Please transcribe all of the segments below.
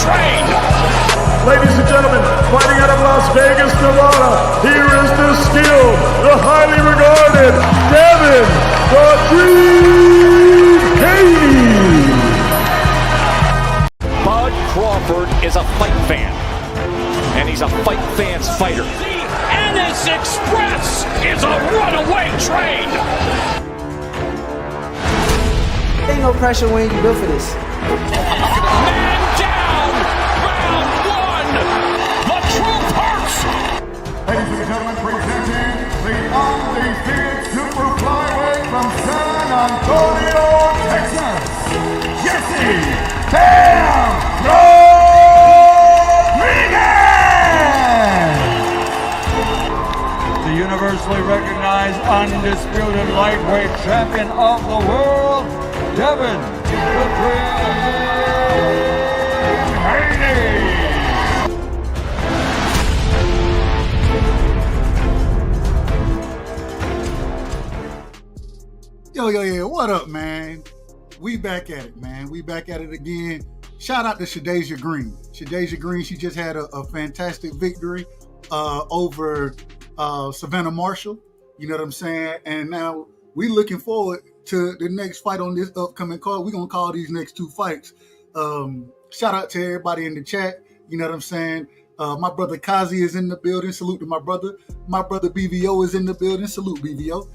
train. Ladies and gentlemen, fighting out of Las Vegas, Nevada, here is the skilled, the highly regarded Devin the Dream Haney. Bud Crawford is a fight fan, and he's a fight fan's fighter. The Ennis Express is a runaway train. Ain't no pressure when you built for this. Man down, round one. The truth hurts. Ladies and gentlemen, presenting the undefeated super flyweight from San Antonio, Texas, Jesse Bam Rodriguez! The universally recognized undisputed lightweight champion of the world, Devin the Dream Haney! Yo, what up, man? We back at it, man. We back at it again. Shout out to CrushDaOG Green. CrushDaOG Green, she just had a fantastic victory over Savannah Marshall. You know what I'm saying? And now we looking forward to the next fight on this upcoming card. We're going to call these next two fights. Shout out to everybody in the chat. You know what I'm saying? My brother Kazi is in the building. Salute to my brother. My brother BVO is in the building. Salute BVO.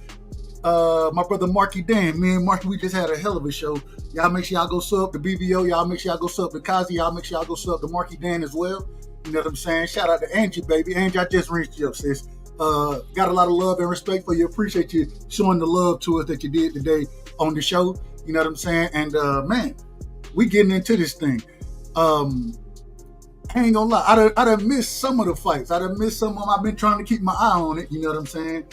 My brother Marky Dan, me and Marky, we just had a hell of a show. Y'all make sure y'all go sub to BVO. Y'all make sure y'all go sub to Kazi. Y'all make sure y'all go sub to Marky Dan as well. You know what I'm saying? Shout out to Angie, baby. Angie, I just rinsed you up, sis. Got a lot of love and respect for you. Appreciate you showing the love to us that you did today on the show. You know what I'm saying? And man, we getting into this thing. I ain't gonna lie. I done missed some of the fights. I done missed some of them. I've been trying to keep my eye on it. You know what I'm saying?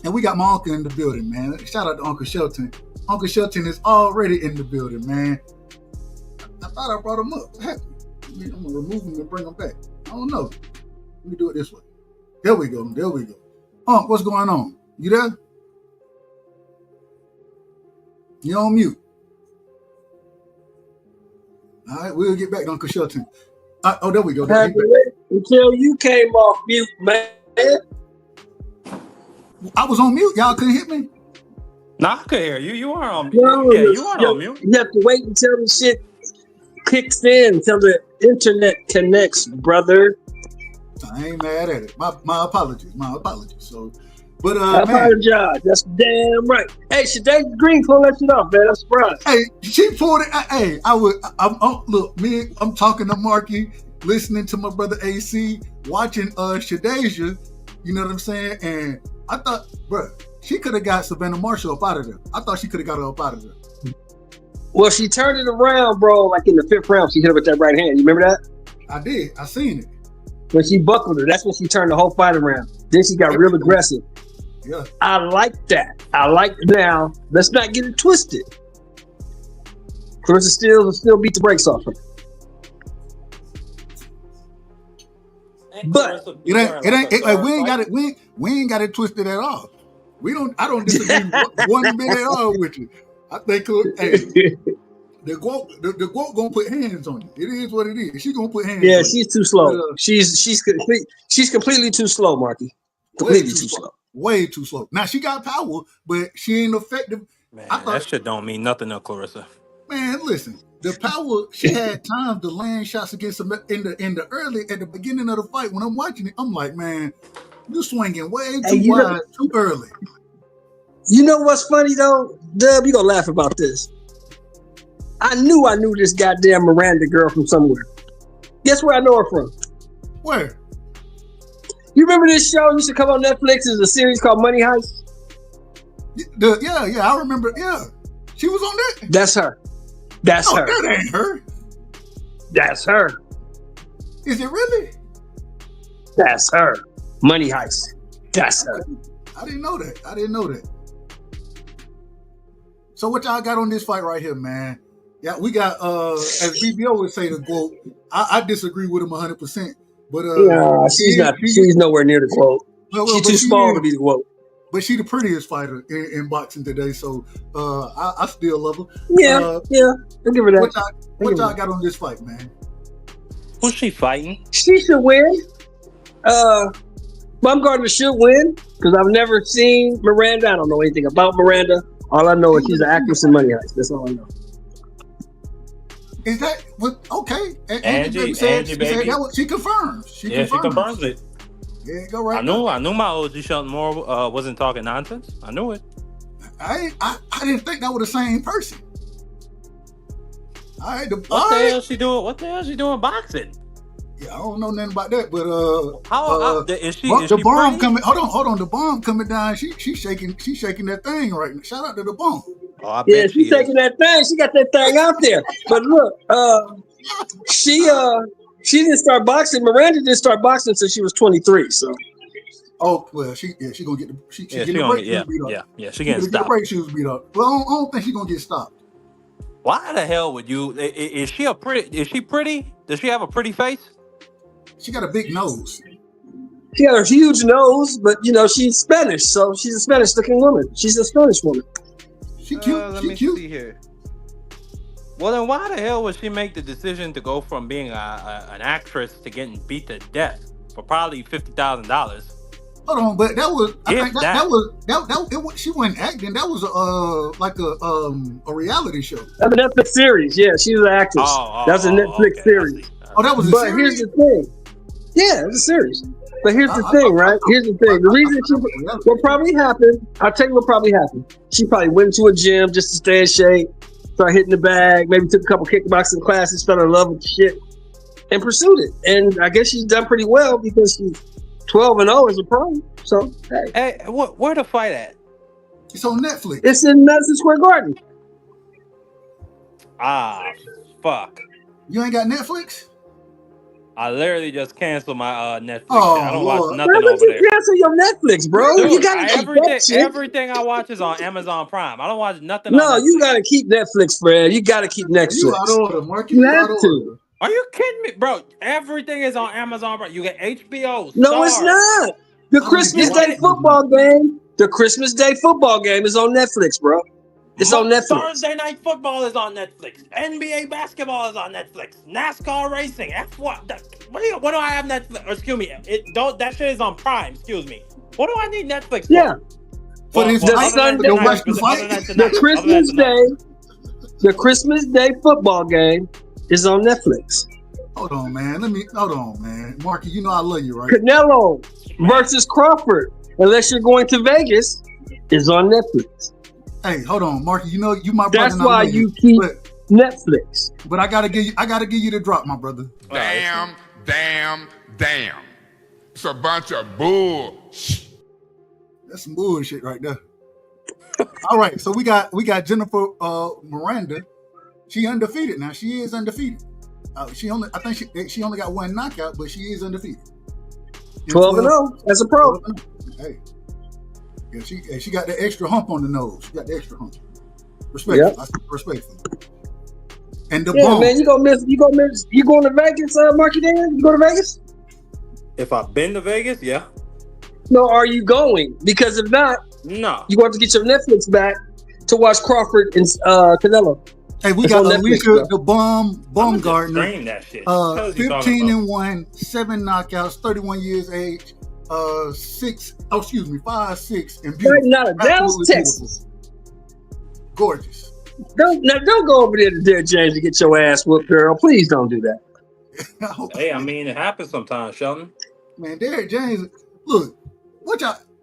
And we got my uncle in the building, man. Shout out to Uncle Shelton. Uncle Shelton is already in the building, man. I thought I brought him up. What happened? I'm going to remove him and bring him back. I don't know. Let me do it this way. There we go. Unc, what's going on? You there? You're on mute. All right, we'll get back to Uncle Shelton. Oh, there we go. Until you came off mute, man. I was on mute. Y'all couldn't hear me? Nah, I could hear you. You are on mute. No, Yeah, you are on mute. You have to wait until the shit kicks in, until the internet connects, brother. I ain't mad at it. My apologies. So, but I apologize. That's damn right. Hey, CrushDaOG Green pull that shit off, man. I'm surprised. Hey, she pulled it. Hey, look, I'm talking to Marky, listening to my brother AC, watching CrushDaOG. You know what I'm saying? And I thought, bro, she could have got Savannah Marshall up out of there. I thought she could have got her up out of there. Well, she turned it around, bro. Like in the 5th round, she hit her with that right hand. You remember that? I did. I seen it. When she buckled her, that's when she turned the whole fight around. Then she got real aggressive. Yeah. I like that. Now, let's not get it twisted. Clarissa still beat the brakes off her. But it ain't like we ain't got it. We ain't got it twisted at all. I don't disagree one bit at all with you. I think the GOAT gonna put hands on you. It is what it is. She gonna put hands. Yeah, on she's you. too slow. But, she's completely too slow, Marky. Completely too slow. Way too slow. Now she got power, but she ain't effective. Man, that shit don't mean nothing to Clarissa. Man, listen. The power, she had time to land shots against him at the beginning of the fight. When I'm watching it, I'm like, man, you swinging way too wide, too early. You know what's funny though, Dub? You gonna laugh about this? I knew this goddamn Miranda girl from somewhere. Guess where I know her from? Where? You remember this show used to come on Netflix? It's a series called Money Heist. Yeah, I remember. Yeah, she was on that. That's her. That's her. That ain't her. That's her. Is it really? That's her. Money Heist. That's her. I didn't know that. So what y'all got on this fight right here, man? Yeah, we got as BBO would say, the GOAT. I disagree with him 100%. But she's nowhere near the GOAT. She's too small to be the GOAT. but she the prettiest fighter in boxing today. So I still love her. Yeah, I'll give her that. What y'all got on this fight, man? Who's she fighting? She should win. Baumgartner should win because I've never seen Miranda. I don't know anything about Miranda. All I know is she's an actress in Money Heist. That's all I know. Is that what? Okay. Angie, baby. She confirms. She confirms it. Yeah, go right. I knew my OG Shelton Moore wasn't talking nonsense. I knew it. I didn't think that was the same person. What the hell she doing? What the hell she doing boxing? Yeah, I don't know nothing about that, but is she the bomb pretty? coming. Hold on, the bomb coming down. She's shaking that thing right now. Shout out to the bomb. Oh, I bet she's taking that thing. She got that thing out there. But look, she didn't start boxing. Miranda didn't start boxing until she was 23. So. Oh well, she gonna get the she getting the break. She getting stopped. The break shoes beat up. Well, I don't think she's gonna get stopped. Why the hell would you? Is she pretty? Is she pretty? Does she have a pretty face? She got a big nose. She got a huge nose, but she's Spanish, so she's a Spanish-looking woman. She's a Spanish woman. She cute. Let me see here. Well, then why the hell would she make the decision to go from being an actress to getting beat to death for probably $50,000? Hold on, but that was she wasn't acting. That was like a reality show. That's a Netflix series. Yeah, she was an actress. That's a Netflix series. That was a series. But here's the thing. Yeah, it's a series. But here's the thing, right? Here's the thing. The reason what probably happened, I'll tell you what probably happened. She probably went to a gym just to stay in shape, started hitting the bag, maybe took a couple kickboxing classes, fell in love with the shit, and pursued it. And I guess she's done pretty well because she's 12-0 as a pro. So, hey, where the fight at? It's on Netflix. It's in Madison Square Garden. Ah, fuck. You ain't got Netflix? I literally just canceled my Netflix. Oh, I don't watch nothing Why would over you there. cancel your Netflix, bro? Dude, you gotta keep that shit. Everything I watch is on Amazon Prime. I don't watch nothing. No, you gotta keep Netflix, Fred. You gotta keep Netflix. You out of order, Mark. You have to. Are you kidding me, bro? Everything is on Amazon Prime. You get HBO. No, Star. it's not. The Christmas Day football game. The Christmas Day football game is on Netflix, bro. It's on Netflix. Thursday night football is on Netflix. NBA basketball is on Netflix. NASCAR racing. F1. What do I have Netflix? Excuse me. That shit is on Prime. Excuse me. What do I need Netflix for? Yeah. For this the Christmas Day football game is on Netflix. Hold on, man. Marky, you know I love you, right? Canelo versus Crawford, unless you're going to Vegas, is on Netflix. Hey, hold on, Marky. You know you my brother. That's why you keep Netflix. But I gotta give you the drop, my brother. Damn. It's a bunch of bull. That's some bullshit right there. All right, so we got Jennifer Miranda. She undefeated now. She is undefeated. I think she only got one knockout, but she is undefeated. 12-0 as a pro. Hey. Yeah, she got the extra hump on the nose. She got the extra hump. Respectful. Yep. Respectful. And the bomb. Man, you gonna miss. You going to Vegas, Marky Dan? You go to Vegas? If I've been to Vegas, yeah. No, are you going? Because if not, no. You want to get your Netflix back to watch Crawford and Canelo. Hey, we got Alicia the Baumgartner. 15-1, 7 knockouts, 31 years age, 5'6", and beautiful. Right out of Dallas, Texas. Gorgeous. Don't go over there to Derrick James to get your ass whooped, girl. Please don't do that. Hey, I mean, it happens sometimes, Sheldon. Man, Derrick James, look,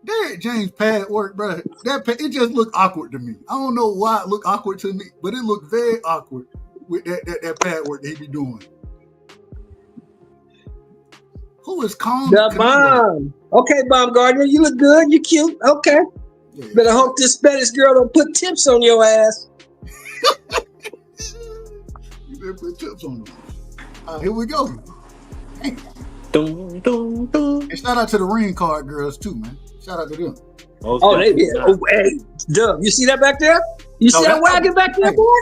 Derrick James pad work, bro. It just looked awkward to me. I don't know why it looked awkward to me, but it looked very awkward with that pad work that he be doing. Who is calm? The Bomb. Okay, Baumgartner, you look good. You cute. Okay. Yeah. Better hope this Spanish girl don't put tips on your ass. You better put tips on them. Here we go. Hey. Dun, dun, dun. And shout out to the ring card girls too, man. Shout out to them. They did. Oh, hey, Dub, you see that back there? You see that wagon back there, boy?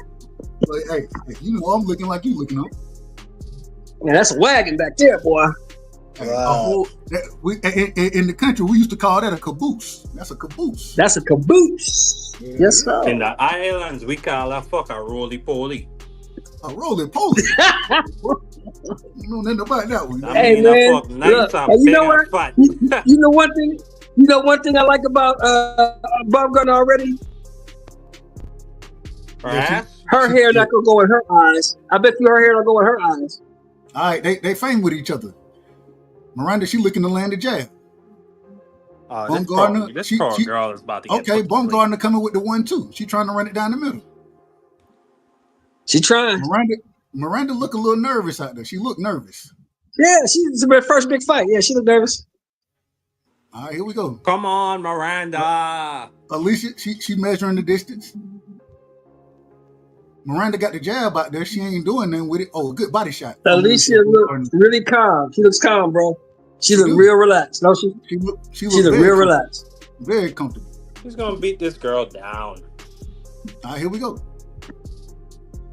Hey, you know I'm looking like you looking up. Man, that's a wagon back there, boy. A whole in the country we used to call that a caboose. That's a caboose. That's a caboose. Yeah. Yes, sir. In the islands, we call that fuck a roly-poly. A roly-poly. You know nothing about that one. Hey, mean, man, that fuck nice look, and and you big know and what? fat. You know one thing. You know one thing I like about Baumgartner already. Perhaps. Her hair not gonna go in her eyes. I bet you her hair not go in her eyes. All right, they fame with each other. Miranda, she looking to land a jab. Baumgartner, This poor girl is about to get okay. Baumgartner coming with the 1-2. She trying to run it down the middle. She trying. Miranda look a little nervous out there. She look nervous. Yeah, she's her first big fight. Yeah, she look nervous. All right, here we go. Come on, Miranda. Alicia, she measuring the distance. Miranda got the jab out there. She ain't doing nothing with it. Oh, good body shot. Alicia looks really calm. She looks calm, bro. She looks real relaxed. No, she look real relaxed. Very comfortable. He's gonna beat this girl down. All right, here we go.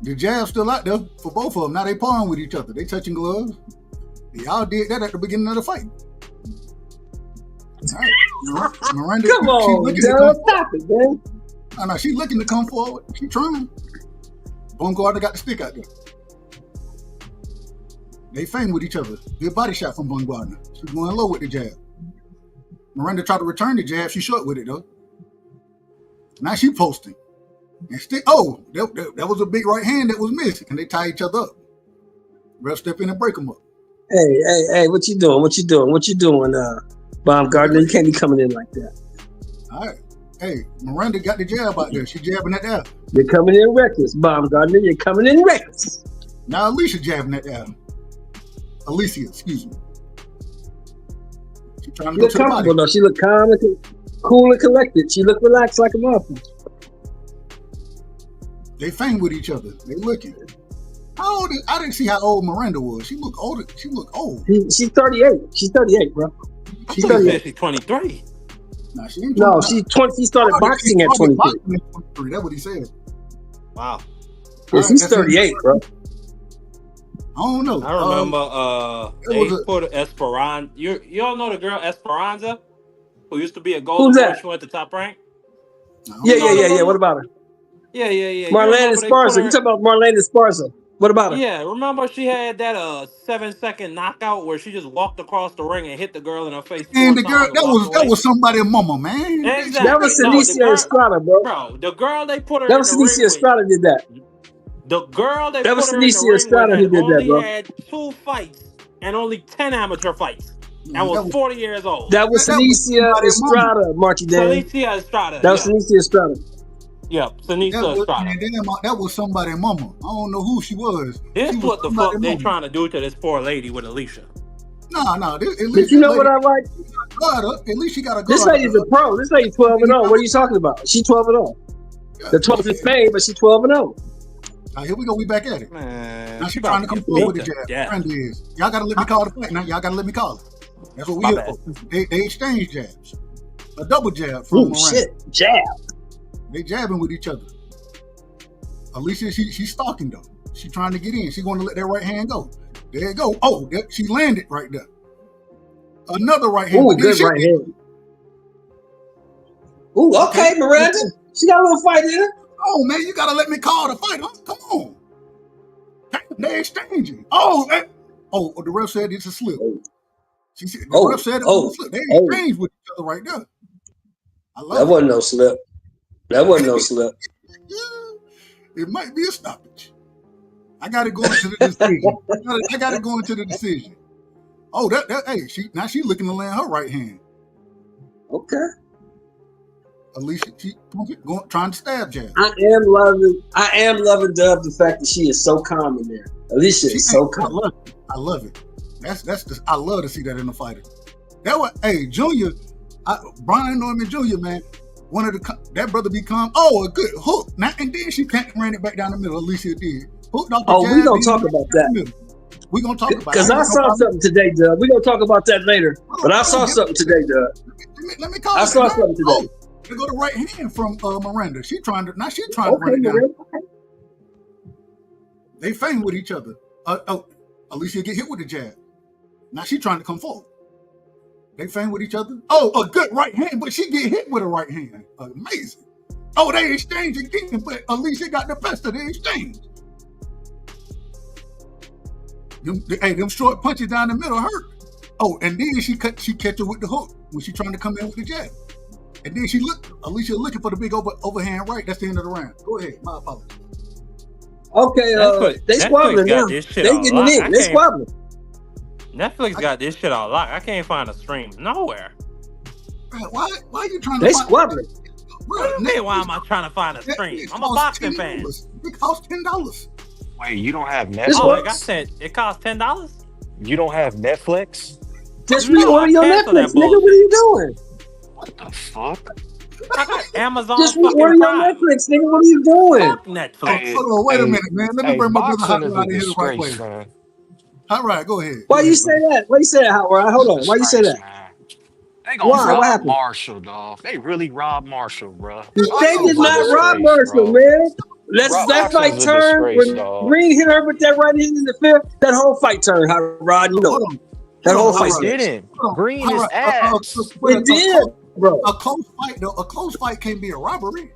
The jab's still out there for both of them. Now they pawing with each other. They touching gloves. Y'all did that at the beginning of the fight. All right. Miranda, come on, Joe. Stop it, man. No, she's looking to come forward. She trying. Baumgartner got the stick out there. They fang with each other. Good body shot from Baumgartner. She's going low with the jab. Miranda tried to return the jab. She's short with it, though. Now she posting. And stick. Oh, that was a big right hand that was missed. And they tie each other up. Ref step in and break them up. Hey, what you doing? What you doing, Baumgartner? You can't be coming in like that. All right. Hey, Miranda got the jab out there. She jabbing that down. You're coming in reckless, Baumgartner. You're coming in reckless. Now Alicia jabbing that down. Alicia, excuse me. She trying to go to the body. Though. She look calm and cool and collected. She look relaxed like a motherfucker. They fang with each other. They looking. How old I didn't see how old Miranda was. She looked older. She looked old. She's 38. She's 38, bro. She's 38. She's 23. No, she ain't 20. No, she's 20. She started boxing at 23. That's what he said. Wow. Yeah, she's 38, bro. I don't know. I remember they put Esperanza. You all know the girl Esperanza, who used to be a golden boy. She went to Top Rank. Yeah. What about her? Yeah. Marlene Esparza. You talking about Marlene Esparza? What about her? Yeah, remember she had that 7-second knockout where she just walked across the ring and hit the girl in her face. And the girl that was somebody's mama, man. Exactly. That was Senicia Estrada, bro. Bro, the girl they put her. That was Senicia Estrada did that. The girl that was put her in the Senicia Estrada who did that, bro. only had 2 fights and only 10 amateur fights. And was 40 years old. That was Senicia Estrada, Marky Dan. Senicia Estrada. That was Senicia Estrada. Yep, Senicia Estrada. That was somebody's mama. I don't know who she was. This what the fuck they trying to do to this poor lady with Alicia. No. But you know what I like? At least she got a guard. This lady's a pro. This lady's 12-0. What are you talking about? She's 12-0. The 12th is Spain, but she's 12-0. Here we go. We back at it. Man, now she's trying to come forward with the jab. Y'all got to let me call the fight. Now y'all got to let me call it. That's what we here for. They exchange jabs. A double jab from Miranda. Shit, jab. They jabbing with each other. Alicia, she's stalking though. She's trying to get in. She's going to let that right hand go. There you go. Oh, she landed right there. Another right hand. Ooh, good right hand. Ooh, okay, Miranda. She got a little fight in her. Oh, man, you got to let me call the fight. Huh? Come on. They're exchanging. Oh, the ref said it's a slip. She said, the ref said it was a slip. They exchanged with each other right there. I love that. Wasn't no slip. That wasn't no slip. It might be a stoppage. I got to go into the decision. I got to go into the decision. Oh, now she looking to land her right hand. Okay. Alicia, she trying to stab jab. I am loving Dub the fact that she is so calm in there. Alicia is so calm. I love it. I love to see that in a fighter. Junior, Brian Norman Jr., man. That brother become a good hook. Now and then she ran it back down the middle. Alicia did. Hooked off the jab. We gonna talk about that. We gonna talk about it. Because I saw something today, Dub. We gonna talk about that later. But I saw something today, Dub. Let me call it. I saw something today. To go to right hand from Miranda. She's trying to run it down. Okay. They feign with each other. Alicia get hit with the jab. Now she trying to come forward. They fang with each other. Oh, a good right hand, but she get hit with a right hand. Amazing. Oh, they exchange again, but Alicia got the best of the exchange. Them short punches down the middle hurt. Oh, and then she catch her with the hook when she trying to come in with the jab. And then Alicia looking for the big overhand right. That's the end of the round. Go ahead. My apologies. Okay, they squabbling now. They getting in. They squabbling. Netflix got this shit on lock. I can't find a stream nowhere. Why are you trying to? They squabbling. What do you mean? Why am I trying to find a stream? I'm a boxing fan. It costs $10. Wait, you don't have Netflix? Oh, like I said, it costs $10. You don't have Netflix? Just reorder your Netflix, nigga. What are you doing? What the fuck? I got Amazon. Just reorder your Netflix, nigga. What are you doing? Fuck Netflix. Hey, Hold on, wait a minute, man. Let me bring my brother Hot boxing Rod is in a here right disgrace, quick. man. Hot Rod, go ahead. Why you say that? Why you say that, Hot Rod? Hold on. Why you say that? Man. They gonna Why? What rob happened? Marshall, dog. They really robbed Marshall, bro. They did not rob Marshall, man. That fight turned when Green hit her with that right hand in the fifth. That whole fight turned, Hot Rod. You know that whole fight didn't. Green is ass. It did, bro. A close fight, though. A close fight can't be a robbery.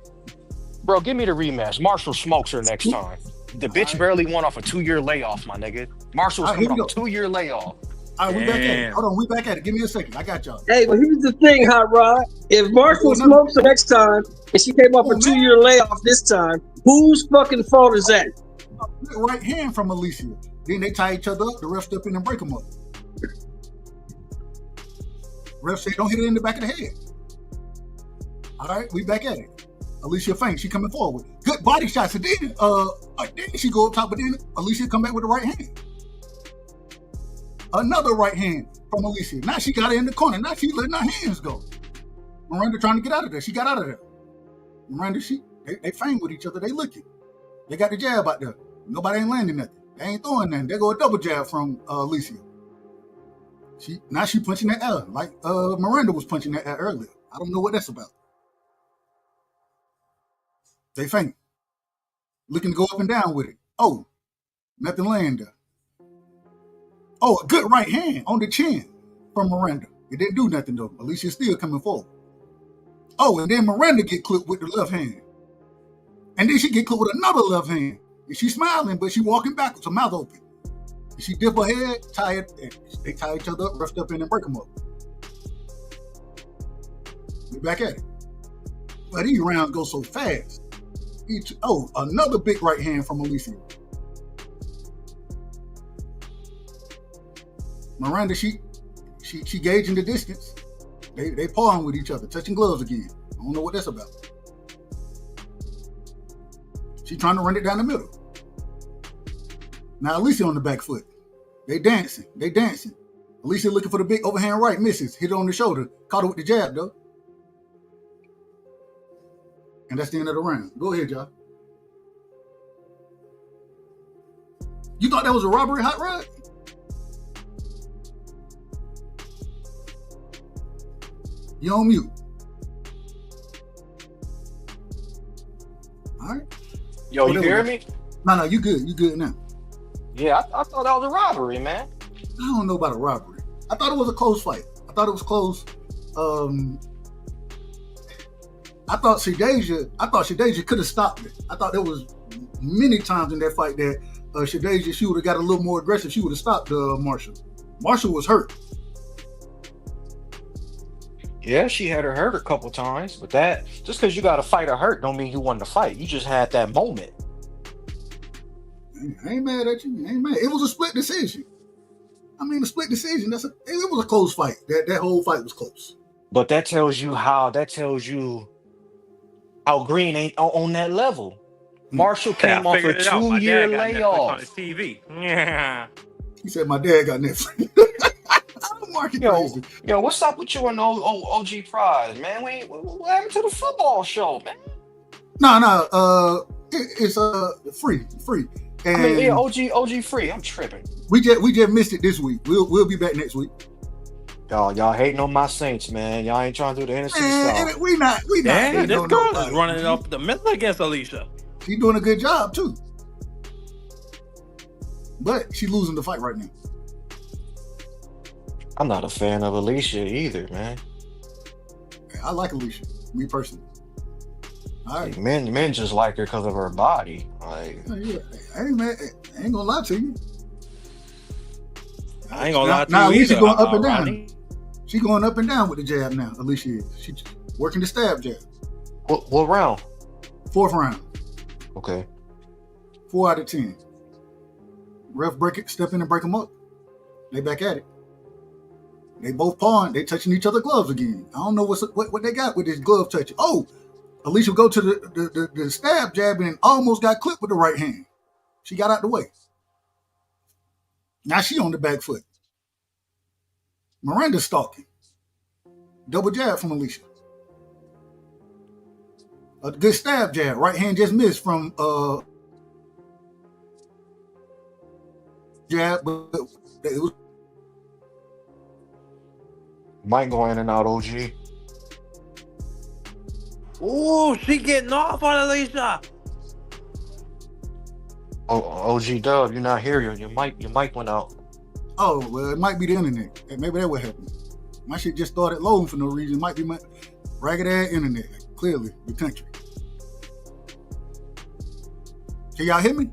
Bro, give me the rematch. Marshall smokes her next time. The bitch barely won off a 2-year layoff, my nigga. Marshall's coming off a 2-year layoff. All right, we back at it. Hold on, we back at it. Give me a second. I got y'all. Hey, but here's the thing, Hot Rod. If Marshall smokes her next time and she came off a 2-year layoff this time, whose fucking fault is that? Right hand from Alicia. Then they tie each other up. The ref step in and break them up. Ref say don't hit it in the back of the head. All right, we back at it. Alicia faints. She coming forward. Good body shots. And then she go up top, but then Alicia come back with the right hand. Another right hand from Alicia. Now she got her in the corner. Now she letting her hands go. Miranda trying to get out of there. She got out of there. Miranda, they fang with each other. They looking. They got the jab out there. Nobody ain't landing nothing. They ain't throwing nothing. They go a double jab from Alicia. Now she punching that air like Miranda was punching that air earlier. I don't know what that's about. They faint. Looking to go up and down with it. Oh, nothing laying there. Oh, a good right hand on the chin from Miranda. It didn't do nothing though. Alicia's still coming forward. Oh, and then Miranda get clipped with the left hand. And then she get clipped with another left hand. And she's smiling, but she walking backwards, her mouth open. And she dip her head, they tie each other up, roughed up in and break them up. We back at it. But these rounds go so fast. Another big right hand from Alicia. Miranda, she gauging the distance. They pawing with each other, touching gloves again. I don't know what that's about. She trying to run it down the middle. Now Alicia on the back foot. They dancing. Alicia looking for the big overhand right, misses. Hit her on the shoulder. Caught her with the jab though. And that's the end of the round. Go ahead, y'all. You thought that was a robbery, Hot Rod? You on mute. All right. Yo, you hear me? No, you good. You good now. Yeah, I thought that was a robbery, man. I don't know about a robbery. I thought it was a close fight. I thought it was close. I thought Shadeja could have stopped it. I thought there was many times in that fight that Shadeja, she would have got a little more aggressive. She would have stopped Marshall. Marshall was hurt. Yeah, she had her hurt a couple times, but that just because you got to fight her hurt don't mean you won the fight. You just had that moment. I ain't mad at you. I ain't mad. It was a split decision. I mean, a split decision. It was a close fight. That whole fight was close. But that tells you how Green ain't on that level. Marshall came off a 2-year layoff. On his TV. Yeah. He said, "My dad got Netflix." Yo, what's up with you and OG Pride, man? What happened to the football show, man? No, it's free. And I mean, yeah, OG free. I'm tripping. We just missed it this week. We'll be back next week. Y'all hating on my Saints, man. Y'all ain't trying to do the NFC South. We not. Yeah, this girl is running it up the middle against Alicia. She's doing a good job too, but she's losing the fight right now. I'm not a fan of Alicia either, man. I like Alicia, me personally. All right. Like, men just like her because of her body. Like, Yeah, I ain't gonna lie to you. I ain't gonna lie to now you Alicia either. going up and down. Rodney. She going up and down with the jab now. Alicia is. She's working the stab jab. what round? 4th round. Okay. 4 out of 10. Ref step in and break them up. They back at it. They both pawing. They touching each other gloves again. I don't know what they got with this glove touching. Oh, Alicia go to the stab jab and almost got clipped with the right hand. She got out the way. Now she on the back foot. Miranda's stalking. Double jab from Alicia. A good stab jab. Right hand just missed from jab, but it was Might go in and out, OG. Ooh, she getting off on Alicia. Oh, OG Dub, you're not here. Your mic went out. oh well, it might be the internet. Maybe that what happened. My shit just started loading for no reason. It might be my ragged ass internet. Clearly, the country. Can y'all hear me?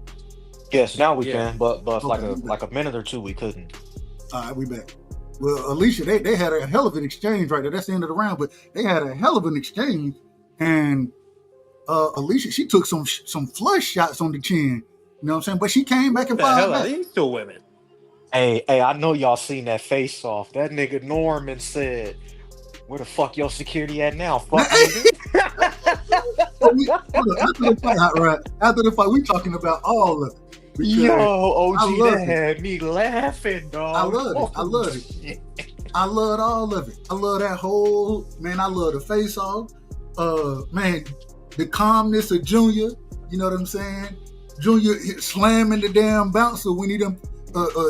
Yes, now we Yeah. can, but Okay, like a minute or two we couldn't. All right, we back. Well, Alicia, they had a hell of an exchange right there. That's the end of the round, but they had a hell of an exchange, and Alicia, she took some flush shots on the chin. You know what I'm saying? But she came back and What the hell fired are back. these two women? Hey, I know y'all seen that face off. That nigga Norman said, "Where the fuck your security at now?" Fuck nigga. After the fight, we talking about all of it. Because Yo, I OG, love that it. had me laughing, dog. I love it. I love it. I love all of it. I love that whole, man, I love the face off. Man, the calmness of Junior, you know what I'm saying? Junior slamming the damn bouncer when he done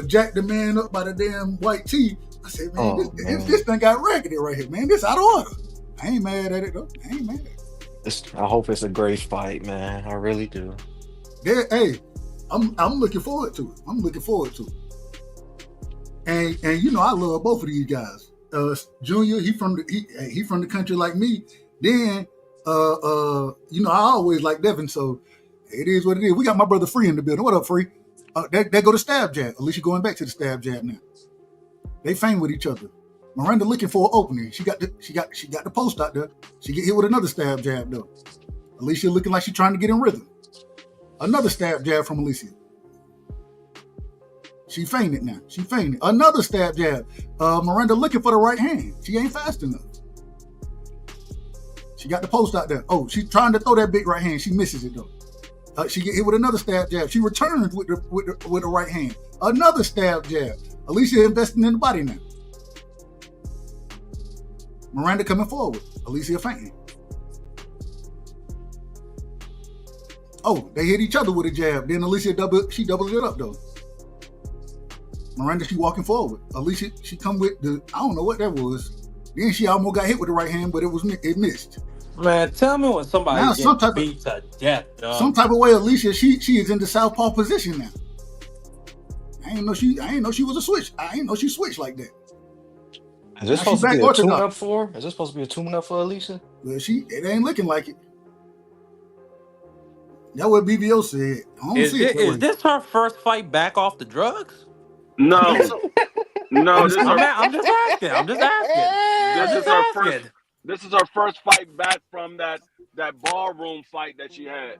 jacked the man up by the damn white tee. I said, man, this thing got raggedy right here, man. This out of order. I ain't mad at it though. I ain't mad at it. I hope it's a great fight, man. I really do. Yeah, hey, I'm looking forward to it. I'm looking forward to it. And you know I love both of these guys. Junior, he from the country like me. Then you know I always like Devin, so it is what it is. We got my brother Free in the building. What up, Free? They go to stab jab. Alicia going back to the stab jab now. They feign with each other. Miranda looking for an opening. She got the post out there. She get hit with another stab jab though. Alicia looking like she's trying to get in rhythm. Another stab jab from Alicia. She fainted now. She fainted. Another stab jab. Miranda looking for the right hand. She ain't fast enough. She got the post out there. Oh, she's trying to throw that big right hand. She misses it though. She get hit with another stab jab. She returns with the right hand. Another stab jab. Alicia investing in the body now. Miranda coming forward. Alicia fainting. Oh, they hit each other with a jab. Then Alicia doubles it up though. Miranda, she walking forward. Alicia, she come with I don't know what that was. Then she almost got hit with the right hand, but it missed. Man, tell me when somebody Now, gets beat to death, dog. Some type of way, Alicia, she is in the southpaw position now. I ain't know she was a switch. I ain't know she switched like that. Is this supposed to be a tune-up for her? Is this supposed to be a tune-up for Alicia? Well, it ain't looking like it. That's what BVO said. I don't see it. Is this her first fight back off the drugs? No, no. I'm just asking. This is her first fight back from that ballroom fight that she had.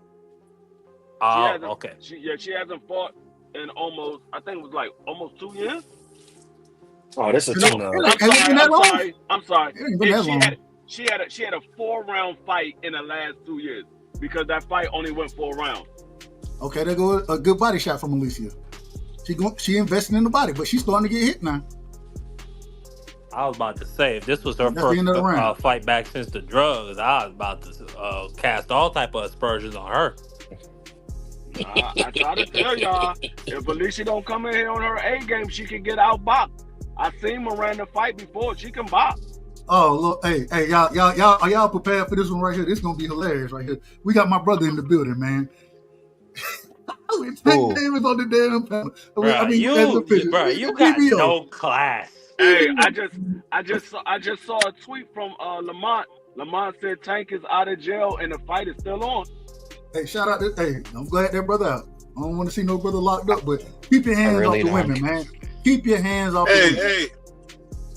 Oh, okay. She hasn't fought in almost 2 years. Oh, this is a tune-up. I'm sorry. It ain't been that long. She had a 4-round fight in the last 2 years because that fight only went 4 rounds. Okay, there go a good body shot from Alicia. She investing in the body, but she's starting to get hit now. I was about to say, if this was her first fight back since the drugs, I was about to cast all type of aspersions on her. I try to tell y'all, if Alicia don't come in here on her A game, she can get outboxed. I've seen Miranda fight before. She can box. Oh, look, hey, y'all, are y'all prepared for this one right here? This is gonna be hilarious right here. We got my brother in the building, man. Tank Davis on the damn panel. You got no class. Hey, I just saw a tweet from Lamont. Lamont said Tank is out of jail and the fight is still on. Hey, shout out to I'm glad that brother out. I don't want to see no brother locked up, but keep your hands really off the women, man. Keep your hands off the women. Hey,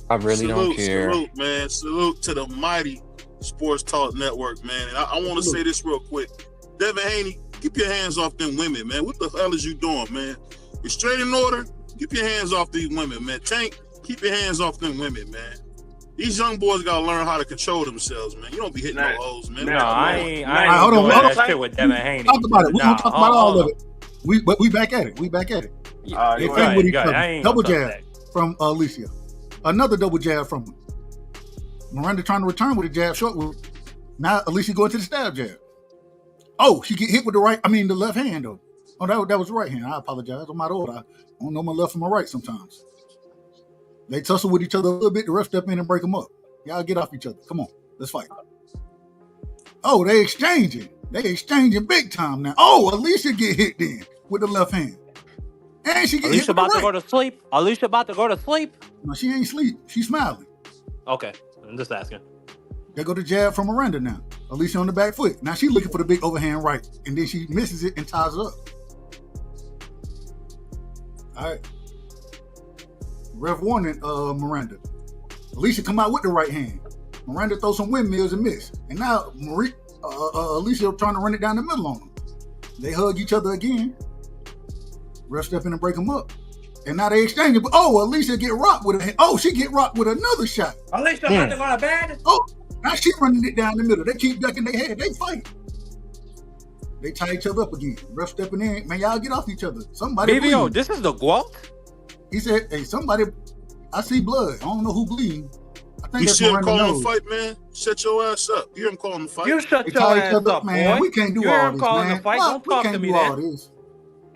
I really don't care. Salute, man. Salute to the mighty Sports Talk Network, man. And I want to say this real quick. Devin Haney, keep your hands off them women, man. What the hell is you doing, man? You're straight in order. Keep your hands off these women, man. Tank, keep your hands off them women, man. These young boys gotta learn how to control themselves, man. You don't be hitting no hoes, man. No, I ain't hold on, doing hold on. that shit with Devin Haney. Talk about it. We're gonna talk about all of it. We back at it. We back at it. They fight with each other. Double jab from Alicia. Another double jab from Miranda trying to return with a jab short. Now Alicia going to the stab jab. Oh, she get hit with the left hand though. Oh, that was the right hand. I apologize. I'm out of order. I don't know my left from my right sometimes. They tussle with each other a little bit. The ref step in and break them up. Y'all get off each other. Come on, let's fight. Oh, they exchanging. They exchanging big time now. Oh, Alicia get hit then with the left hand. And she get hit with the right. Alicia about to go to sleep. Alicia about to go to sleep. No, she ain't sleep. She's smiling. Okay, I'm just asking. They go to jab from Miranda now. Alicia on the back foot. Now she's looking for the big overhand right. And then she misses it and ties it up. All right. Ref warning Miranda. Alicia come out with the right hand. Miranda throws some windmills and miss. And now Alicia trying to run it down the middle on them. They hug each other again. Ref step in and break them up. And now they exchange it. But Alicia get rocked with a hand. Oh, she get rocked with another shot. Alicia about to go to bed. Oh, now she running it down the middle. They keep ducking their head. They fight. They tie each other up again. Ref stepping in. Man, y'all get off each other. Somebody BVO, bleeding. this is the guac? He said, hey, somebody, I see blood. I don't know who bleeding. I think You that's see him Miranda calling knows. the fight, man? Shut your ass up. You hear him calling the fight? You shut They your tie each ass other up, man. boy. We can't do You hear all him this, calling man. the fight? Don't talk to me all then. this.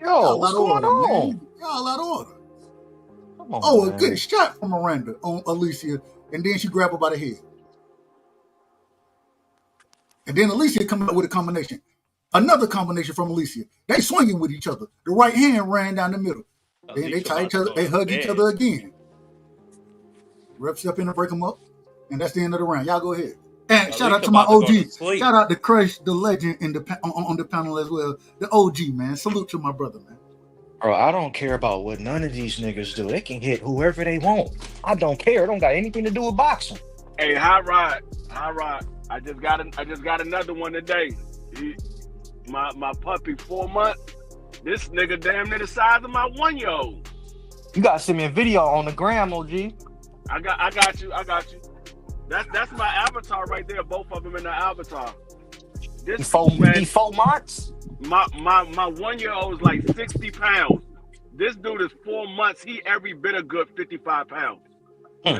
Yo, what's going on? Man. Y'all out of order. Come on, man. A good shot from Miranda on Alicia. And then she grabbed her by the head. And then Alicia come out with a combination. Another combination from Alicia. They swinging with each other. The right hand ran down the middle. Then they tie each other. They hug each other again. Ref step in and break them up. And that's the end of the round. Y'all go ahead. And shout out to my OG. Shout out to Crush the Legend on the panel as well. The OG, man. Salute to my brother, man. Bro, I don't care about what none of these niggas do. They can hit whoever they want. I don't care. It don't got anything to do with boxing. Hey, Hot Rod. I just got another one today. My puppy, 4 months. This nigga damn near the size of my 1-year-old. You gotta send me a video on the gram, OG. I got you. That's my avatar right there. Both of them in the avatar. This He 4 months. My 1-year-old is like 60 pounds. This dude is 4 months. He every bit a good 55 pounds. The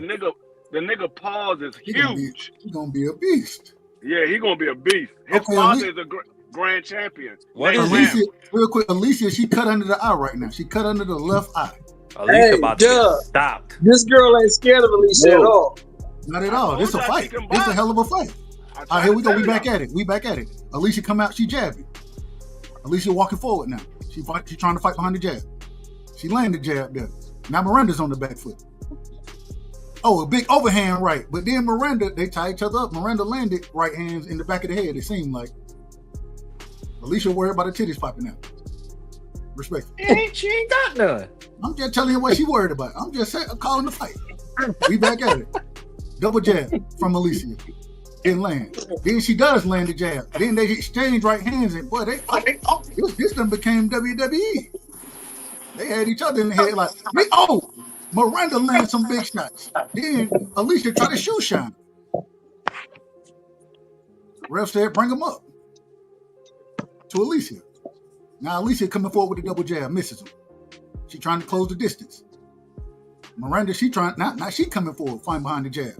nigga paws is huge. He's gonna be a beast. Yeah, he gonna be a beast. His father is a grand champion. What is Alicia, real quick, Alicia, she cut under the eye right now. She cut under the left eye. Alicia about to get stopped. This girl ain't scared of Alicia at all. Not at all. This is a fight. It's a hell of a fight. All right, here we go. We back at it. Alicia come out. She jabbing. Alicia walking forward now. She trying to fight behind the jab. She landed the jab there. Now Miranda's on the back foot. Oh, a big overhand right. But then Miranda, they tie each other up. Miranda landed right hands in the back of the head, it seemed like. Alicia worried about her titties popping out. Respect. She ain't got none. I'm just telling you what she worried about. I'm just saying, I'm calling the fight. We back at it. Double jab from Alicia. Didn't land. Then she does land the jab. Then they exchange right hands and boy, this done became WWE. They had each other in the head like, Miranda landed some big shots. Then Alicia tried to shoe shine. Ref said, bring him up to Alicia. Now Alicia coming forward with the double jab, misses him. She trying to close the distance. Miranda, she trying, now she coming forward, fighting behind the jab.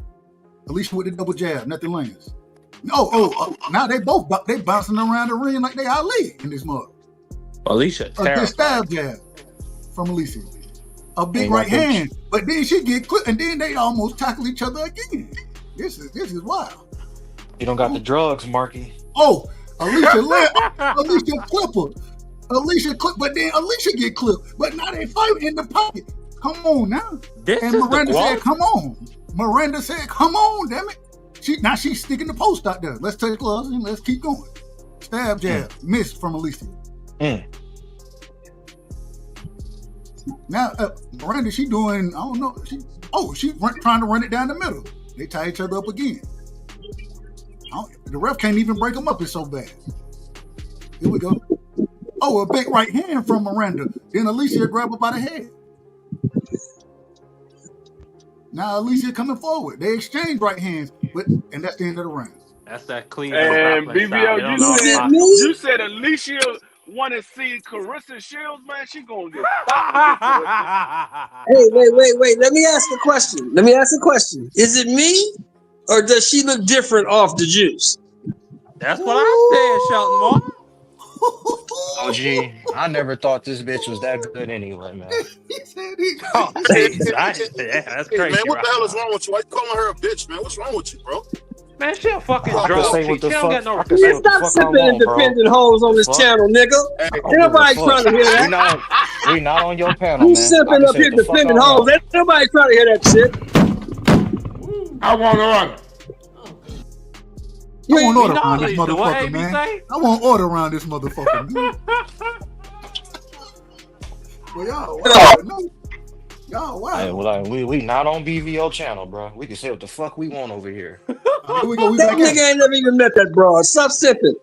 Alicia with the double jab, nothing lands. Now they bouncing around the ring like they Ali in this mug. Alicia, a good stab jab from Alicia. A big right hand, but then she get clipped, and then they almost tackle each other again. This is wild. You don't got the drugs, Marky. Oh, Alicia clip her. Alicia clip, but then Alicia get clipped. But now they fight in the pocket. Come on now. This And is Miranda the said, quality. come on. Miranda said, come on, damn it. Now she's sticking the post out there. Let's take gloves and let's keep going. Stab jab. Missed from Alicia. Now, Miranda, she doing, I don't know. She's trying to run it down the middle. They tie each other up again. The ref can't even break them up. It's so bad. Here we go. Oh, a big right hand from Miranda. Then Alicia grab her by the head. Now Alicia coming forward. They exchange right hands, and that's the end of the round. That's that clean. And BVO, you said Alicia want to see Carissa Shields, man. She gonna get. Hey, wait. Let me ask a question. Is it me, or does she look different off the juice? That's what I said, Shelton Moore. Oh, gee, I never thought this bitch was that good anyway, man. That's crazy. Hey, man, what the hell is wrong with you? Why you calling her a bitch, man? What's wrong with you, bro? Man, she a fucking I can drug say cheat. what the She don't fuck- got no I can say respect. what the Stop fuck I sipping and want, bro. defending hoes on this Fuck. channel, nigga. I Ain't don't give a nobody fuck. trying to hear that. We not on your panel, You man. I sipping can up say here what the fuck defending I hoes. want. Ain't nobody trying to hear that shit. I want to run. I want order around this Alicia, what motherfucker, AB man. say? I want order around this motherfucker, man. Well, y'all, wow. Y'all, wow. Hey, well, we not on BVO channel, bro. We can say what the fuck we want over here. Here we go. We That back at nigga it. ain't never even met that broad. Stop sipping.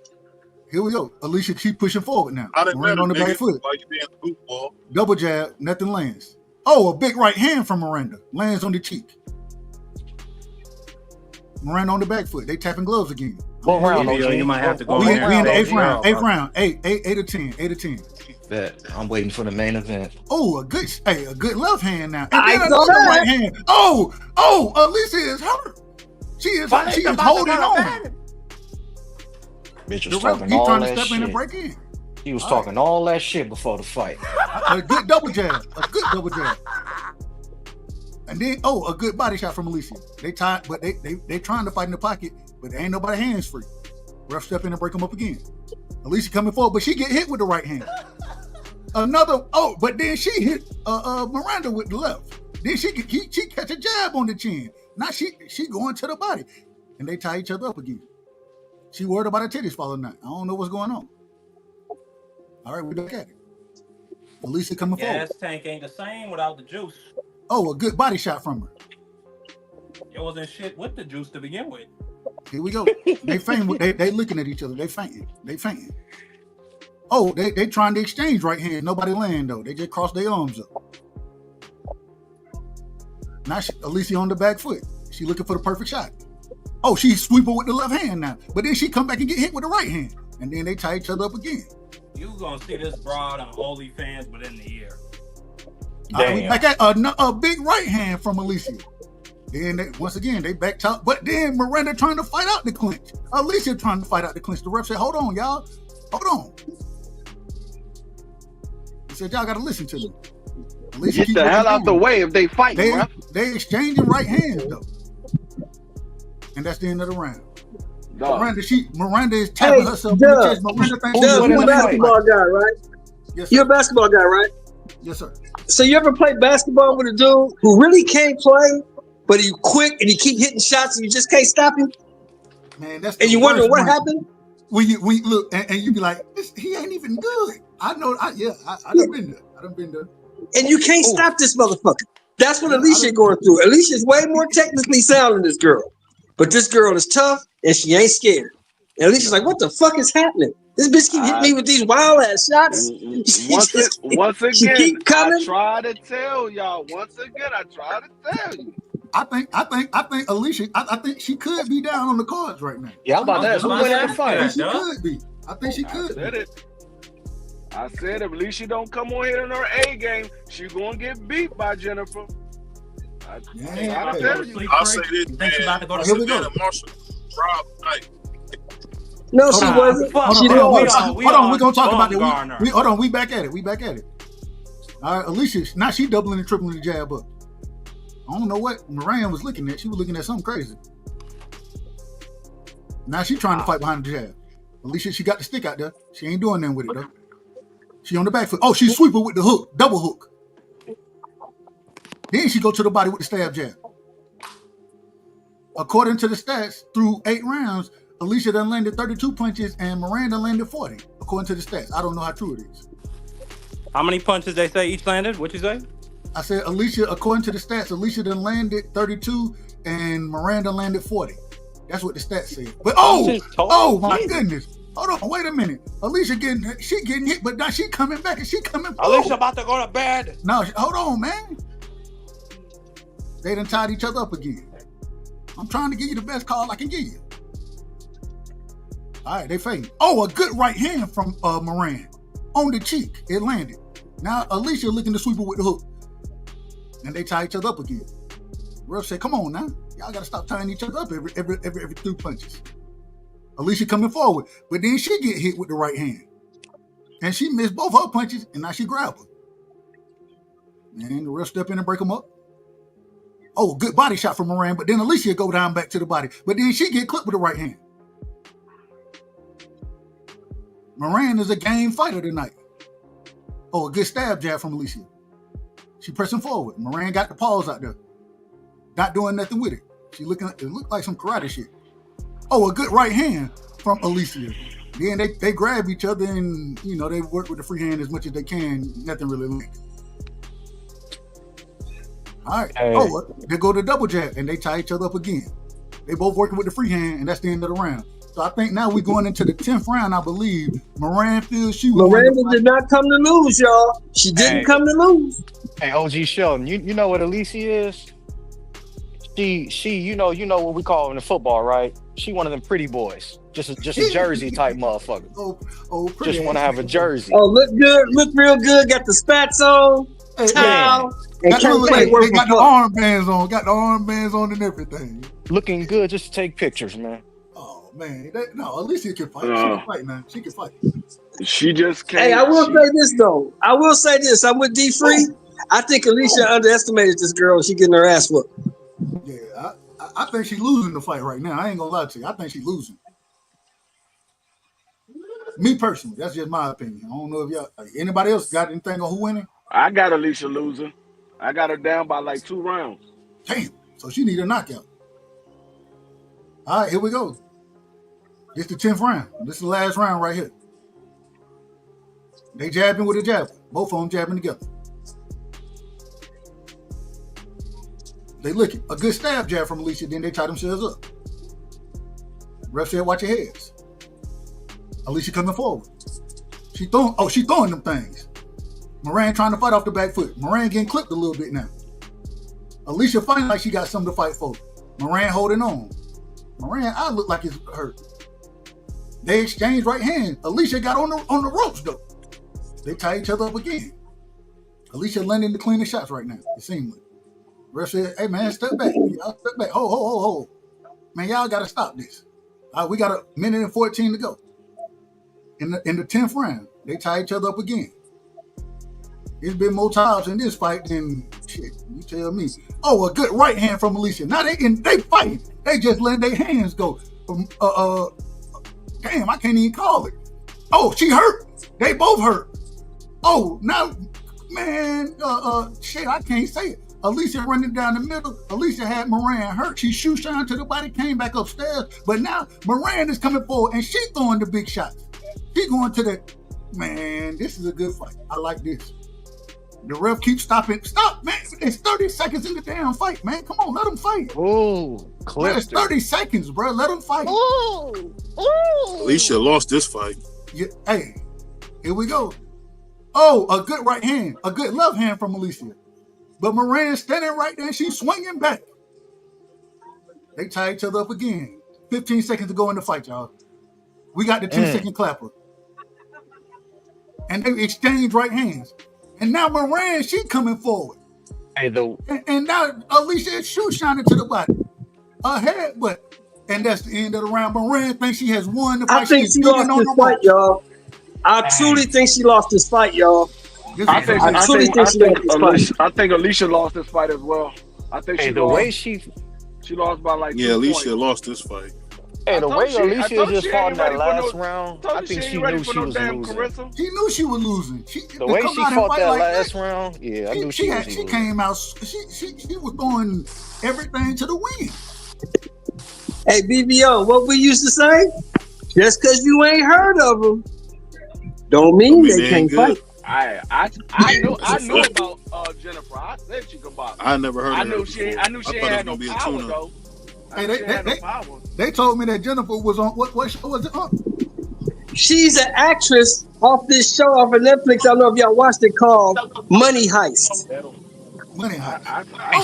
Here we go. Alicia keep pushing forward now. I didn't Miranda on the back foot. Like you being a goofball. Double jab, nothing lands. Oh, a big right hand from Miranda. Lands on the cheek. Miranda on the back foot. They tapping gloves again. What round, OG? You might have to go We in in the eighth round. round. Eight to 10. 8 to 10. Bet. I'm waiting for the main event. Oh, a good left hand now. And I then saw another that. right hand. Oh, Alicia is hurt. She is holding on. Bitch The was ref, talking he all trying to that step in and shit. break in. He was talking all that shit before the fight. A good double jab. And then, a good body shot from Alicia. They tied, but they trying to fight in the pocket, but there ain't nobody hands free. Ref step in and break them up again. Alicia coming forward, but she get hit with the right hand. But then she hit Miranda with the left. Then she catch a jab on the chin. Now she going to the body, and they tie each other up again. She worried about her titties falling out. I don't know what's going on. All right, we back at it. Alicia coming forward. Gas tank ain't the same without the juice. Oh, a good body shot from her. It wasn't shit with the juice to begin with. Here we go. They fainting. They looking at each other. They fainting. Oh, they trying to exchange right hand. Nobody land though. They just cross their arms up. Now Alicia on the back foot. She looking for the perfect shot. Oh, she sweep her with the left hand now. But then she come back and get hit with the right hand. And then they tie each other up again. You gonna see this broad on OnlyFans within the year. We back at a big right hand from Alicia. Then once again they back top. But then Miranda trying to fight out the clinch. Alicia trying to fight out the clinch. The ref said, "Hold on, y'all. Hold on." He said, "Y'all got to listen to me." Alicia Get the hell out the way if they fight, bro. They exchanging right hands though. And that's the end of the round. Miranda is tapping herself in the chest. Miranda thinks you're a basketball guy, right? Yes, sir. You're a basketball guy, right? Yes, sir. So you ever play basketball with a dude who really can't play, but he's quick and he keep hitting shots and you just can't stop him? Man, that's and you wonder what happened? When you look and you be like, he ain't even good. I know. I done been there. I done been there. And you can't stop this motherfucker. That's what Alicia going through. Alicia's way more technically sound than this girl. But this girl is tough and she ain't scared. And Alicia's like, what the fuck is happening? This bitch keep hitting me with these wild ass shots. Once again, she keep coming. I try to tell y'all. Once again, I try to tell you. I think Alicia. I think she could be down on the cards right now. Yeah, I'm about that. Who win that fight? She could be. I think she could. I said if Alicia don't come on here in her A game, she gonna get beat by Jennifer. I'll say this, man. Here we go. No, she wasn't. Hold on, we're gonna talk about it. Hold on, we back at it. All right, Alicia, now she doubling and tripling the jab up. I don't know what Moran was looking at. She was looking at something crazy. Now she trying to fight behind the jab. Alicia, she got the stick out there. She ain't doing nothing with it though. She on the back foot. Oh, she sweep her with the hook, double hook. Then she go to the body with the stab jab. According to the stats, through 8 rounds, Alicia done landed 32 punches and Miranda landed 40. According to the stats, I don't know how true it is. How many punches they say each landed? What'd you say? I said Alicia, according to the stats, Alicia done landed 32 and Miranda landed 40. That's what the stats said. But oh my goodness. Hold on, wait a minute. Alicia getting hit, but now she coming back and she coming forward. Alicia about to go to bed. No, hold on, man. They done tied each other up again. I'm trying to give you the best call I can give you. All right, they fighting. Oh, a good right hand from Moran. On the cheek, it landed. Now Alicia looking to sweep it with the hook. And they tie each other up again. Ref said, come on now. Y'all gotta stop tying each other up every 3 punches. Alicia coming forward, but then she get hit with the right hand. And she missed both her punches, and now she grab her. And the ref step in and break them up. Oh, good body shot from Moran, but then Alicia go down back to the body. But then she get clipped with the right hand. Moran is a game fighter tonight. Oh, a good stab jab from Alicia. She pressing forward. Moran got the paws out there. Not doing nothing with it. It looked like some karate shit. Oh, a good right hand from Alicia. Then they grab each other and, they work with the free hand as much as they can. Nothing really linked. All right. Hey. Oh, they go to double jab and they tie each other up again. They both working with the free hand and that's the end of the round. So I think now we're going into the 10th round, I believe. Moran feels she was. Miranda did not come to lose, y'all. She didn't come to lose. Hey, OG Sheldon, you know what Alicia is? She you know what we call in the football, right? She one of them pretty boys. Just a jersey type motherfucker. Pretty. Just want to have a jersey. Oh, look good, look real good. Got the spats on, towel, and can't play. They got the armbands on. Got the armbands on and everything. Looking good just to take pictures, man. Oh man, Alicia can fight. She can fight, man. She can fight. She just can't. Hey, I will say this though. I'm with D Free. I think Alicia underestimated this girl. She getting her ass whooped. Yeah, I think she's losing the fight right now. I ain't gonna lie to you. I think she's losing. Me personally, that's just my opinion. I don't know if anybody else got anything on who winning. I got Alicia losing. I got her down by like 2 rounds. Damn. So she need a knockout. All right, here we go. This the 10th round. This is the last round right here. They jabbing with a jab. Both of them jabbing together. They looking. A good stab jab from Alicia, then they tie themselves up. Ref said, watch your heads. Alicia coming forward. She throwing them things. Moran trying to fight off the back foot. Moran getting clipped a little bit now. Alicia fighting like she got something to fight for. Moran holding on. Moran, I look like it's hurt. They exchange right hands. Alicia got on the ropes though. They tie each other up again. Alicia landing the cleanest shots right now. It seems like. Ref said, hey man, step back. Y'all step back. Hold. Man, y'all gotta stop this. We got a minute and 14 to go. In the 10th round, they tie each other up again. There's been more times in this fight than shit. You tell me. Oh, a good right hand from Alicia. Now they fighting. They just letting their hands go. Damn, I can't even call it. Oh, she hurt. They both hurt. Oh, now, man, shit, I can't say it. Alicia running down the middle. Alicia had Moran hurt. She shoe shined to the body, came back upstairs. But now Moran is coming forward and she throwing the big shots. She going to the, man, this is a good fight. I like this. The ref keeps stopping. Stop, man. It's 30 seconds in the damn fight, man. Come on, let them fight. Ooh, clip. It's 30 seconds, bro. Let them fight. Ooh. Alicia lost this fight. Yeah, hey, here we go. Oh, a good right hand. A good left hand from Alicia. But Moran standing right there and she's swinging back. They tie each other up again. 15 seconds to go in the fight, y'all. We got the 10-second clapper. And they exchange right hands. And now Moran, she coming forward. Hey, and now Alicia is shoe shining to the body. Her head, and that's the end of the round. Moran thinks she has won the fight. I think she lost this fight, y'all. I truly think she lost this fight, y'all. I think Alicia lost this fight as well. I think the way she lost by like 2 Alicia points. lost this fight. Hey, the way I Alicia told just she fought ain't in that ready for last no- round, told I you think she she ain't ready knew for she no was damn losing. Carissa. She knew she was losing. The way she fought that last that, round, yeah, I knew she was losing. came out. She was doing everything to the win. Hey, BVO, what we used to say? Just because you ain't heard of them, don't mean they can't fight. I knew about Jennifer. I said she could box. I never heard of her. I knew she ain't had no power though. They told me that Jennifer was on what show was it on? She's an actress off this show off of Netflix. I don't know if y'all watched it, called Money Heist. Money Heist.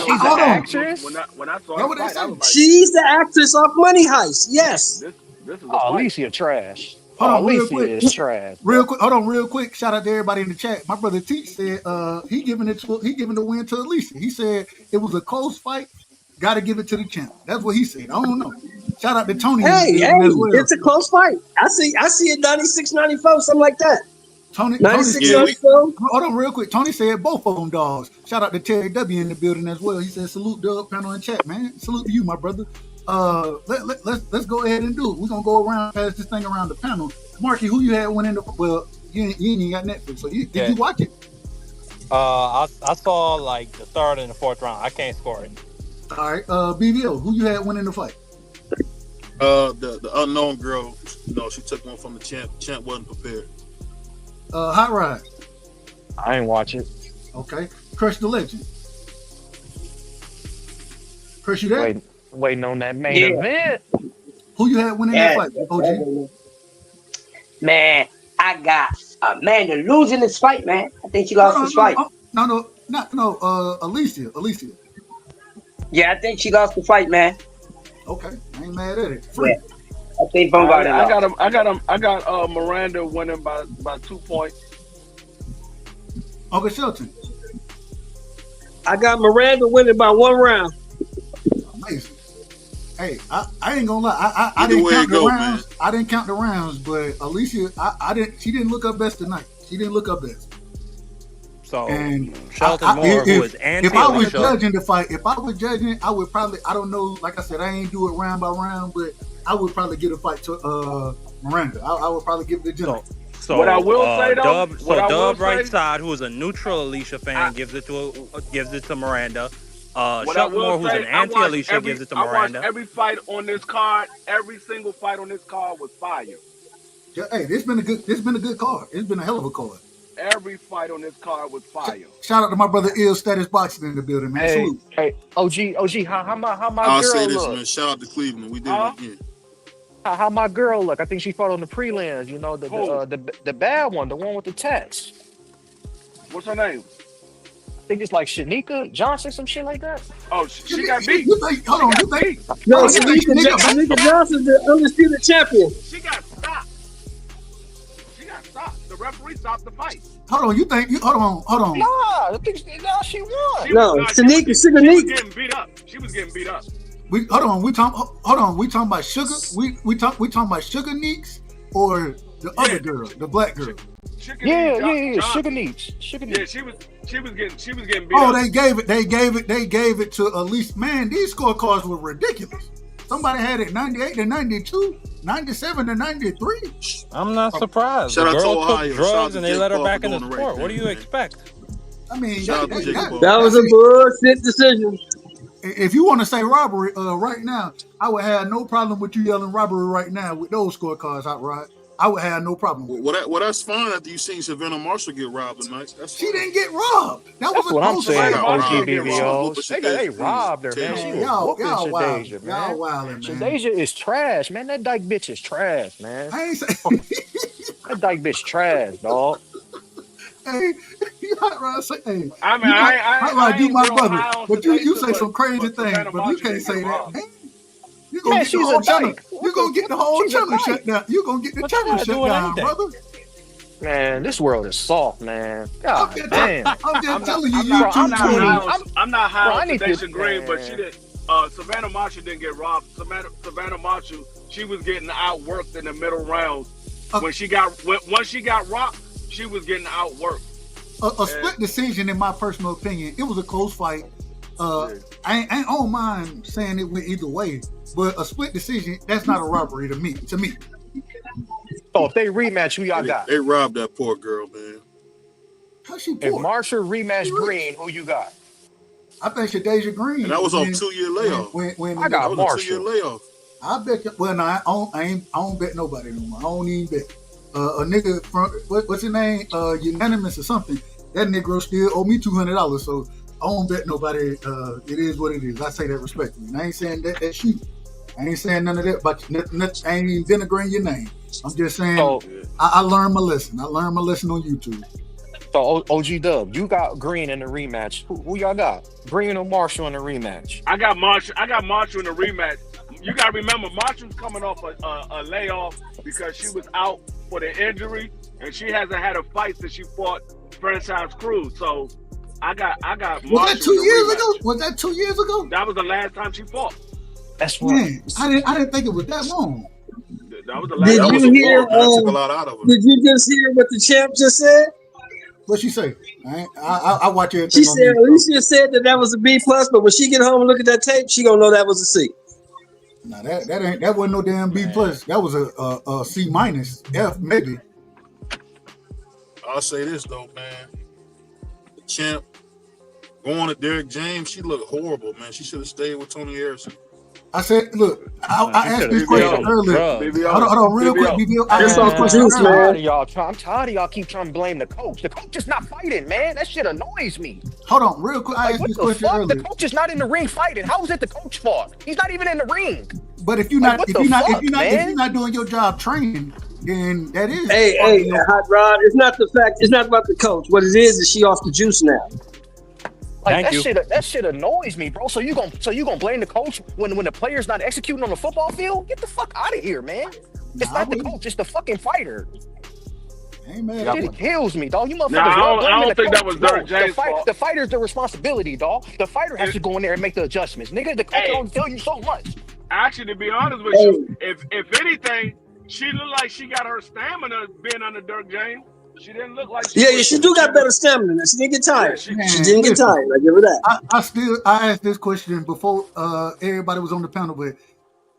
She's an actress? When I saw the fight, I was like, she's the actress off Money Heist. Yes. This is a Oh, fight. Alicia trash. Hold on, real Alicia quick. is trash. Real quick. Shout out to everybody in the chat. My brother Teach said he giving the win to Alicia. He said it was a close fight. Got to give it to the champ. That's what he said. I don't know. Shout out to Tony. Hey, as well. it's a close fight. I see it 96-94, something like that. Tony 96-94. Hold on, real quick. Tony said both of them dogs. Shout out to Terry W in the building as well. He said salute Doug panel in chat, man. Salute to you, my brother. Let's go ahead and do it. We're gonna go around, pass this thing around the panel. Marky, who you had winning the? Well, you ain't got Netflix, so did you watch it? I saw like the third and the fourth round. I can't score it. All right, BVO, who you had winning the fight? The unknown girl. She took one from the champ. Champ wasn't prepared. Hot Rod. I ain't watch it. Okay, Crush the Legend. Crush, you there? Waiting on that main event. Who you had winning that fight? OG. Man, I got Amanda losing this fight, man. I think she lost this fight. No, Alicia. Yeah, I think she lost the fight, man. Okay, I ain't mad at it. Yeah. I think Bumgarner I got Miranda winning by 2 points. Uncle Shelton. I got Miranda winning by 1 round. Amazing. Hey, I ain't gonna lie. I didn't count the rounds. Man. I didn't count the rounds, but Alicia, She didn't look her best tonight. She didn't look her best. So and Shelton Moore, who is anti. If I was judging the fight, I would probably. I don't know. Like I said, I ain't do it round by round, but I would probably give a fight to Miranda. I would probably give it to Jennifer. So what I will say though, Dub Rightside, who is a neutral Alicia fan, gives it to Miranda. Shelton Moore, who's an anti-Alicia, gives it to Miranda. I watched every fight on this card. Every single fight on this card was fire. Yeah, hey, this been a good card. It's been a hell of a card. Every fight on this card was fire. Shout out to my brother Ill Status Boxing in the building, man. Salute. Hey, OG, how my I'll girl say this, look? man. Shout out to Cleveland. We did it again. How my girl look? I think she fought on the prelims. The bad one, the one with the tats. What's her name? I think it's like Shanika Johnson, some shit like that. Oh, she got beat. Hold on, you think? No, Shanika Johnson's the undisputed champion. She got stopped. The referee stopped the fight. Hold on, hold on. Nah, she won. Shanika. She was getting beat up. She was getting beat up. We talking about Sugar. We talking about Sugar Neeks or the other girl, the black girl. Yeah. Sugar Neeks. Yeah, she was getting beat up. Oh, they gave it to Elise. Man, these scorecards were ridiculous. Somebody had it 98 to 92, 97 to 93. I'm not surprised. Shout the out to girl Ohio. took drugs Shout and they let her back in the sport. What do you expect? I mean, that was a bullshit decision. If you want to say robbery right now, I would have no problem with you yelling robbery right now with those scorecards out, right? I would have no problem. Well, that's fine after you seen Savannah Marshall get robbed tonight. She didn't get robbed. That's what I'm saying. OGBVO. They robbed her, man. She was whooping Shadeja, man. Y'all wildin', man. Shadeja is trash, man. That dyke bitch is trash, man. I ain't say that dyke bitch trash, dog. Hey, Hot Rod say, hey. I mean, Hot Rod, you my brother, but you say some crazy things, but you can't say that, man. You're gonna get the whole channel. You're gonna get the whole channel shut down. You're gonna get the channel shut down, brother. Man, this world is soft, man. God damn. I'm just telling you, I'm not high on Shadeja Green, but she did. Savannah Marshall didn't get robbed. Savannah Marshall, she was getting outworked in the middle rounds. Once she got rocked, she was getting outworked. A split decision, in my personal opinion. It was a close fight. I don't mind saying it went either way. But a split decision, that's not a robbery to me. So if they rematch, who y'all got? They robbed that poor girl, man. How's she If poor? Marshall rematch Green, who you got? I think Shadeja Green. And that was on 2-year layoff. I got that was Marshall. a 2-year layoff. I bet. Well, no, I don't bet nobody no more. I don't even bet. A nigga from what's his name? Unanimous or something. That Negro still owe me $200. So I don't bet nobody. It is what it is. I say that respectfully. And I ain't saying that's you. I ain't saying none of that. But I ain't even denigrating your name. I'm just saying I learned my lesson. I learned my lesson on YouTube. So OG Dub, you got Green in the rematch. Who y'all got? Green or Marshall in the rematch? I got Marshall in the rematch. You got to remember, Marshall's coming off a layoff because she was out for the injury, and she hasn't had a fight since she fought Franchise Cruz. So I got Marshall. Was that 2 years ago? Was that 2 years ago? That was the last time she fought. That's what. Man, I didn't think it was that long. That was the last. Did you hear? That took a lot out of her. Did you just hear what the champ just said? What she say? I watch it. She said Alicia said that was a B plus, but when she get home and look at that tape, she gonna know that was a C. No, that wasn't no damn B plus. That was a C minus, F maybe. I'll say this though, man. The champ going to Derek James, she looked horrible, man. She should have stayed with Tony Harrison. I said, look, I asked this question earlier. Hold on, real quick, BVO. I'm tired of y'all keep trying to blame the coach. The coach is not fighting, man. That shit annoys me. Hold on, real quick. I asked this question earlier. The coach is not in the ring fighting. How is it the coach's fault? He's not even in the ring. But if you're not doing your job training, then that is. Hey, Hot Rod. It's not the fact. It's not about the coach. What it is she off the juice now. Like that shit annoys me, bro. So you gonna blame the coach when the player's not executing on the football field? Get the fuck out of here, man. It's not the coach, it's the fucking fighter. It kills me, dog. You motherfuckers. I don't think that was Derek James' fault. The fighter's the responsibility, dog. The fighter has to go in there and make the adjustments. Nigga, the coach don't tell you so much. Actually, to be honest with you, if anything, she looked like she got her stamina being under Derek James. She didn't look like she do got better stamina. She didn't get tired. She didn't get tired. I give her that. I asked this question before everybody was on the panel, but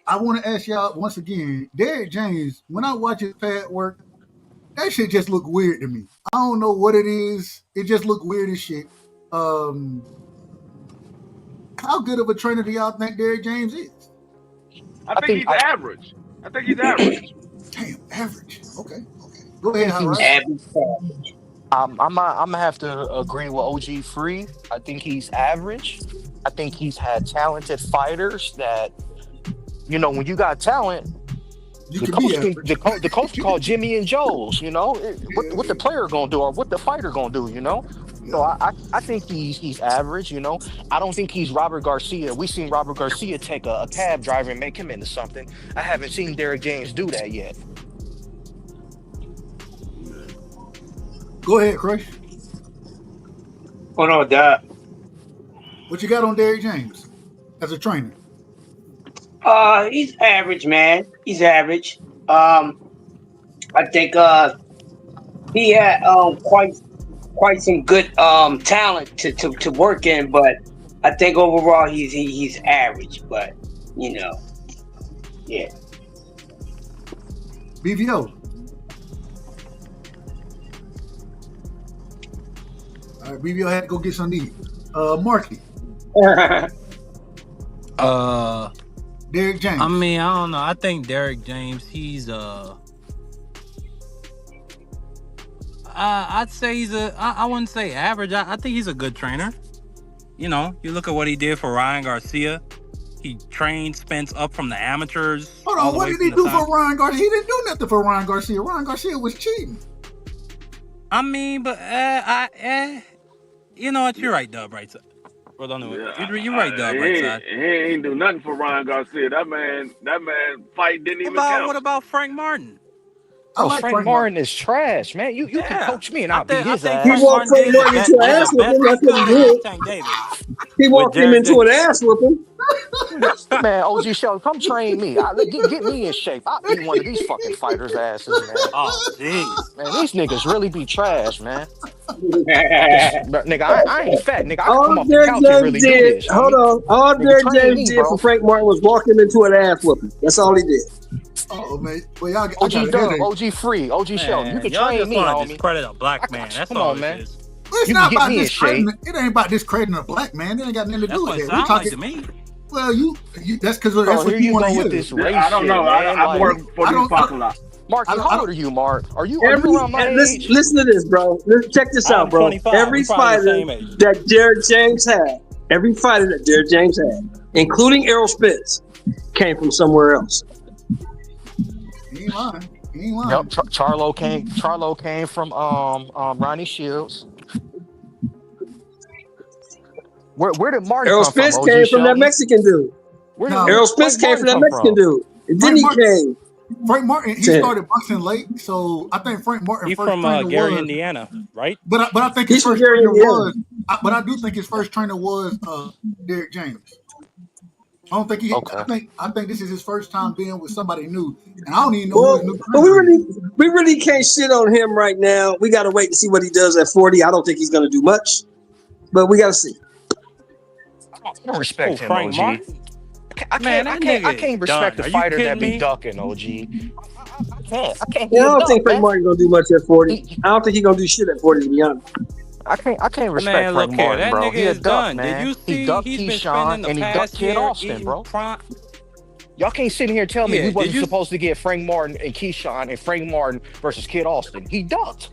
I want to ask y'all once again. Derek James, when I watch his pad work, that shit just look weird to me. I don't know what it is. It just look weird as shit. How good of a trainer do y'all think Derek James is? I think he's average. I think he's average. Damn, average. Okay. Go ahead, I'm gonna have to agree with OG Free. I think he's average. I think he's had talented fighters that, when you got talent, the coach called Jimmy and Joe's. What the player gonna do or what the fighter gonna do. So I think he's average. I don't think he's Robert Garcia. We seen Robert Garcia take a cab driver and make him into something. I haven't seen Derek James do that yet. Go ahead, Crush. Hold on, Dad. What you got on Derek James as a trainer? He's average, man. He's average. I think he had quite some good talent to work in, but I think overall he's average. But yeah. BVO. All right, BVO had to go get some to eat. Marky. Derek James. I mean, I don't know. I think Derek James, he's I'd say I wouldn't say average. I think he's a good trainer. You look at what he did for Ryan Garcia. He trained Spence up from the amateurs. Hold on, what did he do for Ryan Garcia? He didn't do nothing for Ryan Garcia. Ryan Garcia was cheating. I mean, but you know what? You're right, Dub. Right side. Well, don't know. You're right, Dub. Right side. He ain't do nothing for Ryan Garcia. That man fight didn't even count. What about Frank Martin? Frank Martin is trash, man. You can coach me and I'll beat his ass. He walked Frank Martin into an ass whooping. That's what he did. He walked him into an ass whooping. Man, OG Show, come train me. Get me in shape. I'll beat one of these fucking fighters' asses, man. Oh, jeez. Man, these niggas really be trash, man. Nigga, I ain't fat. Nigga, I can All come off the Derrick couch and really James do did, this. hold on. All Derrick James did for Frank Martin was walk him into an ass whooping. That's all he did. Oh man, well y'all OG Dub, OG Free, OG Sheldon. You can y'all train just me, want to homie. discredit a black man. That's Come all on, it man. is. It's You not can get about me in discrediting. shape. It ain't about discrediting a black man. It ain't got nothing to That's do what with it that. We sounds like talking. to me. Well, you that's because that's Bro, what here you you want to go hear. with this race I don't shit, know. man. I've worked for I these don't. fucking lot. Marky, how old are you, Mark? Are you around my Listen, age? listen to this, bro. Check this I'm out, bro. 25. Every We probably the fighter same age. that Derrick James had, including Errol Spence, came from somewhere else. He ain't lying. He ain't lying. Yep, Charlo came from Ronnie Shields. Where did Martin Errol come from? Spence OG came from that Sheldon? Mexican dude. Where No. did Errol Spence Frank came Martin from that come Mexican from? dude. And then he came. Frank Martin, he to- started boxing late, so I think Frank Martin He's first from trainer Gary, was. Indiana, right? But I think He's his from first Gary, trainer Indiana. was. But I do think his first trainer was Derrick James. I don't think he. Okay. I think this is his first time being with somebody new, and I don't even know who Well, his new but trainer is. we really can't shit on him right now. We got to wait and see what he does at 40. I don't think he's going to do much, but we got to see. I don't respect him, Frank OG. Martin? I can't respect done. the Are you fighter kidding that be me? ducking, OG. I can't. Yeah, I don't duck, think Frank man. Martin's going to do much at 40. I don't think he's going to do shit at 40, to be honest. I can't respect Man, Frank look here. Martin, That bro. nigga He a is duck, done. man. Did you He see ducked he's been Keyshawn spending the and he ducked past Kid year Austin, eating bro. prime? Y'all can't sit in here and tell me Yeah, we did wasn't you? supposed to get Frank Martin and Keyshawn and Frank Martin versus Kid Austin. He ducked.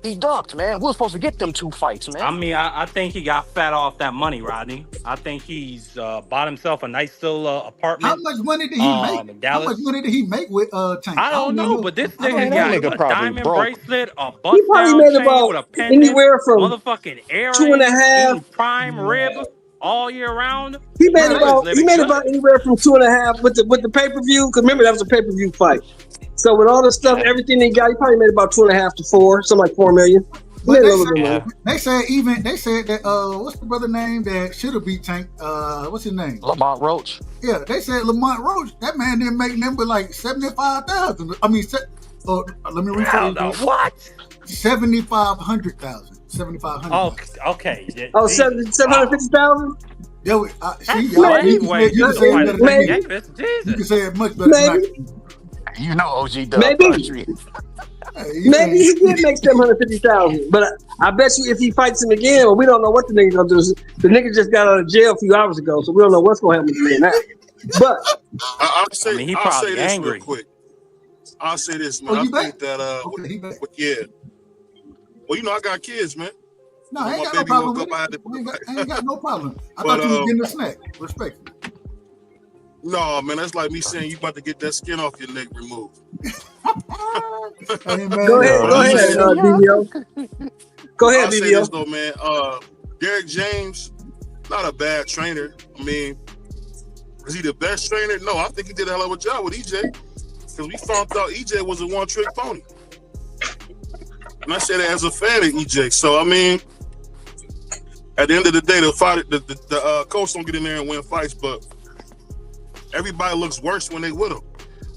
He ducked, man. We were supposed to get them two fights, man. I mean, I think he got fat off that money, Rodney. I think he's bought himself a nice little How apartment much money did he make? in How much Dallas. money did he make with Tank? I don't even know, but this I don't nigga even Man, know that got nigga a probably diamond broke. bracelet, a He bust probably down made chain about with a pendant, anywhere from motherfucking 2.5. earrings, eating prime rib all year round. He You made know about he's living good. anywhere from 2.5 with the pay per view. Because remember that was a pay per view fight. So with all the stuff, Yeah. everything he got, he probably made about 2.5 to 4, something like 4 million. He But made a little bit of money. they said that what's the brother name that should have beat Tank? What's his name? Lamont Roach. Yeah, they said Lamont Roach. That man didn't make them but like 75,000. I mean, let me Hell rephrase no. that. What? 7,500,000. 7,500. Okay. Oh, Jesus. 750,000? Yeah, see, That's y'all, way, you way can say it better than me. Davis. You Jesus. can say it much better Maybe. than You know OG Dub Maybe. country. I can. Maybe he did make 750,000, but I bet you if he fights him again, well, we don't know what the nigga gonna do. The nigga just got out of jail a few hours ago, so we don't know what's gonna happen to him now. But I'll I say mean, he I'll say probably this angry. real quick. I'll say this, man. Oh, I you think back? that Okay, he back. yeah. Well, you know I got kids, man. No, I When ain't my got no baby problem woke with up, I it. had to. I ain't got no problem. I But, thought you was getting a snack. Respectfully. No, man, that's like me saying you about to get that skin off your neck removed. Hey, man, go ahead, BVO. Go ahead, I'll say this BVO. though, man. Derrick James, not a bad trainer. I mean, is he the best trainer? No, I think he did a hell of a job with EJ. Because we found out EJ was a one-trick pony. And I say that as a fan of EJ. So, I mean, at the end of the day, the coach don't get in there and win fights, but everybody looks worse when they with him.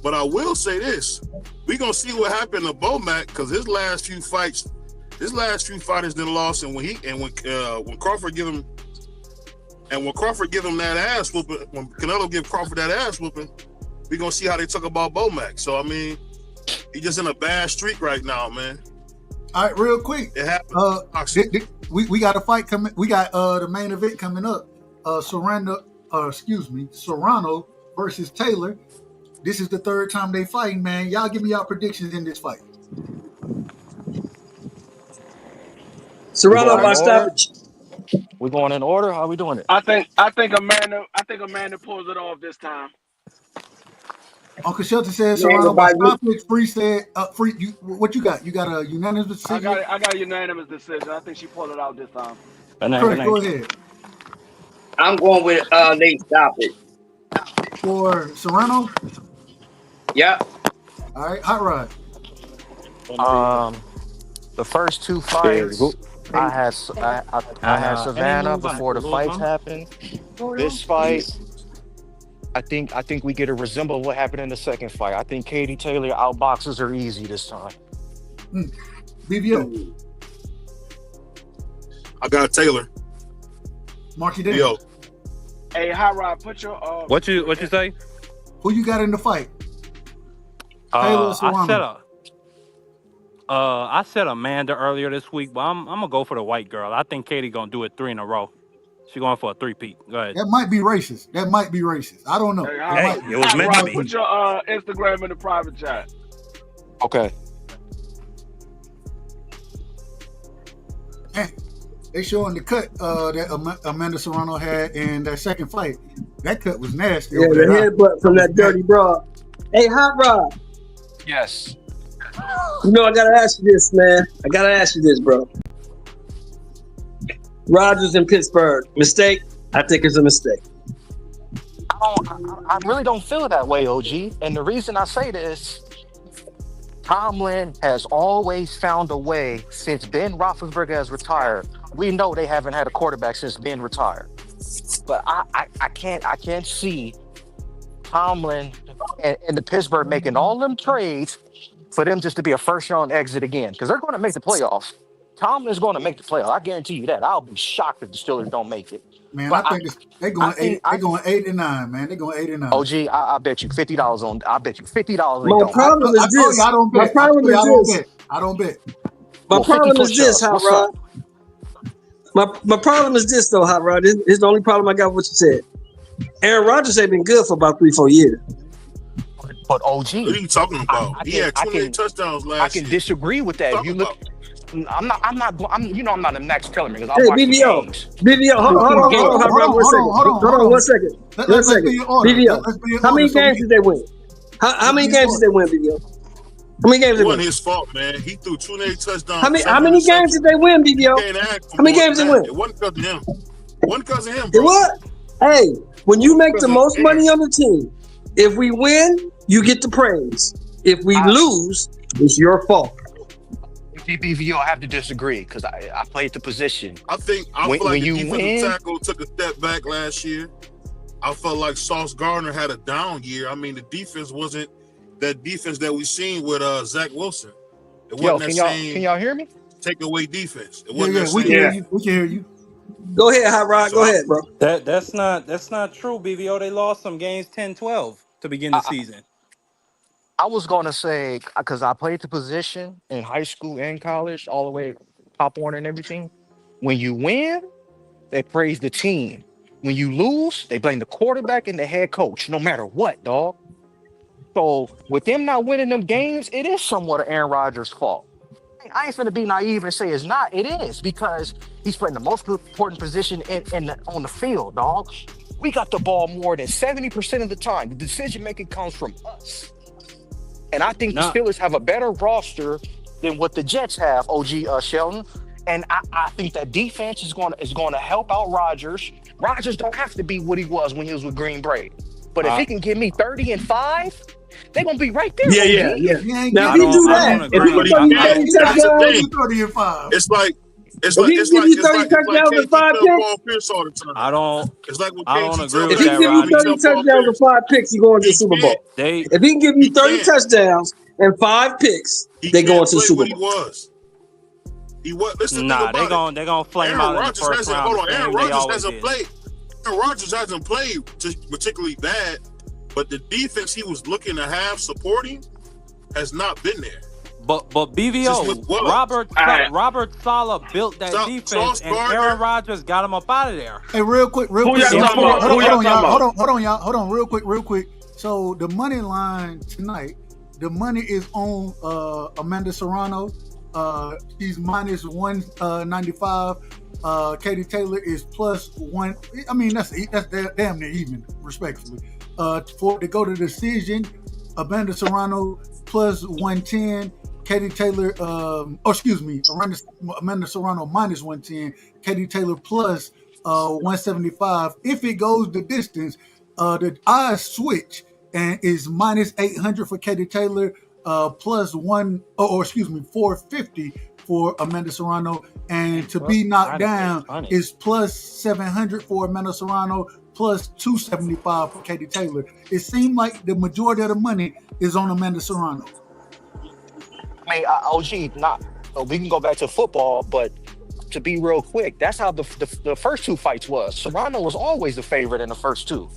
But I will say this. We're going to see what happened to Bomac because his last few fighters didn't lost. And when Crawford give him that ass whooping, when Canelo give Crawford that ass whooping, we're going to see how they talk about Bomac. So, I mean, he's just in a bad streak right now, man. All right, real quick. It happened. We got a fight coming. We got the main event coming up. Serrano versus Taylor. This is the third time they fighting, man. Y'all give me y'all predictions in this fight. Serrano by stoppage. We going in order? How we doing it? I think Amanda pulls it off this time. Uncle Shelton said Serrano by stoppage. Free said free. What you got? You got a unanimous decision? I got a unanimous decision. I think she pulled it out this time. Chris, go ahead. I'm going with late stoppage. For Serrano? Yep. All right, Hot Rod. The first two fights, I had Savannah before the fights happened. This fight, I think we get a resemble of what happened in the second fight. I think Katie Taylor outboxes her easy this time. BVO. I got Taylor. Marky Dan. Yo. Hey, Hot Rod, put your What you say? Who you got in the fight? Taylor or Serrano? I said Amanda earlier this week, but I'm gonna go for the white girl. I think Katie gonna do it 3 in a row. She going for a 3-peat. Go ahead. That might be racist. I don't know. Hey, it was meant to be. Put your Instagram in the private chat. Okay. They showing the cut that Amanda Serrano had in that second fight. That cut was nasty. Yeah, the headbutt from that dirty broad. Hey, Hot Rod. Yes. You know, I gotta ask you this, man. I gotta ask you this, bro. Rodgers in Pittsburgh. Mistake? I think it's a mistake. I really don't feel that way, OG. And the reason I say this, Tomlin has always found a way since Ben Roethlisberger has retired. We know they haven't had a quarterback since Ben retired. But I can't see Tomlin and the Pittsburgh making all them trades for them just to be a first-round exit again. Because they're going to make the playoffs. Tomlin's going to make the playoffs. I guarantee you that. I'll be shocked if the Steelers don't make it. Man, but I think they're going 8-9, man. They're going 8-9. OG, I bet you $50 on. I bet you $50. My problem is this. I don't bet. My problem is this. I don't bet. My problem is this, Hot Rod. My problem is this, though, Hot Rod. This is the only problem I got with what you said. Aaron Rodgers ain't been good for about 3-4 years. But OG, what are you talking about? He had 28 touchdowns last year. I can disagree with that. If you look, I'm not a Max Kellerman because hey, BVO, hold on, one second. BVO, how many games did they win? How many games did they win, BVO? How many games did they win? It wasn't his fault, man. He threw 28 touchdowns. How many games did they win, BVO? How many games did they win? It wasn't because of him. It wasn't because of him, It bro. what? Hey, when you make the most money on the team, if we win, you get the praise. If we lose, it's your fault. BVO, I have to disagree because I played the position. I feel like the defensive tackle took a step back last year. I felt like Sauce Gardner had a down year. I mean, the defense wasn't that defense that we seen with Zach Wilson. It wasn't can y'all hear me? Takeaway defense. It wasn't we can hear you. Go ahead, Hot Rod. Go ahead, bro. That's not true, BVO. They lost some games 10-12 to begin the season. I was going to say, because I played the position in high school and college, all the way Pop Warner and everything. When you win, they praise the team. When you lose, they blame the quarterback and the head coach, no matter what, dog. So with them not winning them games, it is somewhat of Aaron Rodgers' fault. I ain't finna be naive and say it's not. It is, because he's playing the most important position on the field, dog. We got the ball more than 70% of the time. The decision-making comes from us. And I think the Steelers have a better roster than what the Jets have, OG Sheldon. And I think that defense is going to help out Rodgers. Rodgers don't have to be what he was when he was with Green Bay. But if he can give me 30 and 5, they're going to be right there. Yeah. Now, if he do that, if he can give you 30 and 5. It's like if he can give you 30 touchdowns and 5 picks, I don't agree with if he can give you 30 touchdowns and 5 picks, he going to the Super Bowl. If he can give you 30 touchdowns and 5 picks, they going to the Super Bowl. He was. Listen, they're gonna flame out in the first round. Aaron Rodgers hasn't played particularly bad, but the defense he was looking to have supporting has not been there. But BVO, Robert Saleh built that defense, and Aaron Rodgers got him up out of there. Hey, real quick. Hold on, real quick. So the money line tonight, the money is on Amanda Serrano. She's minus 195. Katie Taylor is plus 1. I mean, that's damn near even, respectfully. To go to decision, Amanda Serrano plus 110. Katie Taylor, Amanda Serrano minus 110. Katie Taylor plus 175. If it goes the distance, the odds switch and is minus 800 for Katie Taylor, plus 450 for Amanda Serrano, and to be knocked down is plus 700 for Amanda Serrano, plus 275 for Katie Taylor. It seemed like the majority of the money is on Amanda Serrano. I mean, OG, we can go back to football, but to be real quick, that's how the first two fights was. Serrano was always the favorite in the first two.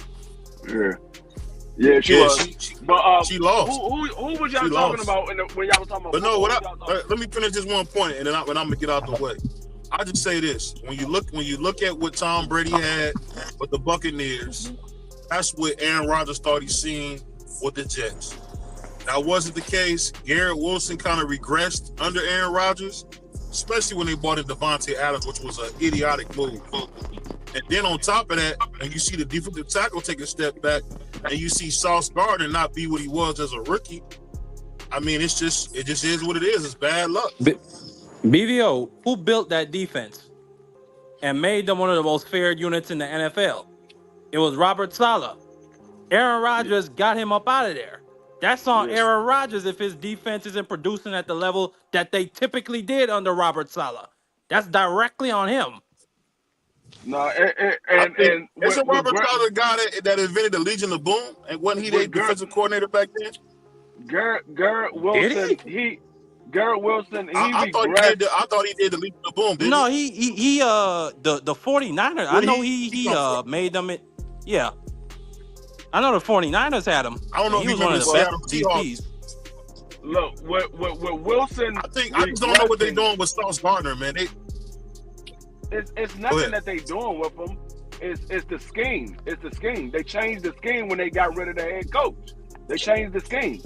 Yeah, she was. She lost. Who was y'all talking about when y'all was talking about? But no, let me finish this one point, and then I'm gonna get out the way. I just say this: when you look at what Tom Brady had with the Buccaneers, that's what Aaron Rodgers thought he seen with the Jets. That wasn't the case. Garrett Wilson kind of regressed under Aaron Rodgers, especially when they brought in Devontae Adams, which was an idiotic move. And then on top of that, when you see the defensive tackle take a step back, and you see Sauce Gardner not be what he was as a rookie, I mean, it just is what it is. It's bad luck. BVO, who built that defense and made them one of the most feared units in the NFL? It was Robert Saleh. Aaron Rodgers got him up out of there. That's on Aaron Rodgers if his defense isn't producing at the level that they typically did under Robert Saleh. That's directly on him. No, isn't Robert Saleh the guy that invented the Legion of Boom? And wasn't he the defensive coordinator back then? Garrett Wilson, Garrett Wilson, I thought he did the Legion of Boom. Didn't no, he? he the 49ers. I know he made them. Yeah, I know the 49ers had him. I don't know he if was one of the Seattle best Seahawks. DCs. Look, with Wilson, I just don't know what they're doing with Sauce Gardner, man. It's nothing that they doing with him. It's the scheme. It's the scheme. They changed the scheme when they got rid of the head coach. They changed the scheme.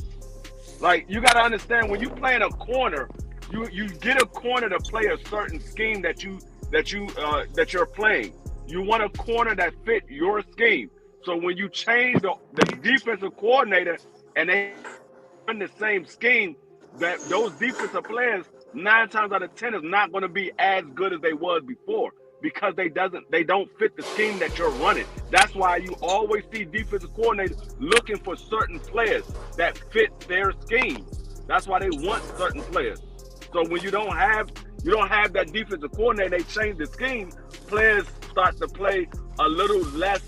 Like, you got to understand, when you playing a corner, you get a corner to play a certain scheme that you're playing. You want a corner that fit your scheme. So when you change the defensive coordinator and they run the same scheme, that those defensive players 9 times out of 10 is not going to be as good as they was before, because they don't fit the scheme that you're running. That's why you always see defensive coordinators looking for certain players that fit their scheme. That's why they want certain players. So when you don't have that defensive coordinator, they change the scheme, players start to play a little less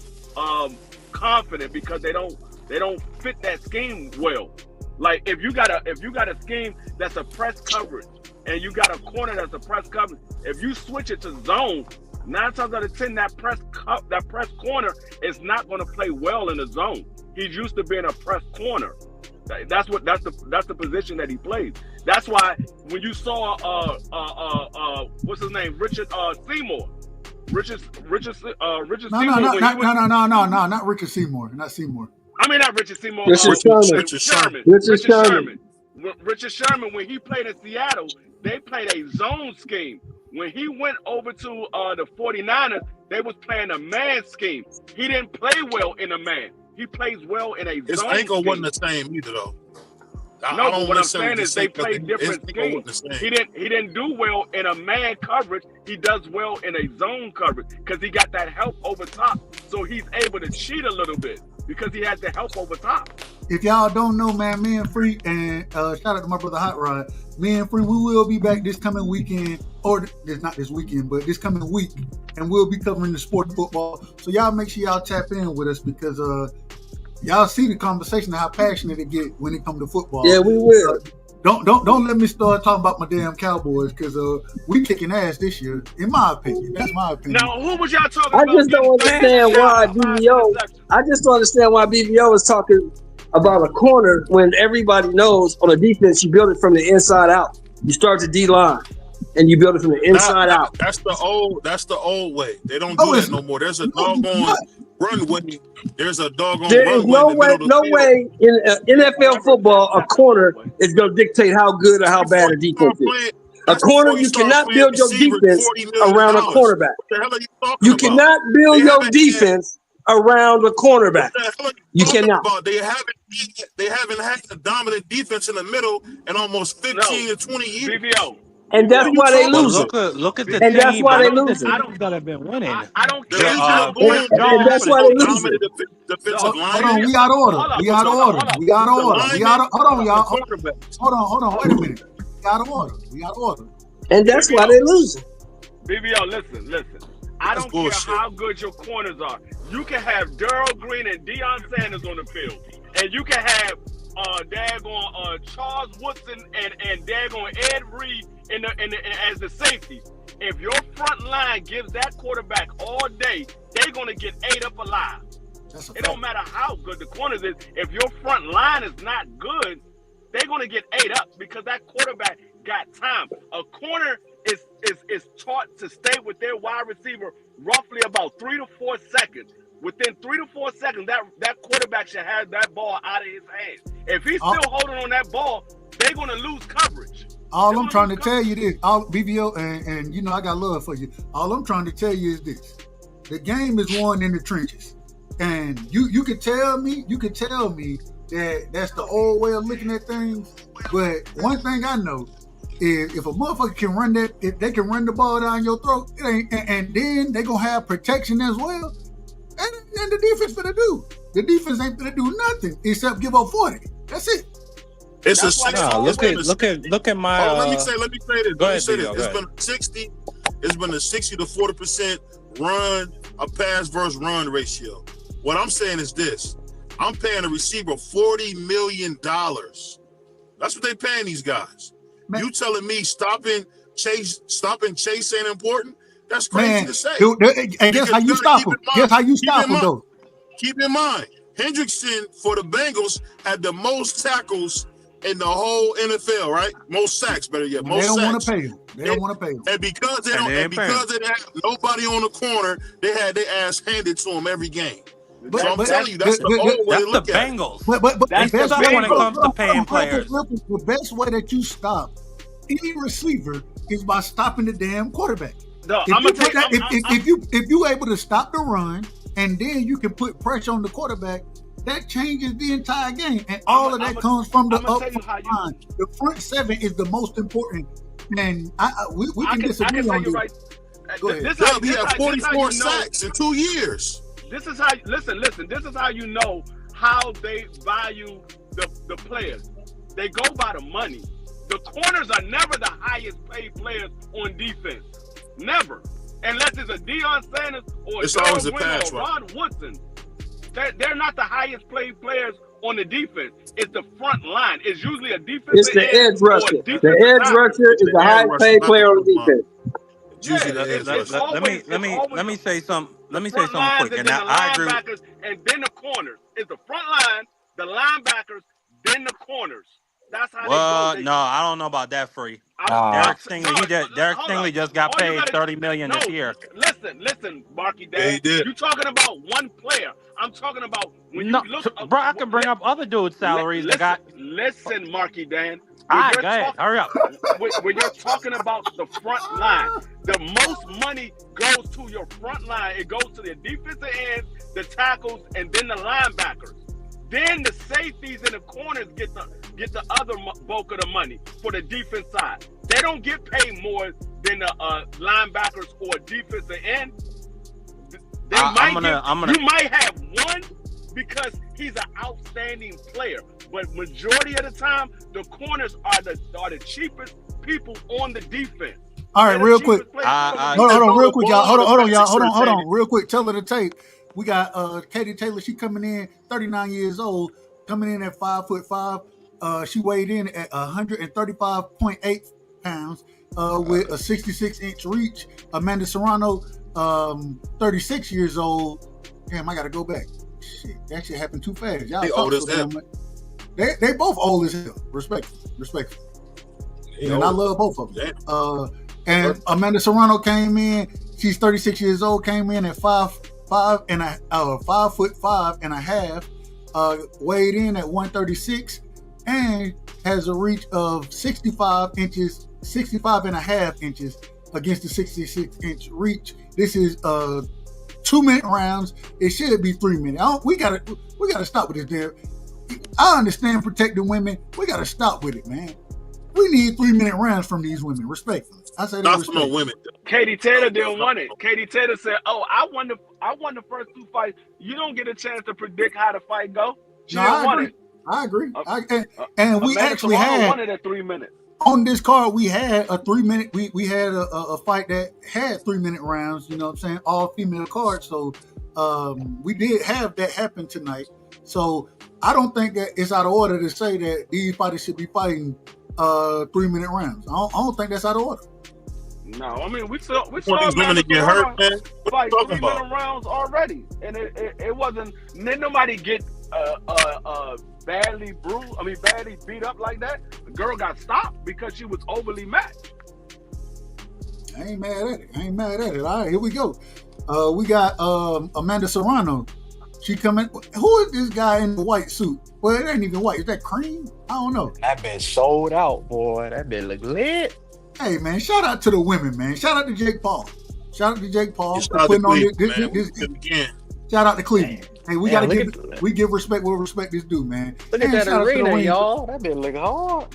confident because they don't fit that scheme well. Like, if you got a scheme that's a press coverage and you got a corner that's a press coverage, if you switch it to zone, 9 times out of 10 that press corner is not going to play well in the zone. He's used to being a press corner. That's the position that he plays. That's why when you saw what's his name, Richard Seymour. Richard Seymour. No, not Richard Seymour. Not Seymour. I mean, not Richard Seymour. Richard Sherman. Richard Sherman, when he played in Seattle, they played a zone scheme. When he went over to the 49ers, they was playing a man scheme. He didn't play well in a man. He plays well in a zone scheme. His ankle wasn't the same either, though. No, but what I'm saying is they play different schemes. He didn't do well in a man coverage. He does well in a zone coverage because he got that help over top. So he's able to cheat a little bit because he has the help over top. If y'all don't know, man, me and Free, and shout out to my brother Hot Rod, me and Free, we will be back this coming weekend, or not this weekend, but this coming week, and we'll be covering the sport of football. So y'all make sure y'all tap in with us because y'all see the conversation, how passionate it get when it comes to football. Yeah, we will. Don't let me start talking about my damn Cowboys because we kicking ass this year, in my opinion. That's my opinion. Now, who was y'all talking I about? just don't understand why BVO. I just don't understand why BVO is talking about a corner when everybody knows on a defense you build it from the inside out. You start the D line and you build it from the inside out. That's the old way. They don't do that no more. There's a doggone runway. There's a doggone There is runway. no way in NFL football a corner is going to dictate how good or how bad a defense is. A corner, you cannot build your defense around a cornerback. You cannot build your defense around a cornerback. You cannot. They haven't had a dominant defense in the middle in almost 15 to 20 years. BVO. And that's why they losing. Look at the and team. That's why they losing. That have been winning. I don't care. And that's why they losing. Defensive line. Hold on, we out of order. We out of order. Hold on, y'all. Hold on. Wait a minute. We out of order. And that's why they losing. BVO, listen. I don't care how good your corners are. You can have Daryl Green and Deion Sanders on the field, and you can have Charles Woodson and daggone Ed Reed as the safety. If your front line gives that quarterback all day, they're going to get ate up alive. It don't matter how good the corners is. If your front line is not good, they're going to get ate up because that quarterback got time. A corner is taught to stay with their wide receiver roughly about 3 to 4 seconds. Within 3 to 4 seconds, that quarterback should have that ball out of his hands. If he's still holding on that ball, they're going to lose coverage. All I'm trying to tell you is, BVO, and you know I got love for you. All I'm trying to tell you is this: the game is won in the trenches, and you could tell me that that's the old way of looking at things. But one thing I know is if a motherfucker can run that, if they can run the ball down your throat, it ain't, and then they gonna have protection as well. And the defense finna do. The defense ain't finna do nothing except give up 40. That's it. It's Look at my. Let me say this. Go ahead, It's been a 60 to 40% run, a pass versus run ratio. What I'm saying is this: I'm paying a receiver $40 million. That's what they paying these guys. Man. You telling me stopping Chase ain't important? That's crazy to say. And guess how you stop him? Guess how you stop him though? Keep in mind, Hendrickson for the Bengals had the most tackles in the whole NFL, right? Most sacks, better yet. Most they don't sacks. Want to pay him. They don't want to pay him. And because they didn't have nobody on the corner, they had their ass handed to them every game. So I'm telling you, that's the old way to look at it. But that's the best when it comes to paying players. The best way that you stop any receiver is by stopping the damn quarterback. No, if you able to stop the run and then you can put pressure on the quarterback, that changes the entire game, and all of that comes from the up line. The front seven is the most important, and we can disagree on this. Right. Go ahead. He had 44 sacks in 2 years. This is how. Listen. This is how you know how they value the players. They go by the money. The corners are never the highest paid players on defense. Never, unless it's a Deion Sanders or a Wynn or Rod Woodson. They're not the highest paid players on the defense. It's the front line. It's usually a defensive. It's the edge rusher. The edge rusher is the highest paid player on defense. Let me say something. Let me say something quick. And I agree. And then the corners. It's the front line, the linebackers, then the corners. That's how they go. No, I don't know about that, Free. Derek Stingley just got paid $30 million this year. Listen, Marky Dan. You talking about one player? I'm talking about when you look. Bro, I can bring up other dudes' salaries. Listen, Marky Dan. All right, go ahead. Hurry up. When you're talking about the front line, the most money goes to your front line. It goes to the defensive ends, the tackles, and then the linebackers. Then the safeties and the corners get the other bulk of the money for the defense side. They don't get paid more than the linebackers or defensive end. You might have one because he's an outstanding player, but majority of the time, the corners are the cheapest people on the defense. All right, real quick. Hold on, real quick, y'all. Hold on, y'all. Hold on, real quick. Tell her the tape. We got Katie Taylor. She coming in 39 years old, coming in at 5'5". She weighed in at 135.8 pounds with a 66-inch reach. Amanda Serrano, 36 years old. Damn, I got to go back. Shit, that shit happened too fast. Y'all old as hell. They both old as hell. Respectfully. And I love both of them. And Amanda Serrano came in. She's 36 years old. Came in at 5'5" and a half. Weighed in at 136, and has a reach of 65 and a half inches against the 66-inch reach. This is 2-minute rounds. It should be 3 minutes. We gotta stop with this damn. I understand protecting women. We gotta stop with it, man. We need 3-minute rounds from these women, respectfully. I say that. Not from no women. Katie Taylor didn't want it. Katie Taylor said, "Oh, I won the first 2 fights. You don't get a chance to predict how the fight go." She didn't want it. I agree. And we actually had won it at 3 minutes. On this card, we had a 3-minute. We had a fight that had 3-minute rounds. You know what I'm saying? All female cards. So we did have that happen tonight. So I don't think that it's out of order to say that these fighters should be fighting 3-minute rounds. I don't think that's out of order. No, I mean we saw these women to get hurt, man. What like you talking 3 minute about? rounds already, and it wasn't. Didn't nobody get badly bruised. I mean, badly beat up like that. The girl got stopped because she was overly matched. I ain't mad at it. All right, here we go. We got Amanda Serrano. She coming. Who is this guy in the white suit? Well, it ain't even white. Is that cream? I don't know. That bitch sold out, boy. That bitch look lit. Hey, man, shout out to the women, man. Shout out to Jake Paul. Shout out to Jake Paul. Shout out to Cleveland, Shout out to Cleveland. Hey, we gotta Man, we give respect where respect is due, man. Look at And that shout out to the arena, Wings. y'all. That bitch look hard.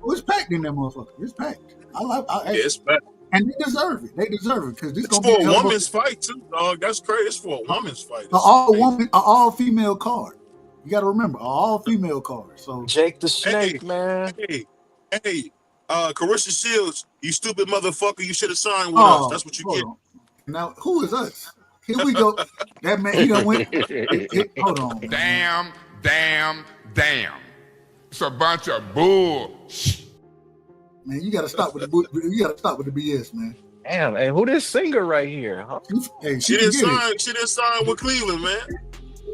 It's packed in that motherfucker. It's packed. Yeah, it's packed. And they deserve it. They deserve it because this It's gonna be for a hell of woman's fight too, dog. That's crazy. It's for a woman's fight. all female card. You got to remember, all female card. So Jake the Snake, man. Hey, Carissa Shields, you stupid motherfucker! You should have signed with us. That's what you get. Now, who is us? Here we go. That man, he done went. Hold on. Damn. It's a bunch of bull. Man, you gotta stop with the BS, man. Damn, hey, who this singer right here? Huh? Hey, She didn't sign with Cleveland, man.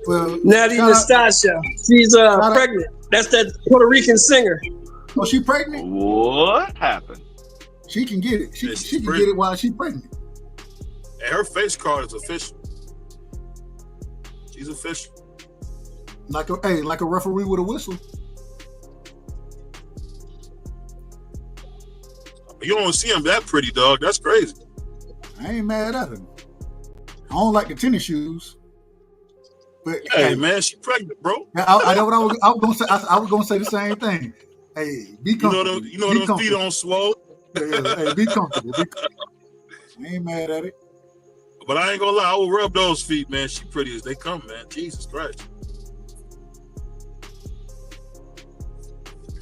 Well, Natty Nastasia. She's pregnant. That's that Puerto Rican singer. Oh, she pregnant? What happened? She can get it. She can get it while she's pregnant. And her face card is official. She's official. Like a referee with a whistle. You don't see him that pretty, dog. That's crazy. I ain't mad at him. I don't like the tennis shoes. But hey, man, she pregnant, bro. I know what I was gonna say. I was gonna say the same thing. Hey, be comfortable. You know them feet on swole. Hey, be comfortable. I ain't mad at it. But I ain't gonna lie, I will rub those feet, man. She pretty as they come, man. Jesus Christ.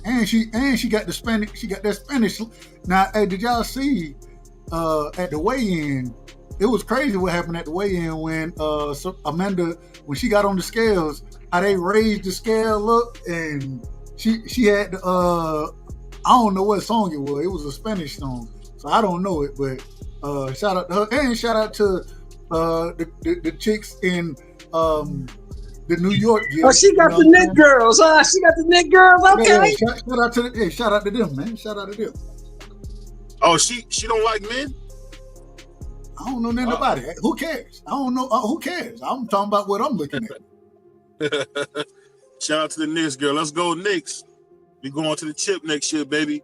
And she got the Spanish. She got that Spanish. Now, hey, did y'all see at the weigh-in? It was crazy what happened at the weigh-in when Amanda, when she got on the scales, how they raised the scale up, and she had I don't know what song it was. It was a Spanish song, so I don't know it. But shout out to her, and shout out to the chicks in the New York gym. Oh, she got the Nick girls. She got the Nick girls. Okay. Yeah, shout out to them, man. Shout out to them. Oh, she don't like men? I don't know nothing about it. Who cares? I don't know. Who cares? I'm talking about what I'm looking at. Shout out to the Knicks, girl. Let's go, Knicks. We going to the chip next year, baby.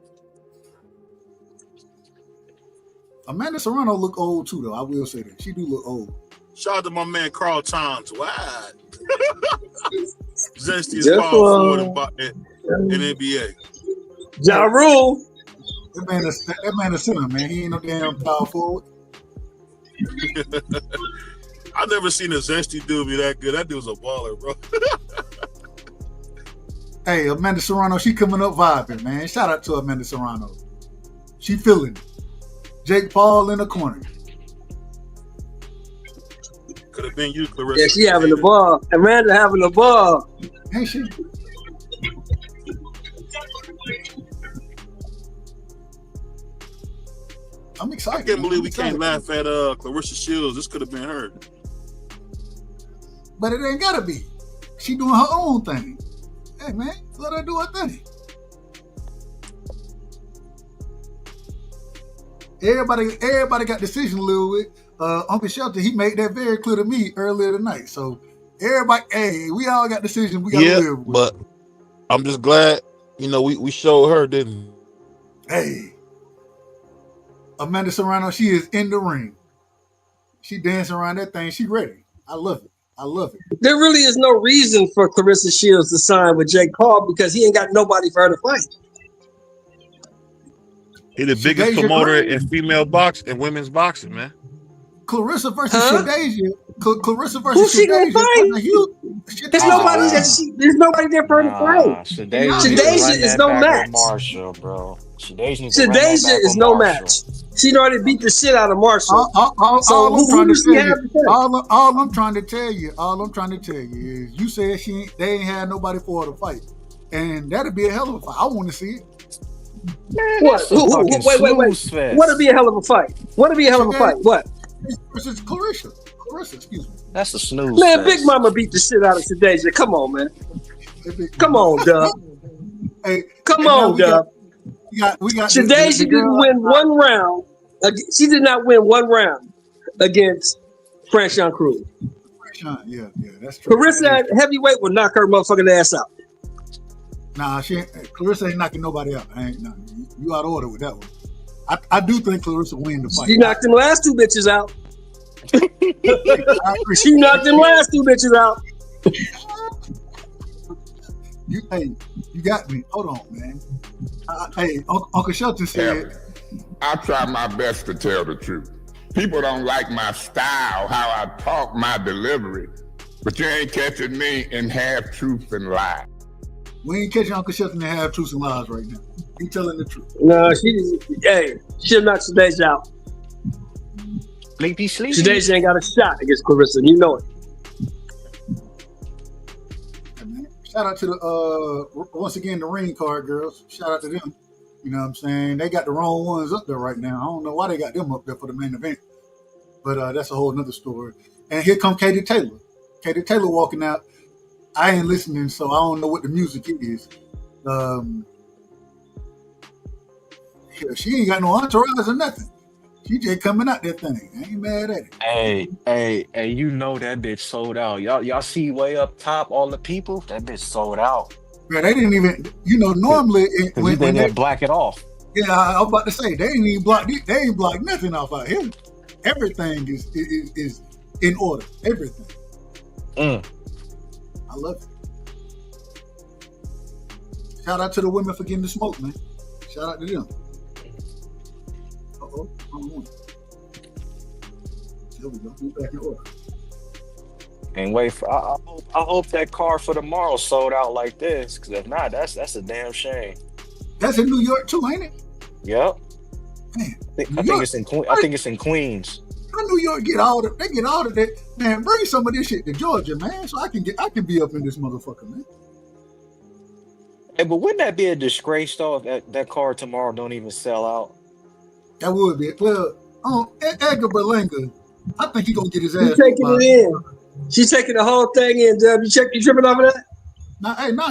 Amanda Serrano look old too, though. I will say that she do look old. Shout out to my man Carl Towns. Wow. Zesty is power forward in NBA. Ja Rule. That man is center, man. He ain't no damn power forward. I never seen a Zesty dude be that good. That dude's a baller, bro. Hey, Amanda Serrano, she coming up vibing, man. Shout out to Amanda Serrano. She feeling it. Jake Paul in the corner. Could have been you, Clarissa. Yeah, she having the ball. Amanda having the ball. Ain't she? I'm excited. I can't believe we can't laugh at Clarissa Shields. This could have been her. But it ain't gotta be. She doing her own thing. Hey man, let her do her thing. Everybody got decision to live with. Uncle Shelter, he made that very clear to me earlier tonight. So everybody, hey, we all got decisions we got to live with. But I'm just glad, we showed her, didn't we? Hey, Amanda Serrano, she is in the ring. She dancing around that thing. She ready. I love it. I love it. There really is no reason for Clarissa Shields to sign with Jake Paul because he ain't got nobody for her to fight. He's the biggest promoter in female boxing and women's boxing, man. Clarissa versus Shadeja. Clarissa versus Who's she gonna fight? There's nobody there for her to fight. Shadeja is no match. Marshall, bro. Shadeja is no match. She already beat the shit out of Marshall. All I'm trying to tell you is you said they ain't had nobody for her to fight. And that'd be a hell of a fight. I want to see it. Man, What? that's a fucking Wait. snooze fest. What'd be a hell of a fight? What'd be a hell of a fight? What? Versus Clarissa. Clarissa, excuse me. That's a snooze Man, fest. Big Mama beat the shit out of Shadeja. Come on, man. Come on, Dub. Hey, Come on, Dub. We got Shadeja didn't win one round. She did not win one round against Franchon Cruz. Yeah, that's true. Clarissa at heavyweight would knock her motherfucking ass out. Nah, Clarissa ain't knocking nobody out. You out of order with that one. I do think Clarissa win the fight. She knocked them last two bitches out. She knocked them last two bitches out. You got me. Hold on, man. Uncle Shelton said, I try my best to tell the truth. People don't like my style, how I talk, my delivery, but you ain't catching me in half truth and lie. We ain't catching Uncle Shelton in half truths and lies right now. He telling the truth. No, she'll knock Shadeja out. Sleepy. Shadeja ain't got a shot against Clarissa. You know it. Shout out to the once again the ring card girls. Shout out to them. You know what I'm saying? They got the wrong ones up there right now. I don't know why they got them up there for the main event. But that's a whole nother story. And here come Katie Taylor. Katie Taylor walking out. I ain't listening, so I don't know what the music is. She ain't got no entourage or nothing. She just coming out that thing. I ain't mad at it. Hey, you know that bitch sold out. Y'all see way up top all the people? That bitch sold out. Yeah, they didn't even, normally when they black it off. Yeah, I was about to say they ain't even block. They ain't block nothing off out here. Everything is in order. Everything. I love it. Shout out to the women for getting the smoke, man. Shout out to them. There we go. We're back in order. And wait for I hope that car for tomorrow sold out like this, because if not, that's a damn shame. That's in New York too, ain't it? Yep. Man, I think it's in Queens. How New York get all of that? Man, bring some of this shit to Georgia, man, so I can be up in this motherfucker, man. Hey, but wouldn't that be a disgrace though if that car tomorrow don't even sell out? That would be. Well, Edgar Berlanga, I think he gonna get his ass. She's taking it in. She's taking the whole thing in, Dub. You tripping over that?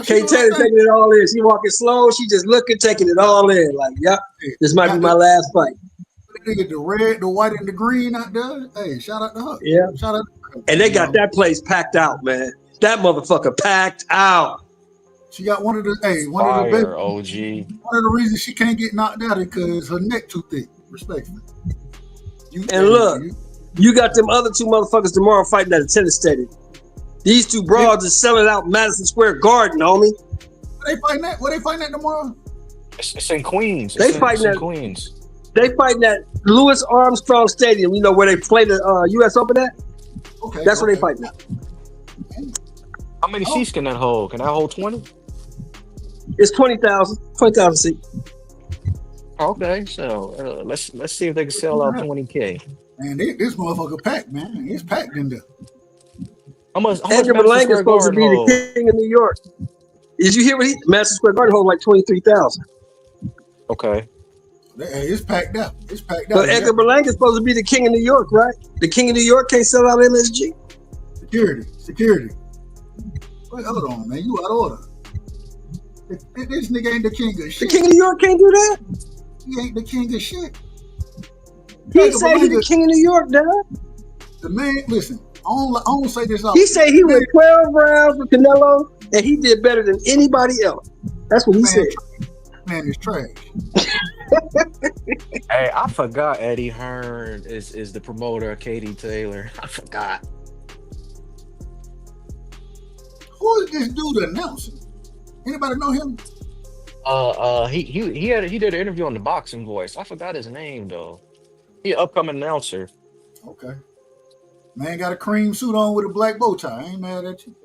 Kate Taylor taking it all in. She walking slow. She just looking, taking it all in. Like, yep, this might be my last fight. They get the red, the white, and the green out there. Hey, shout out to her. Yeah. Shout out to her. And they got that place packed out, man. That motherfucker packed out. She got one of the OG. One of the reasons she can't get knocked out is because her neck too thick. Respectfully. Look, you got them other two motherfuckers tomorrow fighting at a tennis stadium. These two broads are selling out Madison Square Garden, homie. Where they fighting at tomorrow? It's in Queens. They fighting at Queens. They fighting at Louis Armstrong Stadium. You know where they play the U.S. Open at? Okay, that's where they fighting at. How many seats can that hold? Can that hold 20? It's 20,000 seats. Okay, so let's see if they can sell out 20K. Man, this motherfucker packed, man. It's packed in there. How much Edgar Berlanga is supposed to be the king of New York. Did you hear what Madison Square Garden hold like 23,000? Okay. It's packed up. But Edgar Berlanga is supposed to be the king of New York, right? The king of New York can't sell out MSG. Security. Wait, hold on, man. You out of order. This nigga ain't the king of shit. The king of New York can't do that? He ain't the king of shit. He said he's the king of New York, dad. The man, listen, I don't say this out. He said he went 12 rounds with Canelo and he did better than anybody else. That's what he said. Man is trash. Hey, I forgot Eddie Hearn is the promoter of Katie Taylor. I forgot. Who is this dude announcing? Anybody know him? He did an interview on the Boxing Voice. I forgot his name though. He an upcoming announcer. Okay. Man got a cream suit on with a black bow tie. I ain't mad at you.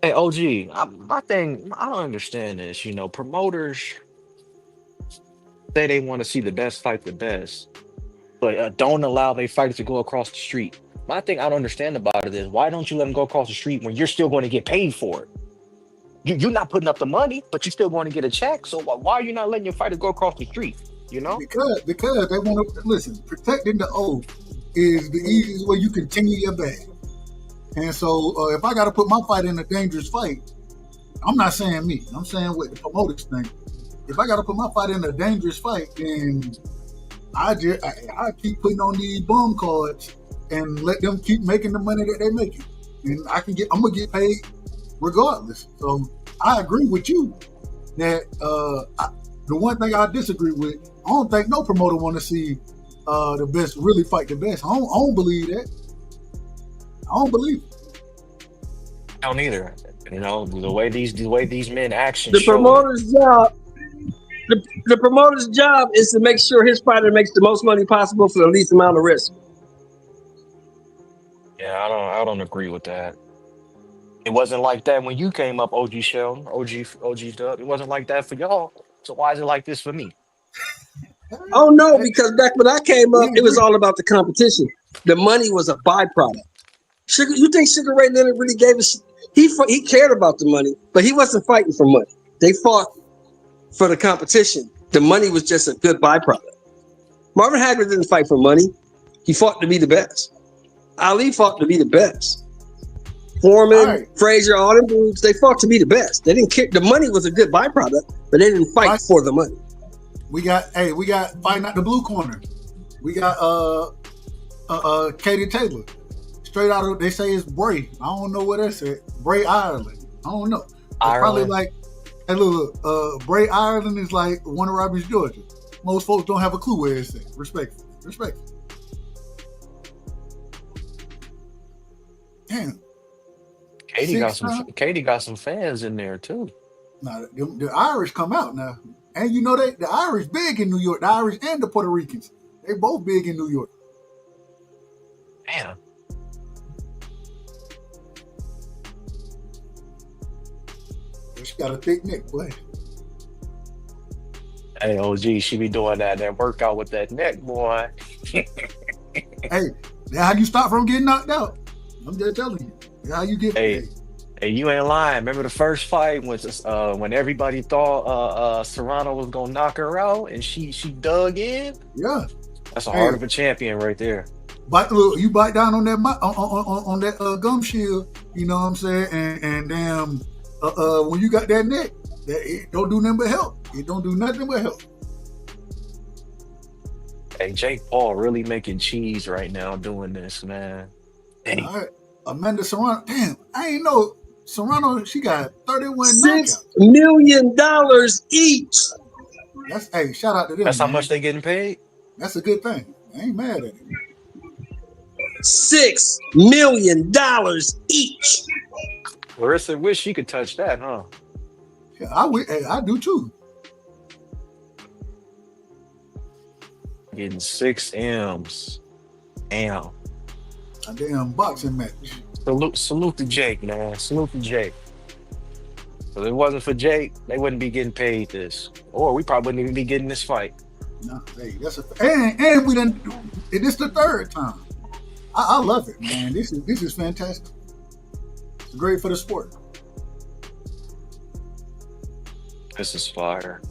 Hey, OG, my thing, I don't understand this. You know, promoters say they want to see the best fight the best, but don't allow their fighters to go across the street. My thing I don't understand about it is why don't you let them go across the street when you're still going to get paid for it? You're not putting up the money, but you're still going to get a check. So why are you not letting your fighter go across the street? You know? Because they want to listen. Protecting the oath is the easiest way you continue your bag. And so if I got to put my fight in a dangerous fight, I'm not saying me. I'm saying what the promoters think. If I got to put my fight in a dangerous fight, then I keep putting on these bum cards and let them keep making the money that they're making, and I'm gonna get paid regardless. So I agree with you that the one thing I disagree with, I don't think no promoter want to see the best really fight the best. I don't believe that. I don't believe it. I don't either. You know, the way these men action. The promoter's job is to make sure his fighter makes the most money possible for the least amount of risk. Yeah, I don't agree with that. It wasn't like that when you came up, OG Sheldon, OG Dub. It wasn't like that for y'all. So why is it like this for me? Oh no, because back when I came up, it was all about the competition. The money was a byproduct. You think Sugar Ray Leonard really gave a shit? He cared about the money, but he wasn't fighting for money. They fought for the competition. The money was just a good byproduct. Marvin Hagler didn't fight for money. He fought to be the best. Ali fought to be the best. Foreman, Frazier, all them dudes, they fought to be the best. They didn't care. The money was a good byproduct, but they didn't fight for the money. We got fighting out the blue corner. We got Katie Taylor. Straight out of, they say it's Bray. I don't know what that's at. Bray, Ireland. I don't know. It's probably like, hey, look, Bray, Ireland is like Warner Robins, Georgia. Most folks don't have a clue where it's at. Respectfully. Damn. Katie got some fans in there too. Now the Irish come out now, and you know the Irish big in New York. The Irish and the Puerto Ricans, they both big in New York. Damn. She got a thick neck, boy. Hey, OG, she be doing that workout with that neck, boy. Hey, that's how you stop from getting knocked out. I'm just telling you. That's how you get paid. Hey, you ain't lying. Remember the first fight when everybody thought Serrano was gonna knock her out and she dug in? Yeah. That's a heart of a champion right there. But look, you bite down on that on that gum shield, you know what I'm saying? And damn, when you got that neck, it don't do nothing but help. It don't do nothing but help. Hey, Jake Paul really making cheese right now doing this, man. Dang. All right. Amanda Serrano, damn, I ain't know Serrano, she got 31 $6 million each. Hey, shout out to them. That's how much they getting paid? That's a good thing. I ain't mad at it. $6 million each. Larissa wish she could touch that, huh? Yeah, I do too. Getting 6 M's. Damn. A damn boxing match. Salute to Jake, man. Salute to Jake. If it wasn't for Jake, they wouldn't be getting paid this. Or we probably wouldn't even be getting this fight. No, hey, that's and we done. This is the third time. I love it, man. This is fantastic. It's great for the sport. This is fire.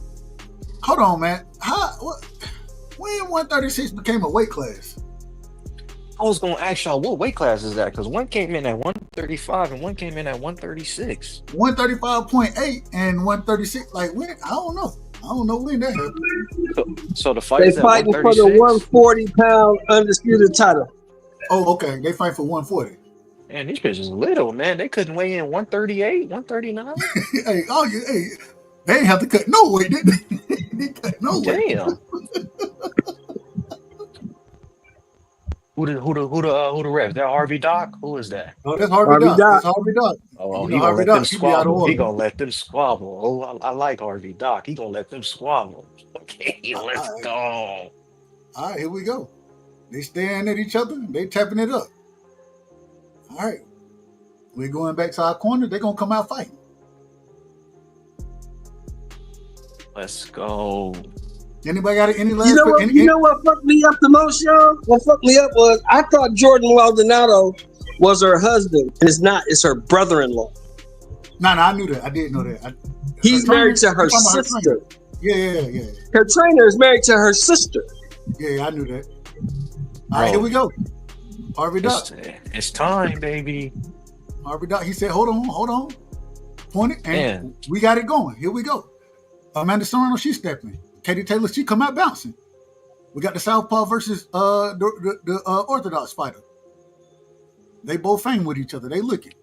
Hold on, man. When 136 became a weight class? I was gonna ask y'all what weight class is that? Because one came in at 135 and one came in at 136. 135.8 and 136. Like when? I don't know. I don't know when that happened. So the fight they is at fighting for the 140-pound undisputed title. Oh, okay. They fight for 140. Man, these bitches little, man. They couldn't weigh in 138, 139. Hey, they ain't have to cut no weight, did they? They cut no weight. Damn. Who the ref? That Harvey Doc? Who is that? Oh, that's Harvey Doc. That's Harvey Doc. Oh, he gonna let them squabble. He gonna let them squabble. Oh, I like Harvey Doc. He gonna let them squabble. Okay, let's go. All right, here we go. They staring at each other. They tapping it up. All right. We're going back to our corner. They're gonna come out fighting. Let's go. Anybody got any last? You know what fucked me up the most, y'all? What fucked me up was I thought Jordan Maldonado was her husband. And it's not. It's her brother-in-law. No, I knew that. I did know that. He's married to her sister. Yeah. Her trainer is married to her sister. Yeah, I knew that. All right, here we go. Harvey Duck. It's time, baby. Harvey Duck. He said, hold on. Point it, and we got it going. Here we go. Amanda Serrano, she stepped in. Katie Taylor, she come out bouncing. We got the Southpaw versus the Orthodox fighter. They both fame with each other. They looking.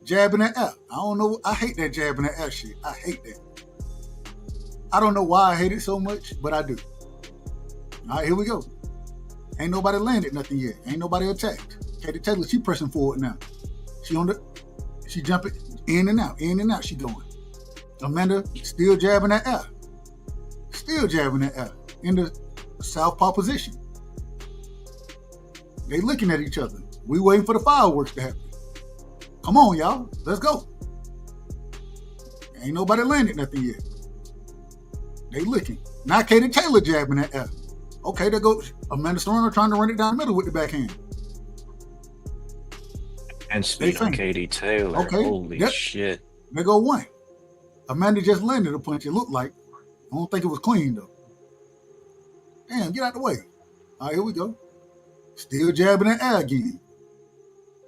Jabbing that F. I don't know. I hate that jabbing that F shit. I hate that. I don't know why I hate it so much, but I do. All right, here we go. Ain't nobody landed nothing yet. Ain't nobody attacked. Katie Taylor, she pressing forward now. She jumping in and out, she going. Amanda still jabbing that F. In the southpaw position. They looking at each other. We waiting for the fireworks to happen. Come on, y'all. Let's go. Ain't nobody landed nothing yet. They looking. Now Katie Taylor jabbing that F. Okay, there goes Amanda Serrano trying to run it down the middle with the backhand. And speaking of Katie Taylor, holy shit. There go one. Amanda just landed a punch, it looked like. I don't think it was clean, though. Damn, get out the way. All right, here we go. Still jabbing that air again.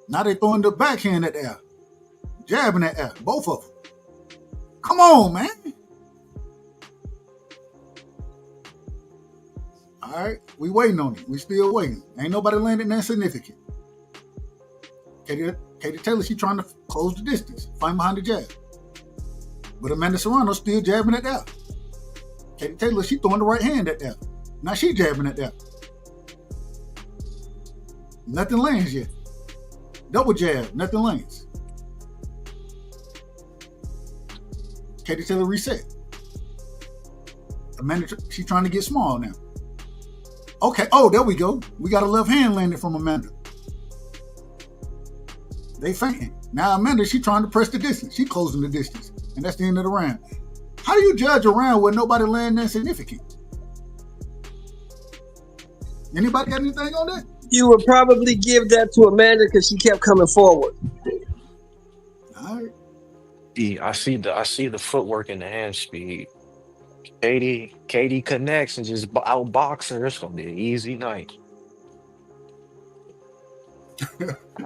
Now they throwing the backhand at the air. Jabbing that air, both of them. Come on, man. All right, we waiting on it. We still waiting. Ain't nobody landing that significant. Katie Taylor, she trying to close the distance, find behind the jab. But Amanda Serrano still jabbing at that. Katie Taylor, she throwing the right hand at that. Now she jabbing at that. Nothing lands yet. Double jab, nothing lands. Katie Taylor reset. Amanda, she trying to get small now. Okay, there we go. We got a left hand landed from Amanda. They fainting. Now Amanda, she trying to press the distance. She closing the distance. And that's the end of the round. How do you judge a round where nobody land that significant? Anybody got anything on that? You would probably give that to Amanda because she kept coming forward. All right. Yeah, I see the footwork and the hand speed. Katie connects and just outbox her. It's gonna be an easy night.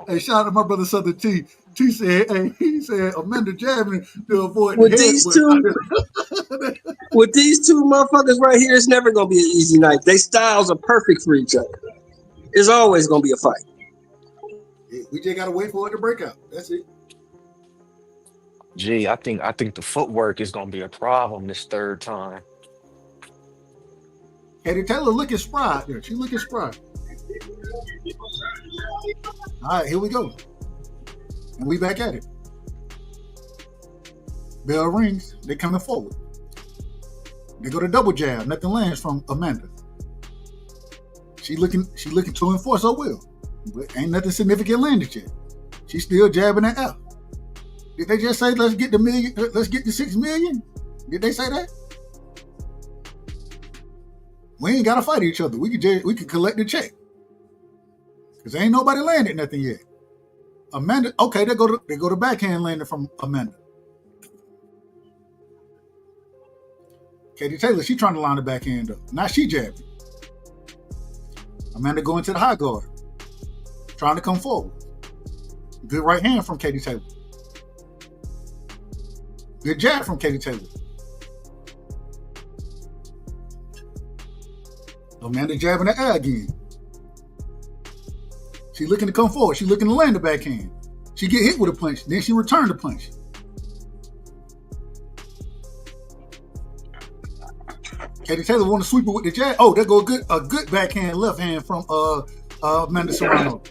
Hey, shout out to my brother Southern T. T said, he said Amanda jabbing to avoid with these two motherfuckers right here, it's never gonna be an easy night. They styles are perfect for each other. It's always gonna be a fight. Yeah, we just gotta wait for it to break out. That's it. Gee, I think the footwork is gonna be a problem this third time. Katie Taylor looking spry out there. She looking spry. All right, here we go. And we back at it. Bell rings. They coming forward. They go to double jab. Nothing lands from Amanda. She looking to enforce her will. But ain't nothing significant landed yet. She's still jabbing that out. Did they just say let's get the 6 million? Did they say that? We ain't gotta fight each other. We could collect the check. Cause ain't nobody landed nothing yet. Amanda, okay, they go to backhand landing from Amanda. Katie Taylor, she trying to line the backhand up. Now she jabbing. Amanda going to the high guard. Trying to come forward. Good right hand from Katie Taylor. Good jab from Katie Taylor. Amanda jabbing the air again. She looking to come forward. She looking to land the backhand. She get hit with a punch. Then she returned the punch. Katie Taylor want to sweep it with the jab. Oh, there go a good backhand left hand from Amanda Serrano.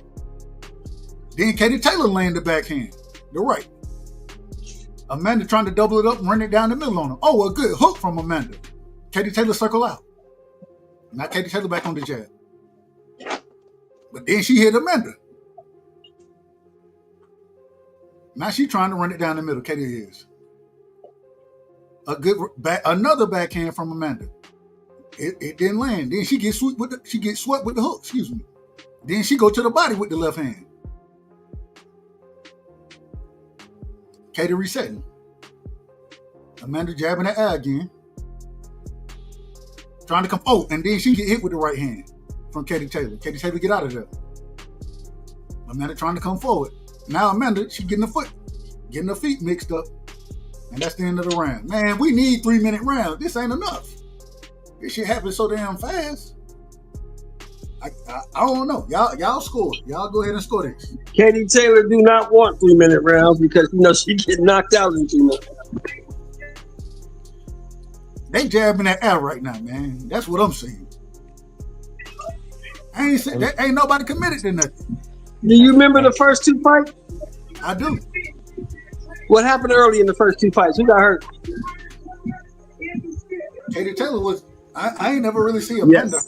Then Katie Taylor land the backhand. The right. Amanda trying to double it up and run it down the middle on him. Oh, a good hook from Amanda. Katie Taylor circle out. Now Katie Taylor back on the jab. But then she hit Amanda. Now she trying to run it down the middle. Katie is. Another backhand from Amanda. It didn't land. Then she gets swept with the hook. Excuse me. Then she go to the body with the left hand. Katie resetting. Amanda jabbing that air again. Trying to come. Oh, and then she get hit with the right hand from Katie Taylor. Katie Taylor get out of there. Amanda trying to come forward. Now Amanda, she getting her feet mixed up. And that's the end of the round. Man, we need 3-minute rounds. This ain't enough. This shit happens so damn fast. I don't know. Y'all score. Y'all go ahead and score this. Katie Taylor do not want 3-minute rounds because she get knocked out in 2 minutes. They jabbing that air right now, man. That's what I'm saying. Ain't nobody committed to nothing. Do you remember the first 2 fights? I do. What happened early in the first 2 fights? Who got hurt? Katie Taylor was. I ain't never really seen Amanda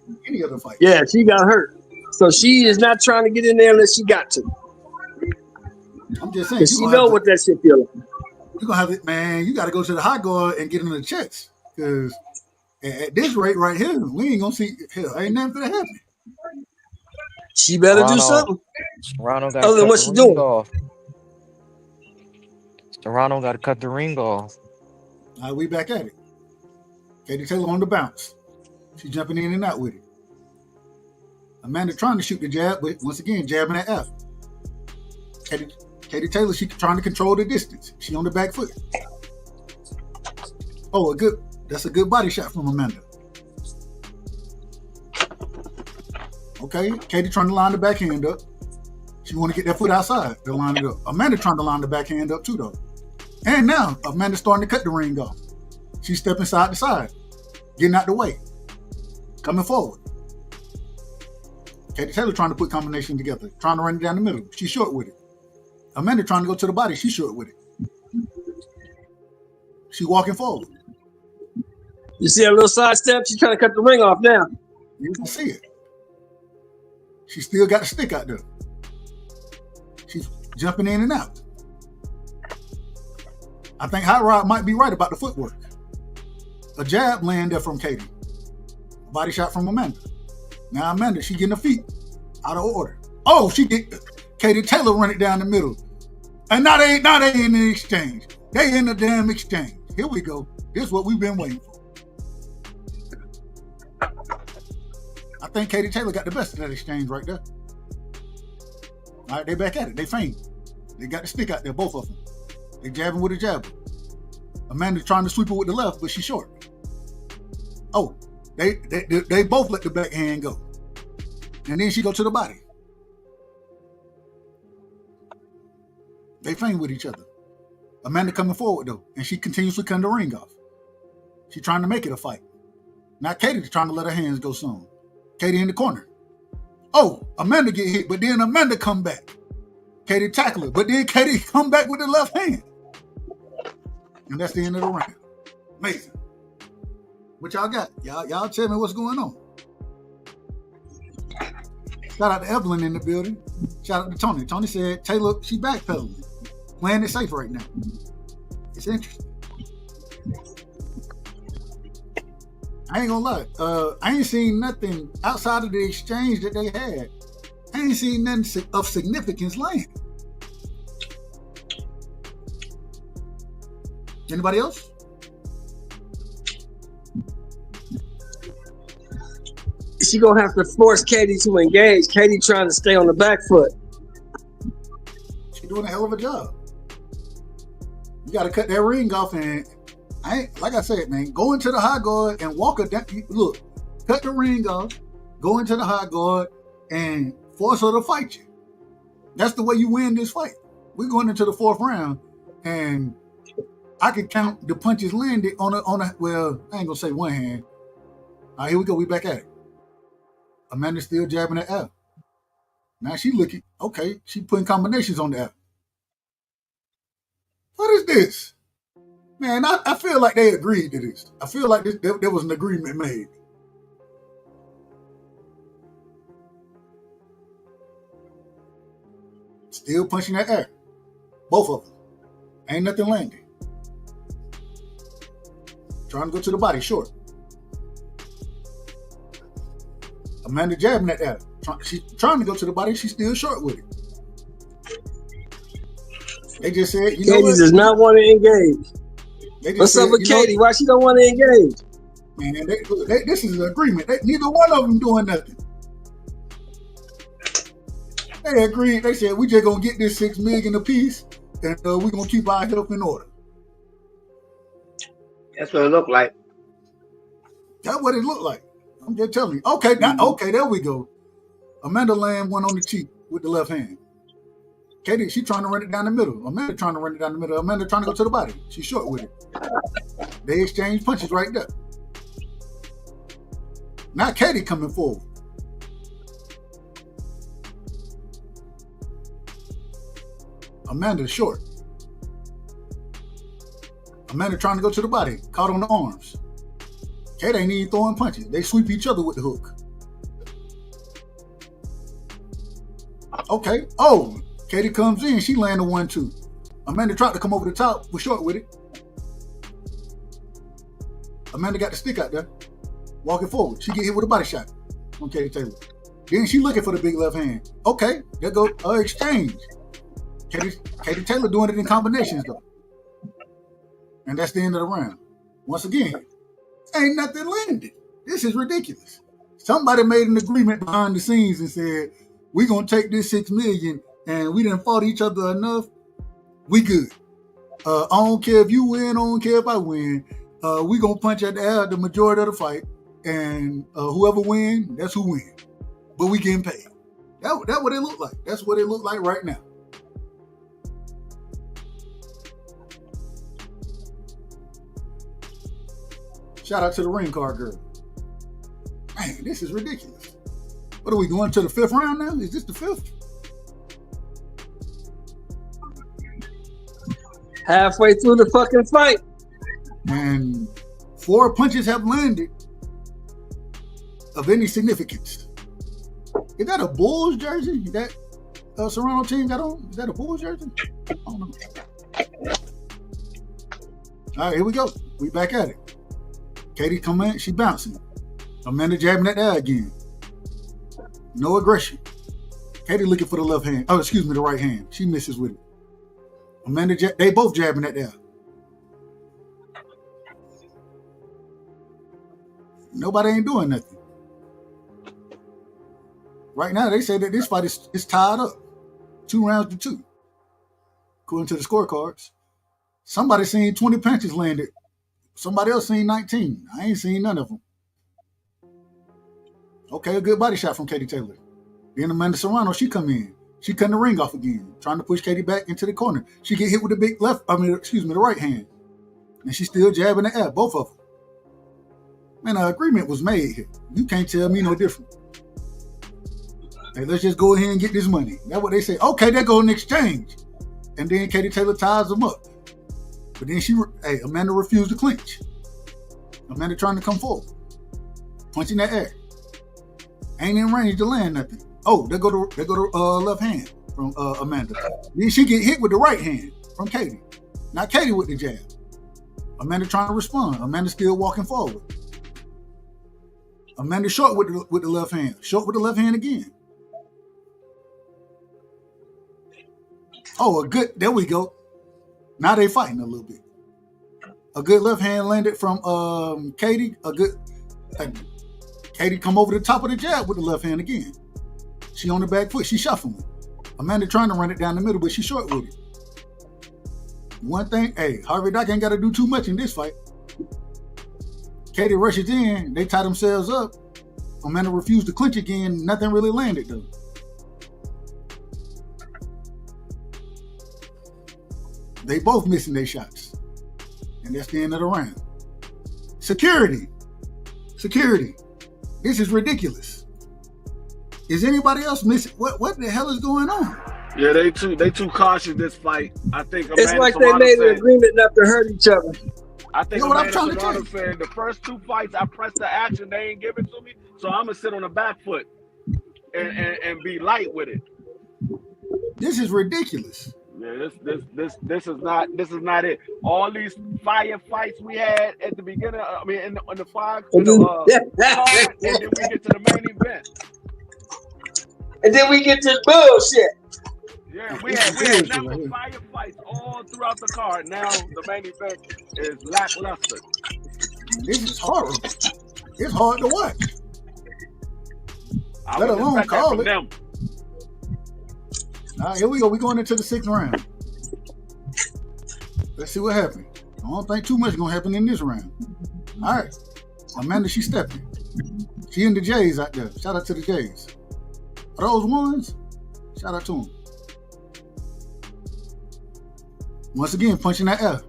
in any other fight. Yeah, she got hurt. So she is not trying to get in there unless she got to. I'm just saying. She know what that shit feel like. You're gonna have it, man. You got to go to the high guard and get in the chest. Because at this rate right here, we ain't gonna see. Hell, ain't nothing gonna happen. She better do something. Serrano got other than what she's doing. Serrano got to cut the ring off. All right, we back at it. Katie Taylor on the bounce. She's jumping in and out with it. Amanda trying to shoot the jab, but once again, jabbing that F. Katie Taylor, she trying to control the distance. She on the back foot. Oh, that's a good body shot from Amanda. Okay, Katie trying to line the backhand up. She want to get that foot outside to line it up. Amanda trying to line the backhand up too, though. And now Amanda starting to cut the ring off. She's stepping side to side, getting out the way, coming forward. Katie Taylor trying to put combination together, trying to run it down the middle. She's short with it. Amanda trying to go to the body. She's short with it. She walking forward. You see a little side step? She's trying to cut the ring off now. You can see it. She still got the stick out there. She's jumping in and out. I think Hot Rod might be right about the footwork. A jab land there from Katie. A body shot from Amanda. Now Amanda, she getting her feet out of order. Oh, she get Katie Taylor run it down the middle. And now they in the exchange. They in the damn exchange. Here we go. This is what we've been waiting for. I think Katie Taylor got the best of that exchange right there. All right, they back at it. They feint. They got the stick out there, both of them. They jabbing with a jabber. Amanda trying to sweep her with the left, but she's short. Oh, they both let the backhand go. And then she go to the body. They feint with each other. Amanda coming forward, though, and she continuously cutting the ring off. She's trying to make it a fight. Now Katie's trying to let her hands go soon. Katie in the corner. Oh, Amanda get hit, but then Amanda come back. Katie tackle her, but then Katie come back with the left hand. And that's the end of the round. Amazing. What y'all got? Y'all tell me what's going on. Shout out to Evelyn in the building. Shout out to Tony. Tony said Taylor, she backpedaling. Playing it safe right now. It's interesting. I ain't gonna lie. I ain't seen nothing outside of the exchange that they had. I ain't seen nothing of significance land. Anybody else? She gonna have to force Katie to engage. Katie trying to stay on the back foot. She's doing a hell of a job. You got to cut that ring off, and like I said, man, go into the high guard and walk her down. Look, cut the ring off, go into the high guard, and force her to fight you. That's the way you win this fight. We're going into the 4th round, and I can count the punches landed on a. Well, I ain't gonna say one hand. All right, here we go. We back at it. Amanda's still jabbing the F. Now she looking, okay, she putting combinations on the F. What is this? Man, I feel like they agreed to this. I feel like there was an agreement made. Still punching that air. Both of them. Ain't nothing landing. Trying to go to the body, short. Amanda jabbing that air. She's trying to go to the body. She's still short with it. They just said, you know Katie what? does not want to engage. They just What's said, up with you know, Katie? Why she don't want to engage? man, this is an agreement. Neither one of them doing nothing. They agreed. They said we just gonna get this $6 million apiece, and we're gonna keep our health in order. That's what it looked like. That's what it looked like. I'm just telling you. Okay, okay, there we go. Amanda Lamb went on the cheek with the left hand. Katie, she trying to run it down the middle. Amanda trying to run it down the middle. Amanda trying to go to the body. She's short with it. They exchange punches right there. Now Katie coming forward. Amanda short. Amanda trying to go to the body. Caught on the arms. Katie ain't even throwing punches. They sweep each other with the hook. Okay. Oh, Katie comes in. She landed 1-2. Amanda tried to come over the top. Was short with it. Amanda got the stick out there. Walking forward. She get hit with a body shot from Katie Taylor. Then she looking for the big left hand. Okay. There go exchange. Katie Taylor doing it in combinations though. And that's the end of the round. Once again, ain't nothing landed. This is ridiculous. Somebody made an agreement behind the scenes and said, we're going to take this $6 million and we didn't fought each other enough. We good. I don't care if you win, I don't care if I win. We going to punch at the air the majority of the fight. And whoever win, that's who win. But we getting paid. That's what it looked like. That's what it looked like right now. Shout out to the ring card girl. Man, this is ridiculous. What are we going to the 5th round now? Is this the 5th? Halfway through the fucking fight. And 4 punches have landed of any significance. Is that a Bulls jersey that Serrano team got on? Is that a Bulls jersey? I don't know. All right, here we go. We back at it. Katie come in, she bouncing. Amanda jabbing at that again. No aggression. Katie looking for the left hand. Oh, excuse me, the right hand. She misses with it. Amanda, they both jabbing at that. Nobody ain't doing nothing. Right now, they say that this fight is tied up. 2 rounds to 2. According to the scorecards. Somebody seen 20 punches landed. Somebody else seen 19. I ain't seen none of them. Okay, a good body shot from Katie Taylor. Then Amanda Serrano, she come in. She cutting the ring off again, trying to push Katie back into the corner. She get hit with the right hand. And she's still jabbing the air, both of them. Man, an agreement was made here. You can't tell me no different. Hey, let's just go ahead and get this money. That's what they say. Okay, they go in exchange. And then Katie Taylor ties them up. But then Amanda refused to clinch. Amanda trying to come forward. Punching that air. Ain't in range to land nothing. Oh, they go to left hand from Amanda. Then she get hit with the right hand from Katie. Now Katie with the jab. Amanda trying to respond. Amanda still walking forward. Amanda short with the left hand. Short with the left hand again. Oh, there we go. Now they fighting a little bit. A good left hand landed from Katie. Katie come over the top of the jab with the left hand again. She on the back foot. She shuffling. Amanda trying to run it down the middle, but she short with it. One thing, Harvey Dock ain't got to do too much in this fight. Katie rushes in. They tie themselves up. Amanda refused to clinch again. Nothing really landed though. They both missing their shots. And that's the end of the round. Security. This is ridiculous. Is anybody else missing? What the hell is going on? Yeah, they too cautious this fight. I think it's like they made an agreement not to hurt each other. I think Amanda Serrano said the first 2 fights I pressed the action, they ain't give it to me, so I'm gonna sit on the back foot and be light with it. This is ridiculous. Yeah, this is not it. All these fire fights we had at the beginning, in the card, and then we get to the main event. And then we get to bullshit. Yeah, we had number fire fights all throughout the card. Now the main event is lackluster. This is horrible. It's hard to watch. I Let would alone expect that call from it. them. All right, here we go. We're going into the 6th round. Let's see what happens. I don't think too much is going to happen in this round. All right. Amanda, she's stepping. She in the J's out there. Shout out to the J's. Are those ones? Shout out to them. Once again, punching that F.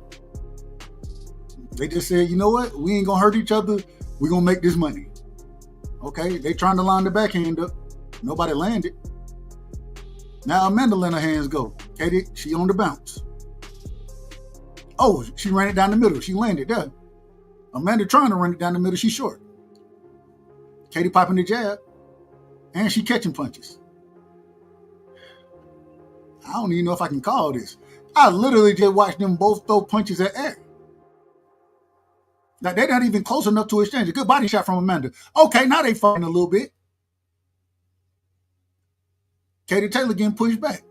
They just said, you know what? We ain't going to hurt each other. We're going to make this money. Okay, they trying to line the backhand up. Nobody landed. Now Amanda let her hands go. Katie, she on the bounce. Oh, she ran it down the middle. She landed there. Amanda trying to run it down the middle. She's short. Katie popping the jab. And she catching punches. I don't even know if I can call this. I literally just watched them both throw punches at air. Now, they're not even close enough to exchange. A good body shot from Amanda. Okay, now they fighting a little bit. Katie Taylor getting pushed back.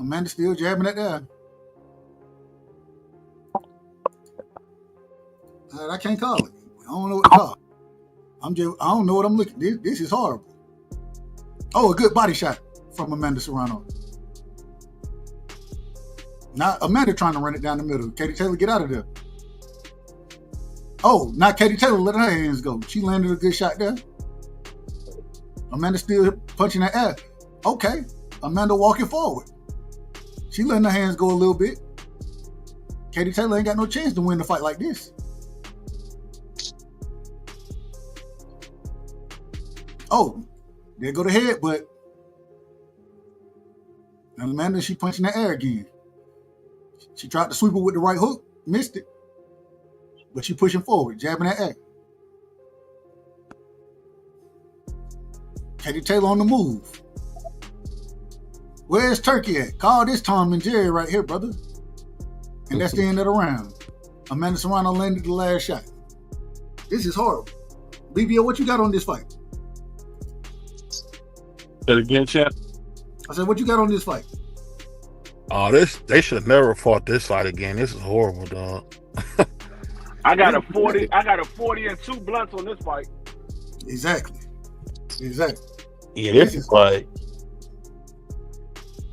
Amanda still jabbing at there. I can't call it. I don't know what to call. I don't know what I'm looking. This is horrible. Oh, a good body shot from Amanda Serrano. Now Amanda trying to run it down the middle. Katie Taylor, get out of there. Oh, now Katie Taylor let her hands go. She landed a good shot there. Amanda still punching her ass. Okay, Amanda walking forward. She letting her hands go a little bit. Katie Taylor ain't got no chance to win the fight like this. Oh, there go the head, but Amanda, she punching the air again. She tried to sweep it with the right hook, missed it. But she pushing forward, jabbing that air. Katie Taylor on the move. Where's Turkey at? Call this Tom and Jerry right here, brother. And that's the end of the round. Amanda Serrano landed the last shot. This is horrible. BVO, what you got on this fight? Say it again, champ. I said, what you got on this fight? Oh, they should have never fought this fight again. This is horrible, dog. I got a 40 and 2 blunts on this fight. Exactly. Yeah, this is like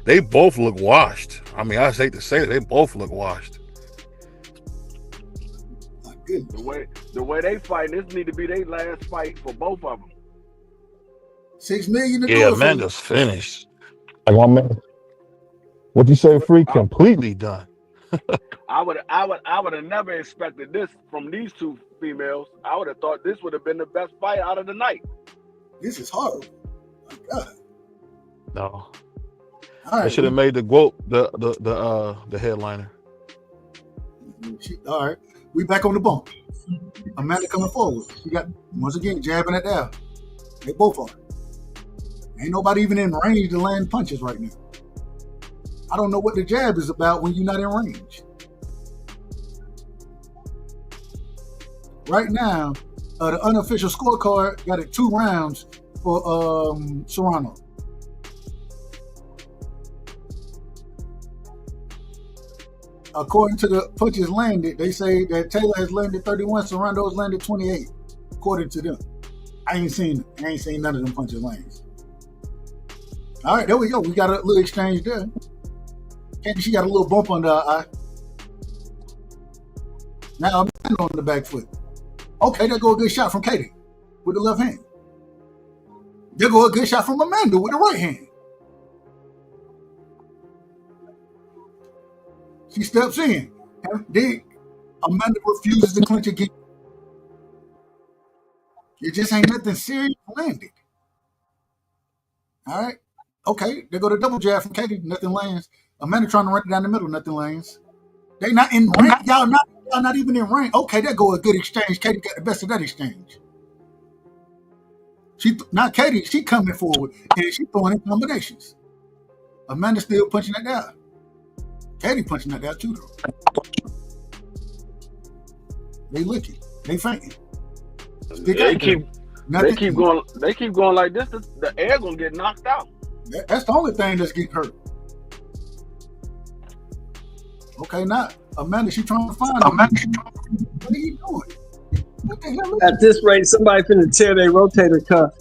they both look washed. I mean, I hate to say it, they both look washed. The way they fight, this need to be their last fight for both of them. $6 million to Yeah, Amanda's finished. Like, my man, what you say, Free? Completely done. I would have never expected this from these two females. I would have thought this would have been the best fight out of the night. This is horrible. My God. No. All right, I should have made the GWOP the headliner. All right. We back on the bump. Amanda coming forward. She got, once again, jabbing it down. They both are. Ain't nobody even in range to land punches right now. I don't know what the jab is about when you're not in range. Right now, the unofficial scorecard got it 2 rounds for Serrano. According to the punches landed, they say that Taylor has landed 31, Serrano has landed 28, according to them. I ain't seen none of them punches land. All right, there we go. We got a little exchange there. She got a little bump under her eye. Now Amanda on the back foot. Okay, there go a good shot from Katie with the left hand. There go a good shot from Amanda with the right hand. She steps in. And then Amanda refuses to clinch again. It just ain't nothing serious landed. All right. Okay, there go the double jab from Katie. Nothing lands. Amanda trying to run it down the middle. Nothing lands. They not in range. Y'all not even in range. Okay, there go a good exchange. Katie got the best of that exchange. Katie, she coming forward and she throwing in combinations. Amanda still punching that down. Katie punching that down too, though. They looking. They fainting. They keep going like this. The air gonna get knocked out. That's the only thing that's getting hurt. Okay, now Amanda, she trying to find him. What are you doing? What the hell? At this rate, somebody finna tear their rotator cuff.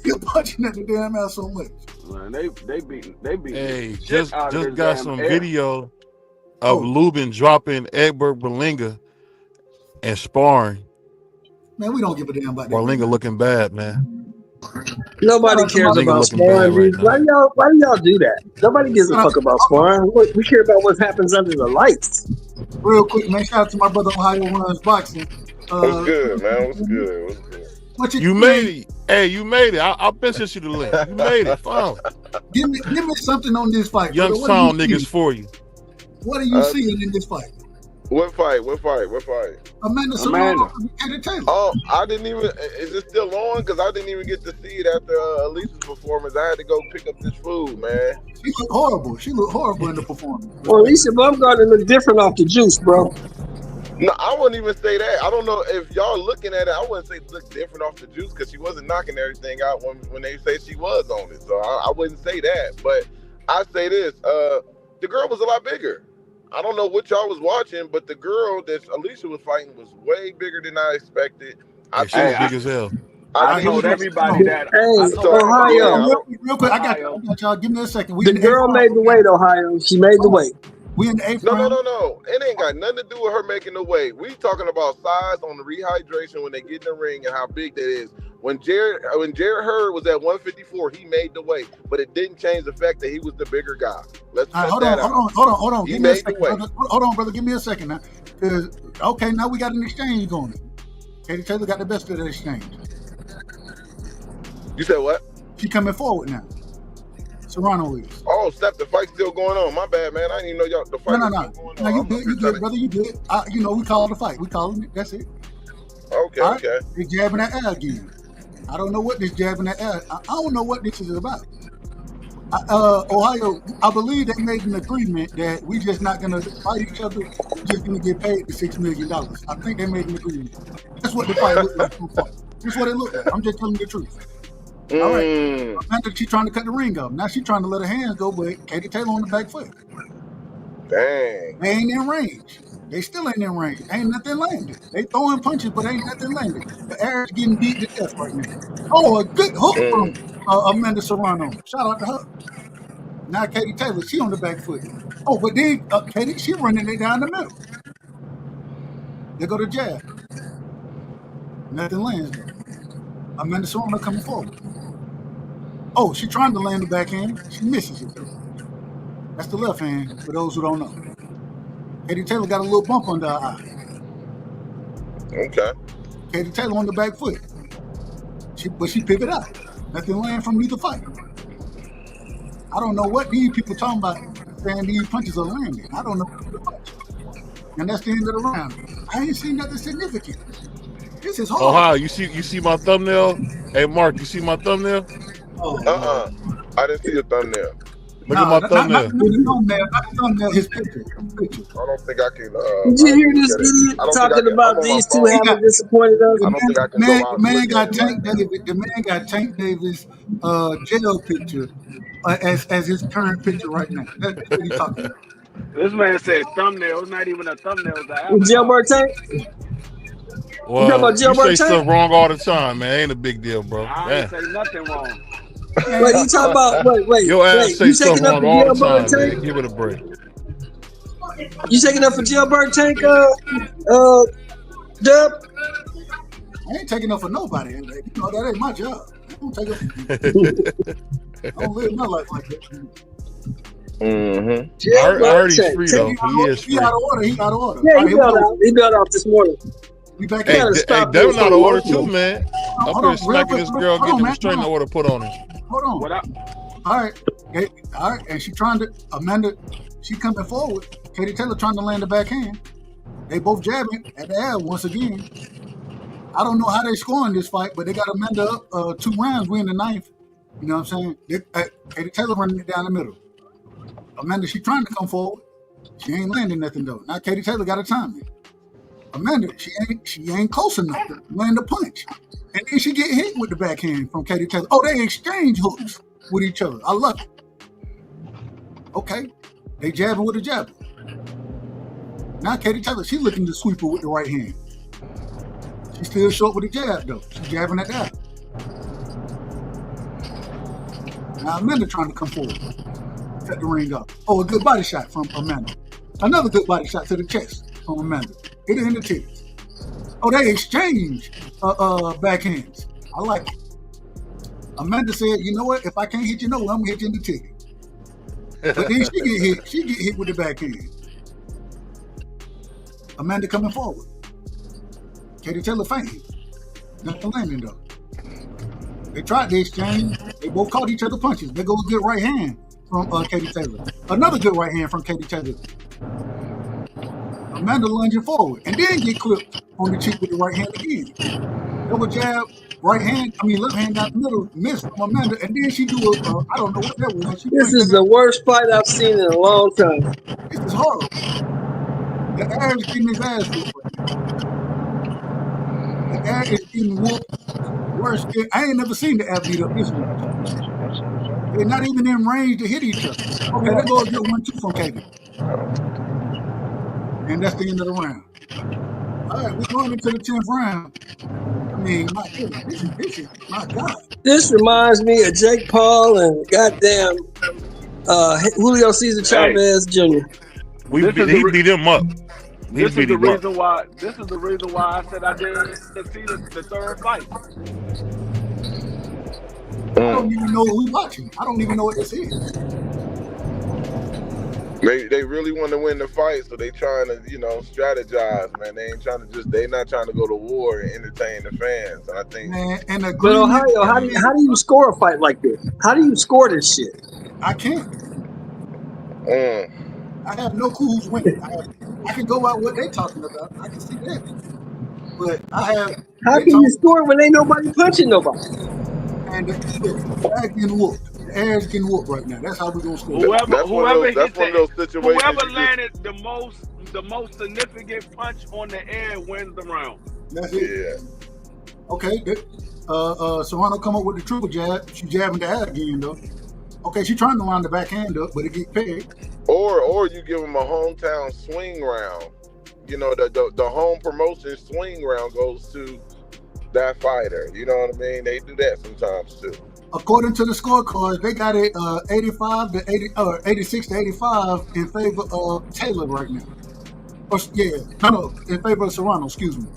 You're punching at the damn ass so much. Man, they beat. Hey, just got some video of Lubin dropping Egbert Berlinga and sparring. Man, we don't give a damn about that. Berlinga looking bad, man. Nobody cares about sparring, dude. Why do y'all do that? Nobody gives a fuck about sparring. We care about what happens under the lights. Real quick, man. Shout out to my brother Ohio Runs Boxing. What's good, man? What's good? You made it. Hey, you made it. I'll message you the link. You made it. Finally. Give me something on this fight. Young sound niggas for you. What are you seeing in this fight? What fight? Amanda Serrano. Oh, I didn't even. Is it still on? Because I didn't even get to see it after Elisa's performance. I had to go pick up this food, man. She looked horrible. She looked horrible in the performance. Well, Alicia Baumgartner looked different off the juice, bro. No, I wouldn't even say that. I don't know if y'all looking at it. I wouldn't say it looked different off the juice because she wasn't knocking everything out when they say she was on it. So I wouldn't say that. But I say this: the girl was a lot bigger. I don't know what y'all was watching, but the girl that Alicia was fighting was way bigger than I expected. She was big as hell. I told everybody that. Ohio. Real quick, I got y'all. Give me a second. The girl made the weight, Ohio. She made the weight. We in the 8th round. No. It ain't got nothing to do with her making the weight. We talking about size on the rehydration when they get in the ring and how big that is. When Jared Hurd was at 154, he made the weight, but it didn't change the fact that he was the bigger guy. Let's hold on. He Give me a made the second, weight. brother. Hold on, brother. Give me a second now. Okay, now we got an exchange going. Katie Taylor got the best of the exchange. You said what? She coming forward now. Serrano is. Oh, Steph, the fight's still going on. My bad, man. I didn't even know y'all. The fight was still going on. No, you good, brother. You good. We called the fight. We calling it. That's it. Okay, All right? okay. They jabbing that air again. I don't know what this jabbing that air. I don't know what this is about. Ohio, I believe they made an agreement that we just not gonna fight each other. We're just gonna get paid the $6 million. I think they made an agreement. That's what the fight looked like so far. That's what it looked like. I'm just telling you the truth. All right. Amanda, she's trying to cut the ring off. Now she's trying to let her hands go, but Katie Taylor on the back foot. Dang. They ain't in range. They still ain't in range. Ain't nothing landed. They throwing punches, but ain't nothing landed. The air is getting beat to death right now. Oh, a good hook from Amanda Serrano. Shout out to her. Now Katie Taylor, she on the back foot. Oh, but then Katie, she running it down the middle. They go to jab. Nothing lands though. Amanda Serrano coming forward. Oh, she trying to land the backhand. She misses it though. That's the left hand for those who don't know. Katie Taylor got a little bump under her eye. Okay. Katie Taylor on the back foot. But she pivoted out. Nothing land from either fight. I don't know what these people talking about saying these punches are landing. I don't know. And that's the end of the round. I ain't seen nothing significant. This is hard. Ohio, you see my thumbnail? Hey, Mark, you see my thumbnail? I didn't see your thumbnail. Look at my thumbnail. Not the thumbnail, his picture. I don't think I can. Did you hear this idiot talking about these two having disappointed us? I don't think I can go out. The man got Tank Davis jail picture as his current picture right now. That's what he's talking about. This man said thumbnail. It's not even a thumbnail. Jailbird Tank? Well, you say stuff wrong all the time, man. Ain't a big deal, bro. I ain't say nothing wrong. Wait, you talking about your ass wait, say stuff wrong all the time, man. Give it a break. You taking up for Jailbird Tank, Dub? I ain't taking up for nobody. You know, that ain't my job. I don't take up. I don't live my life like that. I heard he's free though. He is free. He out of order. Yeah, he bailed out this morning. We back hey, Devin out of order too, man. Up here smacking this girl, getting the restraining order put on him. Hold on. What up? All right. And she trying to Amanda. She coming forward. Katie Taylor trying to land the backhand. They both jabbing at the air once again. I don't know how they scoring this fight, but they got Amanda up 2 rounds. We in the 9th. You know what I'm saying? Katie Taylor running it down the middle. Amanda, she trying to come forward. She ain't landing nothing though. Now Katie Taylor got a timing. Amanda, she ain't close enough to land a punch. And then she get hit with the backhand from Katie Taylor. Oh, they exchange hooks. with each other. I love it. Okay, they jabbing with a jab. Now Katie Taylor, she looking to sweep her with the right hand. She's still short with the jab though. She's jabbing at that. Now Amanda trying to come forward. Set the ring up. Oh, a good body shot from Amanda. Another good body shot to the chest from Amanda. Hit her in the titties. Oh, they exchange backhands. I like it. Amanda said, you know what? If I can't hit you nowhere, I'm gonna hit you in the titty. But then she get hit. She get hit with the backhand. Amanda coming forward. Katie Taylor fainting. Nothing landing though. They tried to exchange. They both caught each other punches. There goes a good right hand from Katie Taylor. Another good right hand from Katie Taylor. Amanda lunging forward and then get clipped on the cheek with the right hand again. Double jab, left hand down the middle, missed from Amanda, and then she do I don't know what that was. This is the worst fight I've seen in a long time. This is horrible. The air is getting his ass whooped. The air is getting whooped. Worse, I ain't never seen the air beat up this much. They're not even in range to hit each other. Okay, they go a good 1-2 from Katie. And that's the end of the round. All right, we're going into the 10th round. I mean, my goodness, this is my God. This reminds me of Jake Paul and goddamn Julio Cesar Chavez Jr. He beat him up. This is the reason why I said I didn't see the third fight. I don't even know who's watching. I don't even know what this is. They really want to win the fight, so they trying to, strategize, man. They not trying to go to war and entertain the fans. And I think, but Ohio, how do you score a fight like this? How do you score this shit? I can't. I have no clue who's winning. I can go out what they talking about. I can see that. But I have. How can you score when ain't nobody punching nobody? And the air getting whooped. The air's getting whooped right now. That's how we're gonna score. That's one of those situations. Whoever landed the most significant punch on the air wins the round. That's it. Yeah. Okay. Serrano come up with the triple jab. She jabbing the air again though. Okay, she trying to line the backhand up, but it get pegged. Or you give them a hometown swing round. The home promotion swing round goes to that fighter. You know what I mean? They do that sometimes too. According to the scorecards, they got it 86 to 85 in favor of Taylor right now. In favor of Serrano. Excuse me.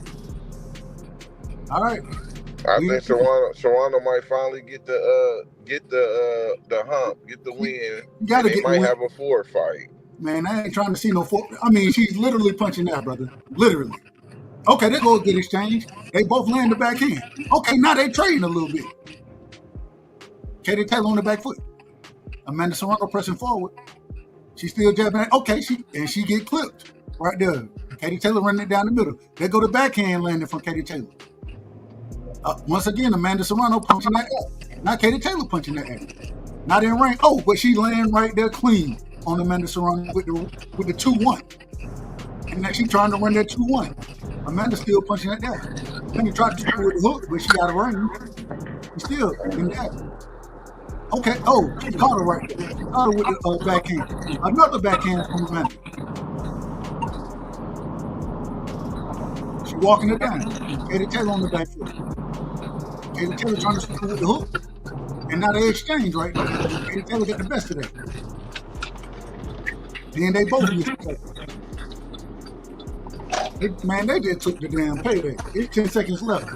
All right. I think Serrano might finally get the hump, get the win. They might have a fourth fight. Man, I ain't trying to see no fourth. I mean, she's literally punching that, brother. Literally. Okay, they go get exchanged. They both land the backhand. Okay, now they trading a little bit. Katie Taylor on the back foot. Amanda Serrano pressing forward. She's still jabbing. Okay, she get clipped right there. Katie Taylor running it down the middle. They go to backhand landing from Katie Taylor. Once again, Amanda Serrano punching that air. Not Katie Taylor punching that air. Not in range. Oh, but she land right there clean on Amanda Serrano with the 2-1. And now she trying to run that 2-1. Amanda still punching that down. Then he tried to do with the hook, but she got a range. She's still in that. Okay. Oh, she caught her right there. She caught her with the backhand. Another backhand from Amanda. She walking it down. Katie Taylor on the back foot. Katie Taylor trying to score with the hook. And now they exchange right now. Katie Taylor got the best of that. Then they both missed each other. They just took the damn payday. It's 10 seconds left.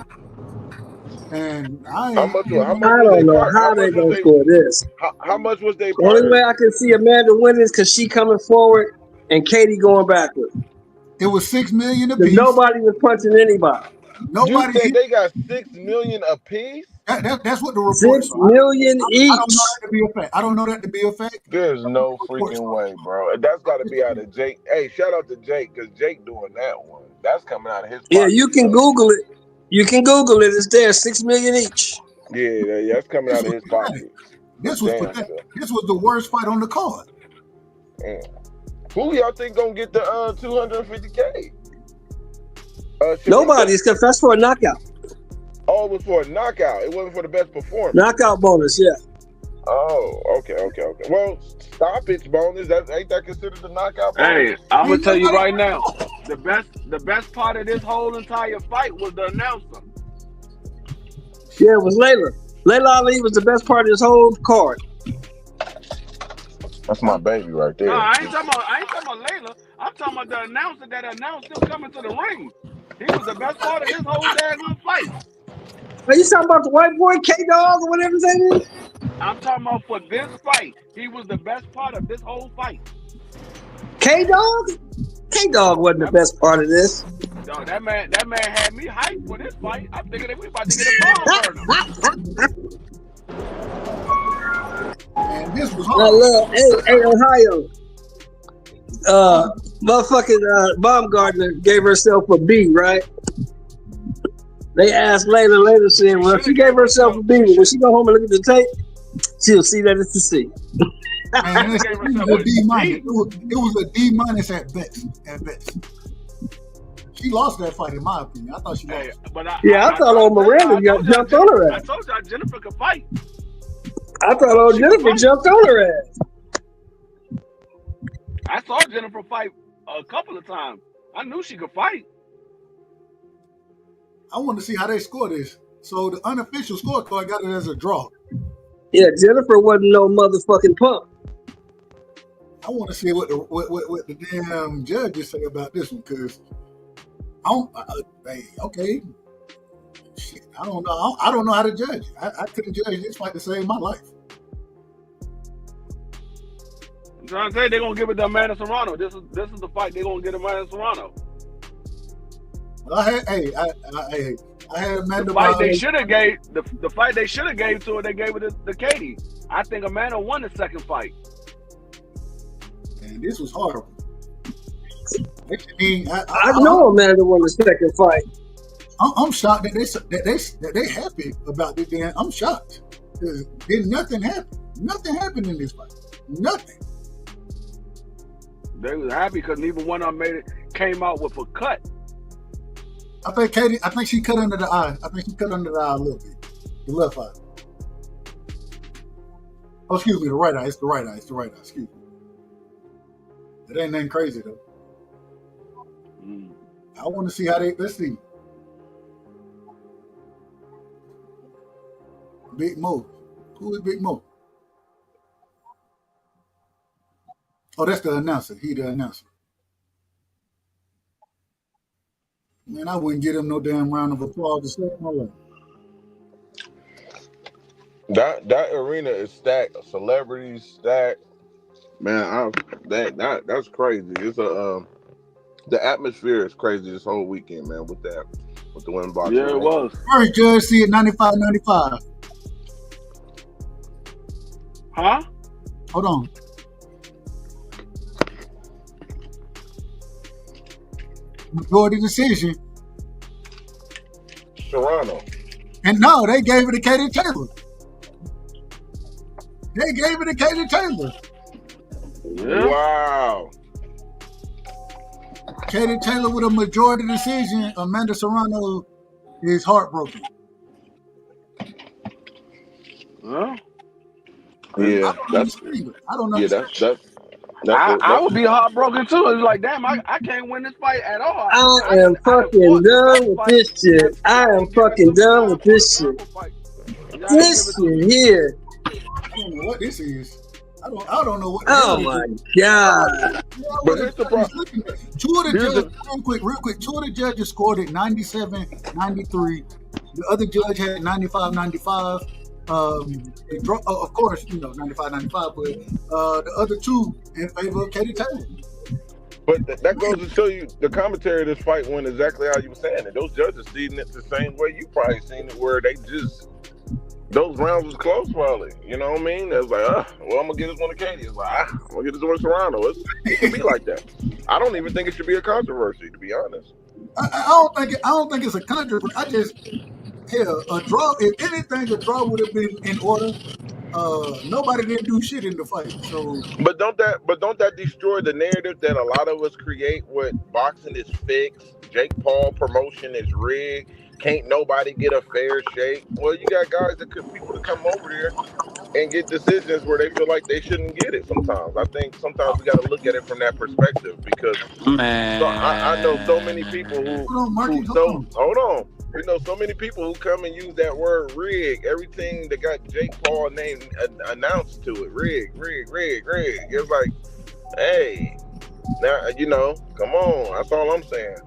And I don't know how they gonna score this. How much was they? The only way I can see Amanda winning is because she coming forward and Katie going backward. It was $6 million apiece. Nobody was punching anybody. You said they got $6 million apiece? That's what the report said. $6 million each. I don't know that to be a fact. There's no freaking way, bro. That's got to be out of Jake. Hey, shout out to Jake because Jake doing that one. That's coming out of his pocket. Yeah, you can Google it. You can Google it. It's there. $6 million each. Yeah, that's coming out of his pocket. This was the worst fight on the card. Who y'all think gonna get the $250K? Nobody's because that's for a knockout. Oh, it was for a knockout. It wasn't for the best performance. Knockout bonus, yeah. Oh, okay. Well, stoppage bonus. Ain't that considered a knockout bonus? Hey, I'm gonna tell you right now, the best part of this whole entire fight was the announcer. Yeah, it was Layla. Layla Ali was the best part of this whole card. That's my baby right there. No, I ain't talking about Layla. I'm talking about the announcer that announced him coming to the ring. He was the best part of this whole daggone fight. Are you talking about the white boy K-Dog or whatever his name is? I'm talking about for this fight. He was the best part of this whole fight. K-Dog? K-Dog wasn't the best part of this. Yo, that man had me hyped for this fight. I'm thinking that we about to get a bomb burner. Man, this was I love, hey, Ohio. Motherfucking Baumgartner gave herself a B, right? They asked Layla. Layla said, well, if she gave herself a B, when she go home and look at the tape, she'll see that it's a C. Man, it was a D minus. It was a D minus at best. She lost that fight, in my opinion. I thought she lost. I thought old Miranda jumped on her ass. I told y'all Jennifer could fight. I thought old Jennifer jumped on her ass. I saw Jennifer fight a couple of times. I knew she could fight. I want to see how they score this. So the unofficial scorecard got it as a draw. Yeah, Jennifer wasn't no motherfucking punk. I want to see what the damn judges say about this one, because okay. Shit, I don't know. I don't know how to judge it. I couldn't judge this fight to save my life. I'm trying to say they're gonna give it to Amanda Serrano. This is the fight they're gonna get Amanda Serrano. Well, I had Amanda. The fight they should have gave the fight they should have gave to her. They gave it to Katie. I think Amanda won the second fight. And this was horrible. I know Amanda won the second fight. I'm shocked that they happy about this. Damn, I'm shocked. Did nothing happen? Nothing happened in this fight. Nothing. They was happy because neither one of them came out with a cut. I think Katie. I think she cut under the eye. I think she cut under the eye a little bit. The left eye. Oh, excuse me. The right eye. It's the right eye. It's the right eye. Excuse me. It ain't nothing crazy though. I want to see how they. Let's see. Big Mo. Who is Big Mo? Oh, that's the announcer. He the announcer. Man, I wouldn't give him no damn round of applause to save my life. That arena is stacked. Celebrities stacked. Man, that's crazy. It's the atmosphere is crazy this whole weekend, man. With the women boxing. Yeah, it was. First judge see it 95-95. Huh? Hold on. Majority decision. Serrano. And no, they gave it to Katie Taylor. They gave it to Katie Taylor. Yeah. Wow. Katie Taylor with a majority decision. Amanda Serrano is heartbroken. Huh? Yeah, I don't know. Yeah, that's I would be heartbroken too. It's like, damn, I can't win this fight at all. I am fucking done with this shit. I am fucking done with this shit. This shit here. I don't know what this is. I don't know what. Oh my god! But here's the problem. Two of the judges, real quick. Two of the judges scored it 97-93. The other judge had 95-95. Of course, 95-95, but the other two in favor of Katie Taylor. But that goes to show you the commentary of this fight went exactly how you were saying it. Those judges seen it the same way you probably seen it, where they just those rounds was close, probably. You know what I mean? It was like, well, I'm gonna get this one to Katie. It's like, I'm gonna get this one to Serrano. It can be like that. I don't even think it should be a controversy, to be honest. I don't think it's a controversy. I just. Hell, a draw. If anything, a draw would have been in order. Nobody didn't do shit in the fight. So, but don't that destroy the narrative that a lot of us create? What boxing is fixed, Jake Paul promotion is rigged. can't nobody get a fair shake. Well, you got guys people to come over there and get decisions where they feel like they shouldn't get it sometimes. I think sometimes we got to look at it from that perspective because I know so many people hold on. We know so many people who come and use that word rig. Everything that got Jake Paul name announced to it. Rig. It's like, hey, now, come on. That's all I'm saying.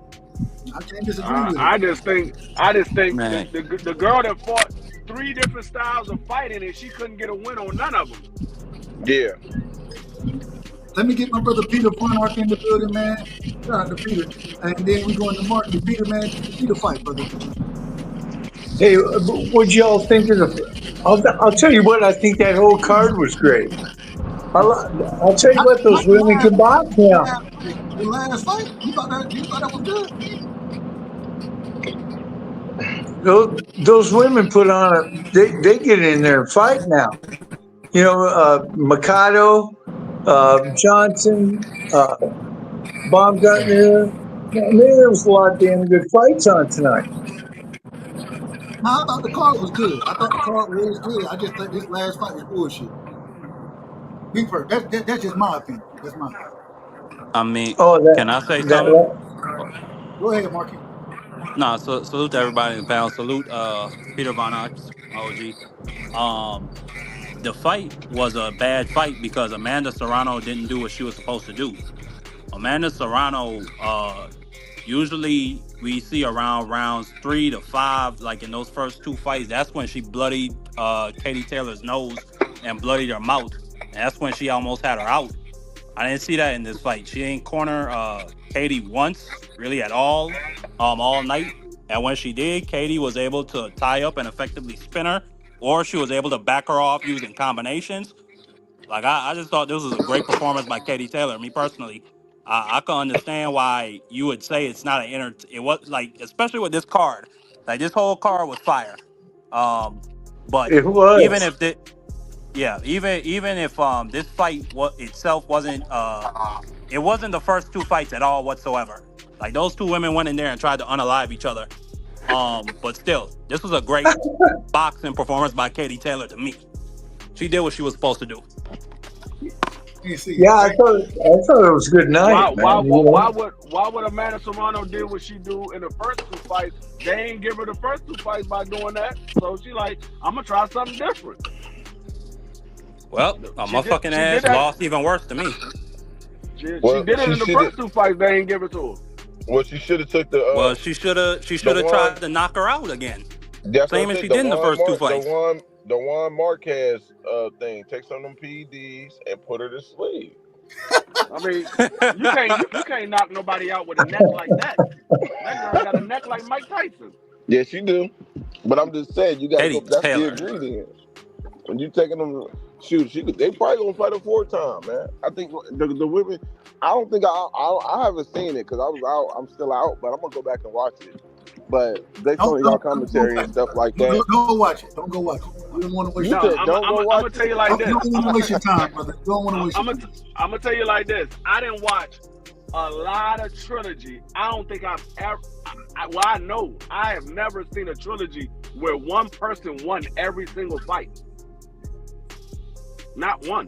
I can't disagree with I just think the girl that fought 3 different styles of fighting and she couldn't get a win on none of them. Yeah. Let me get my brother Peter Barnhart in the building, man. Shout out to Peter. And then we going to Mark and Peter, man. Peter fight, brother. Hey, what y'all think of the? I'll tell you what. I think that whole card was great. I'll tell you what. Those women can box now. The last fight, you thought that was good. Those women put on they get in there and fight now. Mikado, Johnson, Baumgartner. Maybe there was a lot of damn good fights on tonight. No, I thought the card was good. I just thought this last fight was bullshit. That's just my opinion. That's my opinion. I mean, can I say something? Go ahead, Marky. No, so salute to everybody in the panel. Salute Peter Von Arx, OG. The fight was a bad fight because Amanda Serrano didn't do what she was supposed to do. Amanda Serrano, usually we see around rounds 3 to 5, like in those first 2 fights, that's when she bloodied Katie Taylor's nose and bloodied her mouth. And that's when she almost had her out. I didn't see that in this fight. She ain't corner Katie once, really at all night. And when she did, Katie was able to tie up and effectively spin her, or she was able to back her off using combinations. Like, I just thought this was a great performance by Katie Taylor. Me personally, I can understand why you would say it's not an it was like, especially with this card. Like, this whole card was fire. But it was. even if this fight itself wasn't it wasn't the first 2 fights at all whatsoever. Like, those 2 women went in there and tried to unalive each other. But still, this was a great boxing performance by Katie Taylor to me. She did what she was supposed to do. Yeah, I thought it was a good night. Why would Amanda Serrano do what she do in the first 2 fights? They ain't give her the first 2 fights by doing that. So she like, I'm gonna try something different. Well, my fucking ass lost even worse to me. She did it in the first 2 fights. They ain't give it to her. Well, she should have took the. She should have tried to knock her out again. Same as she did in the first 2 fights. The Juan Marquez thing. Take some of them PEDs and put her to sleep. I mean, you can't knock nobody out with a neck like that. That girl got a neck like Mike Tyson. Yes, you do. But I'm just saying, you got to go. That's Taylor. the ingredients. When you taking them, they probably gonna fight her 4 times, man. I think the women. I don't think I haven't seen it because I was out. I'm still out, but I'm gonna go back and watch it. But they told y'all commentary and stuff like that. Don't watch it. Don't go watch it. You don't want to waste your time. I'm gonna tell you like this. You don't want to waste your time, brother. You don't want to waste your time. I'm gonna tell you like this. I didn't watch a lot of trilogy. I don't think I've ever. I know I have never seen a trilogy where one person won every single fight. Not one.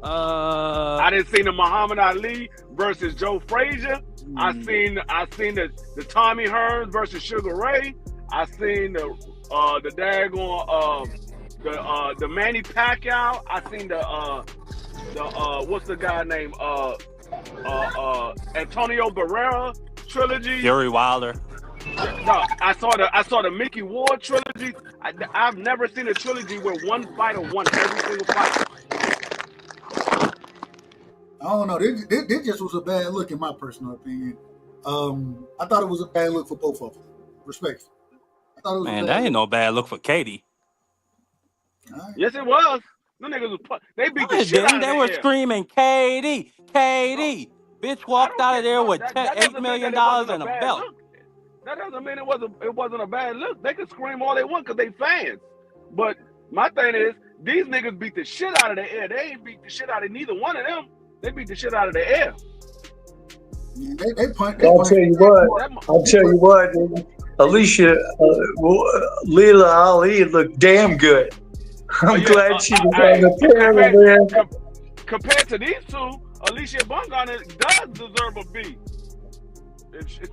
I didn't see the Muhammad Ali versus Joe Frazier. I seen the Tommy Hearns versus Sugar Ray. I seen the daggone the Manny Pacquiao. I seen the what's the guy named Antonio Barrera trilogy. Fury Wilder. No, I saw the Mickey Ward trilogy. I've never seen a trilogy where one fighter won every single fight. I don't know. This just was a bad look, in my personal opinion. I thought it was a bad look for both of them. Respectfully. I thought it was that ain't no bad look for Katie. Right. Yes, it was. Them niggas was they beat the shit out of They were screaming, Katie. Bitch walked out of there with $8 million and a belt. Look. That doesn't mean it wasn't a bad look. They could scream all they want because they fans. But my thing is, these niggas beat the shit out of the air. They ain't beat the shit out of neither one of them. They beat the shit out of the air. Yeah, they I'll tell you what. Alicia, Leila Ali looked damn good. I'm glad she was on the panel, man. Compared to these two, Alicia Bungana does deserve a B.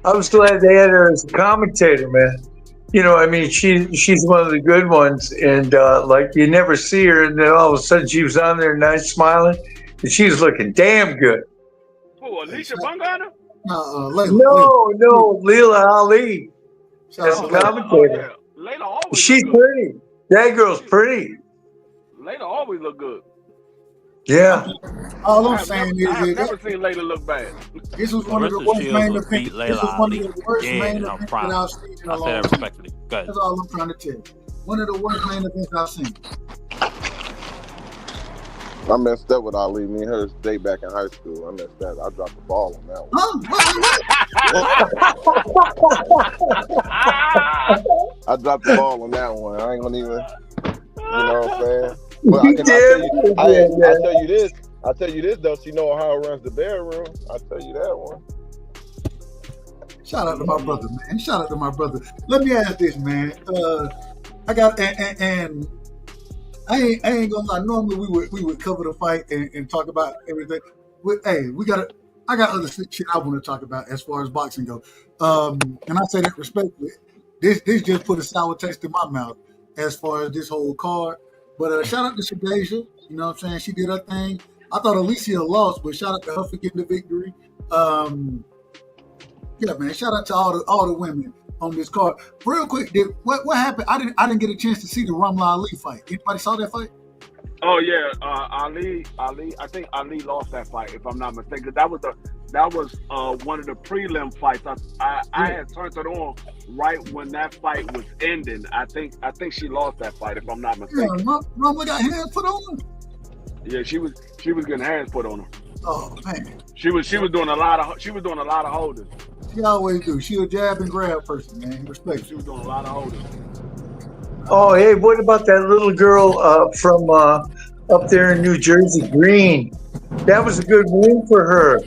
I was glad they had her as a commentator, man. You know, I mean, she's one of the good ones, and like you never see her, and then all of a sudden she was on there, nice, smiling, and she was looking damn good. Who, Alicia Bungana? No, Leila Ali as a commentator. Layla always She's look good. pretty. That girl's pretty. Layla always look good. Yeah. All I'm saying is I have never seen Layla look bad. This was one of the worst main events. This was one of the worst main events that I've seen in a long time. That's all I'm trying to tell you. One of the worst main events I've seen. I messed up with Ali. Me and her stayed back in high school. I messed that. I dropped the ball on that one. I dropped the ball on that one. I ain't gonna even. You know what I'm saying? But I'll tell you this though. She know how it runs the bedroom. I'll tell you that one. Shout out to my brother, man. Shout out to my brother. Let me ask this, man. I got and I ain't gonna lie. Normally we would cover the fight and talk about everything. I got other shit I want to talk about as far as boxing goes. And I say that respectfully. This just put a sour taste in my mouth as far as this whole card. But shout out to Shadeja. You know what I'm saying? She did her thing. I thought Alicia lost, but shout out to her for getting the victory. Yeah, man. Shout out to all the women on this card. Real quick, what happened? I didn't get a chance to see the Ramla Ali fight. Anybody saw that fight? Oh yeah, Ali. I think Ali lost that fight, if I'm not mistaken. That was one of the prelim fights. I had turned it on right when that fight was ending. I think she lost that fight, if I'm not mistaken. Yeah, Ramla got hands put on her. Yeah, she was getting hands put on her. Oh man, she was doing a lot of holding. She always do. She a jab and grab person, man. Respect. She was doing a lot of holding. Oh, hey, what about that little girl from up there in New Jersey, Green? That was a good win for her.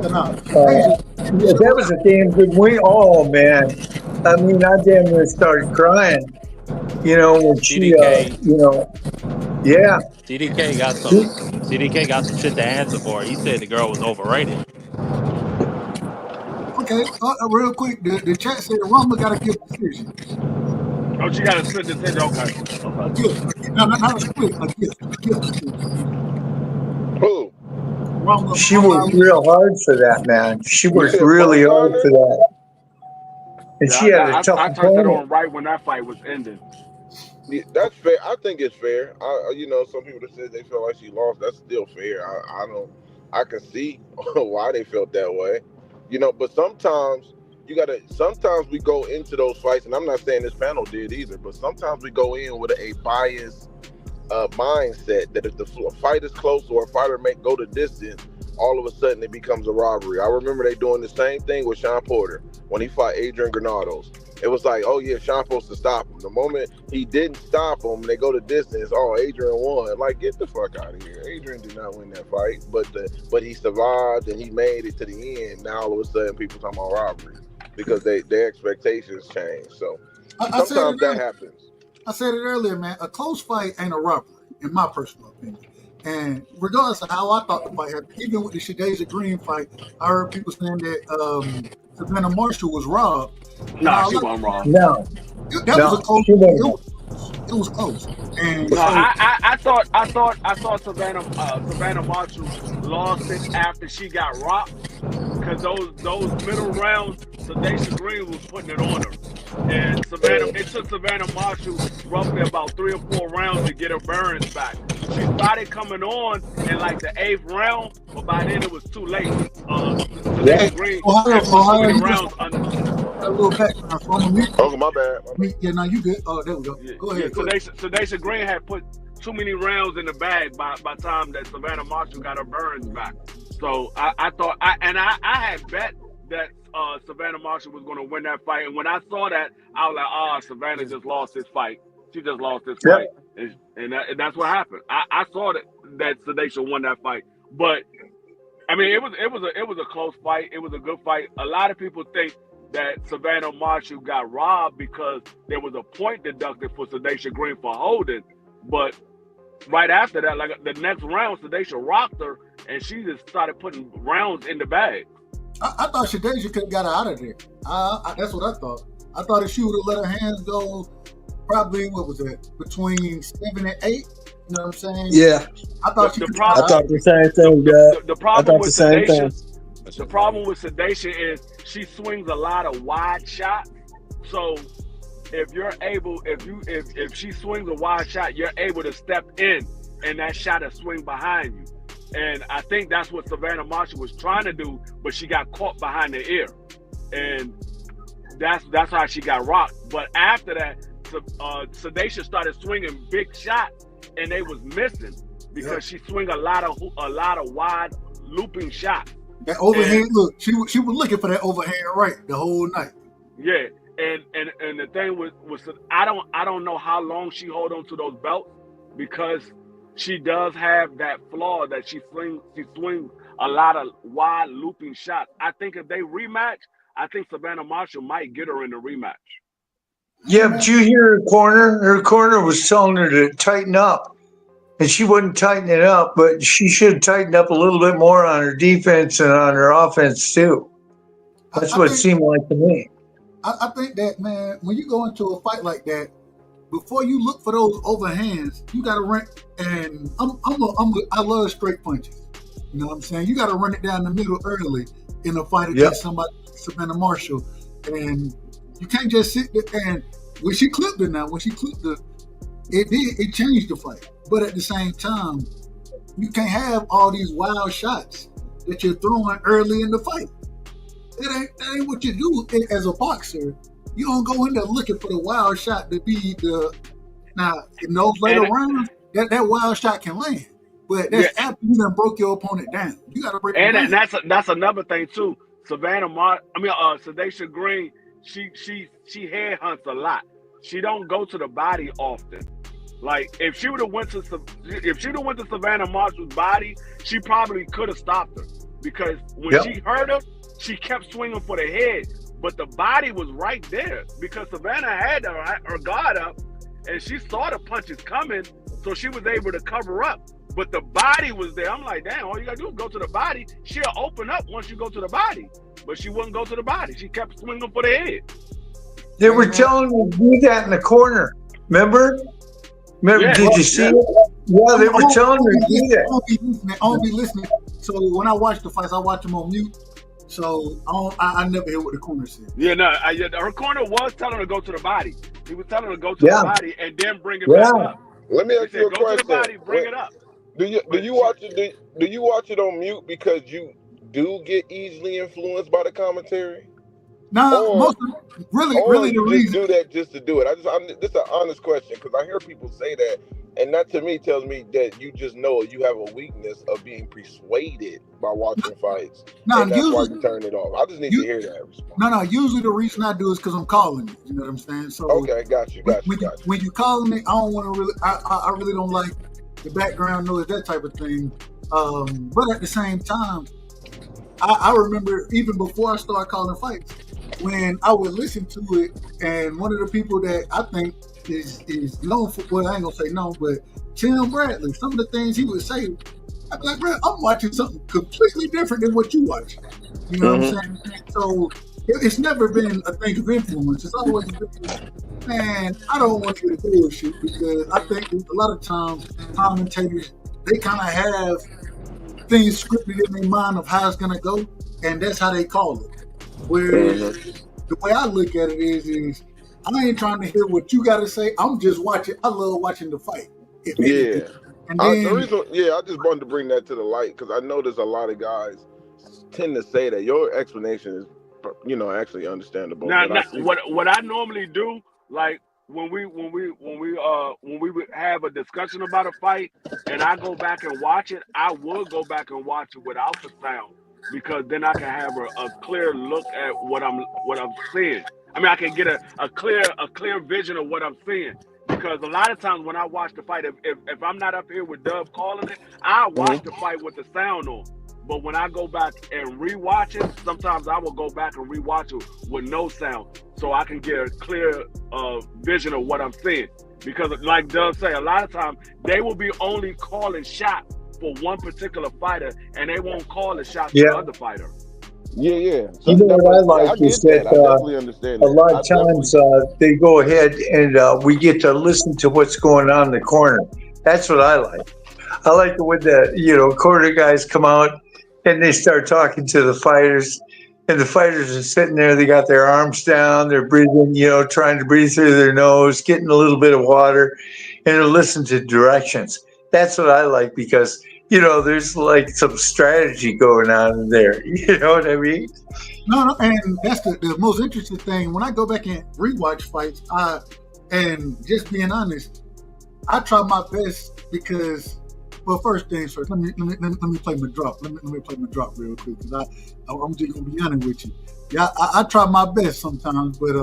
That was a damn good win. Oh man, I mean, I damn near started crying. You know when she, you know, yeah. CDK got some shit to answer for. He said the girl was overrated. Okay, real quick, the chat said Ramla got to give a decision. Oh, she got a split decision. Okay. No, not a split. A gift. Who? She worked real hard for that, man. She worked really hard for that. And she had a tough I turned it opponent. on right when that fight was ending. Yeah, that's fair. I think it's fair. You know, some people that said they felt like she lost. That's still fair. I can see why they felt that way. You know, but sometimes sometimes we go into those fights, and I'm not saying this panel did either, but sometimes we go in with a biased mindset that if the fight is close or a fighter may go the distance, all of a sudden it becomes a robbery. I remember they doing the same thing with Sean Porter when he fought Adrian Granados. It was like, oh yeah, Sean supposed to stop him. The moment he didn't stop him, they go the distance. Oh, Adrian won. Like, get the fuck out of here. Adrian did not win that fight, but he survived and he made it to the end. Now all of a sudden, people talking about robbery because their expectations change. So sometimes that happens. I said it earlier, man. A close fight ain't a robbery, in my personal opinion. And regardless of how I thought the fight happened, even with the Shadeja Green fight, I heard people saying that Savannah Marshall was robbed. Nah, she wasn't robbed. No. That was a close fight. It was close. And no, I thought Savannah Marshall lost it after she got rocked because those middle rounds, Shadeja Green was putting it on her. And it took Savannah Marshall roughly about 3 or 4 rounds to get her bearings back. She started coming on in like the 8th round, but by then it was too late. Shadeja Green had so many rounds under. A little background from me. Oh, my bad. Yeah, no, you good. Oh, there we go. Go ahead. Shadeja Green had put too many rounds in the bag by the time that Savannah Marshall got her bearings back. So I thought I had bet that Savannah Marshall was going to win that fight, and when I saw that, I was like, Savannah just lost this fight. She just lost this fight, and that's what happened. I saw that Shadeja won that fight, but I mean, it was a close fight. It was a good fight. A lot of people think that Savannah Marshall got robbed because there was a point deducted for Sedation Green for holding, but right after that, like the next round, Sedation rocked her, and she just started putting rounds in the bag. I thought Shadeja could have got her out of there. That's what I thought. I thought if she would have let her hands go, probably, what was it, between 7 and 8? You know what I'm saying? Yeah. I thought I thought the same thing, Dad. The problem with Sedation, thing. the problem with Sedation is she swings a lot of wide shots. So if you're able, if she swings a wide shot, you're able to step in and that shot will swing behind you. And I think that's what Savannah Marshall was trying to do, but she got caught behind the ear. And that's how she got rocked. But after that, Sedation started swinging big shots, and they was missing because she swing a lot of wide looping shots. That overhand look, she was looking for that overhand right the whole night. Yeah, and the thing was I don't know how long she hold on to those belts, because she does have that flaw that she swings a lot of wide looping shots. I think if they rematch, I think Savannah Marshall might get her in the rematch. Yeah, but you hear her corner? Her corner was telling her to tighten up, and she wouldn't tighten it up, but she should tighten up a little bit more on her defense and on her offense too. That's what it seemed like to me. I think that, man, when you go into a fight like that, before you look for those overhands, you got to run. And I love straight punches. You know what I'm saying? You got to run it down the middle early in a fight against somebody like Savannah Marshall, and you can't just sit there. And when she clipped her, it changed the fight. But at the same time, you can't have all these wild shots that you're throwing early in the fight. That ain't what you do as a boxer. You don't go in there looking for the wild shot to be the. Now, in those later rounds, that wild shot can land, but that's after you done broke your opponent down. You got to break. And that's another thing too. Sedation Green, she headhunts a lot. She don't go to the body often. Like if she would have went to Savannah Marshall's body, she probably could have stopped her, because when she hurt her, she kept swinging for the head, but the body was right there because Savannah had her guard up, and she saw the punches coming, so she was able to cover up. But the body was there. I'm like, damn, all you gotta do is go to the body. She'll open up once you go to the body, but she wouldn't go to the body. She kept swinging for the head. They were telling me to do that in the corner. Remember? Did you see it? Yeah, they were telling me to do that. I don't be listening. So when I watch the fights, I watch them on mute. So I never hear what the corner said. Yeah, no, her corner was telling her to go to the body. He was telling her to go to the body and then bring it back up. Let me ask you a go question. To the body, bring it up. Do you watch it on mute because you do get easily influenced by the commentary? No, really the reason. Do that just to do it. This is an honest question, because I hear people say that, and that to me tells me that you just know you have a weakness of being persuaded by watching fights. And that's why you turn it off. I just need to hear that response. No. Usually the reason I do is because I'm calling it. You know what I'm saying? So okay, got you. When you calling it, I don't want to really. I really don't like the background noise, that type of thing. But at the same time, I remember even before I started calling fights, when I would listen to it, and one of the people that I think is known for, well, I ain't gonna say known, but Tim Bradley, some of the things he would say, I'd be like, bro, I'm watching something completely different than what you watch. You know what I'm saying? So it's never been a thing of influence. It's always been, man, I don't want you to bullshit, because I think a lot of times commentators, they kind of have things scripted in their mind of how it's gonna go, and that's how they call it. Whereas the way I look at it is I ain't trying to hear what you got to say. I'm just watching. I love watching the fight. Yeah. And then, I just wanted to bring that to the light, because I know there's a lot of guys tend to say that. Your explanation is, actually understandable. Now, what I normally do, like when we would have a discussion about a fight, and I go back and watch it, I will go back and watch it without the sound, because then I can have a clear look at what I'm seeing. I mean, I can get a clear vision of what I'm seeing. Because a lot of times when I watch the fight, if I'm not up here with Dub calling it, I watch the fight with the sound on. But when I go back and rewatch it, sometimes I will go back and rewatch it with no sound, so I can get a clear vision of what I'm seeing. Because, like Doug say, a lot of times they will be only calling shots for one particular fighter, and they won't call a shot to the other fighter. Yeah. So You know what I like I is get that. I that definitely understand a that. lot of times they go ahead and we get to listen to what's going on in the corner. That's what I like. I like it when the corner guys come out and they start talking to the fighters, and the fighters are sitting there. They got their arms down. They're breathing, trying to breathe through their nose, getting a little bit of water, and they're listening to directions. That's what I like because there's like some strategy going on in there. You know what I mean? No, and that's the most interesting thing. When I go back and rewatch fights, and just being honest, I try my best because, well, first things first. Let me play my drop. Let me play my drop real quick because I'm just gonna be honest with you. Yeah, I try my best sometimes, but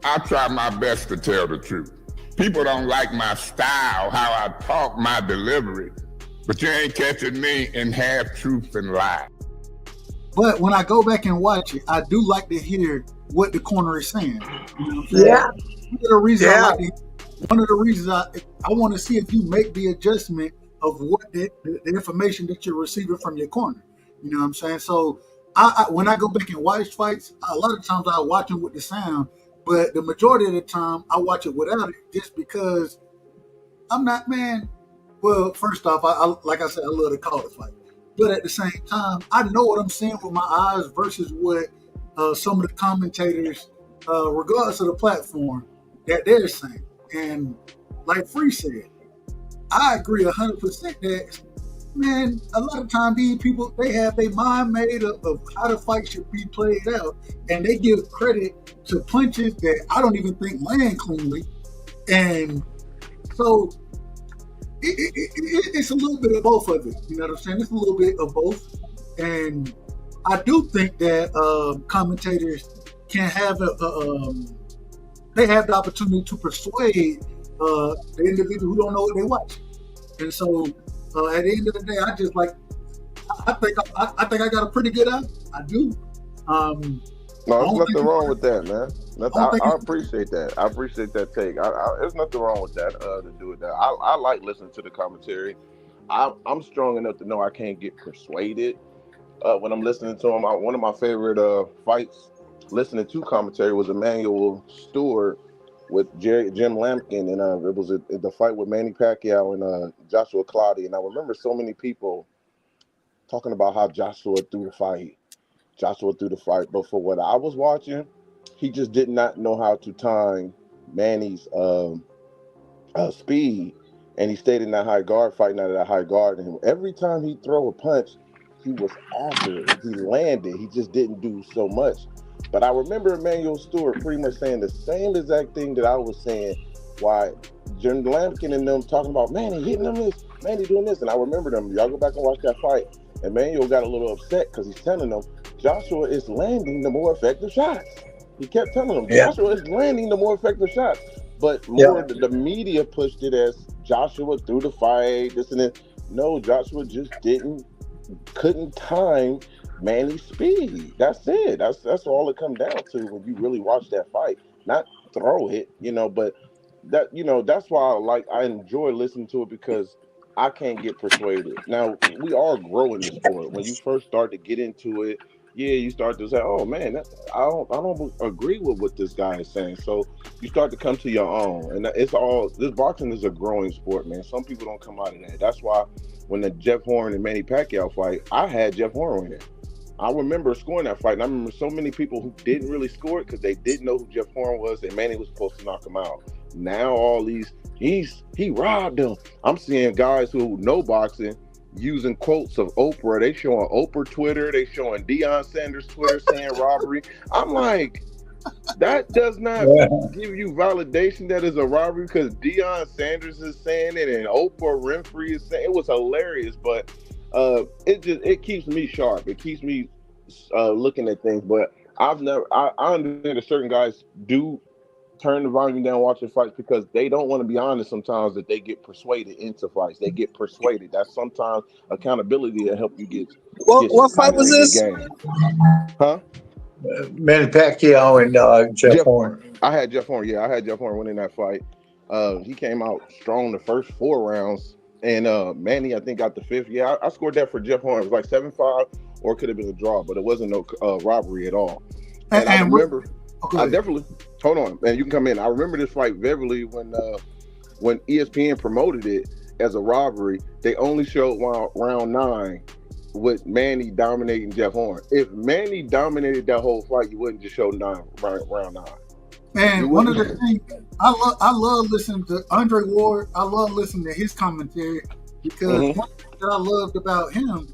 I try my best to tell the truth. People don't like my style, how I talk, my delivery, but you ain't catching me in half truth and lie. But when I go back and watch it, I do like to hear what the corner is saying. You know what I'm saying? Yeah. One of the reasons I want to see if you make the adjustment of what the information that you're receiving from your corner. You know what I'm saying? So when I go back and watch fights, a lot of times I watch them with the sound, but the majority of the time I watch it without it just because I'm not, man. Well, first off, like I said, I love to call the fight. But at the same time, I know what I'm seeing with my eyes versus what some of the commentators, regardless of the platform, that they're saying. And like Free said, I agree 100% that, man, a lot of times these people, they have their mind made up of how the fight should be played out. And they give credit to punches that I don't even think land cleanly. And so it's a little bit of both of it. You know what I'm saying? It's a little bit of both. And I do think that commentators can have they have the opportunity to persuade the individual who don't know what they watch. And so at the end of the day, I just like, I think I got a pretty good eye. I do. No, there's nothing wrong with that, man. I appreciate that. I appreciate that take. There's nothing wrong with that to do with that. I like listening to the commentary. I'm strong enough to know I can't get persuaded when I'm listening to them. One of my favorite fights listening to commentary was Emmanuel Stewart with Jim Lampkin, and it was the fight with Manny Pacquiao and Joshua Clottey. And I remember so many people talking about how Joshua threw the fight. But for what I was watching, he just did not know how to time Manny's speed, and he stayed in that high guard, fighting out of that high guard. And every time he throw a punch, he was accurate. He landed. He just didn't do so much. But I remember Emmanuel Stewart pretty much saying the same exact thing that I was saying. Why Jim Lampkin and them talking about Manny hitting him this, Manny doing this, and I remember them. Y'all go back and watch that fight. Emmanuel got a little upset because he's telling them Joshua is landing the more effective shots. He kept telling them Joshua is landing the more effective shots. But more the media pushed it as Joshua threw the fight, this and that. No, Joshua just couldn't time Manny's speed. That's it. That's all it comes down to when you really watch that fight. Not throw it, but that's why I enjoy listening to it because I can't get persuaded. Now, we all grow in the sport. When you first start to get into it, you start to say, oh man, I don't agree with what this guy is saying. So you start to come to your own. And this boxing is a growing sport, man. Some people don't come out of that. That's why when the Jeff Horn and Manny Pacquiao fight, I had Jeff Horn winning. I remember scoring that fight, and I remember so many people who didn't really score it because they didn't know who Jeff Horn was, and Manny was supposed to knock him out. Now all these, he robbed him. I'm seeing guys who know boxing using quotes of Oprah. They showing Oprah Twitter. They showing Deion Sanders Twitter saying robbery. I'm like, that does not give you validation that is a robbery because Deion Sanders is saying it and Oprah Winfrey is saying it. Was hilarious, but it keeps me sharp. It keeps me looking at things. But I understand that certain guys do turn the volume down watching fights because they don't want to be honest sometimes that they get persuaded into fights. They get persuaded. That's sometimes accountability to help you get What fight was this? game. Huh? Manny Pacquiao and Jeff Horn. I had Jeff Horn. Yeah, I had Jeff Horn winning that fight. He came out strong the first 4 rounds. And Manny, I think, got the 5th. Yeah, I scored that for Jeff Horn. It was like 7-5, or it could have been a draw, but it wasn't no robbery at all. And I remember, I definitely, hold on, man, you can come in. I remember this fight vividly when ESPN promoted it as a robbery. They only showed round 9 with Manny dominating Jeff Horn. If Manny dominated that whole fight, you wouldn't just show round 9. And one of the things I love listening to Andre Ward. I love listening to his commentary because one thing that I loved about him,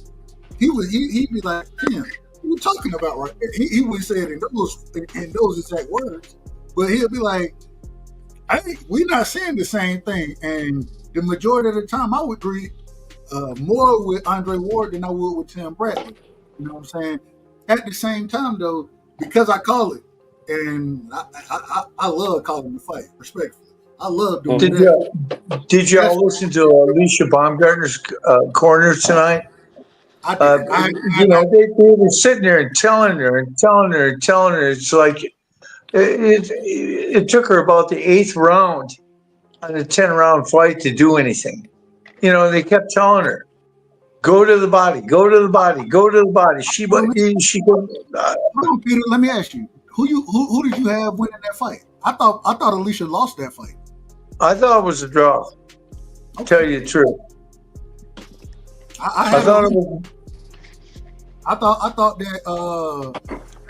he'd be like, "Tim, what are you talking about?" Right? He would say it in those exact words, but he'll be like, "We're not saying the same thing." And the majority of the time, I would agree more with Andre Ward than I would with Tim Bradley. You know what I'm saying? At the same time, though, because I call it. And I love calling the fight, respectfully. I love doing that. Did y'all listen to Alicia Baumgartner's corner tonight? They were sitting there and telling her. It's like it took her about the 8th round on a 10-round fight to do anything. They kept telling her, "Go to the body, go to the body, go to the body." She Peter, let me ask you. Who did you have winning that fight? I thought Alicia lost that fight. I thought it was a draw. Okay. Tell you the truth. I thought that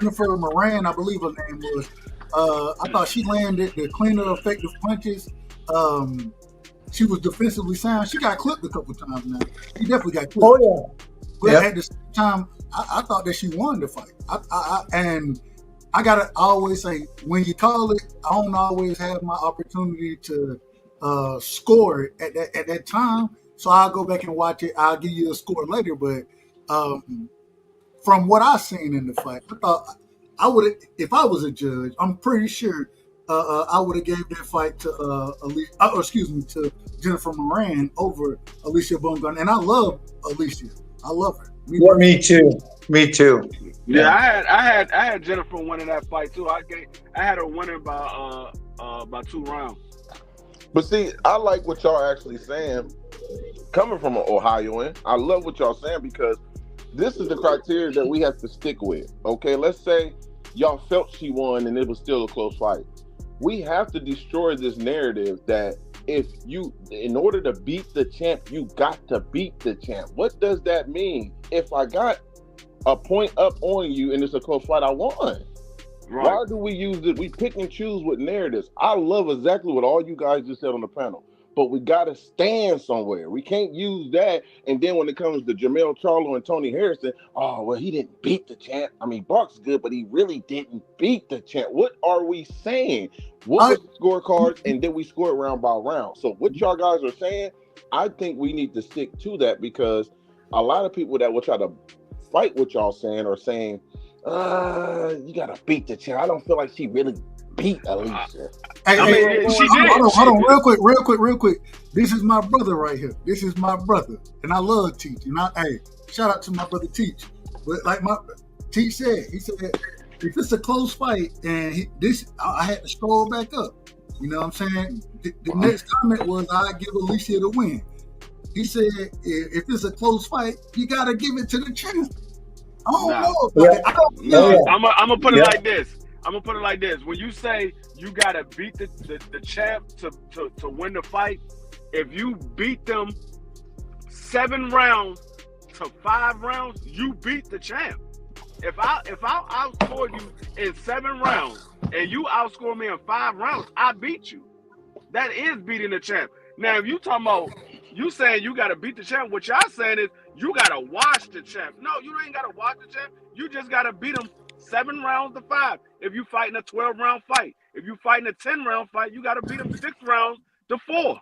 Jennifer Moran, I believe her name was. I thought she landed the cleaner, effective punches. She was defensively sound. She got clipped a couple times now. She definitely got clipped. Oh yeah. But at the same time, I thought that she won the fight. I gotta always say, when you call it, I don't always have my opportunity to score it at that time. So I'll go back and watch it. I'll give you a score later. But from what I've seen in the fight, I thought I would, if I was a judge, I'm pretty sure I would have gave that fight to to Jennifer Moran over Alicia Baumgartner. And I love Alicia. I love her. Me too. Yeah, I had Jennifer winning that fight too. I had her winning by 2 rounds. But see, I like what y'all actually saying. Coming from an Ohioan, I love what y'all saying because this is the criteria that we have to stick with. Okay, let's say y'all felt she won and it was still a close fight. We have to destroy this narrative that in order to beat the champ, you got to beat the champ. What does that mean? If I got a point up on you and it's a close fight, I won. Right. Why do we use it? We pick and choose with narratives. I love exactly what all you guys just said on the panel, but we got to stand somewhere. We can't use that. And then when it comes to Jermell Charlo and Tony Harrison, oh, well, he didn't beat the champ. I mean, Brock's good, but he really didn't beat the champ. What are we saying? What was the scorecards? And then we score it round by round. So what y'all guys are saying, I think we need to stick to that because a lot of people that will try to fight what y'all saying are saying, you gotta beat the champ. I don't feel like she really beat Alicia. Hold on, real quick. This is my brother right here. This is my brother, and I love Teach. And shout out to my brother Teach. But like my Teach said, he said if it's a close fight, and I had to scroll back up. You know what I'm saying? The next comment was I give Alicia the win. He said if it's a close fight, you gotta give it to the champ. I don't know. I'm gonna put it like this. When you say you gotta beat the champ to win the fight, if you beat them 7 rounds to 5 rounds, you beat the champ. If I outscored you in 7 rounds and you outscore me in 5 rounds, I beat you. That is beating the champ. Now, if you talking about you saying you got to beat the champ, what y'all saying is you got to watch the champ. No, you ain't got to watch the champ. You just got to beat him 7 rounds to 5. If you fighting a 12-round fight, if you fighting a 10-round fight, you got to beat him 6 rounds to 4.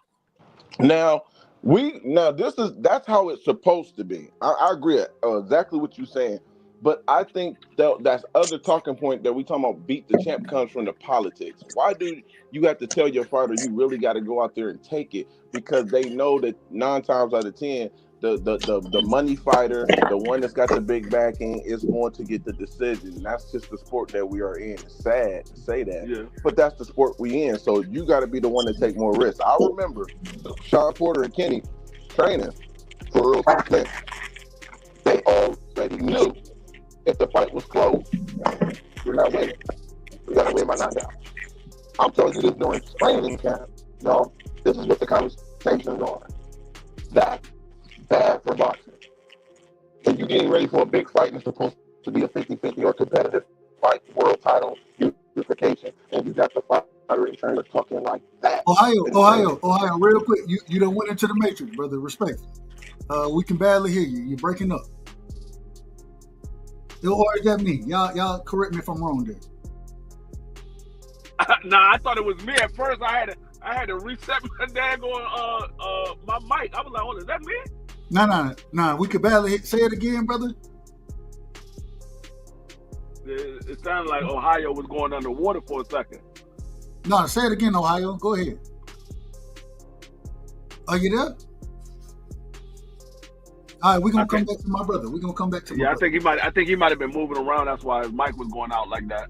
Now that's how it's supposed to be. I agree exactly what you're saying. But I think that's other talking point that we talking about beat the champ comes from the politics. Why do you have to tell your fighter you really got to go out there and take it? Because they know that 9 times out of 10, the money fighter, the one that's got the big backing, is going to get the decision. And that's just the sport that we are in. It's sad to say that, but that's the sport we in. So you got to be the one to take more risks. I remember Sean Porter and Kenny training for real. They already knew if the fight was close, we're not winning. We got to win by knockout. I'm telling you this during training camp. No, this is what the conversations are. That's bad for boxing. If you're getting ready for a big fight and it's supposed to be a 50-50 or competitive fight, world title unification, and you got the fighter in turn to talking like that. Ohio, real quick. You done went into the matrix, brother. Respectfully. We can barely hear you. You're breaking up. Or is that me? Y'all correct me if I'm wrong there. Nah, I thought it was me at first. I had to reset my daggone my mic. I was like, "Oh, is that me?" No. We could barely say it again, brother. It sounded like Ohio was going underwater for a second. No, say it again, Ohio. Go ahead. Are you there? All right, we're gonna come back to my brother. I think he might have been moving around. That's why his mic was going out like that.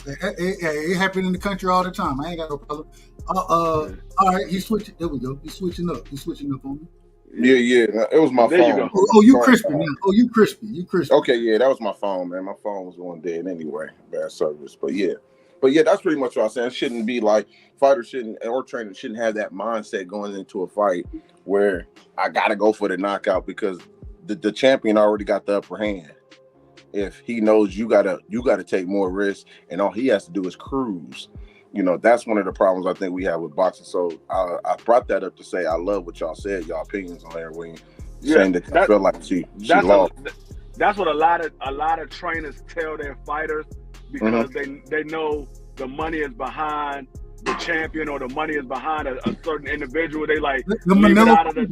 It happened in the country all the time. I ain't got no problem. All right, he's switching. There we go. He's switching up on me. Yeah. It was my phone. You go. Oh, you crispy now. Oh, you crispy. Okay, yeah, that was my phone, man. My phone was going dead anyway. Bad service. But yeah, that's pretty much what I'm saying. It shouldn't be like fighters or trainers shouldn't have that mindset going into a fight where I gotta go for the knockout because the champion already got the upper hand. If he knows you gotta take more risks and all he has to do is cruise. That's one of the problems I think we have with boxing. So I brought that up to say I love what y'all said, y'all opinions on everything. Saying that I feel like she lost. That's what a lot of trainers tell their fighters because they know the money is behind the champion or the money is behind a certain individual. They like leave it out of the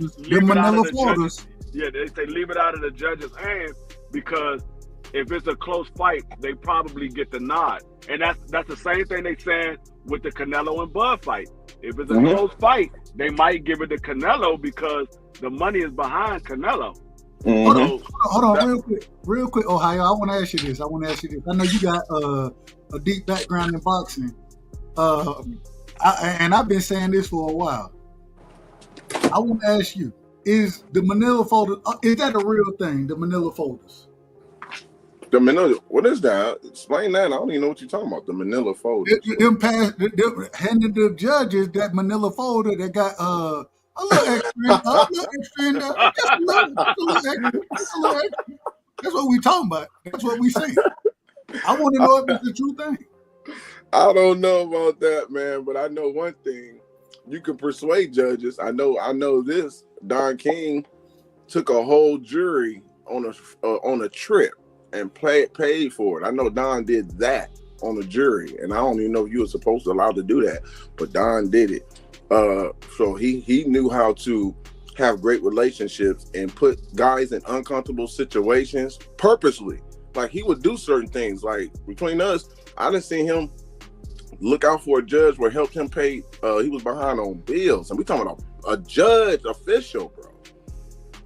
judges. Yeah, they say leave it out of the judges' hands because if it's a close fight, they probably get the nod. And that's the same thing they saying with the Canelo and Bud fight. If it's a close fight, they might give it to Canelo because the money is behind Canelo. Hold on, real quick, Ohio. I want to ask you this. I know you got a deep background in boxing, and I've been saying this for a while. I want to ask you: is the Manila folder? Is that a real thing? The Manila folders? The Manila, what is that? Explain that. I don't even know what you're talking about. The Manila folder. Them handed the judges that Manila folder that got a little extra in there. Just a little extra. That's what we talking about. That's what we say. I want to know if it's a true thing. I don't know about that, man, but I know one thing. You can persuade judges. I know this. Don King took a whole jury on a trip and paid for it. I know Don did that on a jury, and I don't even know if you were supposed to allow to do that, but Don did it. So he knew how to have great relationships and put guys in uncomfortable situations purposely. Like he would do certain things. Like between us, I done seen him look out for a judge where helped him pay. He was behind on bills, and we talking about a judge official, bro.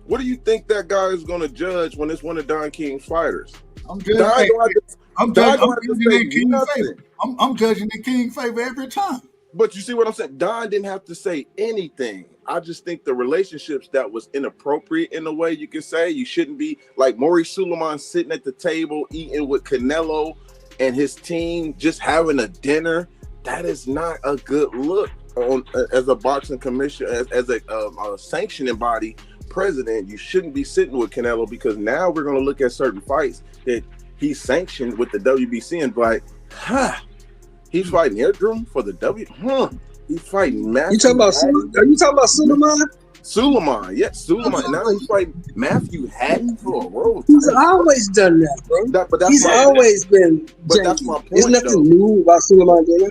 What do you think that guy is going to judge when it's one of Don King's fighters? I'm judging the King favor every time. But you see what I'm saying? Don didn't have to say anything. I just think the relationships that was inappropriate in a way you can say. You shouldn't be like Maurice Suleiman sitting at the table eating with Canelo and his team, just having a dinner. That is not a good look as a boxing commission, as a sanctioning body president. You shouldn't be sitting with Canelo because now we're going to look at certain fights that he's sanctioned with the WBC and be like, he's fighting Airdrum for the he's fighting Matthew. Are you talking about Suleiman? Suleiman, yes, Suleiman. Now he's fighting Matthew Hatton for a world. He's always done that, bro. He's always been. But that's my point. There's nothing new about Suleiman, Dana.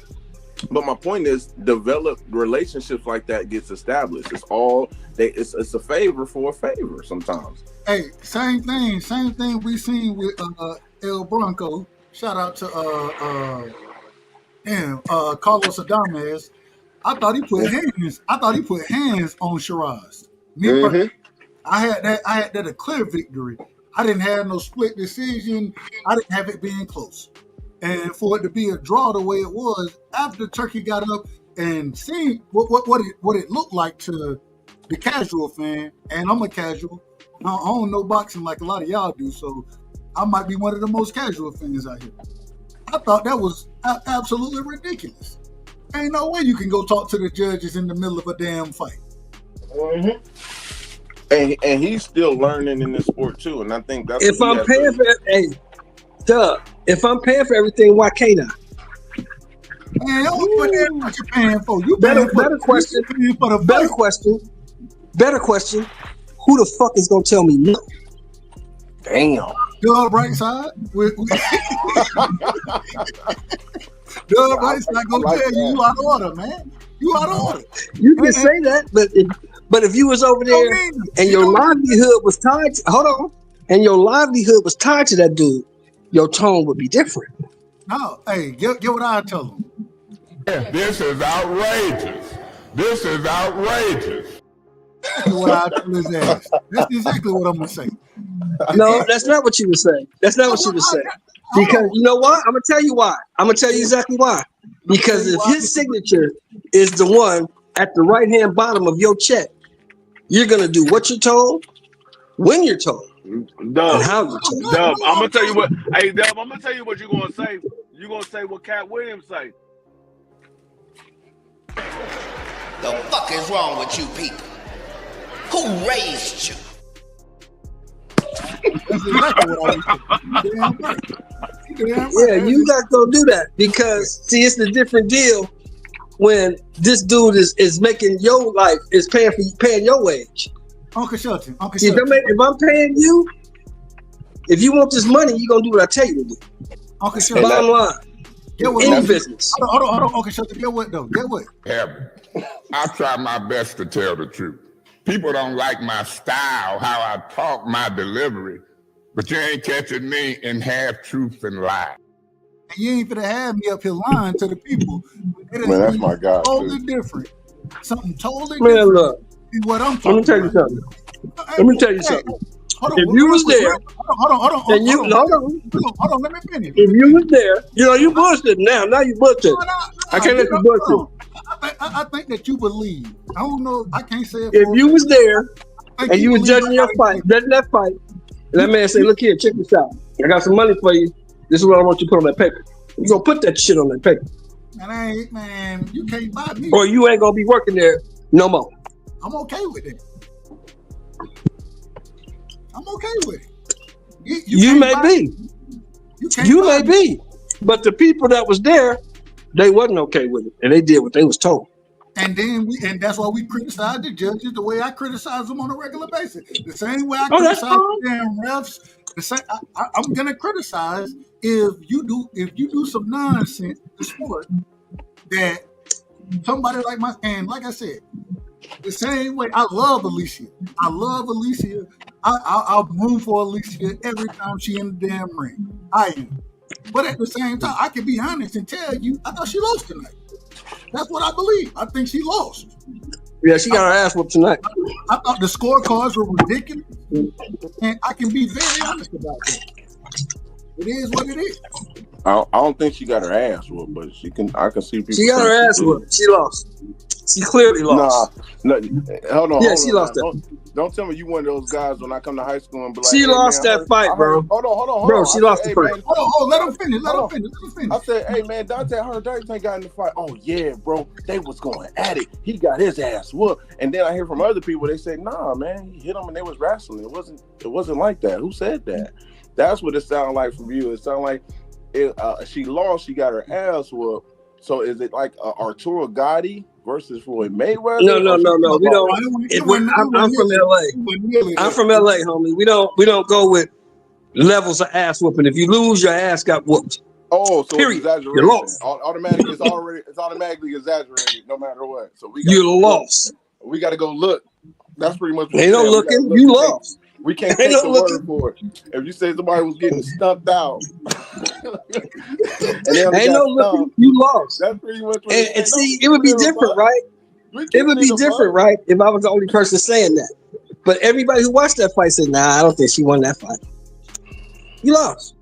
But my point is, developed relationships like that gets established. It's all it's a favor for a favor sometimes. Hey, same thing we seen with El Bronco. Shout out to Carlos Adames. I thought he put hands on Shiraz. I had that a clear victory. I didn't have no split decision. I didn't have it being close. And for it to be a draw the way it was, after Turkey got up and seen what it looked like to the casual fan, and I'm a casual. I don't know boxing like a lot of y'all do, so I might be one of the most casual fans out here. I thought that was absolutely ridiculous. Ain't no way you can go talk to the judges in the middle of a damn fight. And he's still learning in this sport too, and I think that's if I'm paying for if I'm paying for everything, why can't I? Man, what you paying for? Better question. Who the fuck is gonna tell me no? Damn. Doug Rightside. Doug Rightside gonna tell you out of order, man. You out of order. You can say that, but if you was over there and your livelihood was tied to, that dude, your tone would be different. No, hey, get what I tell him. This is outrageous. This is outrageous. What I tell his ass. That's exactly what I'm gonna say. No, that's not what you would say. That's not what you would say. Because you know what? I'm gonna tell you why. I'm gonna tell you exactly why. Because if his signature is the one at the right-hand bottom of your check, you're gonna do what you're told, when you're told, and how you're told. Dub, I'm gonna tell you what. Hey, Dub, I'm gonna tell you what you're gonna say. You're gonna say what Cat Williams say. The fuck is wrong with you people? Who raised you? Yeah, you got to go do that because see, it's a different deal when this dude is making your life is paying your wage. Uncle Shelton. If I'm paying you, if you want this money, you're gonna do what I tell you to do. Uncle Shelton. Bottom line. Any business. Hold on. Uncle Shelton, get what though? Get what? I try my best to tell the truth. People don't like my style, how I talk, my delivery, but you ain't catching me in half truth and lie. And you ain't gonna have me up here lying to the people. Man, that's my guy. Totally different. Something totally Man, different. look. Is what I'm talking Let me tell you something. If you was there, hold on. Let me finish. If you was there, you bullshit now. Now you bullshit. I can't let you bullshit. I think that you believe. I don't know. I can't say it. If you was there and you was judging that fight, and that man say, "Look here, check this out. I got some money for you. This is what I want you to put on that paper. You gonna put that shit on that paper, man, you can't buy me, or you ain't gonna be working there no more." I'm okay with it. I'm okay with it. You may be. You may be. But the people that was there, they wasn't okay with it, and they did what they was told. And then that's why we criticize the judges the way I criticize them on a regular basis. The same way I criticize the damn refs. I'm gonna criticize if you do some nonsense in the sport that somebody like like I said, the same way I love Alicia. I'll room for Alicia every time she in the damn ring. I am. But at the same time, I can be honest and tell you, I thought she lost tonight. That's what I believe. I think she lost. Yeah, she got her ass whooped tonight. I thought the scorecards were ridiculous. And I can be very honest about that. It is what it is. I don't think she got her ass whooped, but I can see people. She got her ass whooped. She lost. She clearly lost. No, hold on. Yeah, she lost that. Don't tell me you one of those guys when I come to high school and be like, she lost that fight, bro. Hold on. Bro, she lost the fight. Hold on, let him finish. Let him finish. I said, hey, man, Dante got in the fight. Oh, yeah, bro. They was going at it. He got his ass whooped. And then I hear from other people, they say, nah, man, he hit him and they was wrestling. It wasn't like that. Who said that? That's what it sounded like from you. It sounded like she lost, she got her ass whooped. So is it like Arturo Gotti versus Floyd Mayweather? No. We don't. I'm from LA. I'm from LA, homie. We don't go with levels of ass whooping. If you lose, your ass got whooped. Oh, so Period. it's exaggeration. You lost. It's automatically exaggerated no matter what. So You lost. We got to go look. That's pretty much what Ain't no you're saying. looking. You lost. We can't Ain't take no the word looking. for it. If you say somebody was getting stumped out, and they only Ain't got no looking. stumped, You lost. that's pretty much what And see, it would be different, right? It would be different, right? If I was the only person saying that. But everybody who watched that fight said, "Nah, I don't think she won that fight." You lost.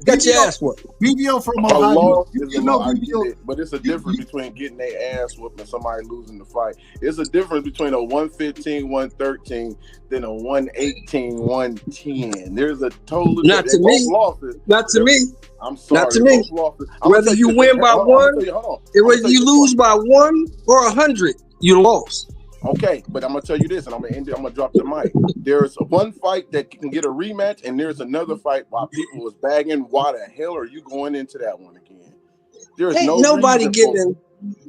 Got your ass whooped. BVO from A Ohio. loss is You a know loss. I get BVO. it, but it's a difference between getting their ass whooped and somebody losing the fight. It's a difference between a 115, 113 than a 118, 110. There's a total. Not to me. Losses. Not to me. I'm sorry. Not to me. Both losses. I'm gonna Whether tell you this. win by Hold on, one, I'm gonna tell you, hold on. and I'm whether gonna you tell you lose by 1 or 100, you lost. Okay, but I'm gonna tell you this, and I'm gonna end it. I'm gonna drop the mic. There's one fight that can get a rematch, and there's another fight while people was bagging. Why the hell are you going into that one again? There is Ain't no nobody reason giving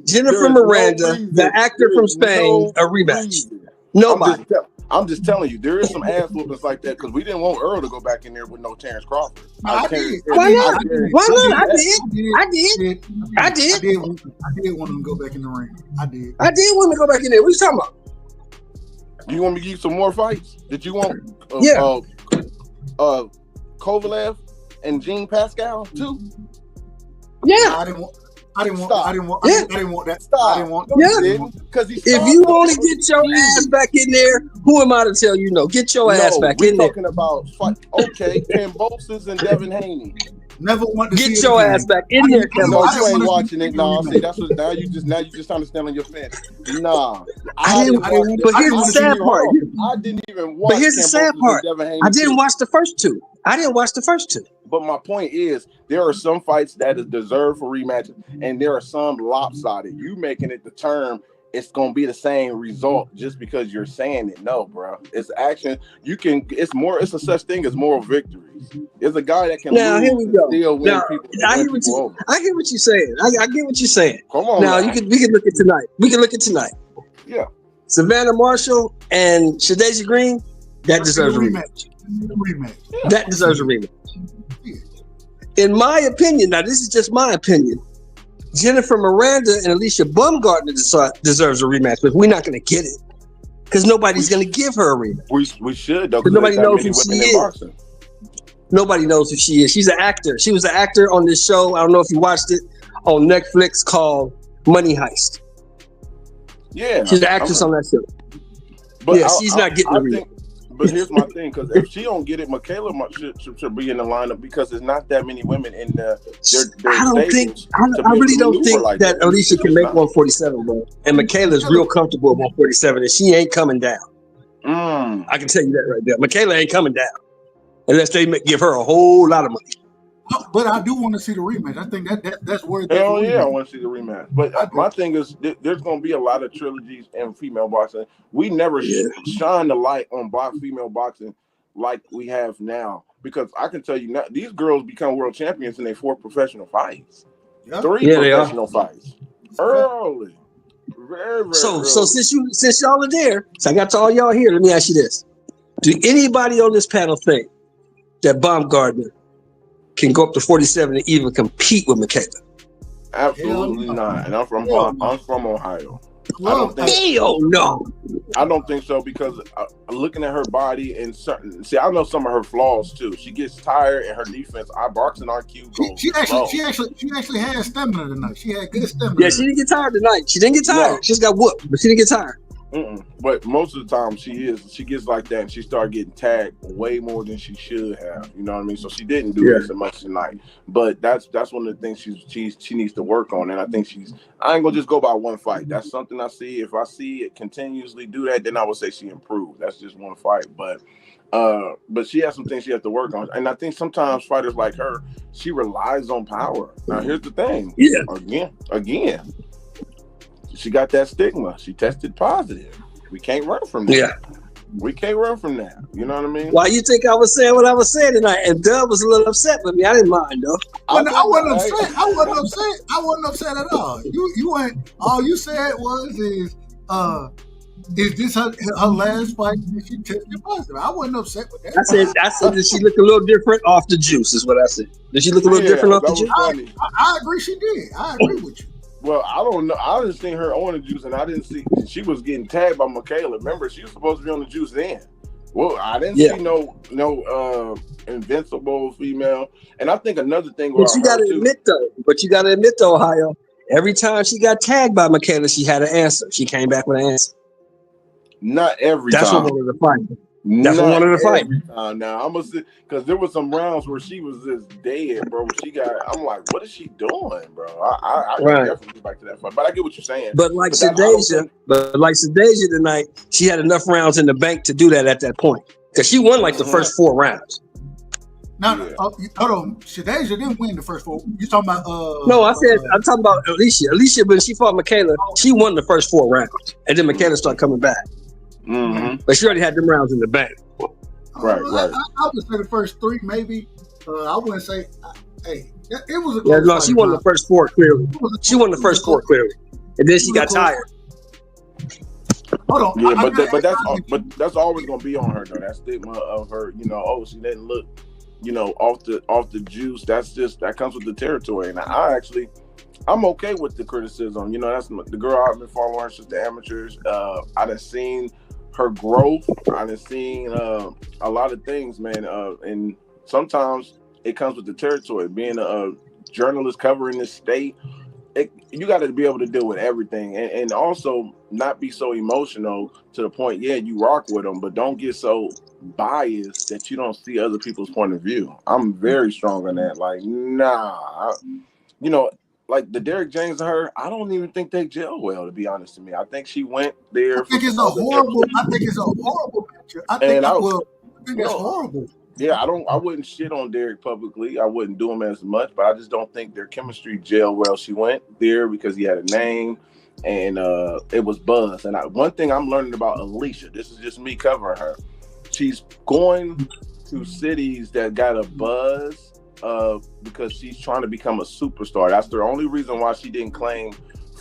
Jennifer There is no Miranda, reason. the actor There from is Spain, no a rematch. reason. Nobody. I'm just telling you, there is some ass whoopings like that because we didn't want Earl to go back in there with no Terrence Crawford. I did. Why not? Why not? I did. I did want him to go back in the ring. I did. I did want to go back in there. What you talking about? You want me to give you some more fights? Did you want Kovalev and Jean Pascal too? Yeah. I didn't want that. Stop. I didn't want Because If you want to get your ass back in there, who am I to tell you no? Get your ass back in there. We're talking about fight. Okay, Kambosos and Devin Haney. Never want to get your ass back in there, No, Kambosos. you ain't watching it. No, see, that's what now you just trying to stand on your fence. Nah, I didn't. But here's the sad part. I didn't even watch. But here's the sad part. I didn't watch the first two. But my point is, there are some fights that is deserved for rematches, and there are some lopsided. You making it the term, it's gonna be the same result just because you're saying it. No, bro. It's action. You can. It's more. It's a such thing as moral victories. It's a guy that can Now lose here we and go. still win Now, people. I win hear what people you. over. I hear what you're saying. I get what you're saying. Come on. Now now. we can look at tonight. We can look at tonight. Yeah. Savannah Marshall and Shadasia Green. That deserves a rematch. That deserves a rematch. In my opinion, now this is just my opinion, Jennifer Miranda and Alicia Baumgartner deserves a rematch, but we're not going to get it because nobody's going to give her a rematch. We should though. Because nobody knows who she is. Boxing. Nobody knows who she is. She's an actor. She was an actor on this show. I don't know if you watched it on Netflix called Money Heist. Yeah, she's an actress on that show. But yeah, she's not getting the rematch. But here's my thing, because if she don't get it, Michaela should be in the lineup because there's not that many women in their I really don't think like that Alicia can make 147, bro. And Michaela's real comfortable at 147, and she ain't coming down. I can tell you that right there. Michaela ain't coming down unless they give her a whole lot of money. But I do want to see the rematch. I think that's worth it. Hell yeah, I want to see the rematch. But my thing is, there's going to be a lot of trilogies in female boxing. We never shine the light on female boxing like we have now. Because I can tell you now, these girls become world champions in their 4 professional fights. Yeah. 3 professional fights. Early. Very, very so early. So since y'all are there, so I got to all y'all here, let me ask you this. Do anybody on this panel think that Baumgartner can go up to 47 and even compete with Michaela? Absolutely not. And I'm from Ohio. Hell no. I don't think so because looking at her body and I know some of her flaws too. She gets tired and her defense. Our boxing IQ goes she actually had stamina tonight. She had good stamina. Yeah, she didn't get tired tonight. She didn't get tired. No. She just got whooped, but she didn't get tired. But most of the time she gets like that and she started getting tagged way more than she should have. You know what I mean? So she didn't do this much tonight. But that's one of the things she needs to work on. And I think I ain't gonna just go by one fight. That's something I see. If I see it continuously do that, then I would say she improved. That's just one fight. But she has some things she has to work on. And I think sometimes fighters like her, she relies on power. Now here's the thing. Yeah. Again. She got that stigma. She tested positive. We can't run from that. Yeah. We can't run from that. You know what I mean? Why you think I was saying what I was saying tonight? And Dub was a little upset with me. I didn't mind though. I wasn't upset. I wasn't upset at all. You went. All you said was Is this her last fight that she tested positive? I wasn't upset with that. I said that she looked a little different off the juice, is what I said. Did she look a little different off the juice? I agree she did. I agree with you. Well, I don't know. I didn't see her on the juice, and I didn't see she was getting tagged by Michaela. Remember, she was supposed to be on the juice then. Well, I didn't see no invincible female. And I think another thing. But you got to admit though, Ohio. Every time she got tagged by Michaela, she had an answer. She came back with an answer. Not every time. That's what wanted to fight. That's what wanted to fight. Now I'm gonna say, because there was some rounds where she was just dead, bro. I'm like, what is she doing, bro? I can definitely get back to that fight, but I get what you're saying. But like Sadeja tonight, she had enough rounds in the bank to do that at that point because she won like the first 4 rounds. Now, hold on, Shadeja didn't win the first 4. You talking about? No, I'm talking about Alicia. Alicia, when she fought Michaela, she won the first 4 rounds, and then Michaela started coming back. Mm-hmm. But she already had them rounds in the bank. Right. I would say the first 3, maybe. I wouldn't say. Hey, it was a close fight. She won the first 4 clearly. She won the first 4 clearly, and then she got tired. Hold on. Yeah, but that's always gonna be on her though. That stigma of her, she didn't look, off the juice. That comes with the territory, and I'm okay with the criticism. That's the girl I've been following her since the amateurs. I done seen her growth. I done seen a lot of things, man. And sometimes it comes with the territory. Being a journalist covering this state, you got to be able to deal with everything, and also not be so emotional to the point. Yeah, you rock with them, but don't get so biased that you don't see other people's point of view. I'm very strong on that. Like, like the Derrick James and her, I don't even think they gel well, to be honest to me. I think she went there. I think it's a horrible picture. I think it's horrible. Yeah, I wouldn't shit on Derrick publicly. I wouldn't do him as much, but I just don't think their chemistry gel well. She went there because he had a name, and it was buzz. And one thing I'm learning about Alicia, this is just me covering her. She's going to cities that got a buzz because she's trying to become a superstar. That's the only reason why she didn't claim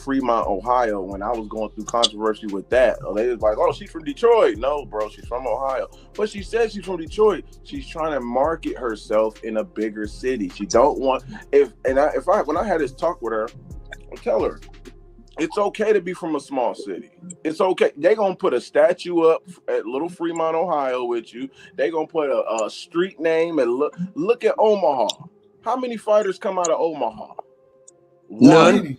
Fremont, Ohio, when I was going through controversy with that. They was like, oh, she's from Detroit. No, bro, she's from Ohio. But she says she's from Detroit. She's trying to market herself in a bigger city. She don't want when I had this talk with her, I tell her, it's okay to be from a small city. It's okay. They're gonna put a statue up at Little Fremont, Ohio with you. They're gonna put a street name and look at Omaha. How many fighters come out of Omaha? None.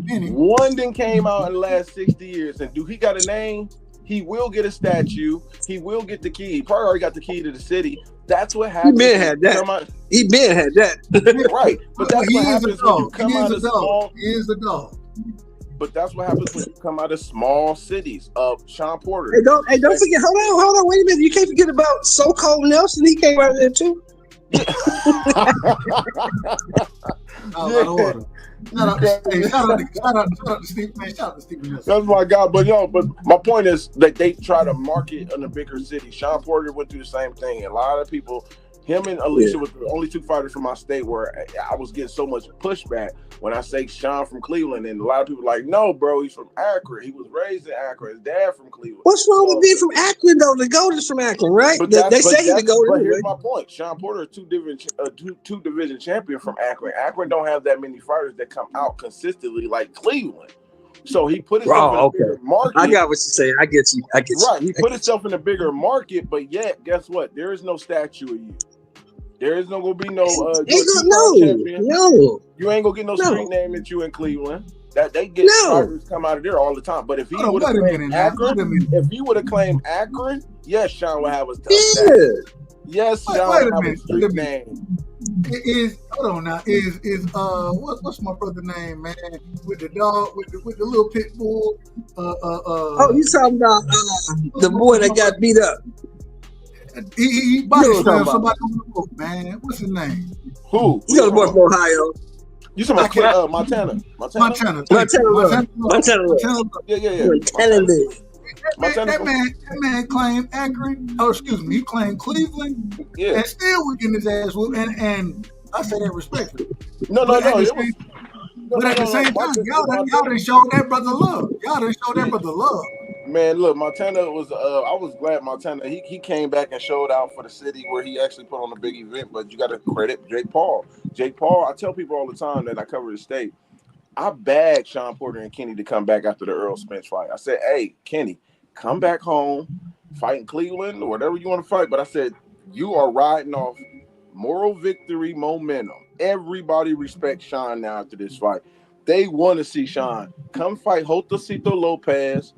One then came out in the last 60 years, and do he got a name? He will get a statue. He will get the key. He probably already got the key to the city. That's what happens. He been had that. Right. But that's what happens when you come out of small. He is a dog. But that's what happens when you come out of small cities. Sean Porter. Hey, don't forget. Hold on. Wait a minute. You can't forget about So-Called Nelson. He came out of there too. Shout out to Steve. Man, shout out to Steve Nelson. That's my guy. But my point is that they try to market in a bigger city. Sean Porter went through the same thing. A lot of people, him and Alicia was the only 2 fighters from my state where I was getting so much pushback when I say Sean from Cleveland, and a lot of people were like, no, bro, he's from Akron. He was raised in Akron. His dad from Cleveland. What's wrong with being from Akron though? The GOAT is from Akron, right? They say he's the GOAT. But here's my point: Sean Porter is two division champion from Akron. Akron don't have that many fighters that come out consistently like Cleveland. So he put himself in a bigger market. I got what you're saying. I get you. Right. He put himself in a bigger market, but yet, guess what? There is no statue of you. There is no gonna be no champion. No. You ain't gonna get no street name at you in Cleveland. That they get fighters come out of there all the time. But if he would have claimed Akron, yes, Sean would have a tough statue. Yes, Sean would have a street name. Hold on now. What's my brother's name, man? With the dog, with the little pit bull. Oh, you talking about the boy that got beat up? He body slammed somebody on the book, man. What's his name? Who? You got a boy from Ohio. You talking about Montana? Montana. Yeah. That man claimed Akron. Oh, excuse me. He claimed Cleveland. Yeah. And still we getting his ass whooped. And I say that respectfully. No. But at the same time, y'all done showed that brother love. Man, look, Montana was. I was glad Montana. He came back and showed out for the city where he actually put on a big event. But you got to credit Jake Paul. Jake Paul. I tell people all the time that I cover the state. I bagged Sean Porter and Kenny to come back after the Earl Spence fight. I said, "Hey, Kenny, come back home, fight in Cleveland or whatever you want to fight." But I said, "You are riding off moral victory momentum. Everybody respects Sean now after this fight. They want to see Sean come fight Jotacito Lopez."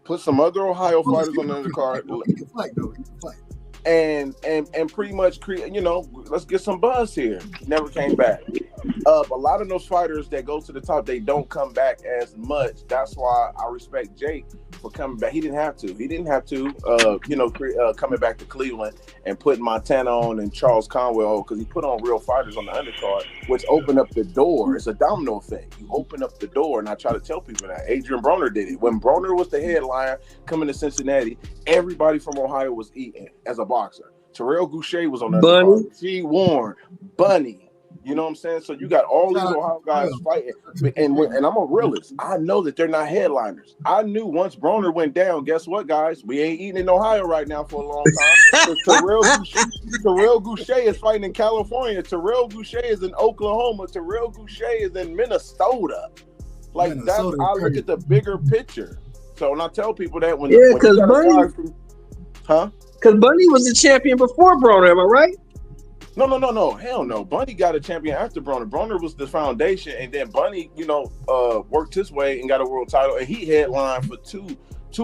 Put some other Ohio fighters on the undercard, and pretty much create. Let's get some buzz here. Never came back. A lot of those fighters that go to the top, they don't come back as much. That's why I respect Jake for coming back. He didn't have to. Coming back to Cleveland and putting Montana on and Charles Conway on, because he put on real fighters on the undercard, which opened up the door. It's a domino effect. You open up the door, and I try to tell people that. Adrian Broner did it. When Broner was the headliner coming to Cincinnati, everybody from Ohio was eating as a boxer. Terrell Goucher was on the undercard. G. Warren, Bunny. You know what I'm saying? So you got all these Ohio guys fighting. And I'm a realist. I know that they're not headliners. I knew once Broner went down, guess what, guys? We ain't eating in Ohio right now for a long time. Terrell Goucher is fighting in California. Terrell Goucher is in Oklahoma. Terrell Goucher is in Minnesota. I look at the bigger picture. So when I tell people that because Bunny was the champion before Broner, am I right? No. Hell no. Bunny got a champion after Broner. Broner was the foundation, and then Bunny, worked his way and got a world title, and he headlined for two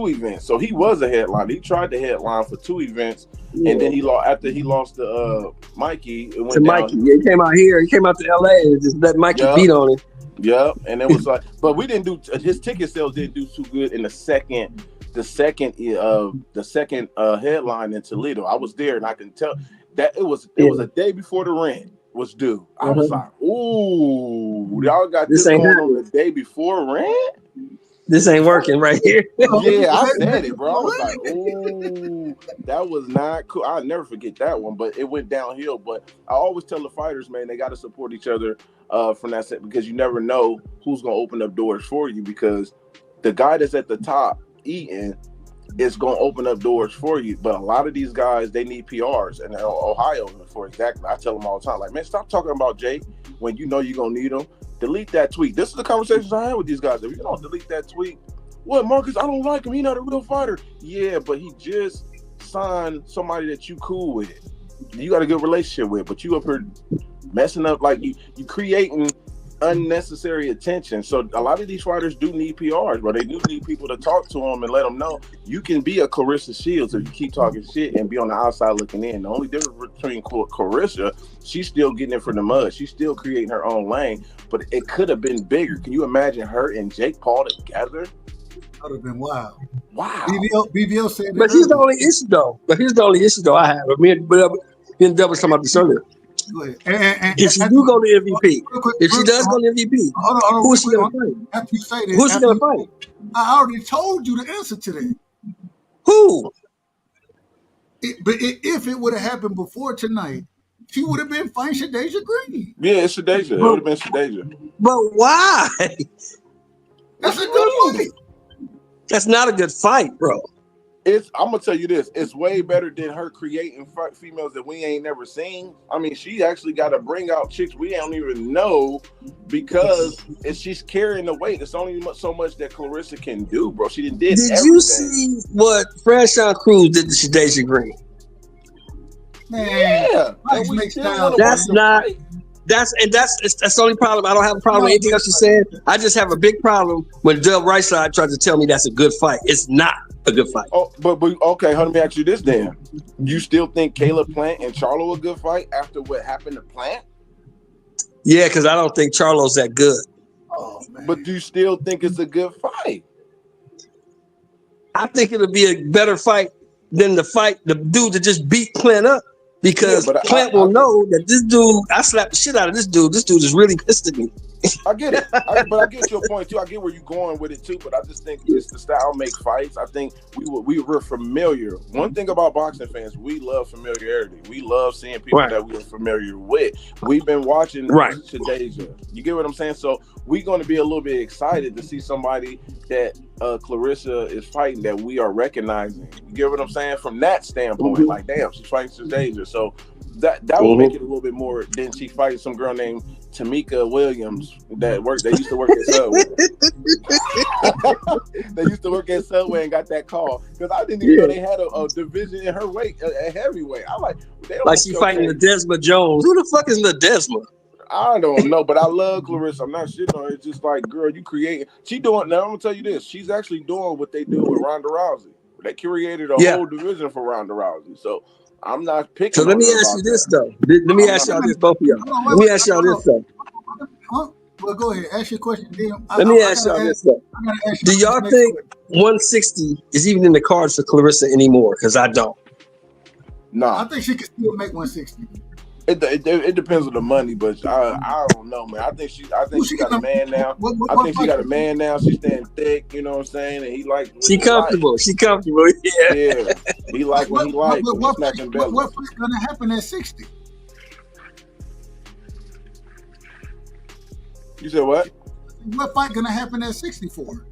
events. So he was a headliner. He tried to headline for 2 events, and then after he lost to Mikey, it went to Mikey. Yeah, he came out here. He came out to LA and just let Mikey beat on him. Yep, and it was like, but we didn't do his ticket sales didn't do too good in the second headline in Toledo. I was there, and I can tell that it was a day before the rent was due. I was like, "Ooh, y'all got this going on the day before rent? This ain't working right here." Yeah, I said it, bro. I was like, "Ooh, that was not cool." I'll never forget that one, but it went downhill. But I always tell the fighters, man, they got to support each other from that set, because you never know who's gonna open up doors for you, because the guy that's at the top eating is going to open up doors for you. But a lot of these guys, they need PRs, and Ohio, for exactly, I tell them all the time, like, man, stop talking about Jake when you know you're going to need them. Delete that tweet. This is the conversations I had with these guys. If you don't delete that tweet, what, Marcus, I don't like him. He's not a real fighter. Yeah, but he just signed somebody that you cool with. You got a good relationship with, but you up here messing up, like you creating unnecessary attention. So a lot of these fighters do need PRs, but they do need people to talk to them and let them know you can be a Clarissa Shields if you keep talking shit and be on the outside looking in. The only difference between Clarissa, she's still getting it from the mud. She's still creating her own lane, but it could have been bigger. Can you imagine her and Jake Paul together? That would have been wild. Wow. BVO said but here's the only issue though. I have. Me and Double talking about this earlier. If she do go to MVP, if she does go to MVP, who is she going to fight? After you say that, who's she going to fight? I already told you the answer to that. Who? If it would have happened before tonight, she would have been fighting Shadeja Green. Yeah, it's Shadeja. It would have been Shadeja. But why? That's a good fight. That's not a good fight, bro. I'm gonna tell you this: it's way better than her creating females that we ain't never seen. I mean, she actually got to bring out chicks we don't even know, because she's carrying the weight. It's only so much that Clarissa can do, bro. She did everything. You see what Franchon Cruz did to Shadeja Green? Man, yeah, that's the only problem. I don't have a problem with anything else you said. I just have a big problem when Dub Rightside tried to tell me that's a good fight. It's not a good fight. Oh, but okay, let me ask you this then. You still think Caleb Plant and Charlo a good fight after what happened to Plant? Yeah, because I don't think Charlo's that good. Oh, man. But do you still think it's a good fight? I think it'll be a better fight than the dude that just beat Plant up. Because Plant will know that this dude, I slapped the shit out of this dude. This dude is really pissed at me. I get it, but I get your point too. I get where you're going with it too. But I just think it's the style make fights. I think we're familiar. One thing about boxing fans, we love familiarity. We love seeing people that we are familiar with. We've been watching CRUSHDALEGEND. You get what I'm saying? So we're going to be a little bit excited to see somebody that Clarissa is fighting that we are recognizing. You get what I'm saying? From that standpoint, like, damn, she's fighting CRUSHDALEGEnd. So that will make it a little bit more than she fighting some girl named Tamika Williams that used to work at Subway. They used to work at Subway and got that call because I didn't even know they had a division in her weight, a heavyweight. I'm like, she fighting Ledesma Jones. Who the fuck is Ledesma? I don't know, but I love Clarissa. I'm not shitting on her. It's just like, girl, you create. Now I'm gonna tell you this. She's actually doing what they do with Ronda Rousey. They curated a whole division for Ronda Rousey. So I'm not picking. So let me ask you this though. Let me ask y'all this, both of y'all. Let me ask y'all this though. Well, go ahead. Ask your question. Let me ask y'all this though. Do y'all think 160 is even in the cards for Clarissa anymore? Because I don't. No, I think she can still make 160. It depends on the money, but I don't know, man. I think she got a man now. I think she got a man now. She's staying thick, you know what I'm saying? And he like she comfortable. She comfortable. Yeah. Yeah. He like what he like. What's gonna happen at 60? You said what? What fight gonna happen at 64?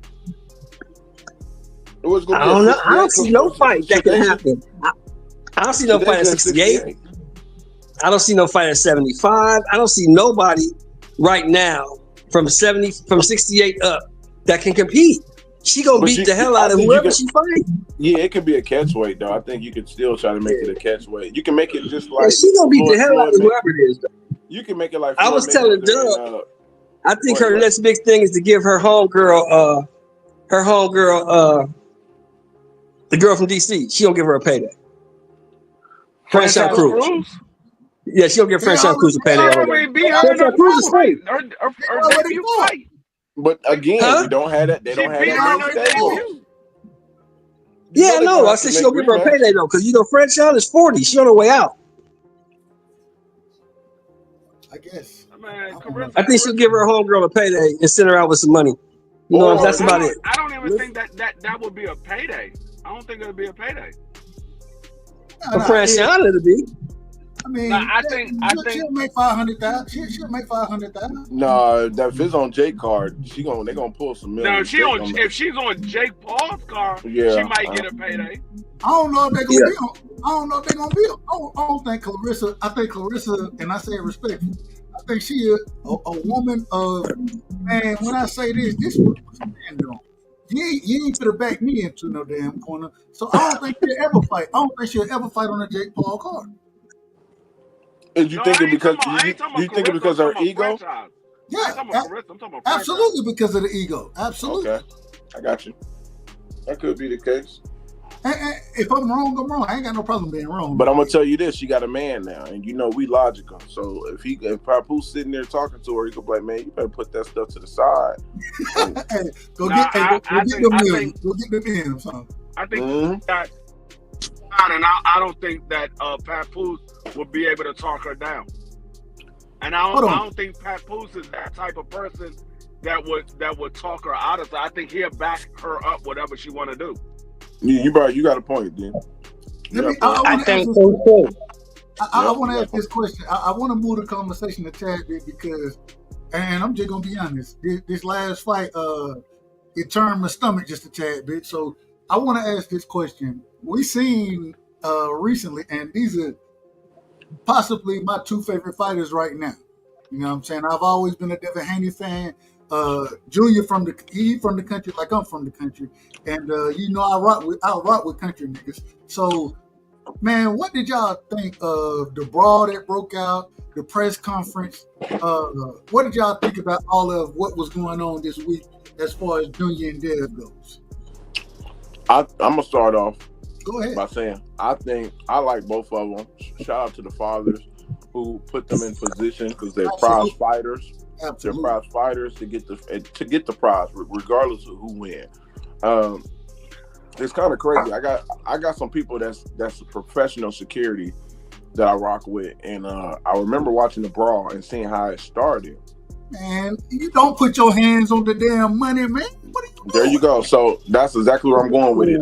I don't know. I don't see no fight that can happen. I don't see no fight at 68. I don't see no fight at 75. I don't see nobody right now from 68 up that can compete. She gonna beat the hell out of whoever she fights. Yeah, it could be a catch weight though. I think you could still try to make it a catch weight. You can make it just like she gonna beat the hell out of whoever it is. Though. You can make it like I was telling Doug. I think her next big thing is to give her homegirl, the girl from DC. She gonna give her a payday. Franchise Cruz. Yeah, she'll give Franchise Cruz a payday. Franchise Cruz is free. But again, we don't have that. They don't have that. Yeah, no. I said she'll give her a payday though, because Franchise is 40. She on her way out. I guess. I think she'll give her homegirl a payday and send her out with some money. You know, that's about it. I don't even think that would be a payday. I don't think it would be a payday. For Franchise, it'll be. I mean, she'll make 500,000. She'll make 500,000. No, if it's on Jake card, they gonna pull some millions. No, if she's on Jake Paul's card, she might get a payday. I don't know if they're gonna be on. I don't know if they're gonna be on. I don't think Clarissa. I think Clarissa, and I say it respectfully, I think she is a woman of, man, when I say this is what I'm doing. You ain't gonna back me into no damn corner. So I don't think she'll ever fight. I don't think she'll ever fight on a Jake Paul card. And you think it because of her ego? Yeah, absolutely because of the ego. Absolutely. Okay, I got you. That could be the case. And if I'm wrong, I'm wrong. I ain't got no problem being wrong. But I'm gonna tell you this: she got a man now, and we logical. So if Papoose sitting there talking to her, he could be like, "Man, you better put that stuff to the side." Go get the men. I think that, and I don't think that Papoose will be able to talk her down. And I don't think Papoose is that type of person that would talk her out of it. I think he'll back her up whatever she want to do. Yeah, you got a point, then. I think so too. I want to ask this question. I want to move the conversation a tad bit because, and I'm just gonna be honest, this last fight, it turned my stomach just a tad bit. So I want to ask this question. We seen recently, and these are possibly my two favorite fighters right now. You know what I'm saying? I've always been a Devin Haney fan. Junior from the country, like I'm from the country, and I rock with country niggas. So, man, what did y'all think of the brawl that broke out, the press conference? What did y'all think about all of what was going on this week as far as Junior and Dev goes? I'm gonna start off by saying I think I like both of them. Shout out to the fathers who put them in position because they're prize fighters. Absolutely. They're prize fighters to get the prize, regardless of who wins. It's kind of crazy. I got some people that's professional security that I rock with, and I remember watching the brawl and seeing how it started. Man, you don't put your hands on the damn money, man. What are you doing? There you go. So that's exactly where I'm going with it.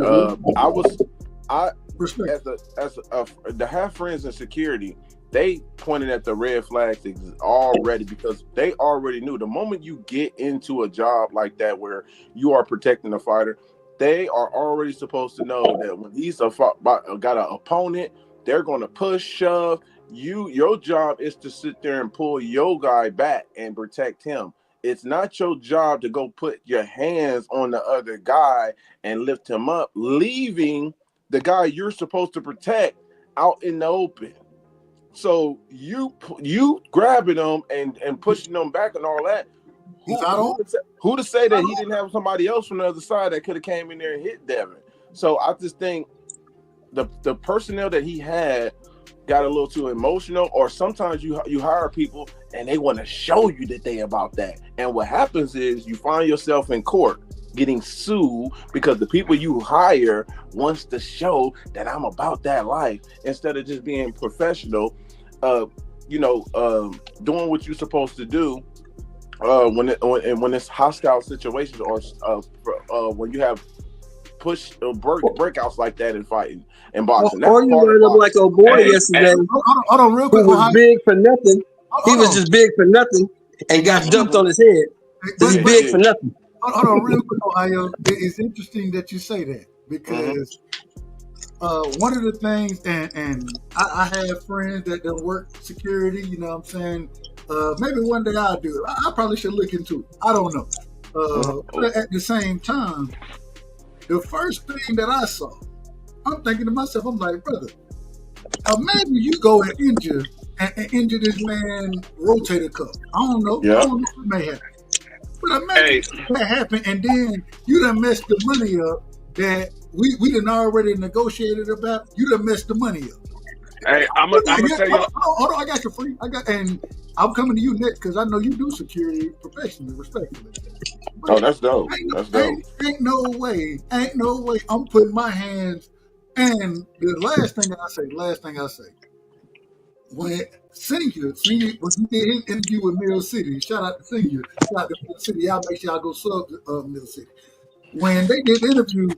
To have friends in security, they pointed at the red flags already because they already knew the moment you get into a job like that where you are protecting a fighter, they are already supposed to know that when he's got an opponent, they're going to push, shove. Your job is to sit there and pull your guy back and protect him. It's not your job to go put your hands on the other guy and lift him up, leaving the guy you're supposed to protect out in the open. So you grabbing them and pushing them back and all that. Who to say that he didn't have somebody else from the other side that could have came in there and hit Devin? So I just think the personnel that he had got a little too emotional, or sometimes you hire people and they want to show you that they about that. And what happens is you find yourself in court getting sued because the people you hire wants to show that I'm about that life instead of just being professional, doing what you're supposed to do when it's hostile situations or when you have push breakouts like that in fighting and boxing. Or you learned up like old boy yesterday. Hold on, real quick. Who was big for nothing. He was just big for nothing and got dumped on his head. He's big for nothing. Hold on, real quick, Ohio. It's interesting that you say that because one of the things, and I have friends that work security. You know what I'm saying? Maybe one day I'll do it. I probably should look into it. I don't know. But at the same time, the first thing that I saw, I'm thinking to myself, I'm like, brother, imagine you go and injure this man rotator cuff. I don't know. Yeah. I don't know what may happen. But imagine that happened, and then you done messed the money up that we done already negotiated about. You done messed the money up. Hey, I'm gonna tell you. Hold on, I got you free. And I'm coming to you next because I know you do security professionally, respectfully. Oh, that's dope. That's dope. Ain't no way I'm putting my hands. And the last thing I say, when Senior, when he did his interview with Mill City, shout out to Senior, shout out to Mill City, y'all make sure y'all go sub to Mill City. When they did the interview,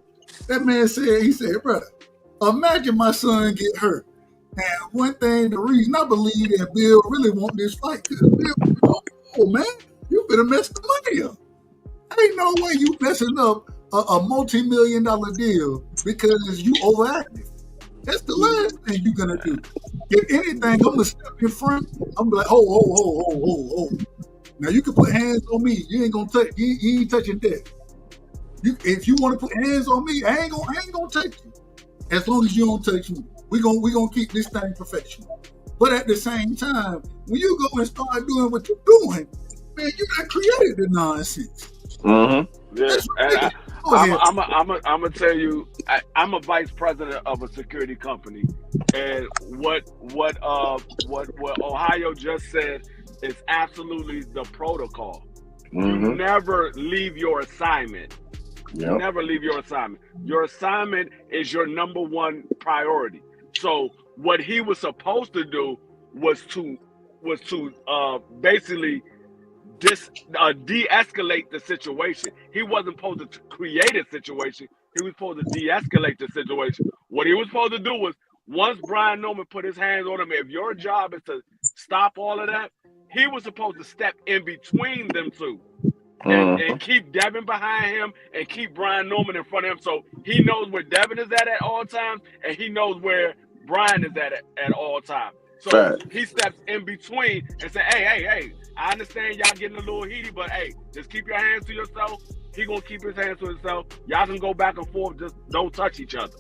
that man said, brother, imagine my son get hurt. And one thing, the reason I believe that Bill really want this fight, because Bill, oh man, you better mess the money up. Ain't no way you messing up a multi-million-dollar deal because you overactive. That's the last thing you're gonna do. If anything, I'm gonna step in front. I'm gonna be like, ho. Now you can put hands on me. You ain't gonna touch. You ain't touching that. If you want to put hands on me, I ain't gonna touch you. As long as you don't touch me, we gonna keep this thing professional. But at the same time, when you go and start doing what you're doing, man, you got created the nonsense. Mm-hmm. Yeah, I'm gonna tell you, I'm a vice president of a security company, and what Ohio just said is absolutely the protocol. You never leave your assignment. Yep. You never leave your assignment. Your assignment is your number one priority. So what he was supposed to do was to basically de-escalate the situation. He wasn't supposed to create a situation. He was supposed to de-escalate the situation. What he was supposed to do was, once Brian Norman put his hands on him, if your job is to stop all of that, he was supposed to step in between them two and keep Devin behind him and keep Brian Norman in front of him, so he knows where Devin is at all times and he knows where Brian is at all times. So he steps in between and say, hey, I understand y'all getting a little heaty, but hey, just keep your hands to yourself. He gonna keep his hands to himself. Y'all can go back and forth, just don't touch each other.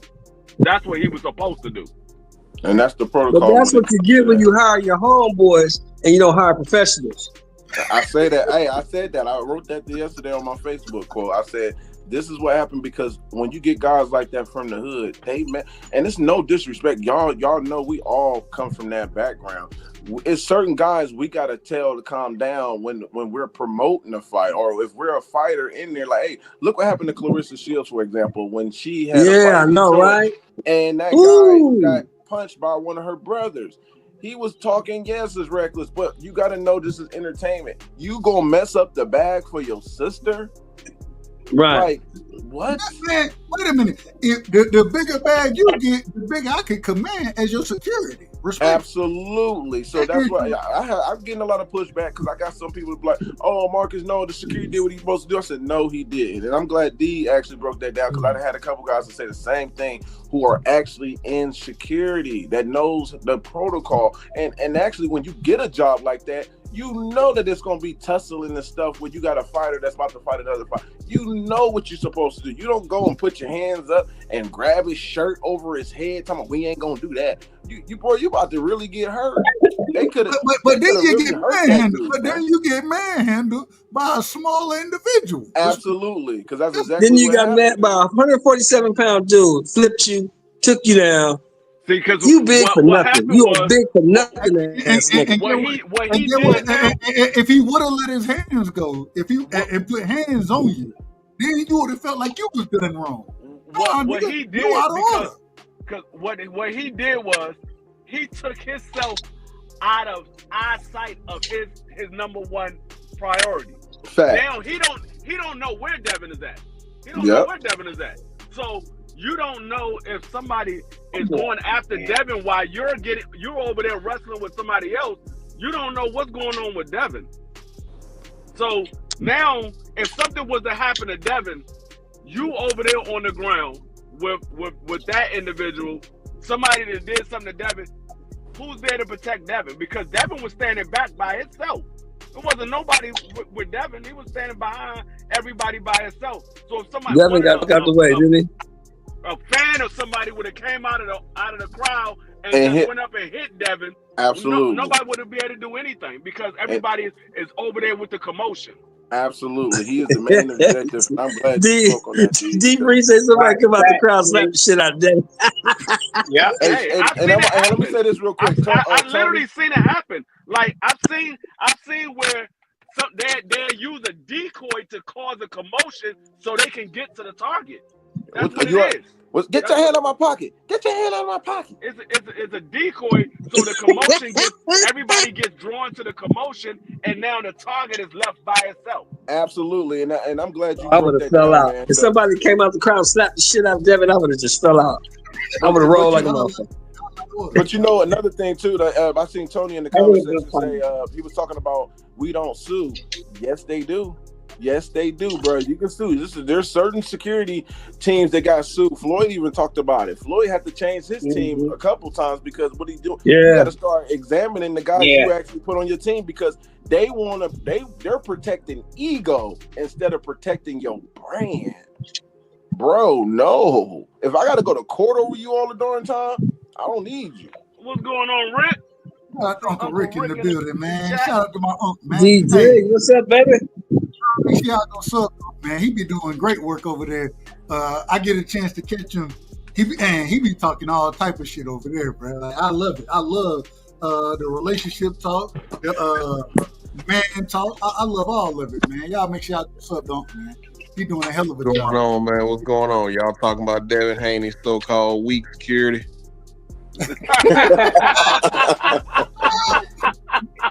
That's what he was supposed to do. And that's the protocol. But that's what you get when you hire your homeboys and you don't hire professionals. I say that. Hey, I said that. I wrote that yesterday on my Facebook quote. I said, this is what happened because when you get guys like that from the hood, and it's no disrespect. Y'all know we all come from that background. It's certain guys we gotta tell to calm down when we're promoting a fight, or if we're a fighter in there. Like, hey, look what happened to Clarissa Shields, for example, when she had a fight I know, right? And that guy got punched by one of her brothers. He was talking, yes, it's reckless, but you got to know this is entertainment. You gonna mess up the bag for your sister? Right. Like, what? Man, wait a minute. If the bigger bag you get, the bigger I can command as your security. Respect. Absolutely. So that's why I'm getting a lot of pushback because I got some people who be like, oh, Marcus, no, the security did what he's supposed to do. I said, no, he didn't. And I'm glad D actually broke that down because I had a couple guys that say the same thing who are actually in security that knows the protocol. And actually, when you get a job like that, you know that it's going to be tussling and stuff when you got a fighter that's about to fight another fighter. You know what you're supposed to do. You don't go and put your hands up and grab his shirt over his head talking about, we ain't going to do that. You about to really get hurt. They could have. But then you get manhandled. But then you get manhandled by a smaller individual. Absolutely, because that's exactly. Then you got mad by a 147-pound dude, flipped you, took you down. See, because you big for nothing. You are big for nothing. If he would have let his hands go, and put hands on you, then you would have felt like you was done wrong. What he did because what he did was he took himself out of eyesight of his number one priority. Fact. Now he don't know where Devin is at. He don't know where Devin is at. So you don't know if somebody is going after Devin while you're over there wrestling with somebody else. You don't know what's going on with Devin. So now, if something was to happen to Devin, you over there on the ground with that individual, somebody that did something to Devin, who's there to protect Devin? Because Devin was standing back by himself. It wasn't nobody with Devin. He was standing behind everybody by himself. So if somebody Devin got the way, didn't he? A fan of somebody would have came out of the crowd and just went up and hit Devin. Absolutely. Nobody would have been able to do anything because everybody is over there with the commotion. Absolutely. He is the main objective. I'm glad you spoke on that. D Free said somebody come out the crowd, slap the shit out of Devin. Yeah. And let me say this real quick. I literally seen it happen. Like I've seen where they use a decoy to cause a commotion so they can get to the target. That's what it is. Get your hand out of my pocket. Get your hand out of my pocket. It's a decoy, so the commotion everybody gets drawn to the commotion, and now the target is left by itself. Absolutely, and I'm glad you. I would have fell out. If somebody came out the crowd, slapped the shit out of Devin, I would have just fell out. I would have rolled like a motherfucker. But you know another thing too that I seen Tony in the conversation say he was talking about we don't sue. Yes, they do. Yes, they do, bro. You can sue. There's certain security teams that got sued. Floyd even talked about it. Floyd had to change his team a couple times because what he doing? You got to start examining the guys you actually put on your team because they're protecting ego instead of protecting your brand. Bro, no. If I got to go to court over you all the darn time, I don't need you. What's going on, Rick? Shout out to Uncle Rick in the building, man. Shout out to my uncle, man. DJ, hey, what's up, baby? Shout out to Sub, man. He be doing great work over there. I get a chance to catch him. He be talking all type of shit over there, bro. Like, I love it. I love the relationship talk, the man talk. I love all of it, man. Y'all make sure y'all do Sub, man. He doing a hell of a job. What's going on, man? What's going on? Y'all talking about Devin Haney's so-called weak security?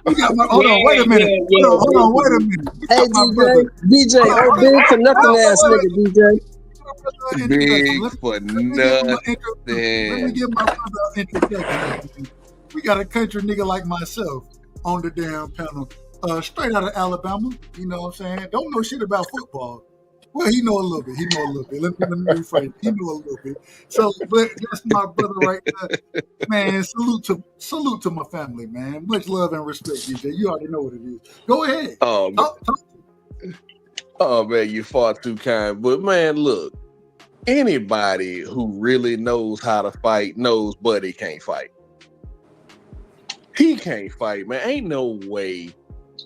Hold on, wait a minute. Hold on, wait a minute. Hey, DJ, oh, big for nothing ass nigga, DJ. Big for nothing. Let me give my brother an introduction. We got a country nigga like myself on the damn panel. Straight out of Alabama, you know what I'm saying? Don't know shit about football. Well, he know a little bit. Let me rephrase. He know a little bit. So, but that's my brother right there. Man, salute to my family, man. Much love and respect, DJ. You already know what it is. Go ahead. Oh, man, you're far too kind. But, man, look, anybody who really knows how to fight knows Buddy can't fight. He can't fight, man. Ain't no way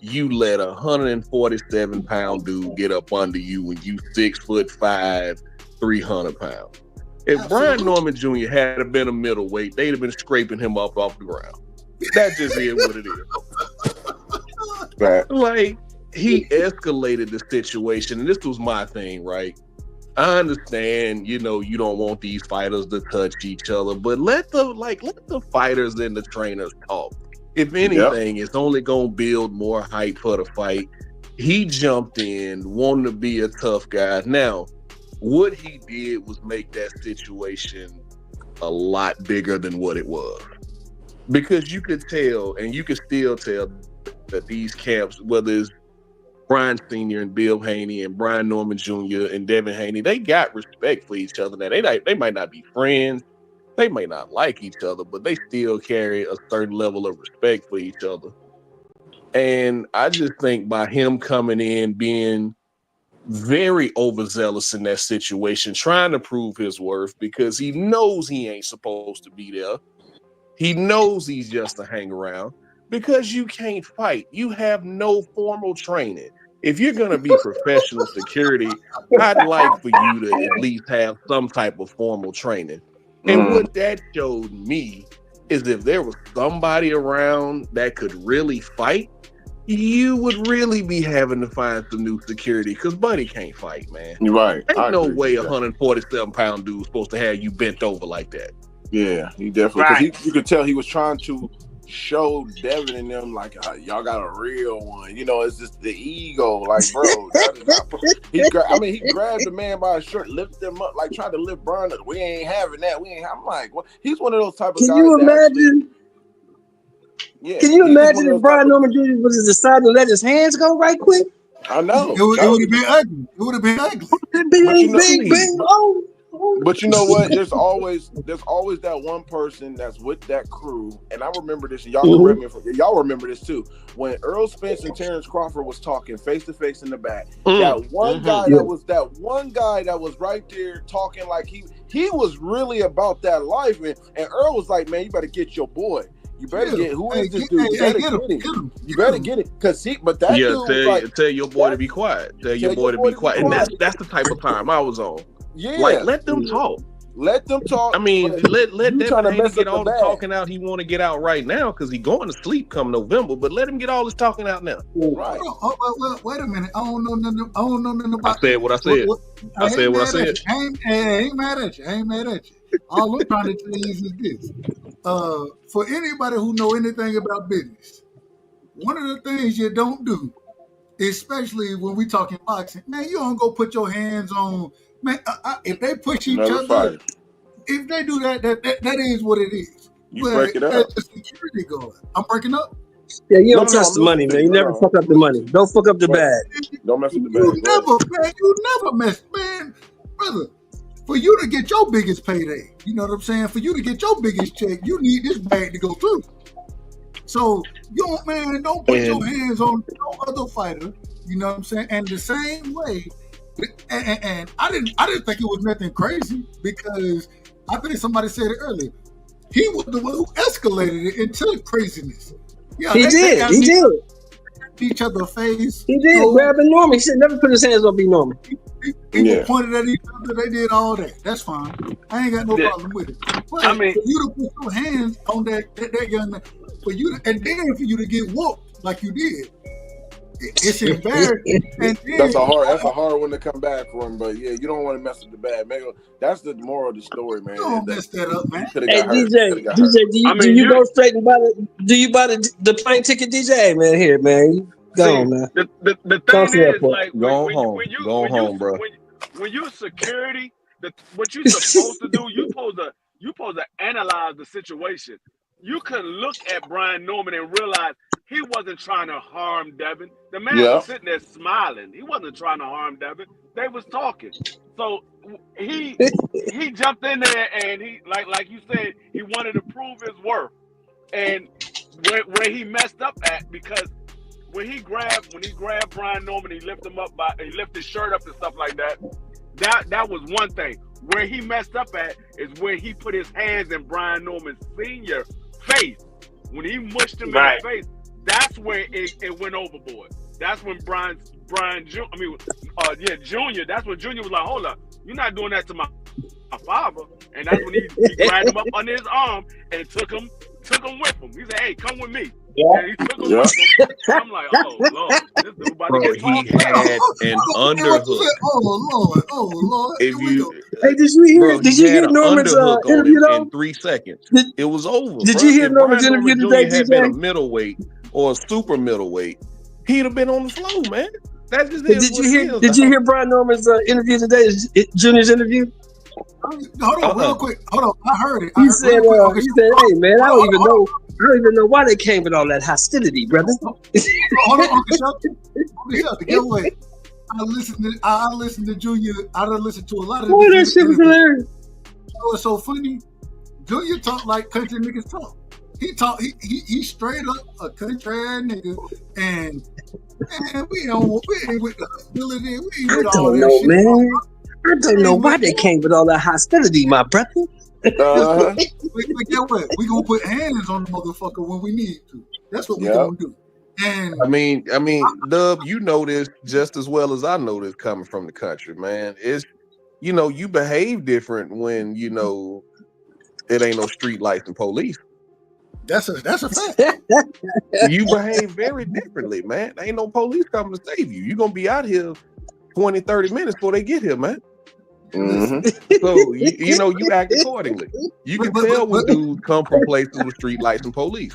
you let a 147-pound dude get up under you when you 6'5", 300 pounds. If Brian Norman Jr. had been a middleweight, they'd have been scraping him up off the ground. That just is what it is. Right. Like, he escalated the situation, and this was my thing, right? I understand, you don't want these fighters to touch each other, but let the fighters and the trainers talk. If anything, it's only gonna build more hype for the fight. He jumped in, wanting to be a tough guy. Now, what he did was make that situation a lot bigger than what it was. Because you could tell, and you could still tell, that these camps, whether it's Brian Sr. and Bill Haney and Brian Norman Jr. and Devin Haney, they got respect for each other. Now, they might not be friends, they may not like each other, but they still carry a certain level of respect for each other. And I just think by him coming in, being very overzealous in that situation, trying to prove his worth, because he knows he ain't supposed to be there. He knows he's just a hang around, because you can't fight. You have no formal training. If you're going to be professional security, I'd like for you to at least have some type of formal training. And what that showed me is if there was somebody around that could really fight, you would really be having to find some new security, because Buddy can't fight, man. You're right. Ain't no way a 147-pound dude supposed to have you bent over like that. Yeah, he definitely. Because you could tell he was trying to show Devin and them like, y'all got a real one. It's just the ego. Like, bro, he grabbed the man by his shirt, lifted him up, like tried to lift Brian up. We ain't having that. I'm like, what? He's one of those type of guys. Can you imagine? Can you imagine if Brian Norman Jr. was deciding to let his hands go right quick? I know. It would have been ugly. It would have been ugly. But you know what? There's always that one person that's with that crew, and I remember this. And y'all remember this too. When Earl Spence and Terrence Crawford was talking face to face in the back, that one guy that was right there talking like he was really about that life, and Earl was like, "Man, you better get your boy. You better get who is this dude? You better get him. You better get it, cause dude was like, tell your boy to be quiet. Tell your boy to be quiet, and that's the type of time I was on. Yeah, like let them talk. Let them talk. I mean, let that get all the talking out he want to get out right now, because he's going to sleep come November. But let him get all his talking out now. Right. Wait a minute. I don't know nothing about. I said what I said. I said what I said. I ain't mad at you. All I'm trying to tell you is this: for anybody who know anything about business, one of the things you don't do, especially when we talking boxing, man, you don't go put your hands on. Man, if they push each other, if they do that is what it is. You break it up. The security guard. I'm breaking up. Yeah, you don't trust the money, man. You never fuck up the money. Don't fuck up the bag. Don't mess with the bag. You never mess, man, brother. For you to get your biggest payday, you know what I'm saying? For you to get your biggest check, you need this bag to go through. So, don't put your hands on no other fighter. You know what I'm saying? And the same way. And I didn't think it was nothing crazy, because I think somebody said it earlier. He was the one who escalated it into craziness. Yeah, he did. Each other face. He did. Grabbing Norman. He said never put his hands on B Norman. People pointed at each other. They did all that. That's fine. I ain't got no problem with it. But for you to put your hands on that young man, for you to get whooped like you did. It's embarrassing. That's a hard one to come back from. But yeah, you don't want to mess with the bad. Man, that's the moral of the story, man. Don't mess that up, man. Hey, DJ, do you go straight and buy the plane ticket, DJ? Hey, man, here, man. Go on, man. The thing is, like, go home, bro. When you security, what you supposed to do, you supposed to analyze the situation. You could look at Brian Norman and realize he wasn't trying to harm Devin. The man was sitting there smiling. He wasn't trying to harm Devin. They was talking. So he jumped in there, and he like you said, he wanted to prove his worth. And where he messed up at, because when he grabbed Brian Norman, he lifted his shirt up and stuff like that. That was one thing. Where he messed up at is where he put his hands in Brian Norman Sr. face. When he mushed him in the face, that's where it went overboard. That's when Junior. That's when Junior was like, "Hold up, you're not doing that to my father." And that's when he grabbed him up under his arm and took him with him. He said, "Hey, come with me." Yeah, he took him with him. I'm like, oh Lord, this dude about Bro, to get he had an underhook. Oh Lord. If you, Hey, did you hear? bro, Did he you hear had an Norman's underhook on interview him though? in 3 seconds. Did, It was over, did bro. you hear If Norman's Brian interview Norman today, Jr. had been a DJ? middleweight or a super middleweight, he'd have been on the floor, man. That just Hey, is did what you it hear? is. Did you hear Brian Norman's interview today? Junior's interview. Hold on, real quick. Hold on, I heard it. He said, Okay, "He said, hey man, I don't even know why they came with all that hostility, brother." Hold on, Uncle Shelton. Get away. I listened to Junior. I done listened to a lot of Boy, that his shit was hilarious. It's so funny. Junior talk like country niggas talk. He straight up a country ass nigga, and we ain't with the hostility. We ain't I with all don't that know, shit. man. I don't know why they came with all that hostility, my brother. But get what? We gonna put hands on the motherfucker when we need to. That's what we gonna do. And I mean, Dub, you know this just as well as I know this coming from the country, man. It's, you behave different when it ain't no street lights and police. that's a fact. You behave very differently, man. Ain't no police coming to save you. You're gonna be out here 20, 30 minutes before they get here, man. So you act accordingly. You can tell when dudes come from places with street lights and police.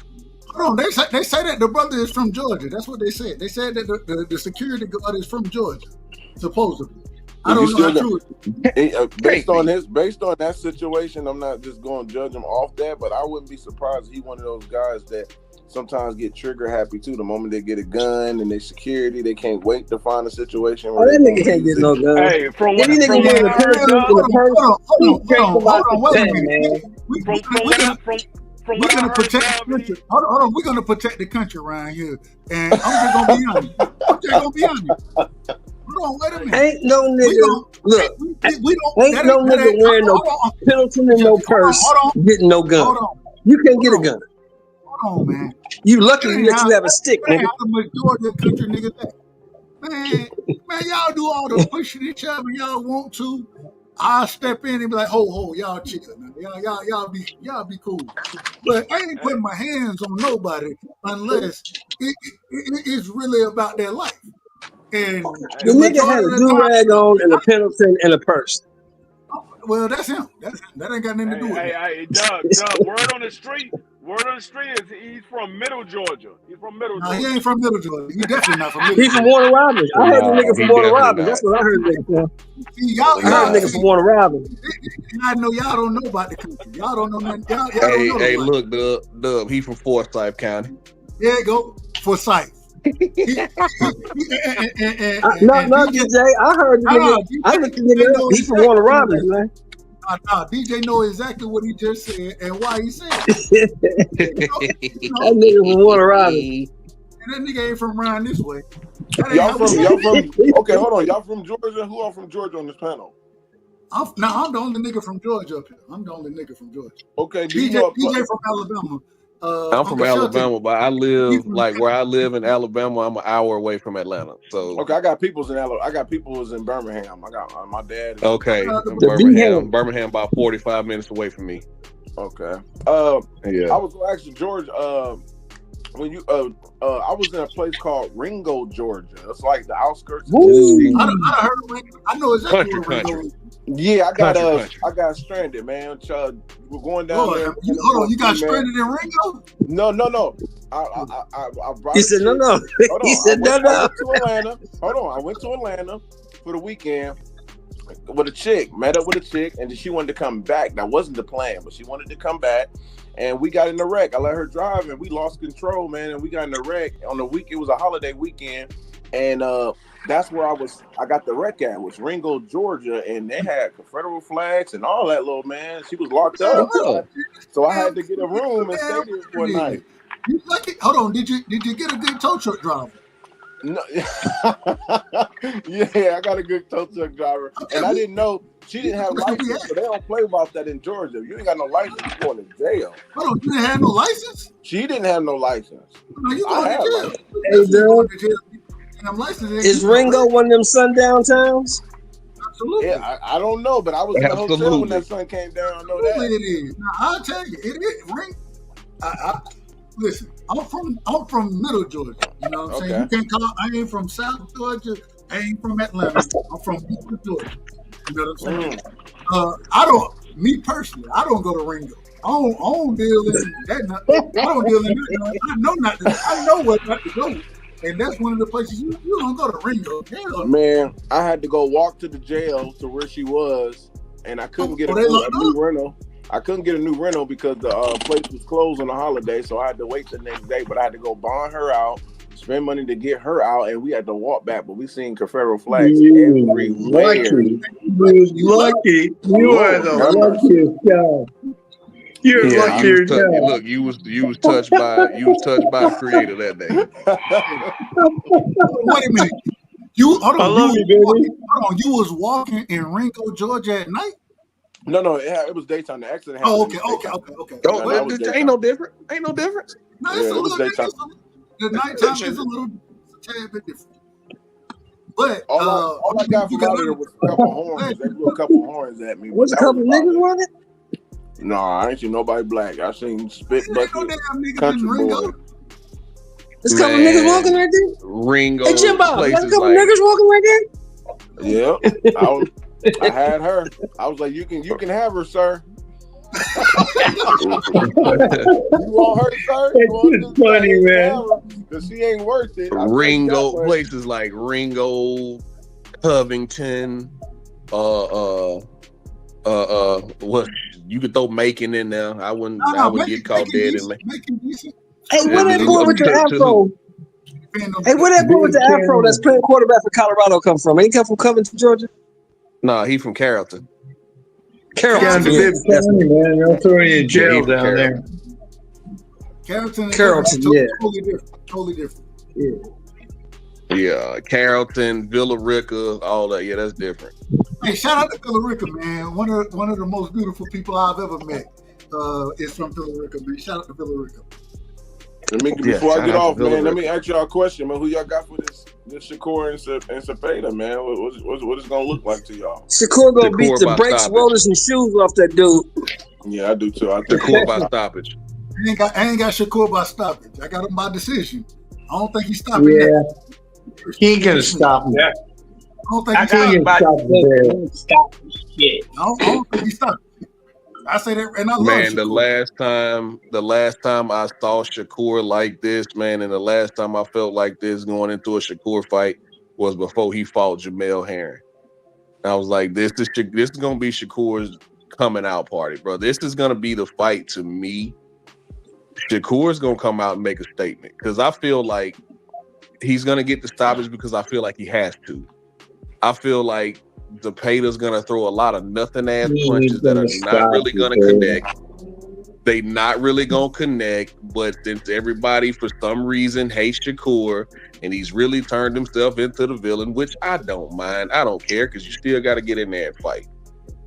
Hold on, they say that the brother is from Georgia. That's what they said. They said that the security guard is from Georgia, supposedly. I don't know how true it is. Based on that situation, I'm not just going to judge him off that, but I wouldn't be surprised if he's one of those guys that sometimes get trigger happy too. The moment they get a gun and they security, they can't wait to find a situation where that nigga can't get no gun. Hey, from Any nigga with a We're gonna protect the country. Hold on. We're gonna protect the country around here, and I'm just gonna be honest. Hold on, wait a minute. Ain't no nigga. Look, ain't no nigga wearing no Pendleton and no purse, getting no gun. Hold on. You can't get a gun. Hold on, man. You lucky that you have a stick, nigga. How the majority of country niggas that? Man, y'all do all the pushing each other y'all want to. I'll step in and be like, ho, y'all chill. Y'all be cool. But I ain't putting my hands on nobody unless it's really about their life. And the nigga had a do-rag on and a Pendleton and a purse. Well, that's him. That ain't got nothing to do with it. Hey, Doug, word on the street is he's from Middle Georgia. He's from Middle Georgia. He ain't from Middle Georgia. He's definitely not from Middle Georgia. He's from Warner Robins. I heard the nigga from Warner Robins. That's what I heard the nigga from. I heard the nigga from Warner Robins. I know y'all don't know about the country. Y'all don't know nothing. Hey, look, Dub, he from Forsyth County. There you go. Forsyth. No, DJ, I heard the nigga. I looked the nigga up. He from Warner Robins, man. DJ know exactly what he just said and why he said it. That nigga from Warner Robins. And that nigga ain't from around this way. Y'all from okay, hold on. Y'all from Georgia? Who are from Georgia on this panel? I'm the only nigga from Georgia up here. I'm the only nigga from Georgia. Okay, DJ from Alabama. I'm from Alabama, but I live where I live in Alabama. I'm an hour away from Atlanta. So okay, I got peoples in Alabama. I got peoples in Birmingham. I got my dad. Okay, Birmingham about 45 minutes away from me. Okay. Yeah. I was gonna ask you, George. When you I was in a place called Ringo, Georgia. It's like the outskirts. Of I heard of Ringo. I know exactly where Ringo is. Yeah, I got stranded, man. We're going down there. Hold on, you got stranded in Ringo? No. I brought. He said no. He said no. I went to Atlanta. Hold on, I went to Atlanta for the weekend with a chick. Met up with a chick, and she wanted to come back. That wasn't the plan, but she wanted to come back. And we got in the wreck. I let her drive, and we lost control, man. And we got in the wreck on the week. It was a holiday weekend, and that's where I got the wreck at, was Ringo, Georgia, and they had Confederate flags and all that little man. She was locked up, so I had to get a room and stay there for a night. You lucky. Hold on, did you get a good tow truck driver? No. Yeah, I got a good tow truck driver, and I didn't know she didn't have a license, so they don't play about that in Georgia. If you ain't got no license, you're going to jail. Hold on, you didn't have no license? She didn't have no license. No, you going to jail. Hey, dude. Is Ringo one of them sundown towns? Absolutely. Yeah, I don't know, but I was in the hotel when that sun came down. I know that. It is. Now, I'll tell you, it is. listen. I'm from Middle Georgia. You know what I'm saying? You can't call. I ain't from South Georgia. I ain't from Atlanta. I'm from Middle Georgia. You know what I'm saying? Me personally, I don't go to Ringo. I don't deal in that. I don't deal in that. I know what not to go. And that's one of the places you don't go to Ringo. Hell. Man, I had to go walk to the jail to where she was, and I couldn't get a new rental. I couldn't get a new rental because the place was closed on the holiday, so I had to wait the next day. But I had to go bond her out, spend money to get her out, and we had to walk back. But we seen Confederate flags everywhere. Lucky. You are the luckiest guy. You're luckier guy. Look, you was touched by the Creator that day. Wait a minute. I love you, baby. Hold on. You was walking in Ringo, Georgia at night? No, it was daytime. The accident happened. Okay. Ain't no difference. No, it's a little daytime. The nighttime is a tad bit different. But all I got from out there was a couple horns. They blew a couple horns at me. Was a couple niggas running? No, I ain't seen nobody black. I seen spit bucket country boy. There's a couple niggas walking right there. Ringo. Hey, Jim Bob, there's a couple niggas walking right there. Yeah, I had her. I was like, you can have her, sir. You want her, sir? It's funny, man. Because she ain't worth it. Ringo, places like Ringo, Covington, what you could throw Macon in there. I wouldn't get caught dead in Macon. Hey, where that boy with the afro? Hey, where that boy with the afro that's playing quarterback for Colorado come from? Ain't he come from Covington, Georgia? Nah, he from Carrollton. Down to Bibb County, man. They'll throw you in jail down there. Carrollton, yeah. Totally different. Yeah, Carrollton, Villa Rica, all that. Yeah, that's different. Hey, shout out to Villa Rica, man. One of the most beautiful people I've ever met is from Villa Rica, man. Shout out to Villa Rica. Before I get off, man, let me ask y'all a question, man. Who y'all got for this Shakur and Cepeda, man? What is it gonna look like to y'all? Shakur gonna beat the brakes, rollers, and shoes off that dude. Yeah, I do too. I think Shakur by stoppage. I ain't got Shakur by stoppage. I got him by decision. I don't think he's stopping that. He ain't gonna stop him. I don't think he's stopping shit. I don't think he's stopping. I say that, and I love man, Shakur. the last time I saw Shakur like this, man, and the last time I felt like this going into a Shakur fight was before he fought Jamel Herring. I was like, this is gonna be Shakur's coming out party, bro. This is gonna be the fight to me. Shakur's gonna come out and make a statement because I feel like he's gonna get the stoppage because I feel like he has to. I feel like Cepeda's gonna throw a lot of nothing ass punches that are not really gonna connect. They not really gonna connect, but since everybody for some reason hates Shakur and he's really turned himself into the villain, which I don't mind. I don't care because you still got to get in there and fight.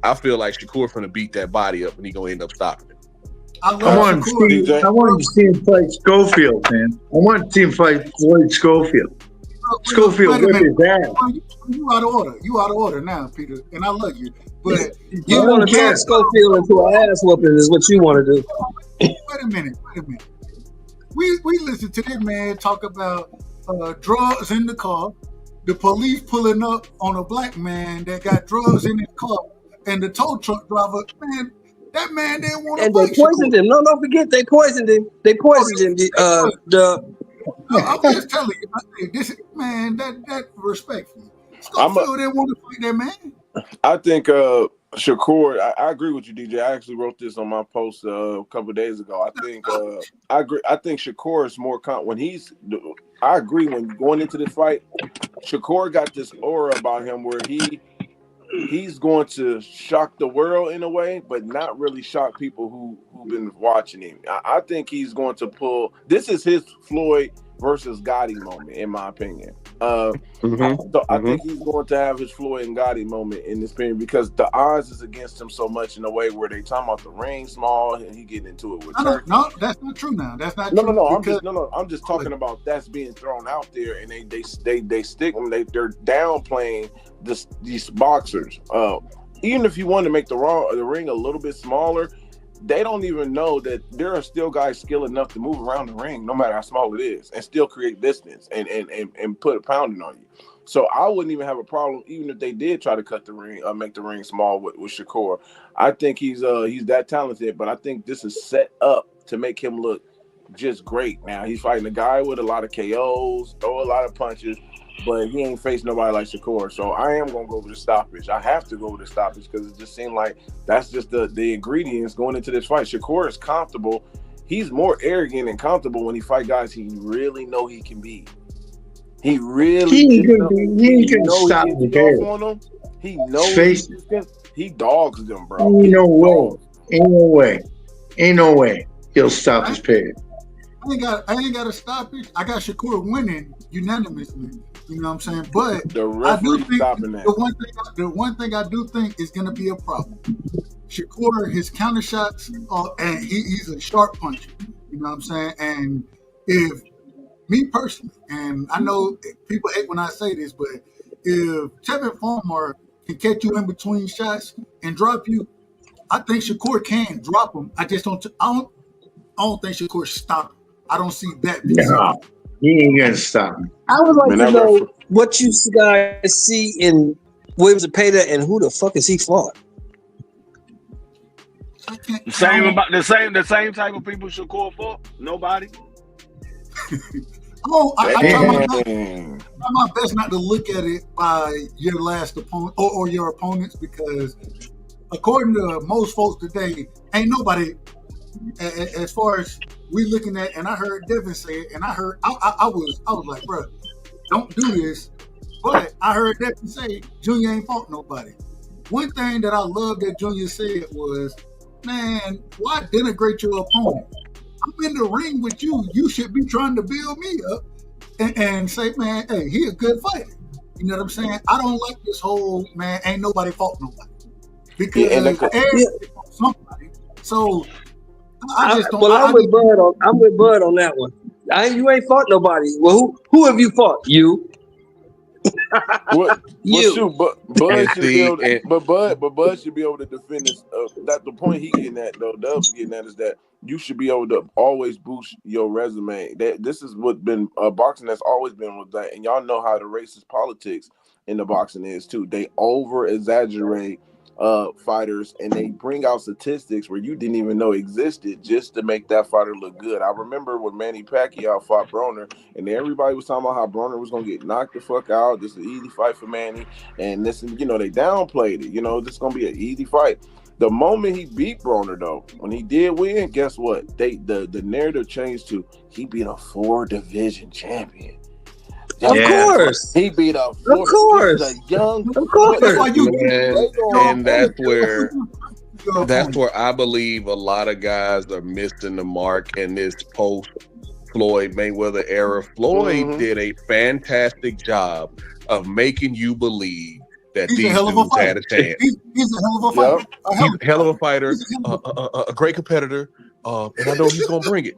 I feel like Shakur finna beat that body up and he gonna end up stopping it. I want to see him fight Schofield, man. I want to see him fight Floyd Schofield. Schofield whip his ass. You out of order. You out of order now, Peter. And I love you, but you want to turn Schofield into an ass whooping is what you want to do. Wait a minute. We listened to that man talk about drugs in the car, the police pulling up on a black man that got drugs in his car, and the tow truck driver, man, that man didn't want to. And they poisoned him. No, don't forget they poisoned him. They poisoned him. I'm just telling you, this man, that respectful. Schofield didn't want to fight that man. I think Shakur, I agree with you, DJ. I actually wrote this on my post a couple of days ago. I think I agree. I think Shakur is more I agree when going into this fight, Shakur got this aura about him where he's going to shock the world in a way, but not really shock people who've been watching him. I think he's going to pull. This is his Floyd versus Gotti moment, in my opinion. So I think he's going to have his Floyd and Gotti moment in this period because the odds is against him so much in a way where they talking about the ring small and he getting into it with Turkey. No, that's not true now. That's not true. No. I'm just talking about that's being thrown out there, and they stick them. They're downplaying these boxers. Even if you want to make the ring a little bit smaller, they don't even know that there are still guys skilled enough to move around the ring, no matter how small it is, and still create distance and put a pounding on you. So I wouldn't even have a problem, even if they did try to cut the ring, make the ring small with Shakur. I think he's that talented, but I think this is set up to make him look just great. Now he's fighting a guy with a lot of KOs, throw a lot of punches, but he ain't faced nobody like Shakur. So I am gonna go with the stoppage. I have to go with the stoppage because it just seemed like that's just the ingredients going into this fight. Shakur is comfortable. He's more arrogant and comfortable when he fight guys he really know he can beat. He really can stop the game. He knows he dogs them, bro. Ain't no way he'll stop his pig. I ain't got to stop it. I got Shakur winning unanimously. You know what I'm saying? But the referee stopping that. The one thing I do think is going to be a problem. Shakur, his counter shots, and he's a sharp puncher. You know what I'm saying? And if me personally, and I know people hate when I say this, but if Tevin Farmer can catch you in between shots and drop you, I think Shakur can drop him. I don't think Shakur stop him. I don't see that. No, he ain't gonna stop me. I would like to know what you guys see in Williams and Payda, and who the fuck is he fought? The same type of people Shakur fought. Nobody. I try my best not to look at it by your last opponent or your opponents, because according to most folks today, ain't nobody, as far as we looking at, and I heard Devin say it, and I was like, bro, don't do this. But I heard Devin say Junior ain't fought nobody. One thing that I love that Junior said was, man, why denigrate your opponent? I'm in the ring with you. You should be trying to build me up and say, man, hey, he a good fighter. You know what I'm saying? I don't like this whole, man, ain't nobody fought nobody. Because everybody fought somebody. So I just don't. I'm with Bud on that one. You ain't fought nobody. Well, who have you fought? You. Bud should be able to defend this. That the point he getting at, though, Dub's getting at, is that you should be able to always boost your resume. This is what been boxing has always been with that, and y'all know how the racist politics in the boxing is too. They over exaggerate fighters, and they bring out statistics where you didn't even know existed just to make that fighter look good. I remember when Manny Pacquiao fought Broner, and everybody was talking about how Broner was gonna get knocked the fuck out. This is an easy fight for Manny, and this, they downplayed it. This is gonna be an easy fight. The moment he beat Broner, though, when he did win, guess what? The narrative changed to he beat a 4-division champion. Of course, he beat up. Of course, a young. Of course, and that's where I believe a lot of guys are missing the mark in this post Floyd Mayweather era. Floyd did a fantastic job of making you believe that these dudes had a chance. He's a hell of a fighter. He's a hell of a fighter, a great competitor, and I know he's gonna bring it.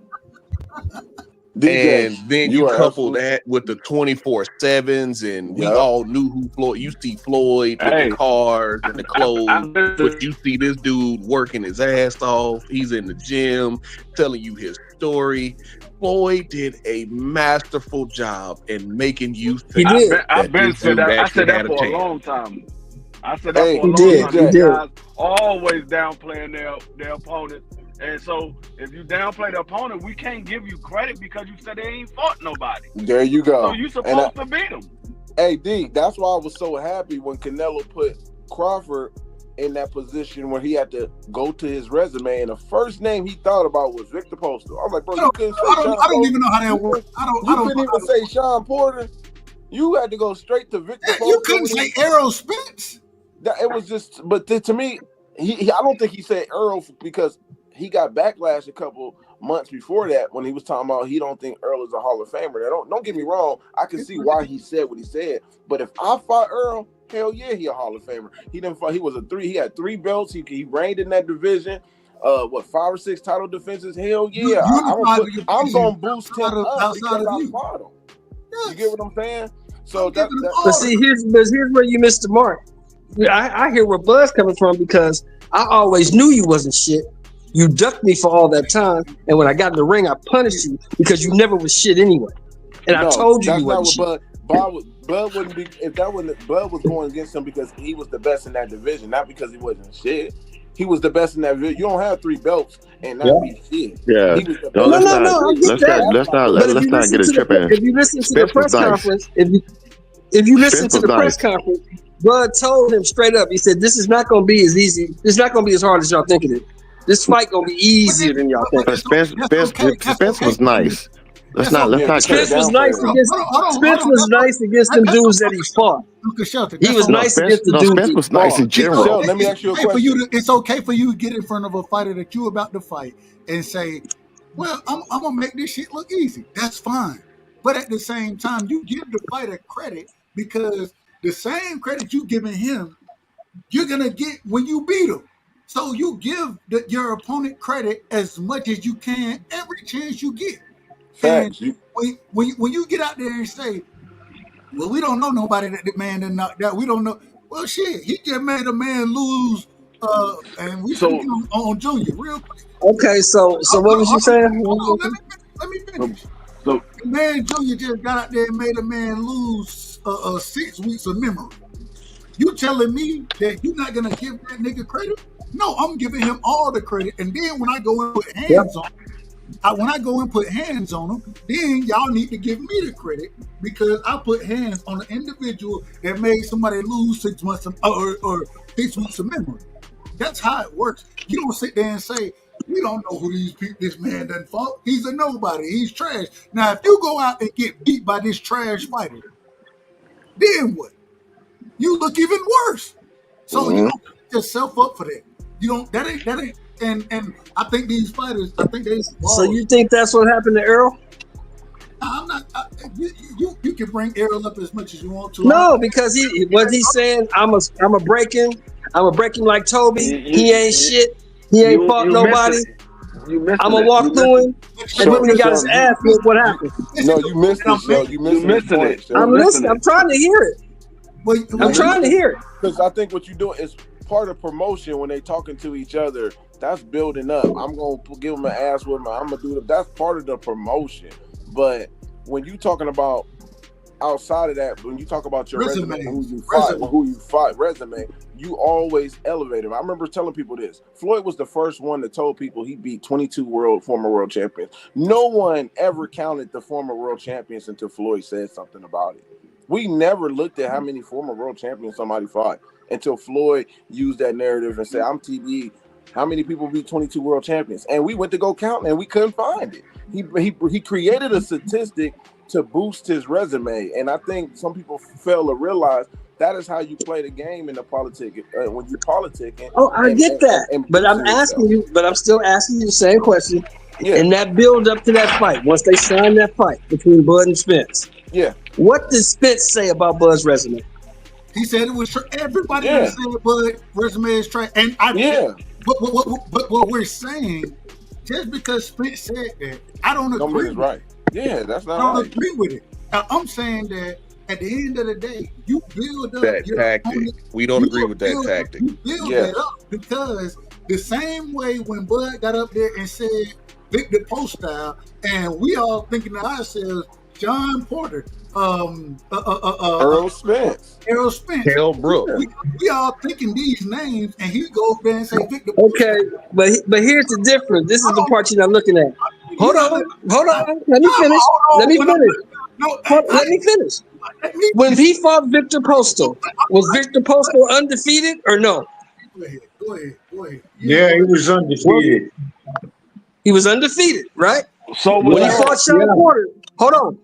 And then you couple that with the 24/7s, and we all knew who Floyd. You see Floyd with the cars and the clothes, but you see this dude working his ass off. He's in the gym telling you his story. Floyd did a masterful job in making you think I've been said that. I said that for a long time. I said that for a long time. Guys always downplaying their opponent. And so, if you downplay the opponent, we can't give you credit because you said they ain't fought nobody. There you go. So you supposed to beat them. Hey, D, that's why I was so happy when Canelo put Crawford in that position where he had to go to his resume, and the first name he thought about was Victor Postol. I was like, bro, you couldn't say Sean Porter. I don't even know how that works. You couldn't even say Sean Porter. You had to go straight to Victor Postol. You couldn't say Errol Spence. It was just, but to me, I don't think he said Earl because he got backlash a couple months before that when he was talking about he don't think Earl is a Hall of Famer. Now, don't get me wrong. I can see why he said what he said. But if I fought Earl, hell yeah, he a Hall of Famer. He didn't fight. He had 3 belts. He reigned in that division. 5 or 6 title defenses. Hell yeah. I'm gonna boost him up because I fought him. You get what I'm saying? So but see, here's where you missed the mark. I hear where Bud's coming from because I always knew you wasn't shit. You ducked me for all that time, and when I got in the ring, I punished you because you never was shit anyway. And I told you that's you not wasn't what shit. Bud wouldn't be if that wasn't Bud was going against him because he was the best in that division, not because he wasn't shit. He was the best in that division. You don't have 3 belts and not be shit. Yeah. He was the No, best. I get that. let's not get it tripping. If you listen to the press conference, if you listen to the press conference, Bud told him straight up. He said, "This is not going to be as easy. It's not going to be as hard as y'all think it is. This fight going to be easier than y'all think." But Spence was nice. Let's not Spence was nice against them dudes that he fought. He was nice against the dudes. Spence was nice in general. Let me ask you a question. It's okay for you to get in front of a fighter that you're about to fight and say, "Well, I'm gonna make this shit look easy." That's fine. But at the same time, you give the fighter credit because the same credit you giving him, you're gonna get when you beat him. So you give your opponent credit as much as you can every chance you get. Facts. And when you get out there and say, "Well, we don't know nobody that the man done knocked out. We don't know." Well, shit, he just made a man lose, and we on Junior real quick. Okay, so what was you saying? Let me finish. So the man Junior just got out there and made a man lose 6 weeks of memory. You telling me that you're not gonna give that nigga credit? No, I'm giving him all the credit. And then when I go and put hands on him, then y'all need to give me the credit because I put hands on an individual that made somebody lose 6 months or 6 weeks of memory. That's how it works. You don't sit there and say, "We don't know who this man done fought. He's a nobody. He's trash." Now, if you go out and get beat by this trash fighter, then what? You look even worse. So you don't put yourself up for that. You don't. That ain't. And I think these fighters. I think they. So you think that's what happened to Errol? I'm not. You can bring Errol up as much as you want to. No, because he's saying I'm a break him like Toby. He ain't shit. He ain't fought nobody. I'm gonna walk through him, and then when he got his ass whooped, what happened? No, you missed it, Shell. You missed it. I'm listening. I'm trying to hear it. I'm trying to hear it. Because I think what you're doing is part of promotion when they talking to each other. That's building up. I'm gonna give them an ass with me. I'm gonna do that. That's part of the promotion. But when you talking about outside of that, when you talk about your resume who you fight, you always elevate him. I remember telling people this. Floyd was the first one that told people he beat 22 former world champions. No one ever counted the former world champions until Floyd said something about it. We never looked at how many former world champions somebody fought until Floyd used that narrative and said, "I'm TBE. How many people beat 22 world champions?" And we went to go count and we couldn't find it. He created a statistic to boost his resume. And I think some people fail to realize that is how you play the game in the politic when you're politicking. Oh, I get that. But I'm asking you, but I'm still asking you the same question. Yeah. And that build up to that fight, once they signed that fight between Bud and Spence. Yeah. What did Spence say about Bud's resume? He said it was everybody said Bud's resume is trash. And But what we're saying, just because Spence said that, I don't agree with right. Yeah, that's not I don't agree with it. I'm saying that at the end of the day, you build up that your tactic. opponent, We don't agree with that tactic. You build that up because the same way when Bud got up there and said Victor Post style, and we all thinking to ourselves, John Porter, Earl Spence, Kell Brooks. Yeah. We all thinking these names, and he goes there and say Victor. Okay, but here's the difference. This is the part you're not looking at. Hold on. Let me finish. Let me finish. When he fought Victor Postal, was Victor Postal undefeated or no? Go ahead. Yeah, he was undefeated. He was undefeated, right? So when he fought Sean Porter, hold on.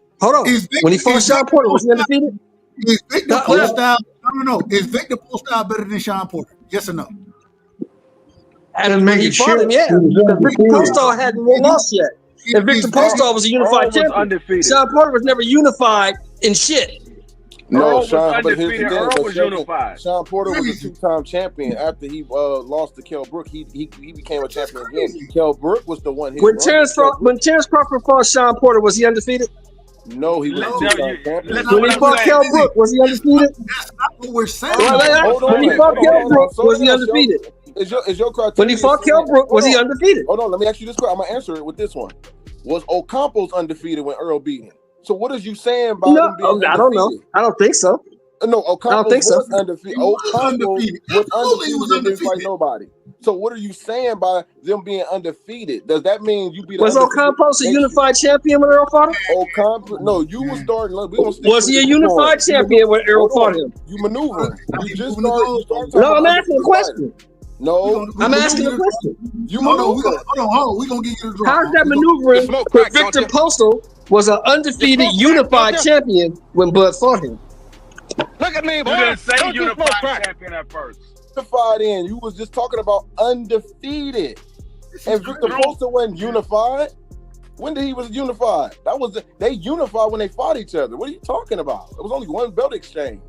When he fought Sean Porter, was he undefeated? Is Victor Postal? No. Is Victor Postal better than Sean Porter? Yes or no? And when he fought him, yeah. Because Victor Postal hadn't lost yet. And Victor Postal was a unified champion. Sean Porter was never unified in shit. No, Sean was unified. Sean Porter was a two-time champion. After he lost to Kell Brook, he became a champion again. Kell Brook was the one. When Terrence Crawford fought Sean Porter, was he undefeated? No, he was two-time champion. When he fought Kell Brook, was he undefeated? That's not what we're saying. When he fought Kell Brook, was he undefeated? Is your criteria When he fought Kell Brook, was he undefeated? Hold on, let me ask you this question. I'm gonna answer it with this one. Was Ocampo's undefeated when Earl beat him? So what is you saying by them being undefeated? I don't know. I don't think so. No, Ocampo was undefeated. Ocampo was Absolutely, he was undefeated and didn't fight undefeated. nobody. So what are you saying by them being undefeated? Does that mean you beat? Was Ocampo a unified champion when Earl fought him? Ocampo, no, you was starting. Was he a unified champion when Earl fought him? You maneuver. You just started. No, I'm asking a question. No, I'm asking a question. You Hold on, maneuver. we're gonna get you the draw. How's that maneuvering? But Victor Postal was an undefeated unified champion when Bud fought him. Look at me, boy. You didn't say Don't you unified smoke crack. champion at first. Unified in. You was just talking about undefeated. And Victor Postal wasn't unified. When did he was unified? They unified when they fought each other. What are you talking about? It was only one belt exchange.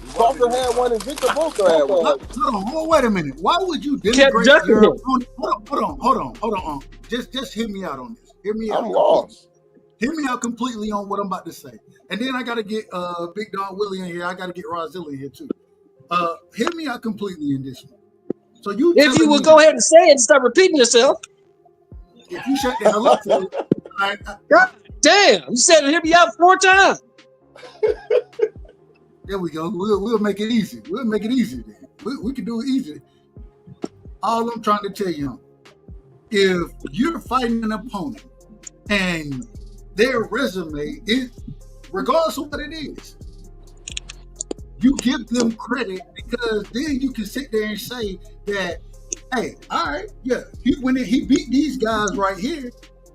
Salter had one and Victor Postal had one. Hold on, wait a minute. Why would you denigrate your opponent? Hold on. Just hear me out on this. Hear me out. I'm lost. Hear me out completely on what I'm about to say. And then I gotta get Big Dog Willie in here. I gotta get Rozilla in here too. Hear me out completely in this one. So if you would go ahead and say it and stop repeating yourself. If you shut the hell up, God damn, you said hear me out 4 times. There we go. We'll make it easy. We'll make it easy then. We can do it easy. All I'm trying to tell you, if you're fighting an opponent and their resume is, regardless of what it is, you give them credit, because then you can sit there and say that, hey, all right, yeah, he beat these guys right here,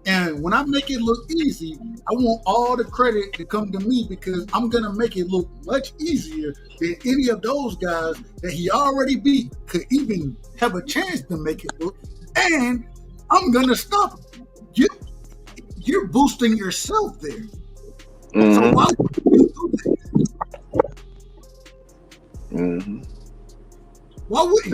and when I make it look easy, I want all the credit to come to me, because I'm gonna make it look much easier than any of those guys that he already beat could even have a chance to make it look, and I'm gonna stop him. You're boosting yourself there. Mm-hmm. So why would you do that? Mm-hmm. Why would you?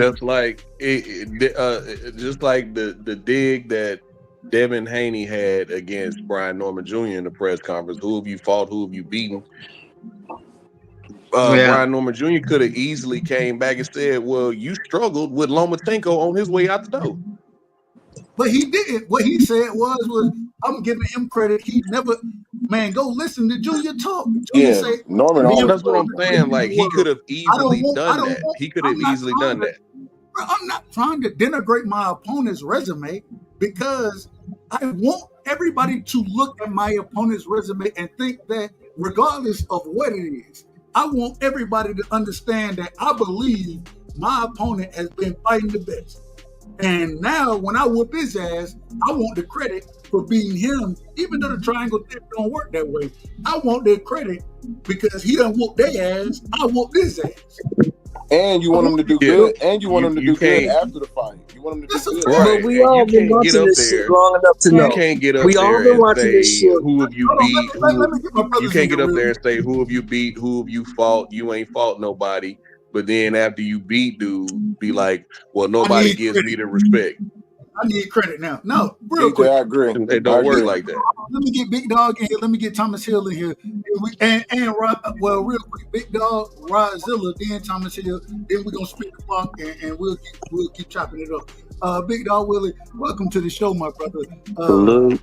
Just like the dig that Devin Haney had against Brian Norman Jr. in the press conference. Who have you fought? Who have you beaten? Brian Norman Jr. could have easily came back and said, well, you struggled with Lomachenko on his way out the door. But he didn't. What he said was I'm giving him credit. He never, man, go listen to Junior talk. Junior say, Norman, that's what I'm saying. Like, he could have easily done that. He could have easily done that. I'm not trying to denigrate my opponent's resume, because I want everybody to look at my opponent's resume and think that regardless of what it is, I want everybody to understand that I believe my opponent has been fighting the best. And now when I whoop his ass, I want the credit for beating him, even though the triangle thing don't work that way. I want the credit because he done whooped their ass, I whooped his ass. And you want him to do good, and you want him to do good after the fight. You want him to do good. Right. But we all been watching this shit long enough to know. You can't get up we all there been and watching say this shit. who have you beat. You can't get up there and say who have you beat, who have you fought. You ain't fought nobody. But then after you beat dude, be like, well, nobody gives me the respect. I need credit now. No, real quick. I agree. It don't work like that. Let me get Big Dog in here. Let me get Thomas Hill in here. And real quick, Big Dog, Rodzilla, then Thomas Hill. Then we're gonna split the block and we'll keep chopping it up. Big Dog Willie, welcome to the show, my brother. Hello. I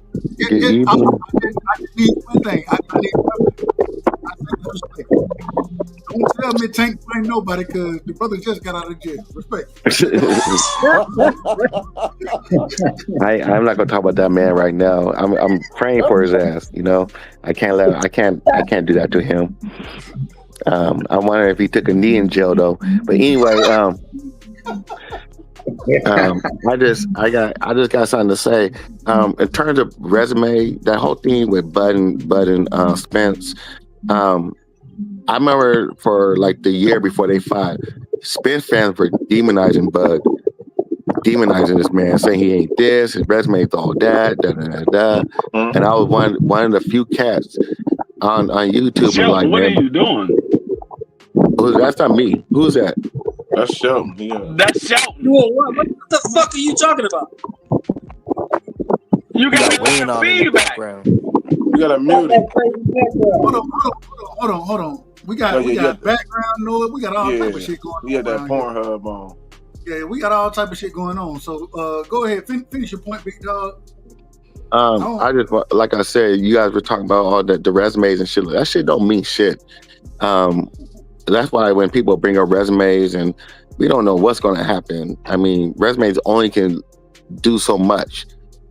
need one thing. I need respect. Don't tell me Tank ain't nobody, because the brother just got out of jail. Respect. I'm not gonna talk about that man right now. I'm praying for his ass. You know, I can't do that to him. I wonder if he took a knee in jail though. But anyway, I just got something to say. In terms of resume, that whole thing with Bud and Spence. I remember for like the year before they fought, Spence fans were demonizing Bud, demonizing this man, saying he ain't this, his resume is all that, And I was one of the few cats on YouTube. Shelton, like, what man, are you doing? That's not me. Who's that? That's Shelton. Yeah. That's Shelton. What the fuck are you talking about? You got weighing on in the background. You got to mute it. Hold on. We got background noise. We got all type of shit going on. Yeah, that Pornhub on. Yeah, we got all type of shit going on. So go ahead, finish your point, big dog. I just like I said, you guys were talking about all the resumes and shit. That shit don't mean shit. That's why when people bring up resumes and we don't know what's going to happen. I mean, resumes only can do so much.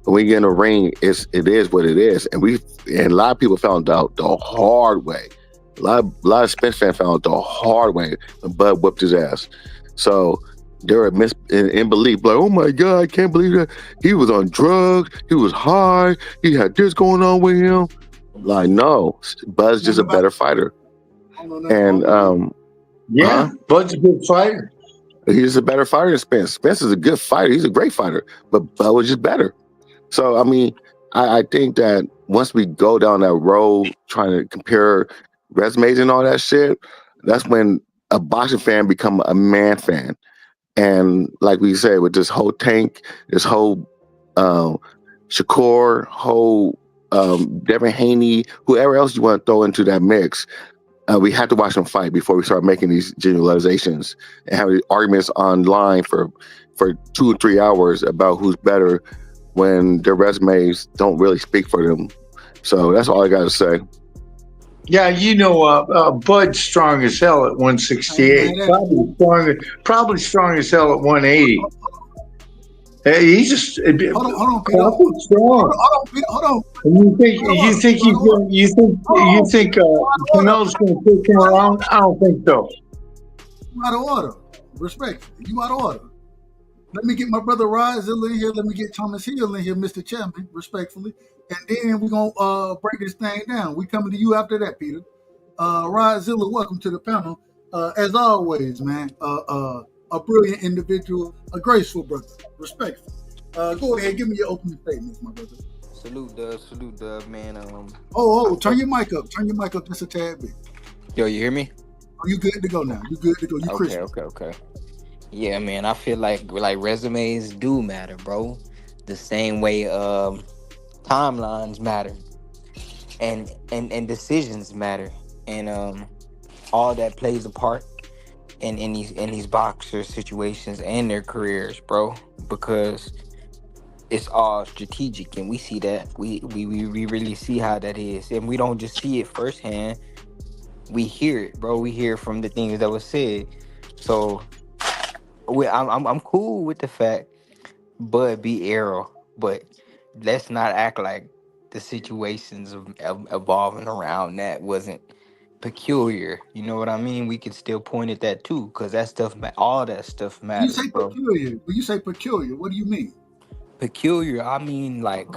When you get in a ring, it is what it is, and a lot of people found out the hard way. A lot of Spence fans found out the hard way. And Bud whipped his ass. So they were in belief, like, oh my God, I can't believe that he was on drugs, he was high, he had this going on with him. Like, no, Bud's just a better fighter. And Bud's a good fighter. He's a better fighter than Spence. Spence is a good fighter. He's a great fighter, but Bud was just better. So, I mean, I think that once we go down that road trying to compare resumes and all that shit, that's when a boxing fan become a man fan. And like we said, with this whole Tank, this whole Shakur, whole Devin Haney, whoever else you want to throw into that mix, we had to watch them fight before we start making these generalizations and have arguments online for 2 or 3 hours about who's better when their resumes don't really speak for them. So that's all I got to say. Yeah, Bud's strong as hell at 168. Probably strong as hell at 180. He's just hold on, strong. Hold on. You think Canelo's going to take him around? I don't think so. You out of order. Respect. You out of order. Let me get my brother Rydzilla in here. Let me get Thomas Hill in here, Mr. Chairman, respectfully. And then we're going to break this thing down. We coming to you after that, Peter. Rydzilla, welcome to the panel. As always, man, a brilliant individual, a graceful brother, respectful. Go ahead, give me your opening statements, my brother. Salute, Dub, man. Turn your mic up. Turn your mic up just a tad bit. Yo, you hear me? Oh, you good to go now. You good to go. You Christian. Okay. Yeah, man, I feel like resumes do matter, bro. The same way timelines matter, and decisions matter, and all that plays a part in these boxer situations and their careers, bro. Because it's all strategic, and we see that. We really see how that is, and we don't just see it firsthand. We hear it, bro. We hear from the things that was said. So I'm cool with the fact Bud beat Errol, but let's not act like the situations of evolving around that wasn't peculiar. You know what I mean? We can still point at that too, because that stuff, all that stuff matters. When you say peculiar, what do you mean? Peculiar, I mean, like,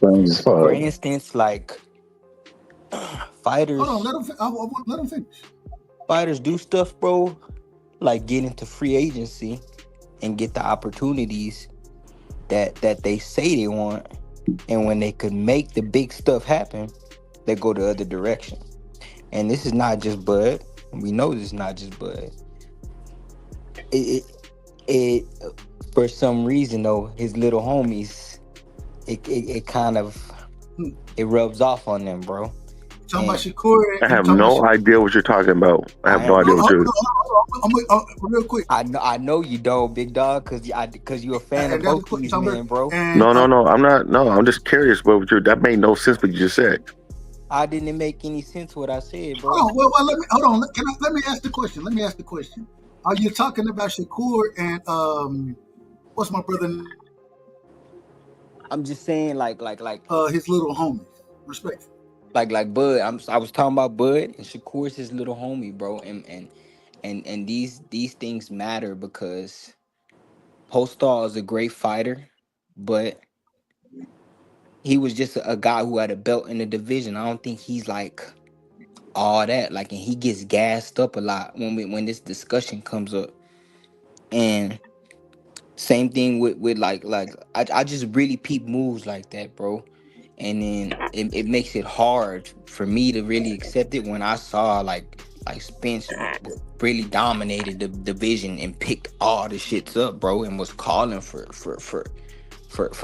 for instance, like fighters. Hold on, let him finish. Fighters do stuff, bro, like get into free agency and get the opportunities that they say they want, and when they could make the big stuff happen, they go the other direction. And this is not just Bud. We know this is not just Bud. It for some reason though, his little homies, it kind of it rubs off on them, bro. Talking about Shakur. I have no idea what you're talking about. I have no idea what you're. Real quick. I know you don't, big dog, because you're a fan of both these men, bro. No, I'm not. No, I'm just curious. That made no sense what you just said. I didn't make any sense what I said, bro. Hold on. Let me ask the question. Are you talking about Shakur and what's my brother? I'm just saying, like his little homies. Respect. Like Bud. I was talking about Bud, and Shakur's his little homie, bro. And these things matter because Postal is a great fighter, but he was just a guy who had a belt in the division. I don't think he's like all that. Like, and he gets gassed up a lot when this discussion comes up. And same thing with like I just really peep moves like that, bro. And then it makes it hard for me to really accept it when I saw like Spence really dominated the division and picked all the shits up, bro, and was calling for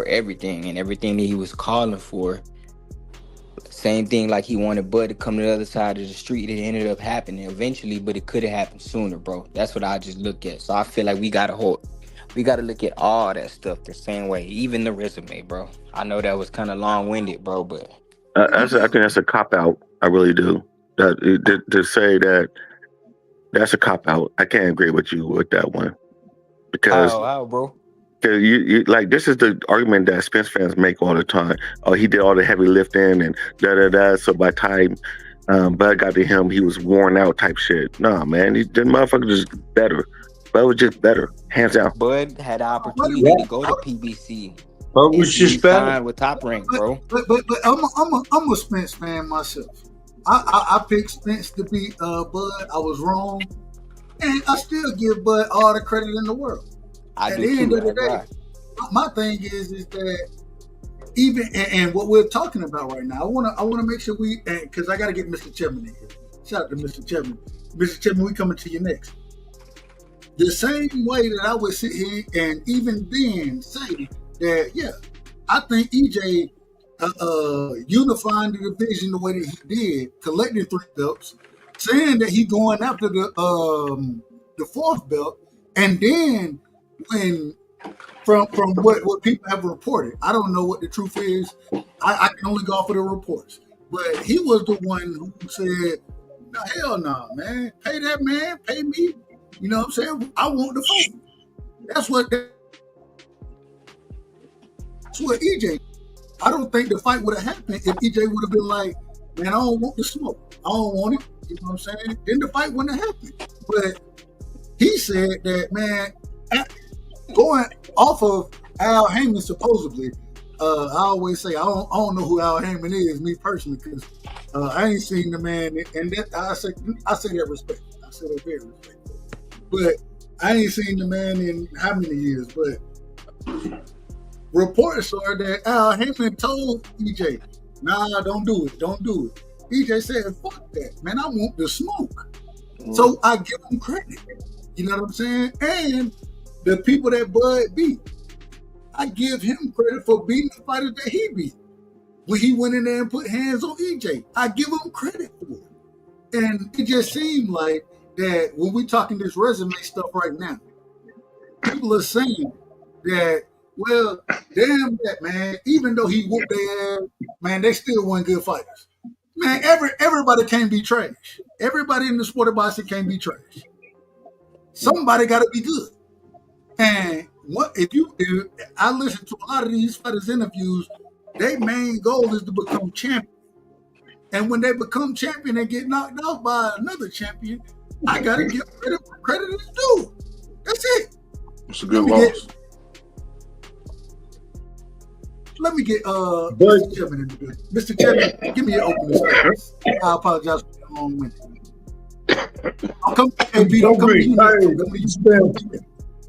everything, and everything that he was calling for. Same thing, like he wanted Bud to come to the other side of the street. It ended up happening eventually, but it could have happened sooner, bro. That's what I just look at. So I feel like we gotta hold We got to look at all that stuff the same way, even the resume, bro. I know that was kind of long-winded, bro, but I think that's a cop out. I really do. To say that that's a cop out. I can't agree with you with that one because how, bro? you like this is the argument that Spence fans make all the time. Oh, he did all the heavy lifting and da. So by the time Bud got to him, he was worn out type shit. Nah, man, the motherfucker just better. Bud was just better, hands down. Bud had the opportunity to go to PBC. Bud was just better. Signed with Top Rank, bro. But I'm a Spence fan myself. I picked Spence to beat Bud. I was wrong, and I still give Bud all the credit in the world. At the end of the day, my thing is that even and what we're talking about right now, I wanna make sure we, because I gotta get Mr. Chipman in here. Shout out to Mr. Chipman. Mr. Chipman, we coming to you next. The same way that I would sit here and even then say that, yeah, I think EJ unifying the division the way that he did, collecting 3 belts, saying that he going after the 4th belt, and then when from what people have reported, I don't know what the truth is. I can only go off of the reports, but he was the one who said, "No, hell no, man, pay that man, pay me." You know what I'm saying? I want the fight. That's what EJ. I don't think the fight would have happened if EJ would have been like, "Man, I don't want the smoke. I don't want it." You know what I'm saying? Then the fight wouldn't have happened. But he said that, man, going off of Al Heyman supposedly, I always say I don't know who Al Heyman is, me personally, because I ain't seen the man, and that I say that respect. I say that very respect. But I ain't seen the man in how many years, but reports are that Al Heyman told EJ, "Nah, don't do it. Don't do it." EJ said, "Fuck that, man. I want the smoke." So I give him credit. You know what I'm saying? And the people that Bud beat, I give him credit for beating the fighters that he beat. When he went in there and put hands on EJ, I give him credit for it. And it just seemed like that when we talking this resume stuff right now, people are saying that, well, damn that, man, even though he whooped their ass, man, they still weren't good fighters. Man, everybody can't be trash. Everybody in the sport of boxing can't be trash. Somebody got to be good. And if I listen to a lot of these fighters' interviews, their main goal is to become champion. And when they become champion and get knocked out by another champion, I gotta give credit is due. That's it. It's a good loss. Let me get Mr. Chipman in the building. Mr. Chipman, give me your opening statements. I apologize for the long winded. I'm coming to you.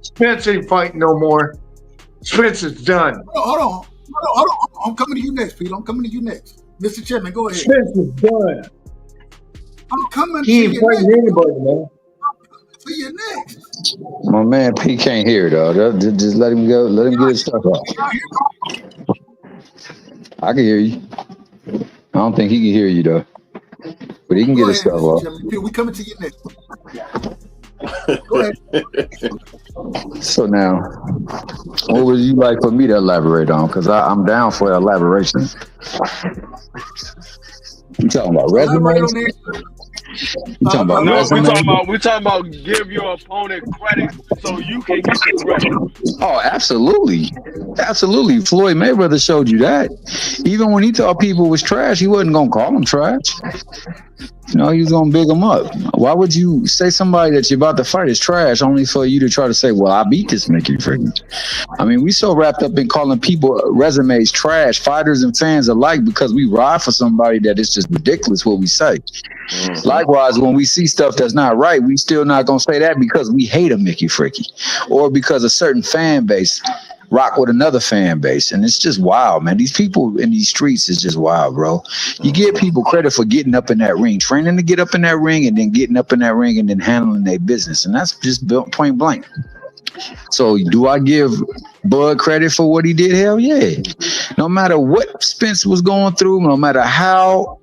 Spence ain't fighting no more. Spence is done. Hold on. I'm coming to you next, Pete. I'm coming to you next. Mr. Chipman, go ahead. Spence is done. I'm coming he ain't fighting anybody, man. To you next. My man P can't hear though. Just let him go. Let him get his stuff off. I can hear you. I don't think he can hear you though, but he can get his stuff off. We coming to you next. Go ahead. So now, what would you like for me to elaborate on? Because I'm down for elaboration. You talking about resumes? You talking about resumes? We're talking about give your opponent credit so you can get the credit. Oh, absolutely. Absolutely. Floyd Mayweather showed you that. Even when he thought people was trash, he wasn't going to call them trash. You know, he was going to big them up. Why would you say somebody that you're about to fight is trash only for you to try to say, well, I beat this Mickey freaking? I mean, we so wrapped up in calling people resumes trash, fighters and fans alike, because we ride for somebody that it's just ridiculous what we say. Mm-hmm. Likewise, when we see stuff that's not right, we still not going to say that because we hate a Mickey Fricky or because a certain fan base rock with another fan base. And it's just wild, man. These people in these streets is just wild, bro. You give people credit for getting up in that ring, training to get up in that ring, and then getting up in that ring and then handling their business. And that's just point blank. So do I give Bud credit for what he did? Hell yeah. No matter what Spence was going through, no matter how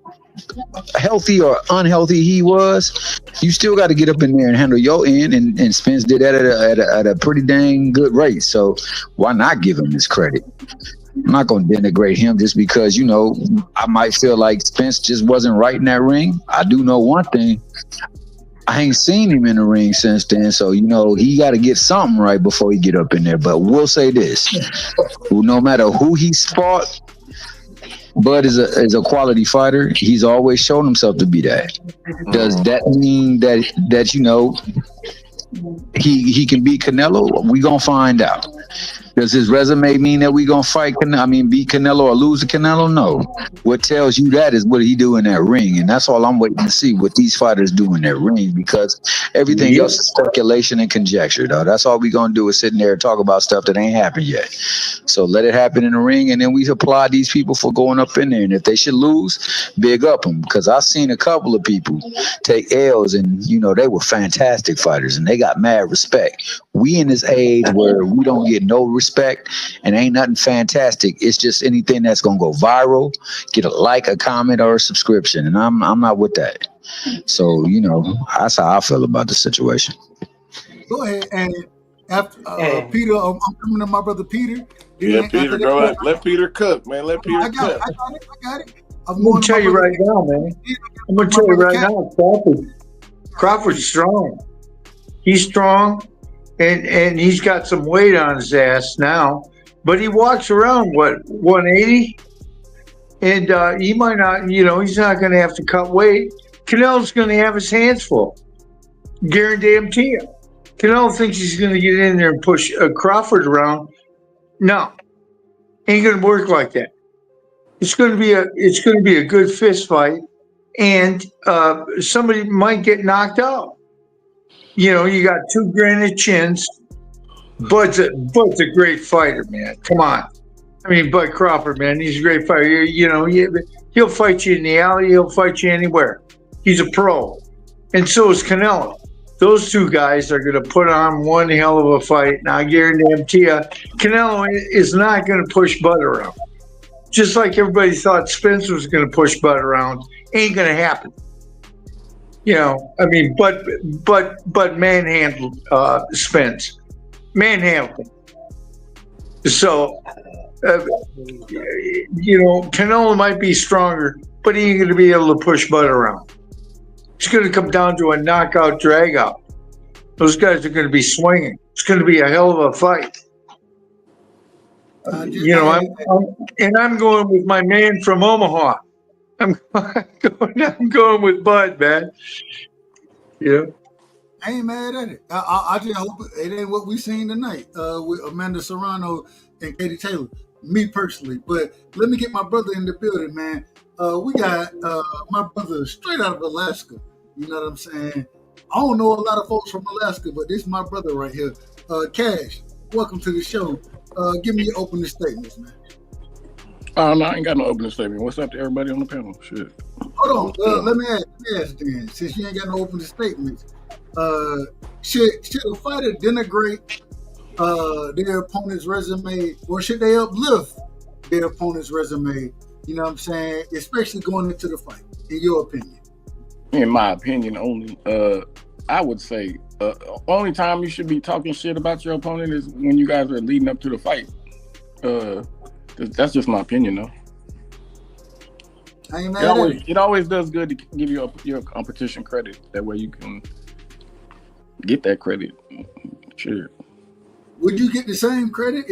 healthy or unhealthy he was, you still got to get up in there and handle your end. And Spence did that at a pretty dang good rate. So why not give him his credit? I'm not going to denigrate him just because, you know, I might feel like Spence just wasn't right in that ring. I do know one thing. I ain't seen him in the ring since then. So, you know, he got to get something right before he get up in there. But we'll say this. No matter who he's fought, Bud is a quality fighter. He's always shown himself to be that. Does that mean that you know, he can beat Canelo? We gonna find out. Does his resume mean that we gonna beat Canelo or lose to Canelo? No. What tells you that is what he do in that ring, and that's all I'm waiting to see what these fighters do in that ring, because everything else is speculation and conjecture, though. That's all we gonna do is sit in there and talk about stuff that ain't happened yet. So let it happen in the ring, and then we applaud these people for going up in there. And if they should lose, big up them, because I've seen a couple of people take L's, and you know they were fantastic fighters, and they got mad respect. We in this age where we don't get no respect and ain't nothing fantastic. It's just anything that's gonna go viral, get a like, a comment, or a subscription, and I'm not with that. So you know that's how I feel about the situation. Go ahead, and after Peter, I'm coming to my brother Peter. Yeah, Peter, go ahead. Let Peter cook, man. Let Peter cook. I got it. I'm going to tell you right now, man. I'm going to tell you right now, Crawford's strong. He's strong, and he's got some weight on his ass now. But he walks around, 180? And he might not, you know, he's not going to have to cut weight. Canelo's going to have his hands full. Guarantee you. Canelo thinks he's going to get in there and push Crawford around. No, ain't going to work like that. It's going to be a good fist fight, and somebody might get knocked out. You know, you got two granite chins. Bud's a great fighter, man. Come on. I mean, Bud Crawford, man, he's a great fighter. You know, he'll fight you in the alley. He'll fight you anywhere. He's a pro. And so is Canelo. Those two guys are going to put on one hell of a fight. Now, I guarantee you, Canelo is not going to push Bud around. Just like everybody thought Spence was going to push Bud around. Ain't going to happen. You know, I mean, Bud manhandled Spence. Manhandled him. So, you know, Canelo might be stronger, but he ain't going to be able to push Bud around. It's going to come down to a knockout, drag out. Those guys are going to be swinging. It's going to be a hell of a fight. You know, I'm going with my man from Omaha. I'm going with Bud, man. Yeah. I ain't mad at it. I just hope it ain't what we seen tonight with Amanda Serrano and Katie Taylor. Me personally, but let me get my brother in the building, man. We got my brother straight out of Alaska. You know what I'm saying? I don't know a lot of folks from Alaska, but this is my brother right here. Cash, welcome to the show. Give me your opening statements, man. No, I ain't got no opening statement. What's up to everybody on the panel? Shit. Hold on. Let me ask then, since you ain't got no opening statements, should a fighter denigrate their opponent's resume, or should they uplift their opponent's resume? You know what I'm saying? Especially going into the fight, in your opinion. In my opinion, only I would say only time you should be talking shit about your opponent is when you guys are leading up to the fight. That's just my opinion, though. I ain't mad at it. It always does good to give your competition credit. That way you can get that credit. Sure. Would you get the same credit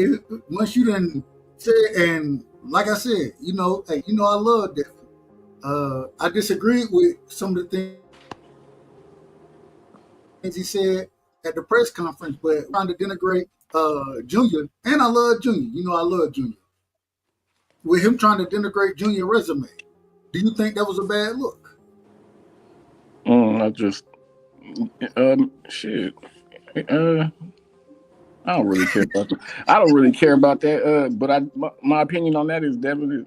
once you done say, and like I said, you know, hey, you know I love that. I disagreed with some of the things he said at the press conference, but trying to denigrate Junior, and I love Junior. You know I love Junior. With him trying to denigrate Junior's resume, do you think that was a bad look? I just shit. I don't really care about that. I don't really care about that. But my opinion on that is definitely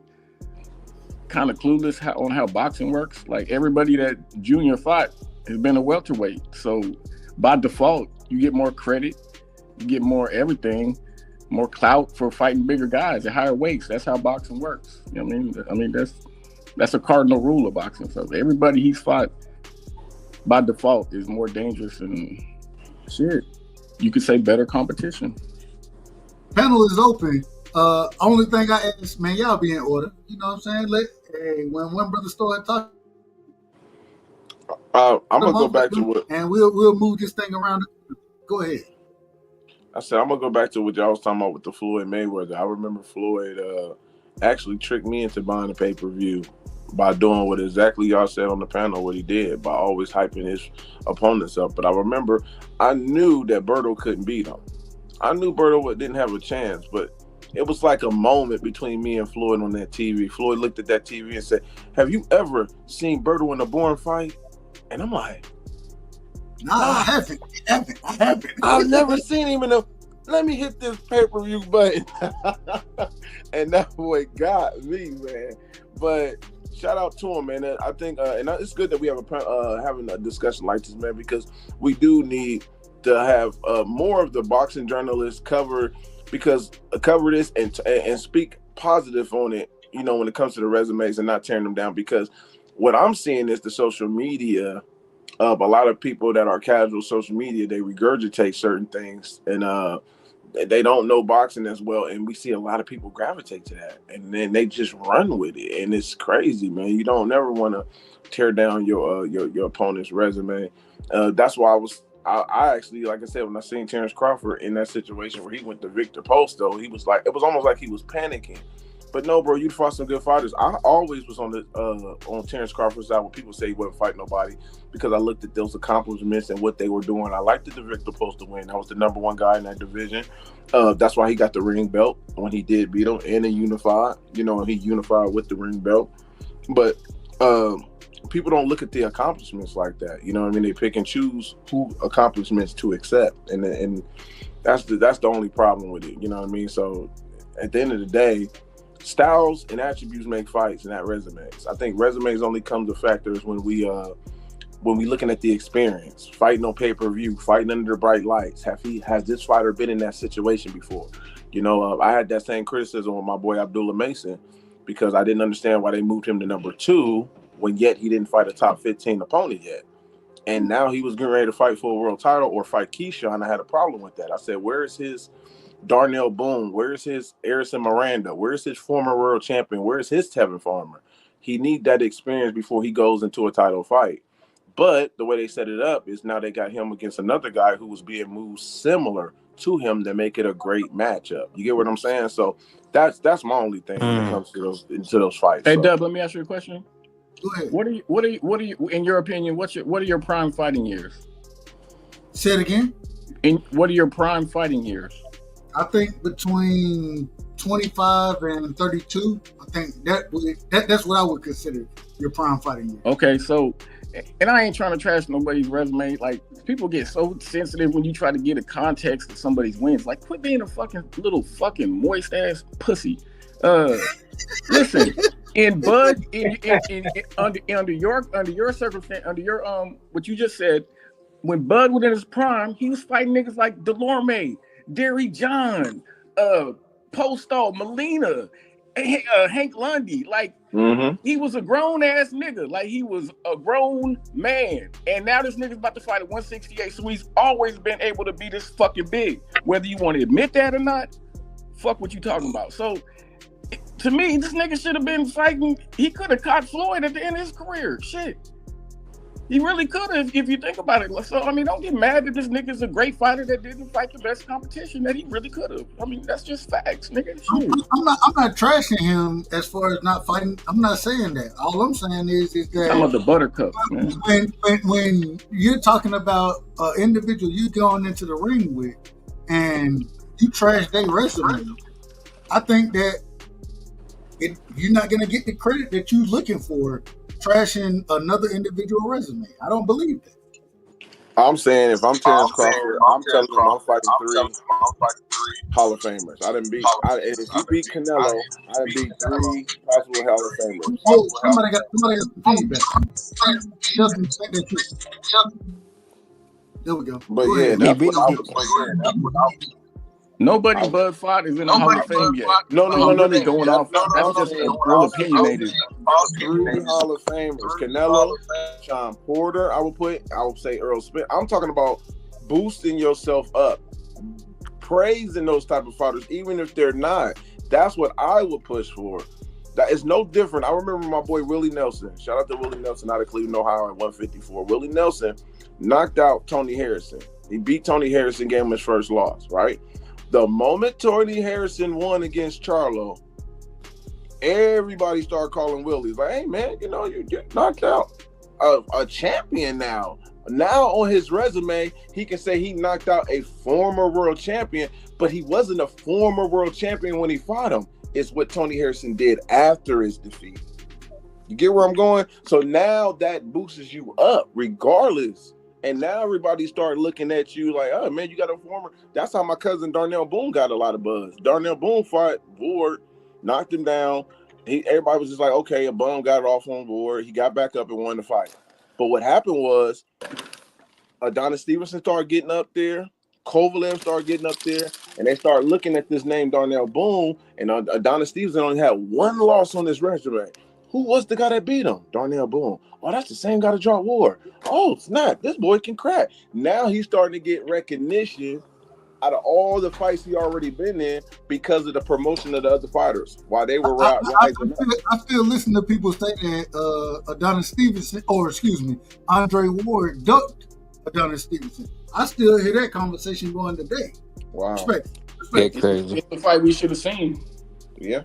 kind of clueless on how boxing works. Like everybody that Junior fought has been a welterweight, so by default you get more credit, you get more everything, more clout for fighting bigger guys at higher weights. That's how boxing works. You know what I mean? I mean That's a cardinal rule of boxing. So everybody he's fought by default is more dangerous and shit. You could say better competition. Panel is open. Only thing I ask, man, y'all be in order. You know what I'm saying? When one brother started talking, I'm gonna go back to what, and we'll move this thing around. Go ahead. I said. I'm gonna go back to what y'all was talking about with the Floyd Mayweather. I remember Floyd actually tricked me into buying a pay-per-view by doing what exactly y'all said on the panel, what he did, by always hyping his opponents up. But I remember I knew that Berto couldn't beat him. I knew Berto didn't have a chance, but it was like a moment between me and Floyd on that TV. Floyd looked at that TV and said, "Have you ever seen Berto in a Bourne fight?" And I'm like, "No, I haven't. I've never seen him in a. Let me hit this pay-per-view button." And that boy got me, man. But shout out to him, man. I think, and it's good that we have having a discussion like this, man, because we do need to have more of the boxing journalists cover this and speak positive on it. You know, when it comes to the resumes and not tearing them down, because what I'm seeing is the social media of a lot of people that are casual social media. They regurgitate certain things and they don't know boxing as well, and we see a lot of people gravitate to that, and then they just run with it, and it's crazy, man. You don't never want to tear down your opponent's resume. That's why I actually, like I said, when I seen Terrence Crawford in that situation where he went to Victor Posto, he was like, it was almost like he was panicking. But no, bro, you fought some good fighters. I always was on Terrence Crawford's side when people say he wouldn't fight nobody, because I looked at those accomplishments and what they were doing. I liked the Victor Posto win. I was the #1 guy in that division. That's why he got the ring belt when he did beat him, and he unified. You know, he unified with the ring belt. But people don't look at the accomplishments like that. You know what I mean? They pick and choose who accomplishments to accept, and that's the only problem with it. You know what I mean? So at the end of the day, styles and attributes make fights, and not resumes. I think resumes only come to factors when we looking at the experience, fighting on pay-per-view, fighting under the bright lights. Has this fighter been in that situation before? You know, I had that same criticism with my boy Abdullah Mason, because I didn't understand why they moved him to #2 when yet he didn't fight a top 15 opponent yet. And now he was getting ready to fight for a world title or fight Keyshawn. I had a problem with that. I said, where is his Darnell Boone? Where is his Erison Miranda? Where is his former world champion? Where is his Tevin Farmer? He need that experience before he goes into a title fight. But the way they set it up is now they got him against another guy who was being moved similar to him to make it a great matchup. You get what I'm saying? So that's my only thing when it comes to those fights. Hey, so. Dub, let me ask you a question. Go ahead. What are you in your opinion? What are your prime fighting years? Say it again. What are your prime fighting years? I think between 25 and 32. I think that's what I would consider your prime fighting year. Okay, so, and I ain't trying to trash nobody's resume. Like, people get so sensitive when you try to get a context of somebody's wins. Like, quit being a fucking little fucking moist ass pussy. Listen, under your circumstance, under your what you just said, when Bud was in his prime, he was fighting niggas like Delorme, Derry John, Posto, Molina, Hank Lundy. Like, he was a grown ass nigga. Like, he was a grown man. And now this nigga's about to fight at 168. So he's always been able to be this fucking big. Whether you want to admit that or not, fuck what you talking about. So to me, this nigga should have been fighting. He could have caught Floyd at the end of his career. Shit. He really could have, if you think about it. So, I mean, don't get mad that this nigga's a great fighter that didn't fight the best competition that he really could have. I mean, that's just facts, nigga. I'm not trashing him as far as not fighting. I'm not saying that. All I'm saying is that some of the buttercups, man. When you're talking about an individual you going into the ring with and you trash their resume, I think that you're not going to get the credit that you're looking for trashing another individual resume. I don't believe that. I'm saying if I'm Terrence Crawford, I'm telling him I'm fighting three Hall of Famers. If you beat Canelo, I beat 3 possible Hall of Famers. Oh, somebody got feedback. There we go. But yeah, that's what I was. Nobody Bud fought is in the Hall of Fame yet. No. Really going off. That's just real opinionated. 3 Hall of Famers: Canelo, Sean Porter. I would say Earl Smith. I'm talking about boosting yourself up, praising those type of fighters, even if they're not. That's what I would push for. That is no different. I remember my boy Willie Nelson. Shout out to Willie Nelson out of Cleveland, Ohio at 154. Willie Nelson knocked out Tony Harrison. He beat Tony Harrison, gave him his first loss, right? The moment Tony Harrison won against Charlo, everybody started calling Willie. Like, hey, man, you know, you get knocked out a champion now. Now on his resume, he can say he knocked out a former world champion, but he wasn't a former world champion when he fought him. It's what Tony Harrison did after his defeat. You get where I'm going? So now that boosts you up regardless. And now everybody started looking at you like, oh, man, you got a former. That's how my cousin Darnell Boone got a lot of buzz. Darnell Boone fought Ward, knocked him down. Everybody was just like, okay, a bum got it off on Ward. He got back up and won the fight. But what happened was Adonis Stevenson started getting up there. Kovalev started getting up there. And they started looking at this name, Darnell Boone. And Adonis Stevenson only had 1 loss on his resume. Who was the guy that beat him? Darnell Boone. Oh, that's the same guy that dropped Ward. Oh, snap. This boy can crack. Now he's starting to get recognition out of all the fights he already been in because of the promotion of the other fighters while they were rising up. I still listen to people say that Adonis Stevenson, Andre Ward ducked Adonis Stevenson. I still hear that conversation going today. Wow. Respect. Crazy. It's the fight we should have seen. Yeah.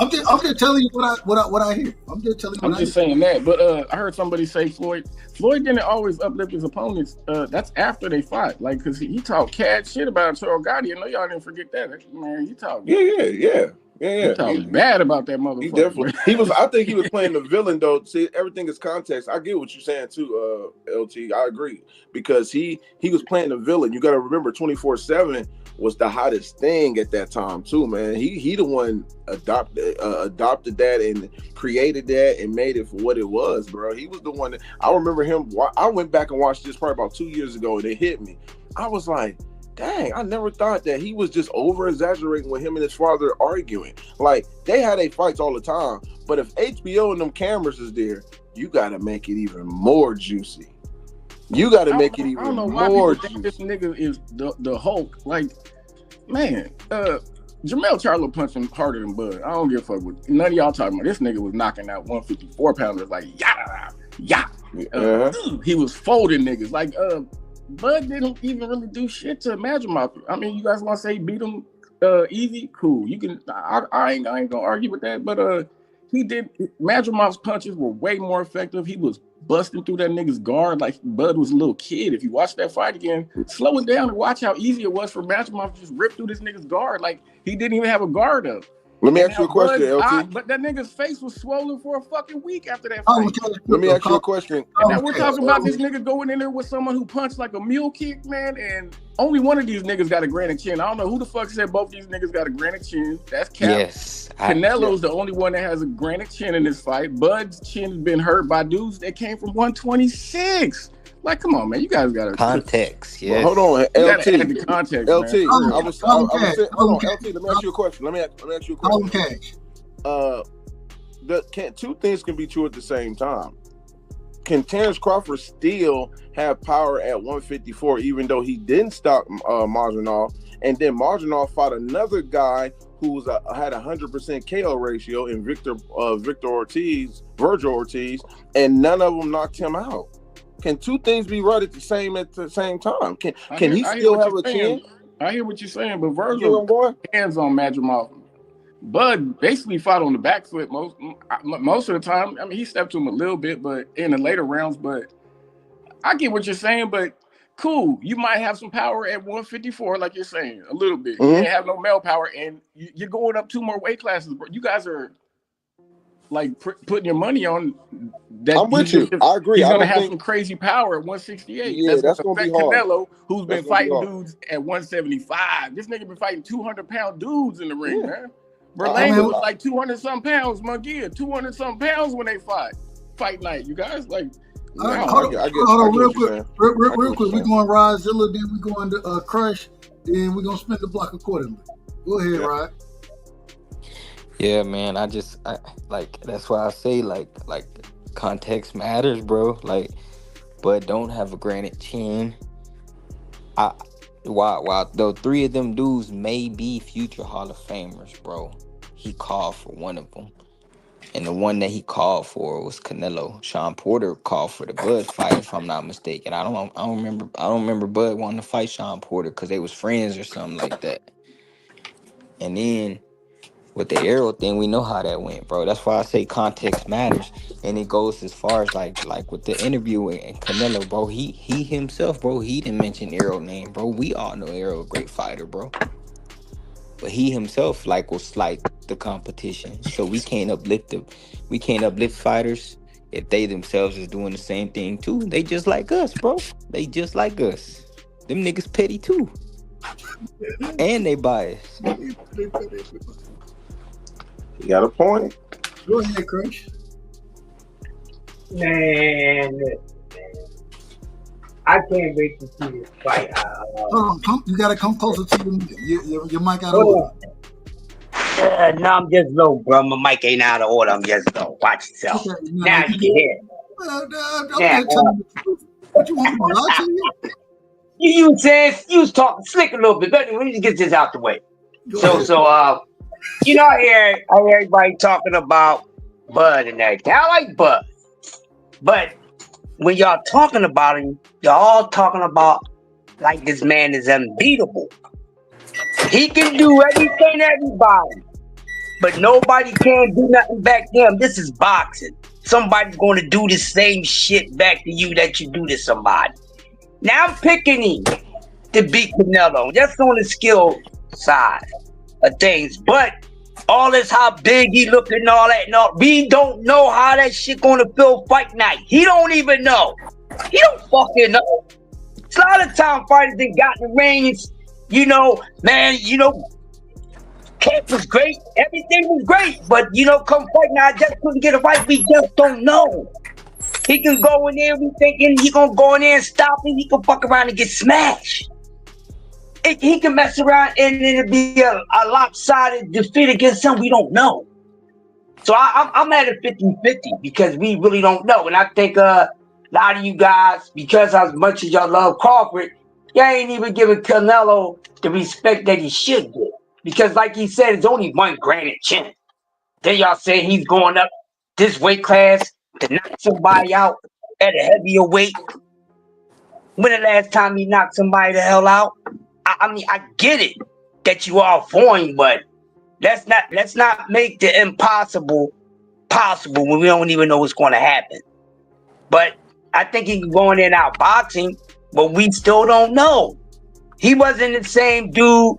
I'm just telling you what I hear. I'm just telling you. I'm just saying that, but I heard somebody say Floyd didn't always uplift his opponents. That's after they fought, like, because he talked cat shit about Terrell Gotti. I know y'all didn't forget that. Man, he talked. Yeah. He talked bad about that motherfucker. He definitely. I think he was playing the villain though. See, everything is context. I get what you're saying too, LT. I agree because he was playing the villain. You got to remember, 24/7 was the hottest thing at that time too, man. He the one adopted that and created that and made it for what it was, bro. He was the one that I remember him. I went back and watched this probably about 2 years ago, and it hit me. I was like, dang, I never thought that he was just over exaggerating with him and his father arguing. Like, they had their fights all the time, but if HBO and them cameras is there, you got to make it even more juicy. You got to make it even more. I don't know why people think this nigga is the Hulk. Like, man, Jamel Charlo punched him harder than Bud. I don't give a fuck what none of y'all talking about. This nigga was knocking out 154 pounders like yeah. He was folding niggas like Bud didn't even really do shit to Madrimov. I mean, you guys want to say beat him easy? Cool. You can. I ain't gonna argue with that. But he did. Madrimov's punches were way more effective. He was busting through that nigga's guard like Bud was a little kid. If you watch that fight again, slow it down and watch how easy it was for Madrimov to just rip through this nigga's guard. Like, he didn't even have a guard up. Let me ask you a question, LT. But that nigga's face was swollen for a fucking week after that fight. Let me ask you a question. And now we're talking about this nigga going in there with someone who punched like a mule kick, man, and only one of these niggas got a granite chin. I don't know who the fuck said both these niggas got a granite chin. That's Cap. Yes. Canelo's the only one that has a granite chin in this fight. Bud's chin has been hurt by dudes that came from 126. Like, come on, man. You guys got to context. Yes. Well, hold on, LT. The context, LT. Man. Hold on, LT. Let me ask you a question. Let me ask you a question. Two things can be true at the same time. Can Terrence Crawford still have power at 154, even though he didn't stop Marginov? And then Marginov fought another guy who had 100% KO ratio in Virgil Ortiz, and none of them knocked him out. Can two things be right at the same time? Can he still have a chin? I hear what you're saying, but Virgil hands on Madrimov. Bud basically fought on the back foot most of the time. I mean, he stepped to him a little bit, but in the later rounds. But I get what you're saying, but cool. You might have some power at 154, like you're saying, a little bit. You can't have no male power, and you're going up 2 more weight classes, bro. You guys are like putting your money on that. I'm with you. I agree. He's gonna have some crazy power at 168. Yeah, that's gonna be hard. Canelo, who's been fighting dudes at 175. This nigga been fighting 200-pound dudes in the ring, man. Berlanga was like 200-something pounds. Munguia, 200-something pounds when they fight night. You guys like. Hold on, real quick. We're going Rodzilla, then we going to Crush, then we're gonna spend the block accordingly. Go ahead, Rod. Yeah, man. I like that's why I say like context matters, bro. Like, but don't have a granite chin. While though 3 of them dudes may be future Hall of Famers, bro, he called for one of them. And the one that he called for was Canelo. Sean Porter called for the Bud fight, if I'm not mistaken. I don't remember Bud wanting to fight Sean Porter because they was friends or something like that. And then with the Arrow thing, we know how that went, bro. That's why I say context matters. And it goes as far as like with the interview and Canelo, bro. He himself, bro, he didn't mention Arrow name, bro. We all know Arrow a great fighter, bro. But he himself was like the competition. So we can't uplift fighters if they themselves is doing the same thing too. They just like us, bro. They just like us. Them niggas petty too. And they biased. You got a point. Go ahead, Crush. Man, I can't wait to see this fight. Hold on, you gotta come closer to your mic out of order. No, I'm just low, bro. My mic ain't out of order. I'm just low. Watch yourself. Okay, now you can hear. What you want me to lie to you? You was talking slick a little bit, but let me just get this out the way. You know, I hear everybody talking about Bud and everything. I like Bud, but when y'all talking about him, y'all all talking about like this man is unbeatable. He can do everything to everybody, but nobody can do nothing back to him. This is boxing. Somebody's going to do the same shit back to you that you do to somebody. Now I'm picking him to beat Canelo. That's on the skill side of things, but all this how big he looking and all that and all, we don't know how that shit gonna feel fight night. He don't even know. He don't fucking know. A lot of time fighters that got in the rings, you know, man, you know, camp was great, everything was great, but you know, come fight night, I just couldn't get a fight. We just don't know. He can go in there, we thinking he gonna go in there and stop him. He can fuck around and get smashed. He can mess around and it'll be a lopsided defeat against him. We don't know. So I'm at a 50-50 because we really don't know. And I think a lot of you guys, because as much as y'all love Crawford, y'all ain't even giving Canelo the respect that he should get. Because like he said, it's only one granite chin. Then y'all say he's going up this weight class to knock somebody out at a heavier weight. When the last time he knocked somebody the hell out? I mean, I get it that you are for him, but let's not make the impossible possible when we don't even know what's going to happen. But I think he can go in there and out boxing, but we still don't know. He wasn't the same dude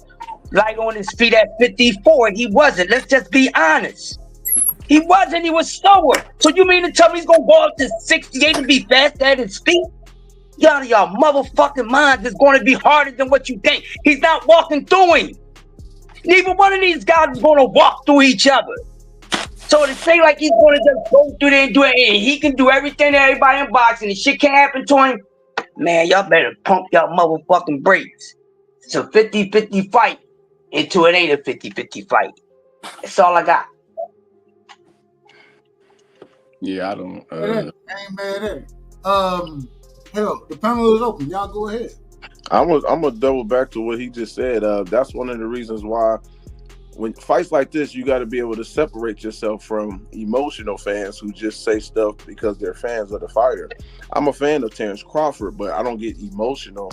like on his feet at 54. He wasn't. Let's just be honest. He wasn't. He was slower. So you mean to tell me he's going to go up to 68 and be fast at his feet? Y'all motherfucking minds is going to be harder than what you think. He's not walking through him. Neither one of these guys is going to walk through each other. So to say like he's going to just go through there and do it, and he can do everything to everybody in boxing, and shit can't happen to him, man, y'all better pump y'all motherfucking brakes. It's a 50-50 fight until it ain't a 50-50 fight. That's all I got. Yeah, I don't. I ain't mad at it. Hell, the panel is open. Y'all go ahead. I'm gonna double back to what he just said. That's one of the reasons why when fights like this, you got to be able to separate yourself from emotional fans who just say stuff because they're fans of the fighter. I'm a fan of Terrence Crawford, but I don't get emotional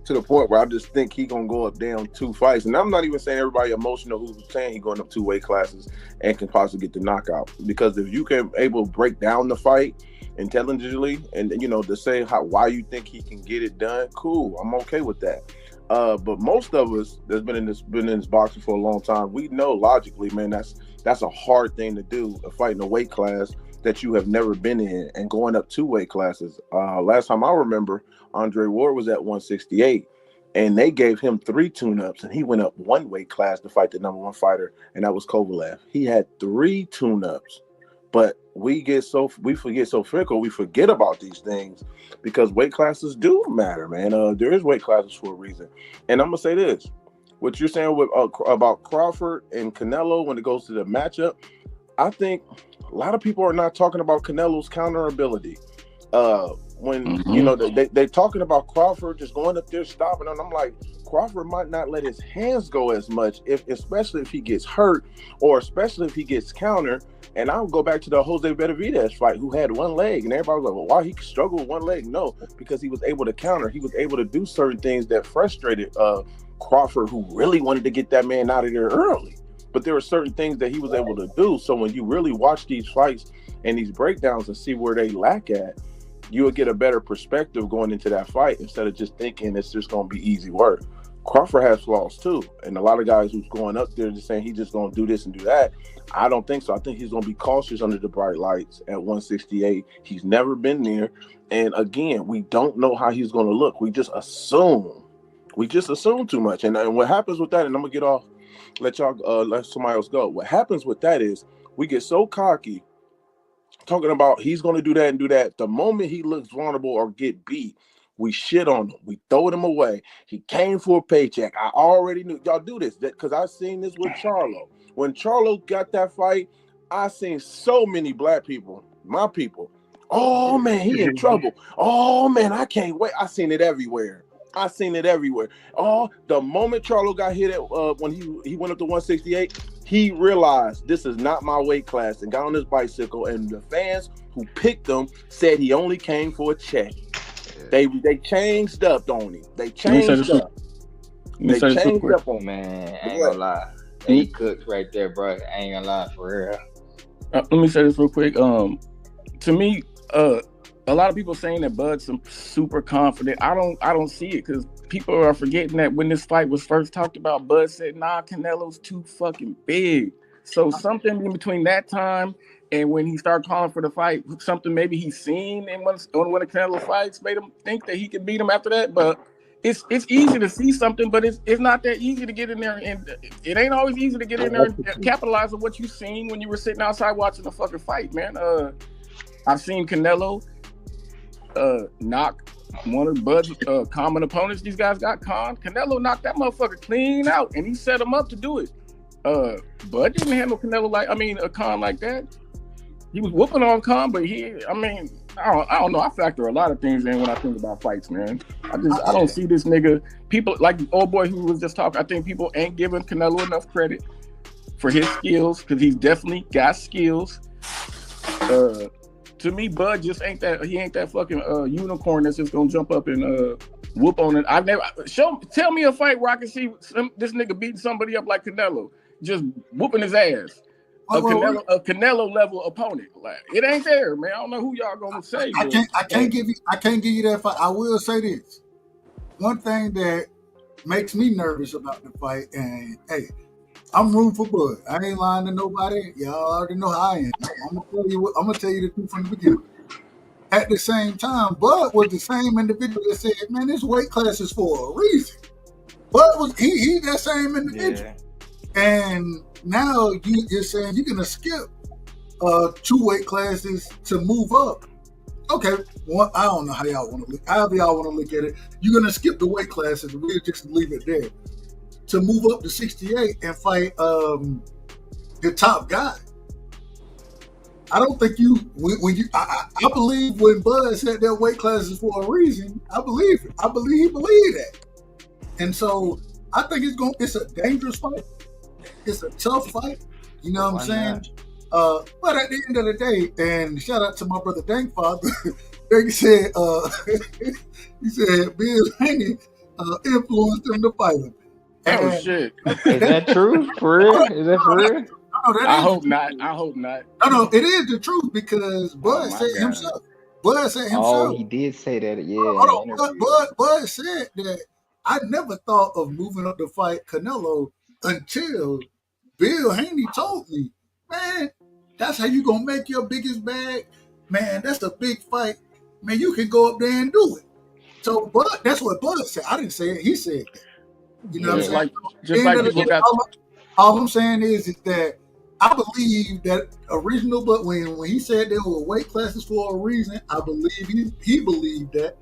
to the point where I just think he gonna go up down 2 fights. And I'm not even saying everybody emotional who's saying he going up 2 weight classes and can possibly get the knockout. Because if you can able to break down the fight intelligently and you know to say why you think he can get it done, cool, I'm okay with that. But most of us that's been in this boxing for a long time, we know logically, man, that's a hard thing to do, fighting a weight class that you have never been in and going up 2 weight classes. Last time I remember, Andre Ward was at 168 and they gave him 3 tune-ups and he went up 1 weight class to fight the #1 fighter, and that was Kovalev. He had 3 tune-ups But we forget so fickle. We forget about these things because weight classes do matter, man. There is weight classes for a reason. And I'm gonna say this: what you're saying with about Crawford and Canelo when it goes to the matchup, I think a lot of people are not talking about Canelo's counter ability. When you know they're talking about Crawford just going up there stopping, and I'm like, Crawford might not let his hands go as much, especially if he gets hurt or especially if he gets counter. And I'll go back to the Jose Benavidez fight, who had one leg, and everybody was like, well, why he struggled with one leg? No, because he was able to counter. He was able to do certain things that frustrated Crawford, who really wanted to get that man out of there early. But there were certain things that he was able to do. So when you really watch these fights and these breakdowns and see where they lack at, you will get a better perspective going into that fight instead of just thinking it's just going to be easy work. Crawford has flaws too. And a lot of guys who's going up there just saying he's just going to do this and do that, I don't think so. I think he's going to be cautious under the bright lights at 168. He's never been there. And again, we don't know how he's going to look. We just assume. We just assume too much. And what happens with that, and I'm going to get off, let somebody else go. What happens with that is we get so cocky talking about he's going to do that and do that. The moment he looks vulnerable or get beat, we shit on him. We throw him away. He came for a paycheck. I already knew. Y'all do this because I've seen this with Charlo. When Charlo got that fight, I seen so many black people, my people. Oh, man, he in trouble. Oh, man, I can't wait. I seen it everywhere. Oh, the moment Charlo got hit at when he went up to 168, he realized this is not my weight class and got on his bicycle. And the fans who picked him said he only came for a check. They changed up on him. They changed up. They changed up on him. Man, I ain't gonna lie. He cooked right there, bro. I ain't gonna lie, for real. Let me say this real quick. To me, a lot of people saying that Bud's super confident. I don't see it because people are forgetting that when this fight was first talked about, Bud said, "Nah, Canelo's too fucking big." So something in between that time and when he started calling for the fight, something maybe he's seen in one of Canelo fights made him think that he could beat him after that. But it's easy to see something, but it's not that easy to get in there, and it ain't always easy to get in there and capitalize on what you seen when you were sitting outside watching the fucking fight, man. I've seen Canelo knock one of Bud's common opponents. These guys got Khan. Canelo knocked that motherfucker clean out, and he set him up to do it. Bud didn't handle Canelo a Khan like that. He was whooping on Khan, but I don't know. I factor a lot of things in when I think about fights, man. I don't see this nigga. People like the old boy who was just talking. I think people ain't giving Canelo enough credit for his skills because he's definitely got skills. To me, Bud just ain't that. He ain't that fucking unicorn that's just gonna jump up and whoop on it. Tell me a fight where I can see this nigga beating somebody up like Canelo, just whooping his ass. A Canelo level opponent, like it ain't there, man. I don't know who y'all gonna say. I can't give you that fight. I will say this. One thing that makes me nervous about the fight, and hey, I'm rooting for Bud. I ain't lying to nobody. Y'all already know how I am. I'm gonna tell you the truth from the beginning. At the same time, Bud was the same individual that said, "Man, this weight class is for a reason." Bud was he that same individual, and now you're saying you're gonna skip 2 weight classes to move up. Okay, I don't know how y'all want to look. However y'all want to look at it, you're gonna skip the weight classes. We'll just leave it there to move up to 68 and fight the top guy. I don't think I believe when Bud said that weight class is for a reason. I believe it. I believe he believed that, and so I think it's a dangerous fight. It's a tough fight, you know what I'm saying? But at the end of the day, and shout out to my brother Dankfather, he said Bill Haney influenced him to fight him. Oh shit! Is that true? For real? Is that for real? I hope not. No, it is the truth because Bud said himself. Bud said himself. Oh, he did say that. Yeah. Bud said that I never thought of moving up to fight Canelo until Bill Haney told me, man, that's how you gonna make your biggest bag. Man, that's a big fight. Man, you can go up there and do it. So Bud, that's what Bud said. I didn't say it. He said that. You know what I'm saying? All I'm saying is that I believe that original, but when he said there were weight classes for a reason, I believe he believed that.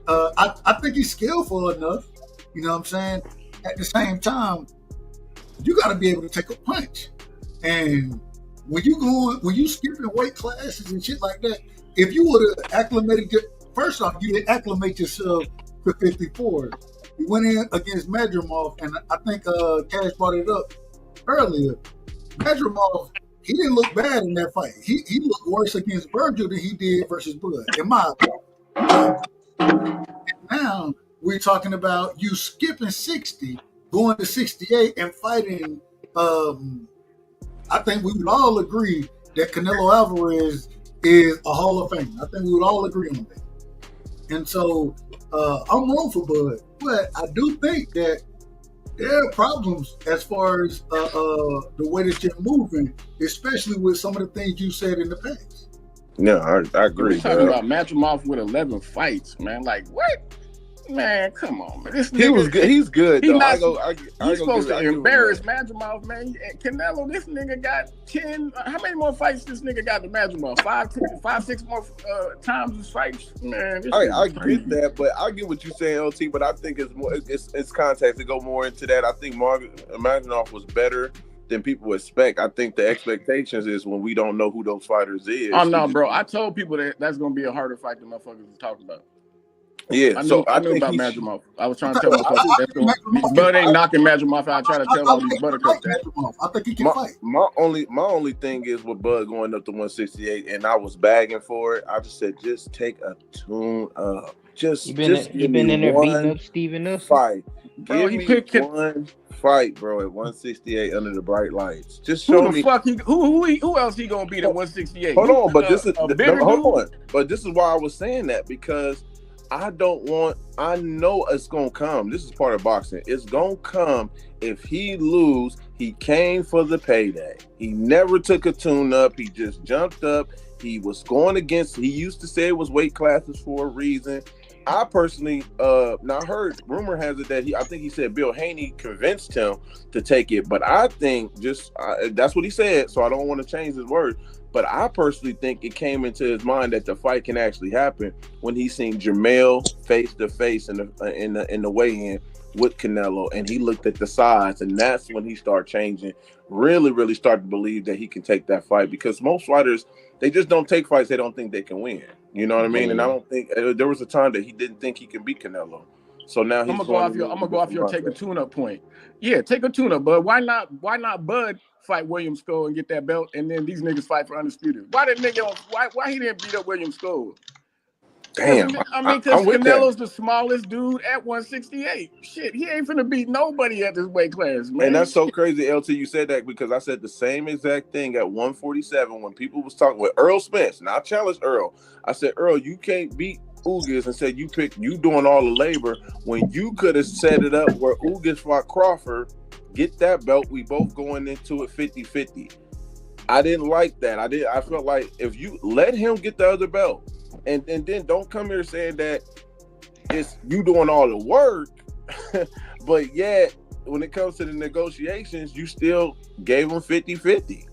I think he's skillful enough. You know what I'm saying? At the same time, you got to be able to take a punch. And when you skipping weight classes and shit like that, if you would have acclimated, first off, you didn't acclimate yourself to 54. You went in against Madrimov, and I think Cash brought it up earlier. Madrimov, he didn't look bad in that fight. He looked worse against Virgil than he did versus Bud, in my opinion. Now we're talking about you skipping 60, going to 68, and fighting. I think we would all agree that Canelo Alvarez is a Hall of Fame. I think we would all agree on that. And so I'm wrong for Bud, but I do think that there are problems as far as the way that you're moving, especially with some of the things you said in the past. No, I agree. We're talking about Madrimov with 11 fights, man. Like, what? Man, come on, man. This He was good. He's good, He's though. He's supposed to embarrass Madrimov, man. Canelo, this nigga got 10. How many more fights this nigga got to Madrimov? 5, 6 more times his fights, man. I get that, but I get what you're saying, LT. But I think it's more. It's context to go more into that. I think Madrimov was better than people expect. I think the expectations is when we don't know who those fighters is. Oh no, bro. I told people that that's gonna be a harder fight than motherfuckers was talking about. Yeah, I knew about Madrimov. I was trying to tell motherfuckers Bud ain't knocking Madrimov. I try to tell all these buttercups that. I think he can fight. My only thing is with Bud going up to 168, and I was bagging for it. I just said, just take a tune up. You been in there beating up Steven Nelson. Fight. Bro, Give me one fight, bro, at 168 under the bright lights. Just show me who else he gonna beat at 168? Hold on, but this is why I was saying that, because I know it's gonna come. This is part of boxing. It's gonna come. If he lose, he came for the payday. He never took a tune up. He just jumped up. He was going against. He used to say it was weight classes for a reason. I personally, now I heard rumor has it that I think he said Bill Haney convinced him to take it, but I think that's what he said. So I don't want to change his word. But I personally think it came into his mind that the fight can actually happen when he seen Jermell face to face in the weigh-in with Canelo, and he looked at the size, and that's when he started changing. Really started to believe that he can take that fight, because most fighters, they just don't take fights they don't think they can win. You know what I mean? And I don't think there was a time that he didn't think he can beat Canelo. So now he's I'm gonna go off your take a tune-up point. Yeah, take a tune-up, Bud. Why not Bud fight William Skull and get that belt, and then these niggas fight for undisputed? Why he didn't beat up William Skull? Damn. I mean, because Canelo's the smallest dude at 168. Shit, he ain't finna beat nobody at this weight class, man. And that's so crazy, LT, you said that, because I said the same exact thing at 147 when people was talking with Earl Spence. And I challenged Earl. I said, Earl, you can't beat Ugas and said you doing all the labor when you could have set it up where Ugas fought Crawford, get that belt, we both going into it 50-50. I didn't like that. I felt like if you let him get the other belt, and then don't come here saying that it's you doing all the work, but yet when it comes to the negotiations, you still gave him 50-50.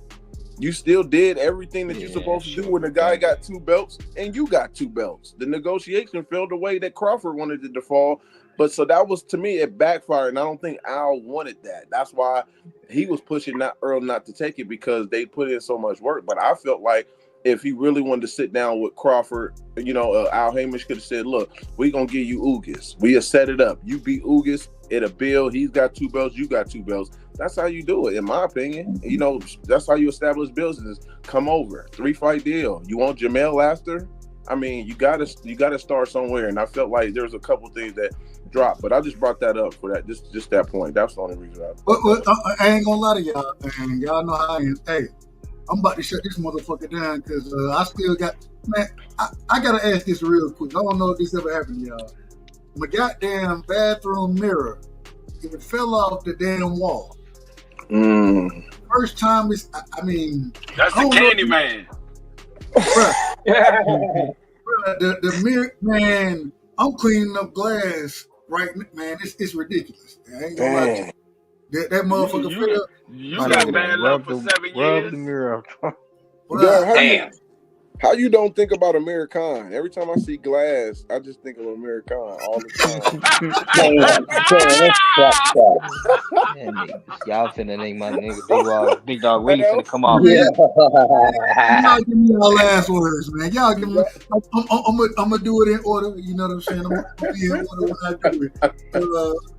You still did everything that you're supposed to do when the guy got 2 belts and you got 2 belts. The negotiation fell the way that Crawford wanted it to fall. But so that was, to me, it backfired, and I don't think Al wanted that. That's why he was pushing Earl not to take it, because they put in so much work. But I felt like if he really wanted to sit down with Crawford, Al Hamish could have said, look, we're going to give you Ugas. We have set it up. You beat Ugas, it'll build. He's got 2 belts. You got 2 belts. That's how you do it, in my opinion. That's how you establish business. Come over. 3-fight deal. You want Jermell after? I mean, you gotta start somewhere. And I felt like there's a couple things that dropped, but I just brought that up for that, just that point. That's the only reason I ain't gonna lie to y'all, man. Y'all know how I am. Hey, I'm about to shut this motherfucker down, because I still got, man, I gotta ask this real quick. I don't know if this ever happened to y'all. My goddamn bathroom mirror, it fell off the damn wall. First time that's the candy man. The mirror, man, I'm cleaning up glass right, man. It's ridiculous. I ain't gonna lie to you. That motherfucker failed. You got bad luck for 7 years. Rub the mirror. Derek, how you don't think about Amir Khan? Every time I see Glass, I just think of Amir Khan all the Man, y'all finna think my nigga Big Dog Willie finna come off. Y'all give me y'all last words, man. Y'all give me. I'm gonna do it in order. You know what I'm saying? I'm gonna be in order when I do it.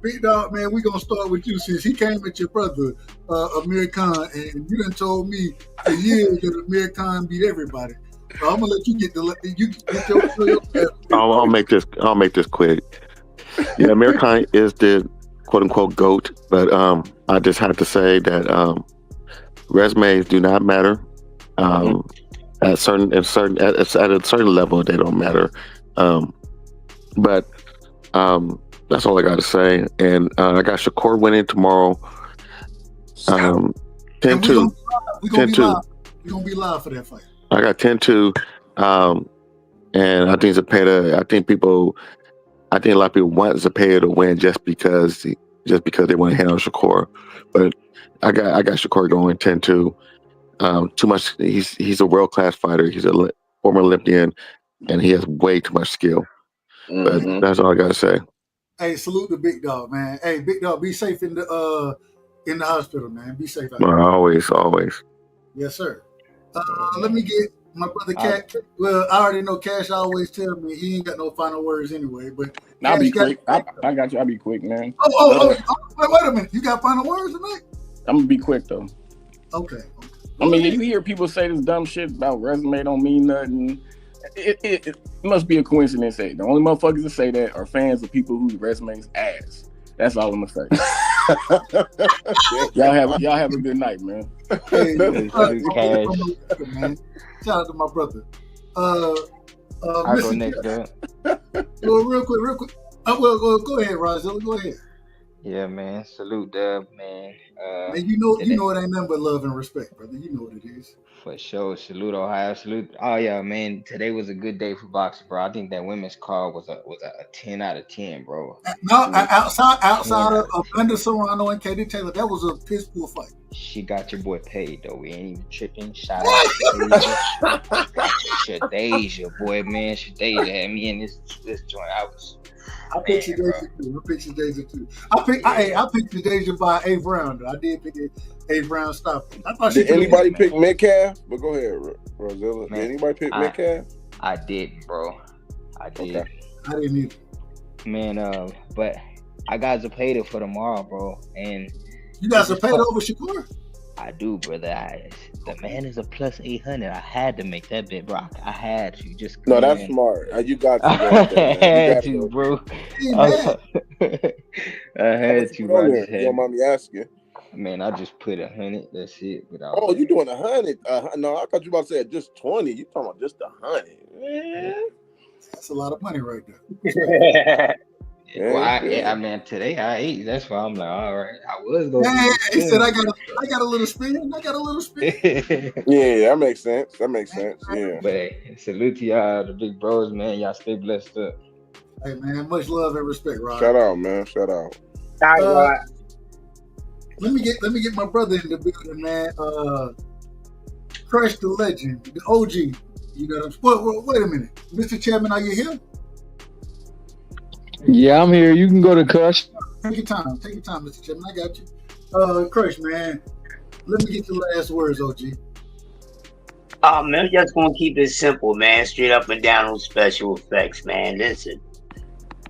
Big Dog, man, we gonna start with you since he came at your brother Amir Khan, and you done told me for years that Amir Khan beat everybody. So I'm gonna let you get your I'll make this quick. Yeah, Amir Khan is the quote unquote GOAT, but I just have to say that resumes do not matter. At a certain level, they don't matter. But that's all I got to say. And I got Shakur winning tomorrow. 10-2. We're gonna be live for that fight. I got 10-2, and I think Zepeda. I think a lot of people want Zepeda to win just because they want to handle Shakur. But I got Shakur going 10-2. Too much. He's a world class fighter. He's a former Olympian, and he has way too much skill. But that's all I gotta say. Hey, salute the Big Dog, man. Hey, Big Dog, be safe in the hospital, man. Be safe out there. Always. Yes, sir. Let me get my brother Cat. Well, I already know Cash always tell me he ain't got no final words anyway. But I'll be quick. I got you. I'll be quick, man. Wait a minute. You got final words tonight? I'm gonna be quick though. Okay. I mean, you hear people say this dumb shit about resume don't mean nothing. It must be a coincidence. The only motherfuckers that say that are fans of people whose resumes ass. That's all I'm gonna say. y'all have a good night, man. Hey, shout out to my brother. I'll go next, man. Real quick. Well, go ahead, Rozella. Go ahead. Yeah, man. Salute, Dub, man. Man, you know it ain't nothing but love and respect, brother. You know what it is. For sure. Salute, Ohio. Salute. Oh yeah, man. Today was a good day for boxing, bro. I think that women's card was a 10 out of 10, bro. No, outside of Amanda Serrano and Katie Taylor, that was a piss poor fight. She got your boy paid though. We ain't even tripping. Shout out to Shadeja, boy, man. Shadeja had me in this joint. I picked Shadeja too. I picked Shadeja by A. Brown. Though. I did pick A. Brown stop. Did anybody pick Metcalf? But go ahead, Rosella. Did anybody pick Metcalf? I didn't, bro. I did. Okay. I didn't either. Man, but I got Zepeda for tomorrow, bro. And you got Zepeda over Shakur? I do, brother. The man is a plus 800. I had to make that bet, bro. I had to. No, that's smart. You got to. I had to, bro. I had to, bro. You don't mind me asking? Man, I just put 100. That's it. Oh, you doing 100? No, I thought you about to say just 20. You talking about just 100? Man. That's a lot of money right there. Well, I mean, today I ate. That's why I'm like, all right. I was going. He said, "I got a little spin. I got a little spin." Yeah, that makes sense. Yeah. But hey, salute to y'all, the big bros, man. Y'all stay blessed up. Hey, man, much love and respect, Rod. Shout out, man. Shout out. Let me get my brother in the building, man. Crush the legend, the OG. You know what I'm saying? Wait a minute, Mr. Chairman, are you here? Yeah, I'm here. You can go to Crush. Take your time, Mr. Chairman. I got you. Crush, man. Let me get your last words, OG. Man, I'm just gonna keep it simple, man. Straight up and down on special effects, man. Listen.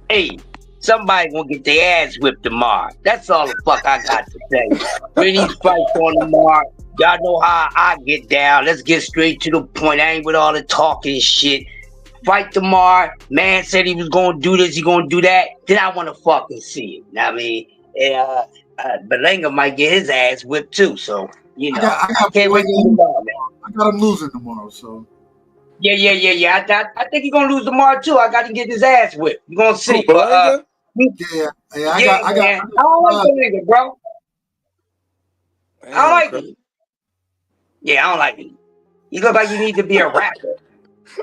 Hey, somebody gonna get their ass whipped tomorrow. That's all the fuck I got to say. When these fights on tomorrow, y'all know how I get down. Let's get straight to the point. I ain't with all the talking shit. Fight tomorrow. Man said he was gonna do this, he gonna do that. Then I wanna fucking see it. I mean, Belenga might get his ass whipped too. So you know, I can't wait tomorrow, man. I got him losing tomorrow, so. Yeah. I think he's gonna lose tomorrow too. I got to get his ass whipped. You gonna see? I don't like the nigga, bro. I don't like him. Yeah, I don't like him. You look like you need to be a rapper.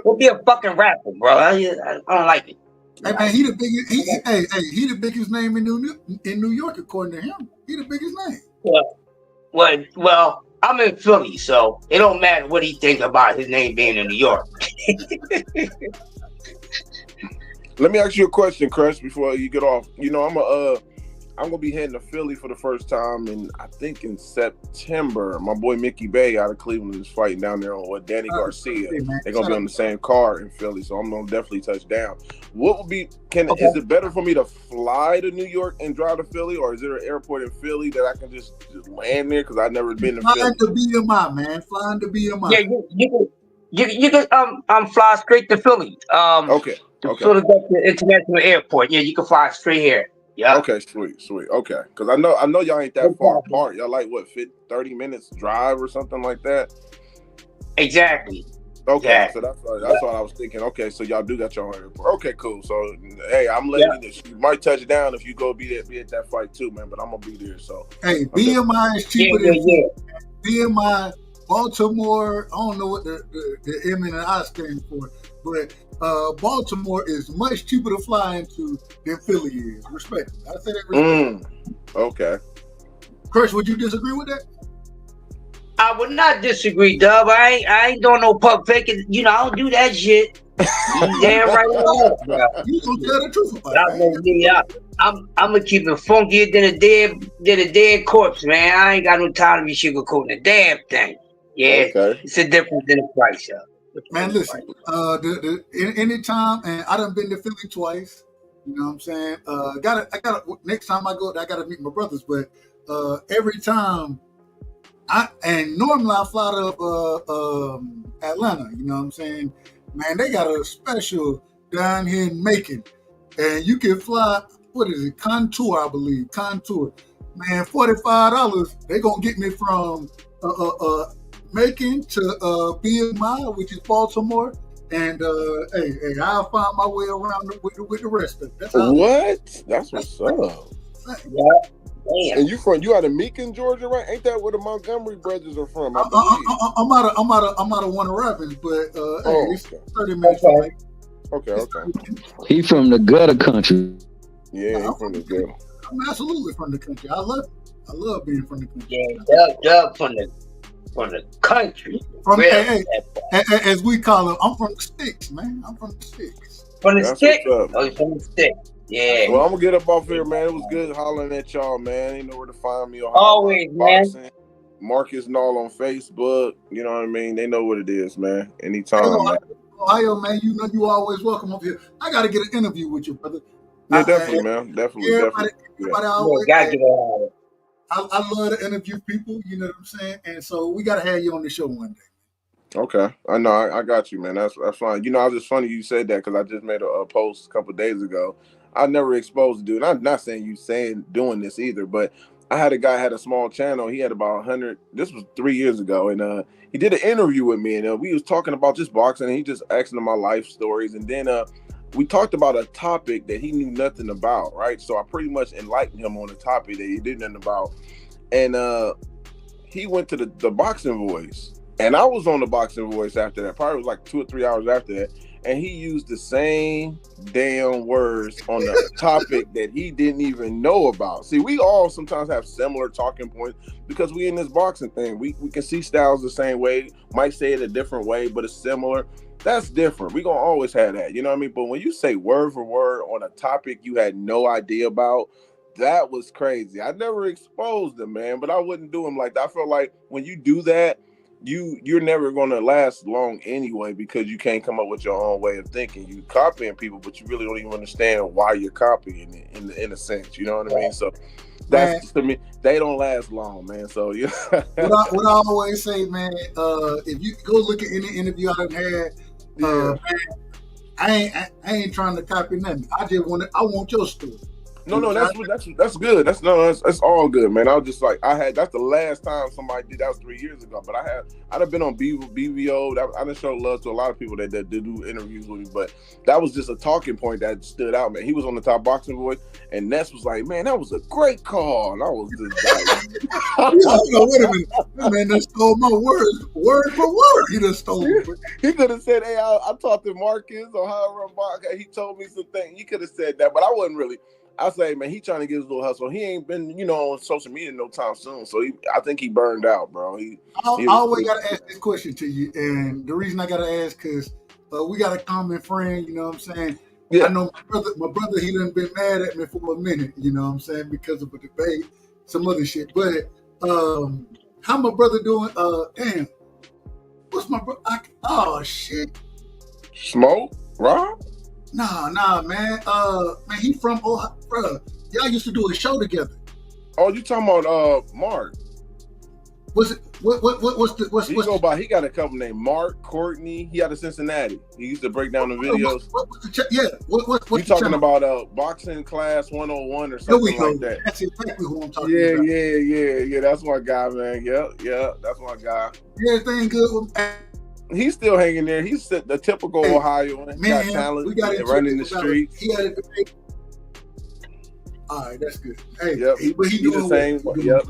We'll be a fucking rapper, bro. I don't like it. Hey man, he the biggest. He the biggest name in New York according to him. He the biggest name. Well, I'm in Philly, so it don't matter what he thinks about his name being in New York. Let me ask you a question, Crush, before you get off. You know, I'm gonna be heading to Philly for the first time, I think in September. My boy Mickey Bay out of Cleveland is fighting down there with Danny Garcia. They're gonna be on the same car in Philly, so I'm gonna definitely touch down. What would be? Is it better for me to fly to New York and drive to Philly, or is there an airport in Philly that I can just land there? Because I've never been to Philly. Flying to BMI, man. Flying to BMI. Yeah, you can fly straight to Philly. Okay. Philadelphia International Airport. Yeah, you can fly straight here. Yeah. Okay, sweet. Okay, because I know y'all ain't that far apart. Y'all like what, 30 minutes drive or something like that? Exactly. Okay, yeah. So that's what I was thinking. Okay, so y'all do got your own airport. Okay, cool. So hey, I'm letting you know. You might touch down if you go be at that fight too, man. But I'm gonna be there. So hey, BMI is cheaper than BMI. Baltimore, I don't know what the M and I stand for, but Baltimore is much cheaper to fly into than Philly is. Respect. I say that respect. Okay. Crush, would you disagree with that? I would not disagree, Dub. I ain't doing no pub faking. You know, I don't do that shit. You damn right. You gonna tell the truth about it. I'm gonna keep it funkier than a dead corpse, man. I ain't got no time to be sugarcoating the damn thing. Yeah, It's a difference in the price, y'all. Man, listen. Anytime, and I done been to Philly twice. You know what I'm saying? I gotta. Next time I go, I gotta meet my brothers. But every time, normally I fly to Atlanta. You know what I'm saying? Man, they got a special down here in Macon, and you can fly. What is it? Contour, I believe. Contour. Man, $45. They gonna get me from Macon to BMI, which is Baltimore, and hey, I'll find my way around with the rest of it. That's what's up. Yeah. And you out of Macon, Georgia, right? Ain't that where the Montgomery brothers are from? I'm out of Warner Robins, but it's 30 minutes away. Okay. He from the gutter country. Yeah, he's from the gutter. I'm absolutely from the country. I love being from the country. Yeah, Doug from the country. As we call it, I'm from the sticks, man. I'm from the sticks. From the sticks? Oh, you're from the sticks. Yeah. Well, I'm gonna get up off here, man. It was good hollering at y'all, man. You know where to find me. Always, man. Marcus and all on Facebook. You know what I mean? They know what it is, man. Anytime, man. Ohio, man. You know you always welcome up here. I got to get an interview with you, brother. Yeah, definitely, man. Definitely. Everybody always gotta get on. I love to interview people. You know what I'm saying? And so we got to have you on the show one day. Okay, I know. I got you, man. That's fine. You know, I was just funny you said that because I just made a post a couple of days ago. I never exposed to dude. I'm not saying doing this either, but I had a guy had a small channel. He had about 100. This was 3 years ago, and he did an interview with me, and we was talking about just boxing, and he just asking my life stories, and then we talked about a topic that he knew nothing about, right? So I pretty much enlightened him on a topic that he didn't know nothing about, and he went to the Boxing Voice. And I was on the Boxing Voice after that. Probably was like 2 or 3 hours after that. And he used the same damn words on the topic that he didn't even know about. See, we all sometimes have similar talking points because we in this boxing thing. We can see styles the same way, might say it a different way, but it's similar. That's different. We're going to always have that. You know what I mean? But when you say word for word on a topic you had no idea about, that was crazy. I never exposed him, man, but I wouldn't do him like that. I feel like when you do that, you're never going to last long anyway because you can't come up with your own way of thinking. You copying people, but you really don't even understand why you're copying it in a sense. You know what I mean? So that's to me, they don't last long, man. So yeah. what I always say, man, if you go look at any interview I done had, man, I ain't trying to copy nothing. I want your story. No, that's good. That's all good, man. I was just like, that's the last time somebody did that was 3 years ago. But I'd have been on BVO. I done showed love to a lot of people that did do interviews with me, but that was just a talking point that stood out, man. He was on the Top Boxing Voice, and Ness was like, man, that was a great call. And I was just like, wait a minute. That man done stole my words, word for word. He done stole it. He could have said, hey, I talked to Marcus or however he told me some things. He could have said that, but I wasn't really. I say, man, he trying to get his little hustle. He ain't been, on social media no time soon. So I think he burned out, bro. I always got to ask this question to you. And the reason I got to ask, because we got a common friend, you know what I'm saying? Yeah. I know my brother, he done been mad at me for a minute, you know what I'm saying? Because of a debate, some other shit. But how my brother doing? Damn. What's my brother? Oh, shit. Smoke? Rob? Nah, man. Man, he from Ohio, bro. Y'all used to do a show together. Oh, you talking about Mark? What's it? What's he go by? He got a couple named Mark, Courtney. He out of Cincinnati. He used to break down the videos. What's you talking about? Boxing Class 101 or something like that. That's exactly who I'm talking about. Yeah. That's my guy, man. Yeah, that's my guy. Everything good with me. He's still hanging there. He's the typical Ohioan. Man, got talent and running the streets. He had a debate. All right, that's good. Hey, yep. he doing the same. Well. Yep.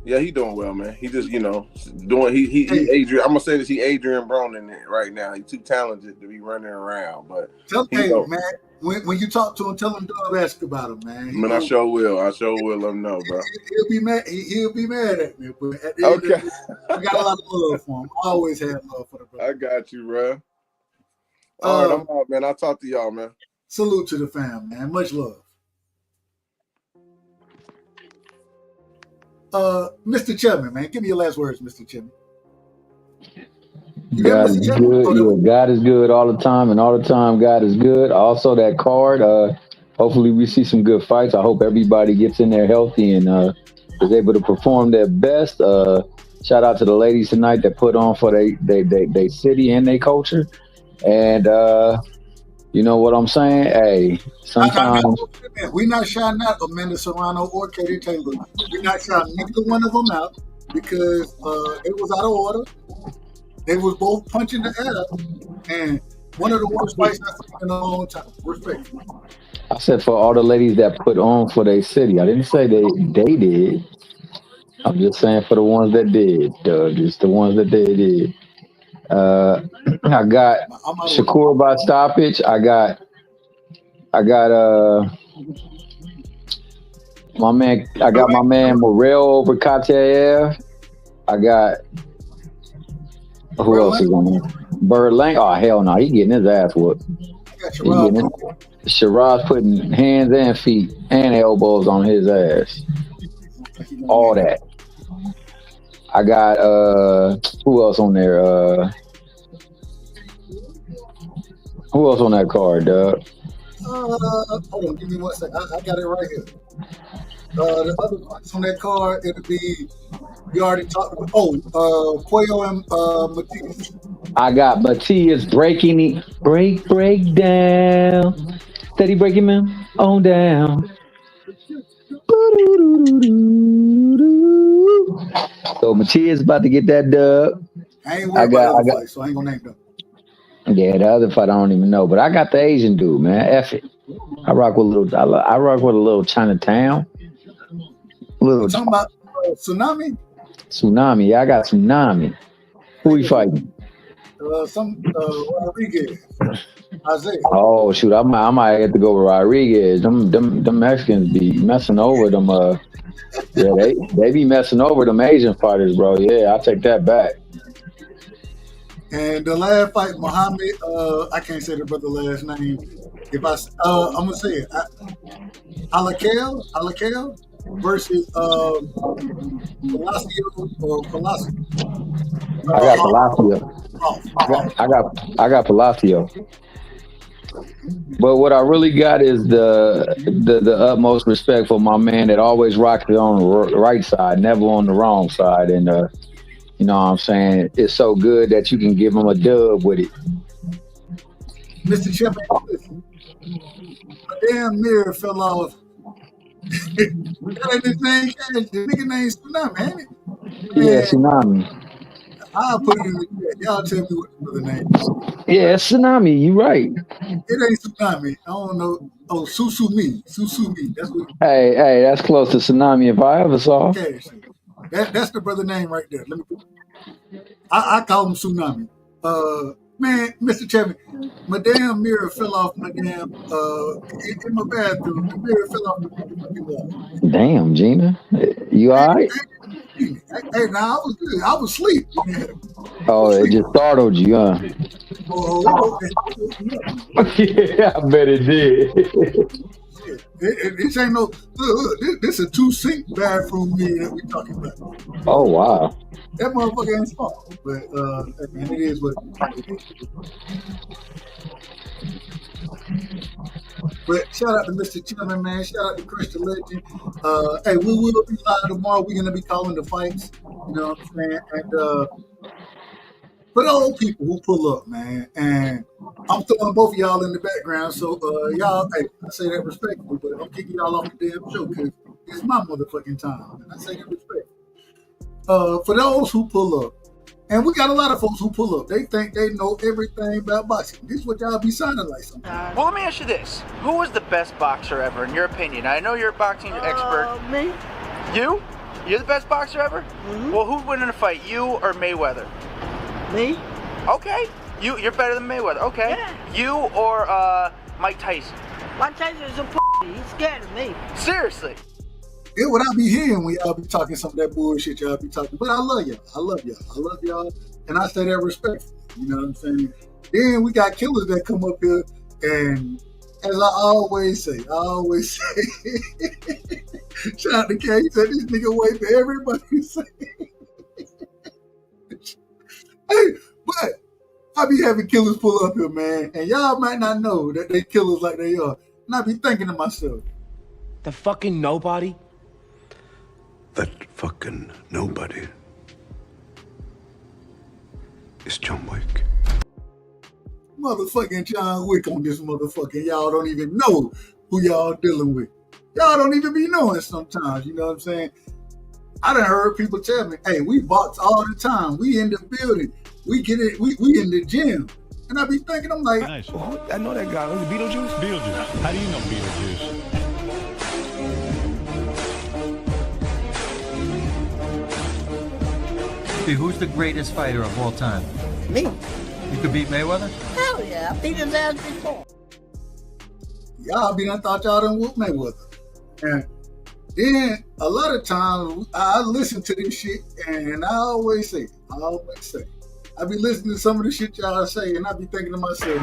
Yeah, he doing well, man. He just, doing. He Adrian. I'm gonna say this. He Adrian Brown right now. He's too talented to be running around. But man, when you talk to him, tell him to ask about him, man. Man, I sure will. Let him know, bro. He'll be mad. He'll be mad at me. But at the end of the day, I got a lot of love for him. I always had love for the brother. I got you, bro. All right, I'm out, man. I'll talk to y'all, man. Salute to the fam, man. Much love. Mr. Chubman, man, give me your last words, Mr. Chubman. God is good. Yeah, God is good all the time, and all the time God is good. Also, that card. Hopefully, we see some good fights. I hope everybody gets in there healthy and is able to perform their best. Shout out to the ladies tonight that put on for they city and their culture. And you know what I'm saying? Hey, sometimes we're not shouting out Amanda Serrano or Katie Taylor. We're not shouting neither one of them out because it was out of order. They was both punching the air, and one of the worst fights I've seen in a long time. Respect. I said for all the ladies that put on for their city. I didn't say they did. I'm just saying for the ones that did, Doug. Just the ones that they did. I got Shakur by stoppage. I got my man. I got my man Morel over Katiev. I got who else is on there? Bird Lang. Oh hell no, he getting his ass whooped. Shiraz putting hands and feet and elbows on his ass. All that. I got who else on there? Who else on that card, Doug? Hold on, give me 1 second. I got it right here. The other fights on that card, it'll be we already talked about. Cuello and Matias. I got Matias breaking break down. Steady breaking him on down. So Matias about to get that dub. I ain't worried about the other fight, so I ain't gonna name them. Yeah, the other fight I don't even know, but I got the Asian dude, man. F it. I rock with a little Chinatown. Talking about Tsunami? Tsunami. Yeah, I got Tsunami. Who he fighting? Rodriguez. Isaiah. Oh shoot, I might have to go with Rodriguez. Them Mexicans be messing over them. Yeah, they be messing over them Asian fighters, bro. Yeah, I'll take that back. And the last fight, Muhammad, I can't say the brother's last name. If I'm gonna say it, Alakel versus Palacio. I got Palacio. I got Palacio. But what I really got is the utmost respect for my man that always rocks it on the right side, never on the wrong side. And you know what I'm saying? It's so good that you can give him a dub with it. Mr. Chip, damn mirror fell off. That ain't his name. The nigga named Tsunami, ain't it? Yeah, Tsunami. I'll put it in the chat. Y'all tell me what the brother name is. Yeah, Tsunami. You right. It ain't Tsunami. I don't know. Oh, Susumi. That's what. Hey, that's close to Tsunami if I ever saw. Okay, that's the brother name right there. Let me. I call him Tsunami. Man, Mr. Chapman, my damn mirror fell off my damn in my bathroom. The mirror fell off the wall. Damn, Gina. You all right? Hey, now I was good. I was asleep. Oh, it just startled you, huh? Yeah, I bet it did. This ain't no. This is a 2-sink bathroom mirror that we talking about. Oh wow. That motherfucker ain't small, but man, it is what it is. But shout out to Mr. Chairman, man. Shout out to CRUSHDALEGEnd. Hey, we will be live tomorrow. We're gonna be calling the fights. You know what I'm saying? And for the old people who pull up, man, and I'm throwing both of y'all in the background, so y'all, hey, I say that respectfully, but I'm kicking y'all off the damn show because it's my motherfucking time, and I say that respectfully. For those who pull up, and we got a lot of folks who pull up, they think they know everything about boxing. This is what y'all be sounding like sometimes. Well, let me ask you this. Who was the best boxer ever, in your opinion? I know you're a boxing expert. Me. You? You're the best boxer ever? Mm-hmm. Well, who'd win in a fight, you or Mayweather? Me. Okay. You're better than Mayweather. Okay. Yeah. You or Mike Tyson? Mike Tyson is a pussy. He's scared of me. Seriously. Yeah, what I be hearing when y'all be talking some of that bullshit y'all be talking, but I love y'all. I love y'all, and I say that respectfully. You know what I'm saying? Then we got killers that come up here, and as I always say, shout out to K. He said this nigga wait for everybody to say. Hey, but I be having killers pull up here, man, and y'all might not know that they killers like they are, and I be thinking to myself, the fucking nobody. That fucking nobody is John Wick. Motherfucking John Wick on this motherfucker. Y'all don't even know who y'all dealing with. Y'all don't even be knowing sometimes, you know what I'm saying? I done heard people tell me, hey, we box all the time. We in the building. We get it. We in the gym. And I be thinking, I'm like, nice. Oh, I know that guy. Was it Beetlejuice? Beetlejuice. How do you know Beetlejuice? Who's the greatest fighter of all time? Me. You could beat Mayweather? Hell yeah. I beat his ass before. Y'all be done thought y'all done whoop Mayweather. And then a lot of times I listen to this shit and I always say, I be listening to some of the shit y'all say and I be thinking to myself,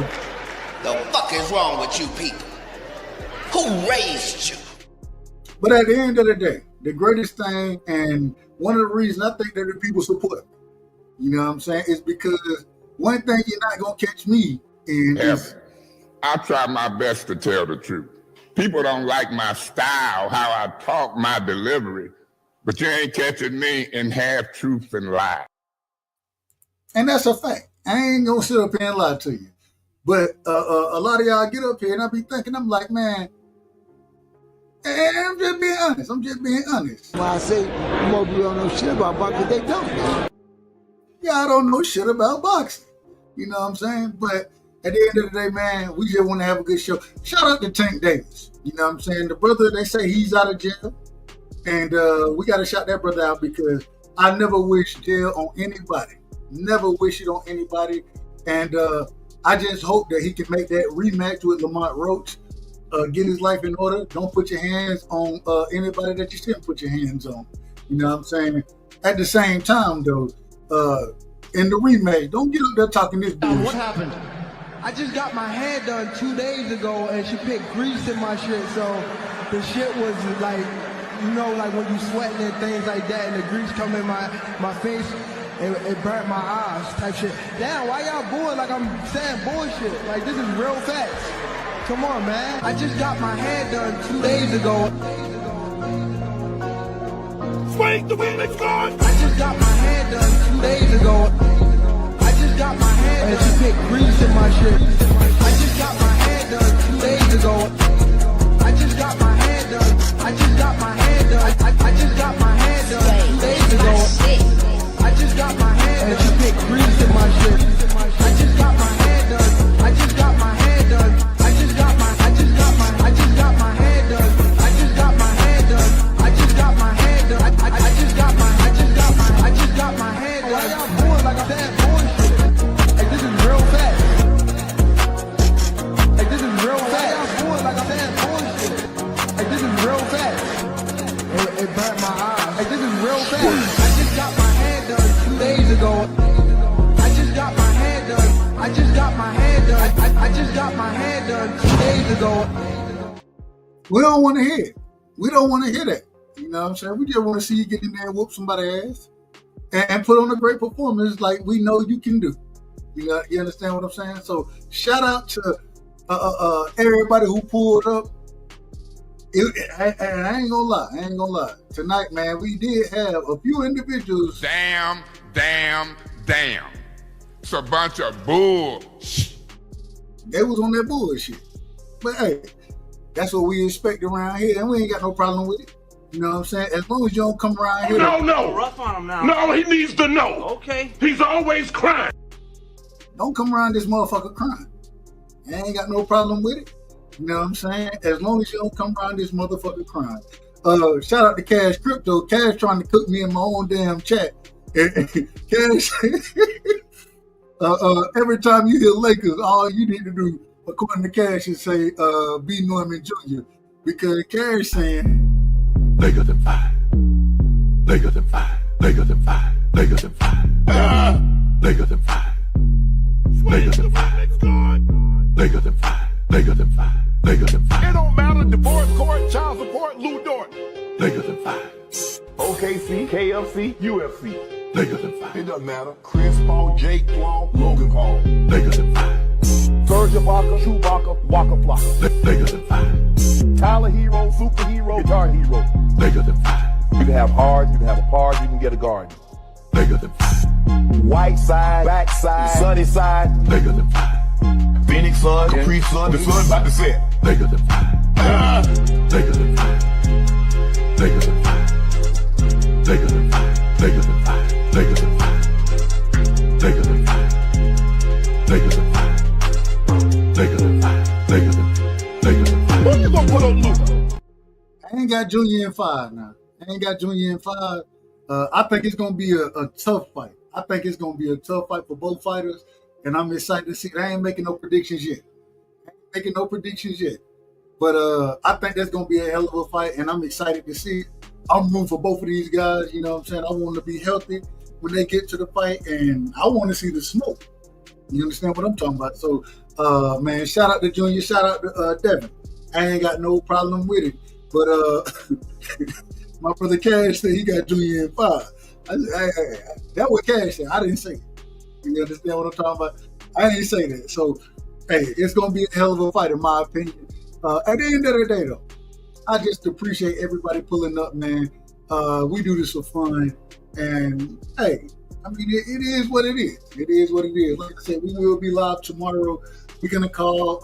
the fuck is wrong with you people? Who raised you? But at the end of the day, the greatest thing, and one of the reasons I think that the people support, you know what I'm saying, is because one thing you're not going to catch me in is... I try my best to tell the truth. People don't like my style, how I talk, my delivery, but you ain't catching me in half truth and lie. And that's a fact. I ain't going to sit up here and lie to you. But a lot of y'all get up here and I be thinking, I'm like, man, and I'm just being honest. When I say more people don't know shit about boxing, they don't. Y'all don't know shit about boxing. You know what I'm saying? But at the end of the day, man, we just want to have a good show. Shout out to Tank Davis. You know what I'm saying? The brother, they say he's out of jail. And we got to shout that brother out because I never wish jail on anybody. Never wish it on anybody. And I just hope that he can make that rematch with Lamont Roach. Get his life in order. Don't put your hands on anybody that you shouldn't put your hands on. You know what I'm saying? At the same time, though, in the rematch, don't get up there talking this bullshit. What happened? I just got my hair done 2 days ago, and she put grease in my shit, so the shit was like, you know, like when you sweating and things like that, and the grease come in my face, it burnt my eyes type shit. Damn, why y'all booing like I'm saying bullshit? Like, this is real facts. Come on, man. I just got my hair done 2 days ago. Swing the women's guard. I just got my hair done 2 days ago. I just got my hair done. And she put grease in my shit. I just got my hair done 2 days ago. got my hair done 2 days ago. We don't want to hear it. We don't want to hear that. You know what I'm saying? We just want to see you get in there and whoop somebody's ass and put on a great performance like we know you can do. You understand what I'm saying? So shout out to everybody who pulled up. I ain't gonna lie. Tonight, man, we did have a few individuals. Damn. It's a bunch of bull. They was on that bullshit. But hey, that's what we expect around here, and we ain't got no problem with it. You know what I'm saying? As long as you don't come around here. No. Rough on him now. No, he needs to know. Okay. He's always crying. Don't come around this motherfucker crying. I ain't got no problem with it. You know what I'm saying? As long as you don't come around this motherfucker crying. Shout out to Cash Crypto. Cash trying to cook me in my own damn chat. Cash, every time you hear Lakers, all you need to do, according to Cash, is say B. Norman Jr. Because Cash saying Lakers in 5. Lakers in 5. Lakers in 5. Lakers in 5. Lakers in 5. Lakers in 5. Lakers in 5. Lakers in 5. Lakers in 5. It don't matter. Divorce court, child support, Lou Dort. Lakers in 5. OKC, KFC, UFC. Lakers in 5. It doesn't matter. Chris Paul, Jake Paul, Logan Paul. Lakers in 5. Serge Ibaka, Chewbacca, Waka Flocka. Lakers in 5. Tyler Hero, superhero, guitar hero. Lakers in 5. You can have hard, you can have a par, you can get a garden. Lakers in 5. White side, back side, sunny side. Lakers in 5. Phoenix sun, Capri sun, the sun about to set. Lakers in 5. Lakers in 5. Lakers in 5. Lakers in 5. Lakers in 5. Lakers in 5. Lakers in 5. Lakers in 5. Lakers in 5. Lakers in 5. Lakers in 5. Who you gonna put on Luke? I ain't got Junior in 5 now. I think it's gonna be a tough fight. I think it's gonna be a tough fight for both fighters, and I'm excited to see it. I ain't making no predictions yet. But I think that's gonna be a hell of a fight, and I'm excited to see it. I'm rooting for both of these guys. You know what I'm saying? I want them to be healthy when they get to the fight, and I want to see the smoke. You understand what I'm talking about? So, man, shout out to Junior, shout out to Devin. I ain't got no problem with it. But my brother Cash said he got Junior in 5. That what Cash said. I didn't say it. You understand what I'm talking about? I didn't say that. So, hey, it's going to be a hell of a fight, in my opinion. At the end of the day, though, I just appreciate everybody pulling up, man. We do this for fun. And, hey, I mean, it is what it is. It is what it is. Like I said, we will be live tomorrow. We're going to call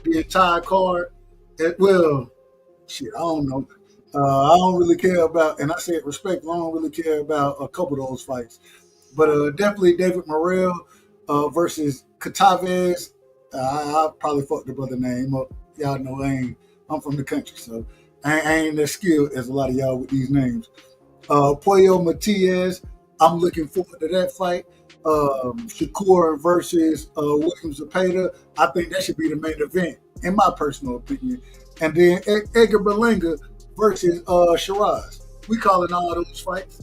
the entire card. Well, shit, I don't know. I don't really care about, and I say it respectful, I don't really care about a couple of those fights. But definitely David Morrell versus Catavez. I probably fucked the brother name up. Y'all know I'm from the country, so I ain't as skilled as a lot of y'all with these names. Pollo Matias, I'm looking forward to that fight. Shakur versus William Zepeda. I think that should be the main event, in my personal opinion. And then Edgar Berlanga versus Shiraz. We calling all those fights,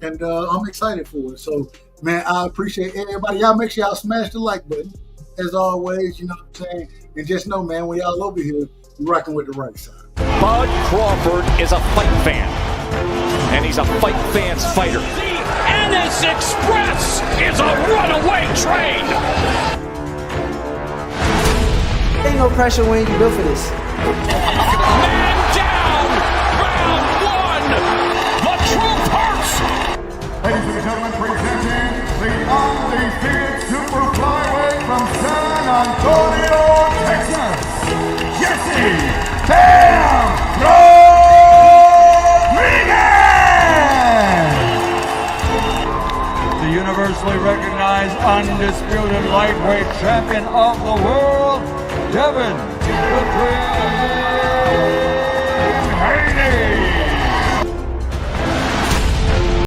and I'm excited for it. So, man, I appreciate everybody. Y'all make sure y'all smash the like button, as always. You know what I'm saying? And just know, man, when y'all over here, you're rocking with the right side. Bud Crawford is a fight fan, and he's a fight fan's fighter. The Ennis Express is a runaway train. Ain't no pressure when you built for this. Man down, round 1. The truth hurts. Ladies and gentlemen, presenting the undefeated super flyweight from San Antonio, Texas, Jesse Bam Rodriguez! The universally recognized undisputed lightweight champion of the world, Devin the Dream